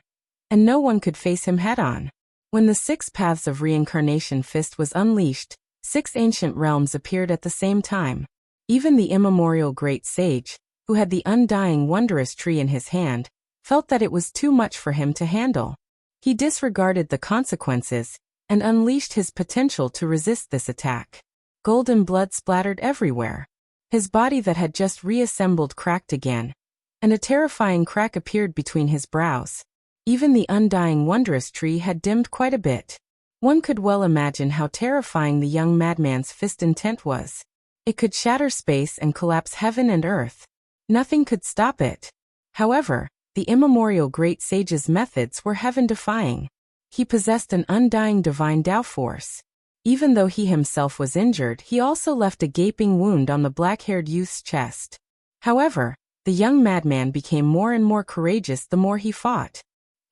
and no one could face him head-on. When the Six Paths of Reincarnation fist was unleashed, six ancient realms appeared at the same time. Even the immemorial great sage, who had the undying wondrous tree in his hand, felt that it was too much for him to handle. He disregarded the consequences, and unleashed his potential to resist this attack. Golden blood splattered everywhere. His body that had just reassembled cracked again, and a terrifying crack appeared between his brows. Even the undying wondrous tree had dimmed quite a bit. One could well imagine how terrifying the young madman's fist intent was. It could shatter space and collapse heaven and earth. Nothing could stop it. However, the immemorial great sage's methods were heaven-defying. He possessed an undying divine Tao force. Even though he himself was injured, he also left a gaping wound on the black-haired youth's chest. However, the young madman became more and more courageous the more he fought.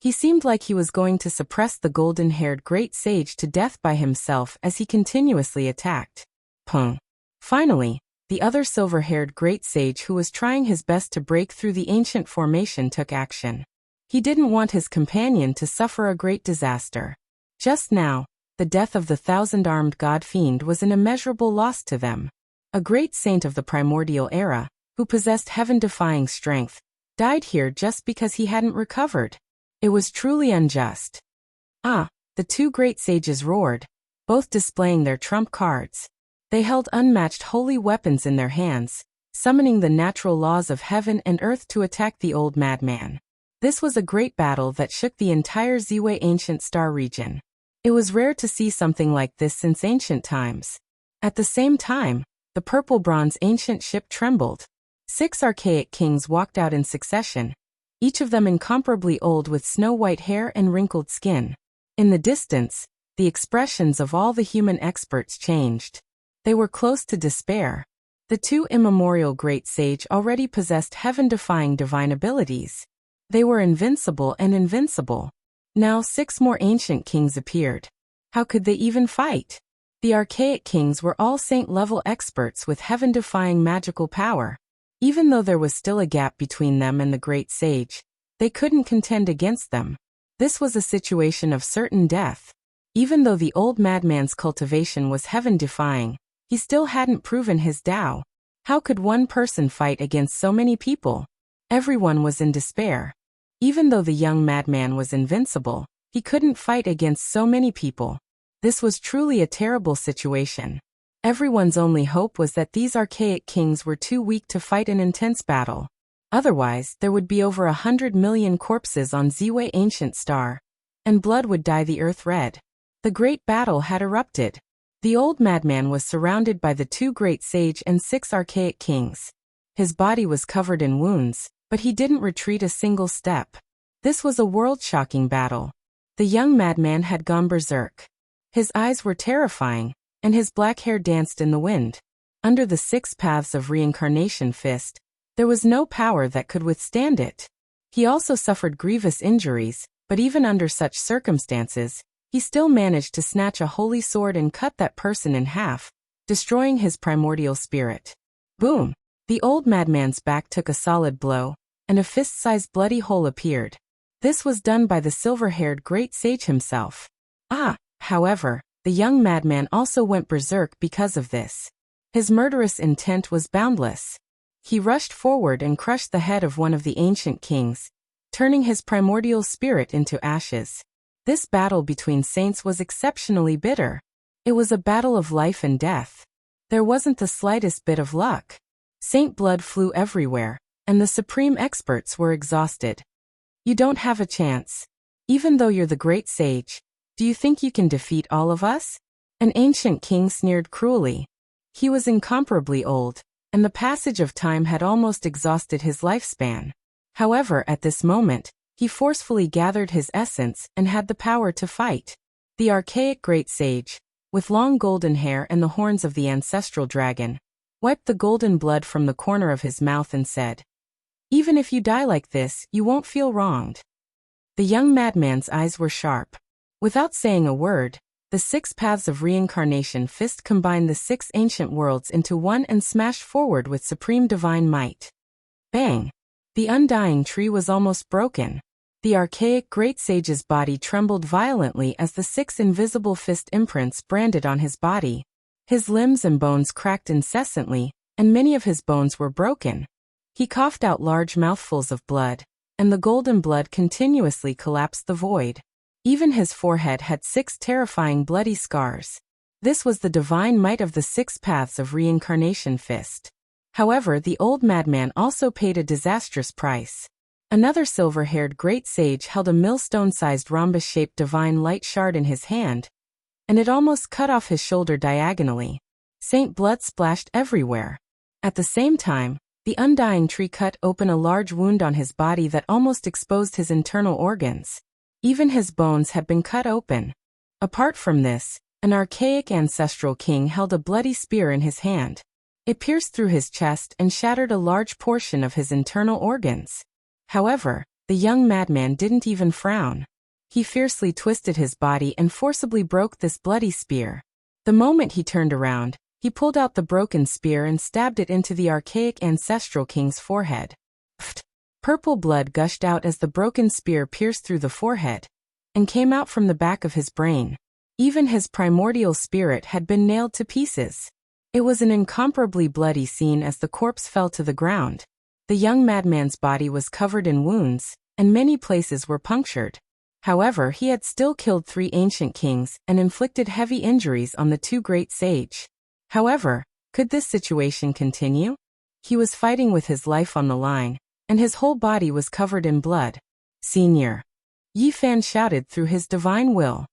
He seemed like he was going to suppress the golden-haired great sage to death by himself as he continuously attacked. Pung. Finally, the other silver-haired great sage who was trying his best to break through the ancient formation took action. He didn't want his companion to suffer a great disaster. Just now, the death of the thousand-armed god-fiend was an immeasurable loss to them. A great saint of the primordial era, who possessed heaven-defying strength, died here just because he hadn't recovered. It was truly unjust. Ah, the two great sages roared, both displaying their trump cards. They held unmatched holy weapons in their hands, summoning the natural laws of heaven and earth to attack the old madman. This was a great battle that shook the entire Ziwei ancient star region. It was rare to see something like this since ancient times. At the same time, the purple bronze ancient ship trembled. 6 archaic kings walked out in succession, each of them incomparably old with snow-white hair and wrinkled skin. In the distance, the expressions of all the human experts changed. They were close to despair. The two immemorial great sage already possessed heaven-defying divine abilities. They were invincible and invincible. Now 6 more ancient kings appeared. How could they even fight? The archaic kings were all saint-level experts with heaven-defying magical power. Even though there was still a gap between them and the great sage, they couldn't contend against them. This was a situation of certain death. Even though the old madman's cultivation was heaven-defying, he still hadn't proven his Tao. How could one person fight against so many people? Everyone was in despair. Even though the young madman was invincible, he couldn't fight against so many people. This was truly a terrible situation. Everyone's only hope was that these archaic kings were too weak to fight an intense battle. Otherwise, there would be over 100 million corpses on Ziwei Ancient Star, and blood would dye the earth red. The great battle had erupted. The old madman was surrounded by the 2 great sage and 6 archaic kings. His body was covered in wounds, but he didn't retreat a single step. This was a world-shocking battle. The young madman had gone berserk. His eyes were terrifying, and his black hair danced in the wind. Under the 6 paths of reincarnation fist, there was no power that could withstand it. He also suffered grievous injuries, but even under such circumstances, he still managed to snatch a holy sword and cut that person in half, destroying his primordial spirit. Boom! The old madman's back took a solid blow, and a fist-sized bloody hole appeared. This was done by the silver-haired great sage himself. However, the young madman also went berserk because of this. His murderous intent was boundless. He rushed forward and crushed the head of one of the ancient kings, turning his primordial spirit into ashes. This battle between saints was exceptionally bitter. It was a battle of life and death. There wasn't the slightest bit of luck. Saint blood flew everywhere, and the supreme experts were exhausted. You don't have a chance. Even though you're the great sage, do you think you can defeat all of us? An ancient king sneered cruelly. He was incomparably old, and the passage of time had almost exhausted his lifespan. However, at this moment, he forcefully gathered his essence and had the power to fight. The archaic great sage, with long golden hair and the horns of the ancestral dragon, wiped the golden blood from the corner of his mouth and said, "Even if you die like this, you won't feel wronged." The young madman's eyes were sharp. Without saying a word, the 6 paths of reincarnation fist combined the 6 ancient worlds into one and smashed forward with supreme divine might. Bang! The undying tree was almost broken. The archaic great sage's body trembled violently as the 6 invisible fist imprints branded on his body. His limbs and bones cracked incessantly, and many of his bones were broken. He coughed out large mouthfuls of blood, and the golden blood continuously collapsed the void. Even his forehead had 6 terrifying bloody scars. This was the divine might of the 6 paths of reincarnation fist. However, the old madman also paid a disastrous price. Another silver-haired great sage held a millstone-sized rhombus-shaped divine light shard in his hand, and it almost cut off his shoulder diagonally. Saint blood splashed everywhere. At the same time, the undying tree cut open a large wound on his body that almost exposed his internal organs. Even his bones had been cut open. Apart from this, an archaic ancestral king held a bloody spear in his hand. It pierced through his chest and shattered a large portion of his internal organs. However, the young madman didn't even frown. He fiercely twisted his body and forcibly broke this bloody spear. The moment he turned around, he pulled out the broken spear and stabbed it into the archaic ancestral king's forehead. Pfft! Purple blood gushed out as the broken spear pierced through the forehead and came out from the back of his brain. Even his primordial spirit had been nailed to pieces. It was an incomparably bloody scene as the corpse fell to the ground. The young madman's body was covered in wounds, and many places were punctured. However, he had still killed 3 ancient kings and inflicted heavy injuries on the 2 great sage. However, could this situation continue? He was fighting with his life on the line, and his whole body was covered in blood. "Senior!" Yi Fan shouted through his divine will.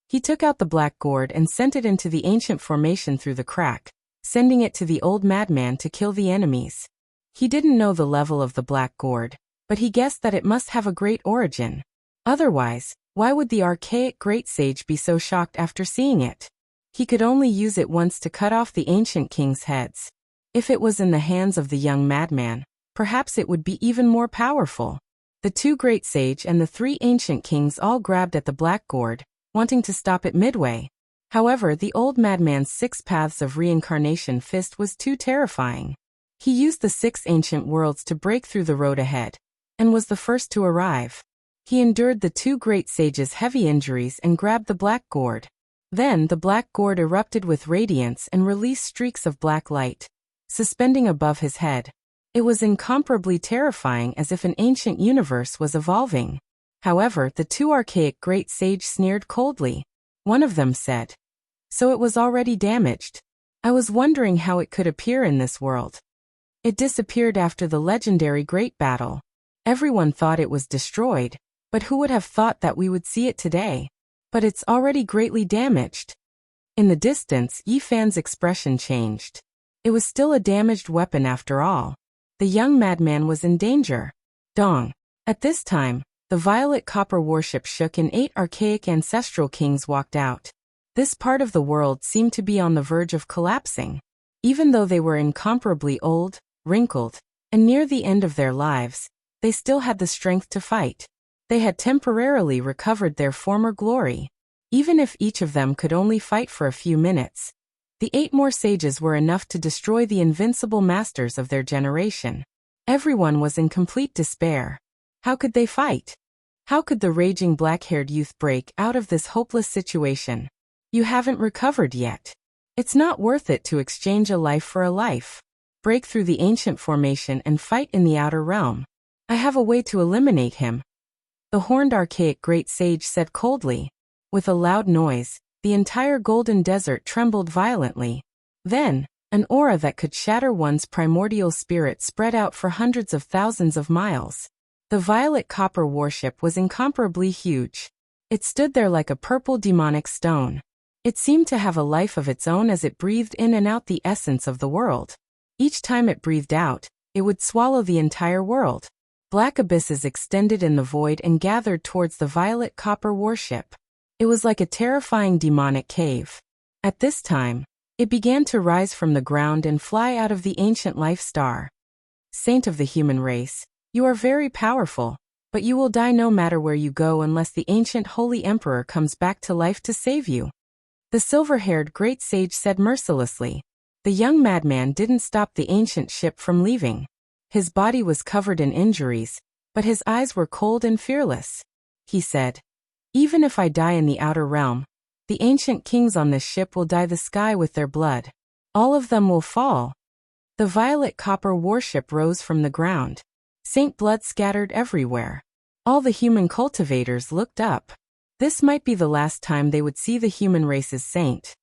He took out the black gourd and sent it into the ancient formation through the crack, sending it to the old madman to kill the enemies. He didn't know the level of the black gourd, but he guessed that it must have a great origin. Otherwise, why would the archaic great sage be so shocked after seeing it? He could only use it once to cut off the ancient king's heads. If it was in the hands of the young madman, perhaps it would be even more powerful. The 2 great sage and the 3 ancient kings all grabbed at the black gourd, wanting to stop it midway. However, the old madman's 6 paths of reincarnation fist was too terrifying. He used the 6 ancient worlds to break through the road ahead, and was the first to arrive. He endured the 2 great sages' heavy injuries and grabbed the black gourd. Then the black gourd erupted with radiance and released streaks of black light, suspending above his head. It was incomparably terrifying, as if an ancient universe was evolving. However, the 2 archaic great sages sneered coldly. One of them said, "So it was already damaged. I was wondering how it could appear in this world. It disappeared after the legendary great battle. Everyone thought it was destroyed, but who would have thought that we would see it today? But it's already greatly damaged." In the distance, Yi Fan's expression changed. It was still a damaged weapon after all. The young madman was in danger. Dong. At this time, the violet copper warship shook and 8 archaic ancestral kings walked out. This part of the world seemed to be on the verge of collapsing. Even though they were incomparably old, wrinkled, and near the end of their lives, they still had the strength to fight. They had temporarily recovered their former glory. Even if each of them could only fight for a few minutes, the 8 more sages were enough to destroy the invincible masters of their generation. Everyone was in complete despair. How could they fight? How could the raging black-haired youth break out of this hopeless situation? "You haven't recovered yet. It's not worth it to exchange a life for a life. Break through the ancient formation and fight in the outer realm. I have a way to eliminate him," the horned archaic great sage said coldly. With a loud noise, the entire golden desert trembled violently. Then, an aura that could shatter one's primordial spirit spread out for hundreds of thousands of miles. The violet copper warship was incomparably huge. It stood there like a purple demonic stone. It seemed to have a life of its own as it breathed in and out the essence of the world. Each time it breathed out, it would swallow the entire world. Black abysses extended in the void and gathered towards the violet copper warship. It was like a terrifying demonic cave. At this time, it began to rise from the ground and fly out of the ancient life star. "Saint of the human race, you are very powerful, but you will die no matter where you go unless the ancient holy emperor comes back to life to save you," the silver-haired great sage said mercilessly. The young madman didn't stop the ancient ship from leaving. His body was covered in injuries, but his eyes were cold and fearless. He said, "Even if I die in the outer realm, the ancient kings on this ship will dye the sky with their blood. All of them will fall." The violet copper warship rose from the ground. Saint blood scattered everywhere. All the human cultivators looked up. This might be the last time they would see the human race's saint.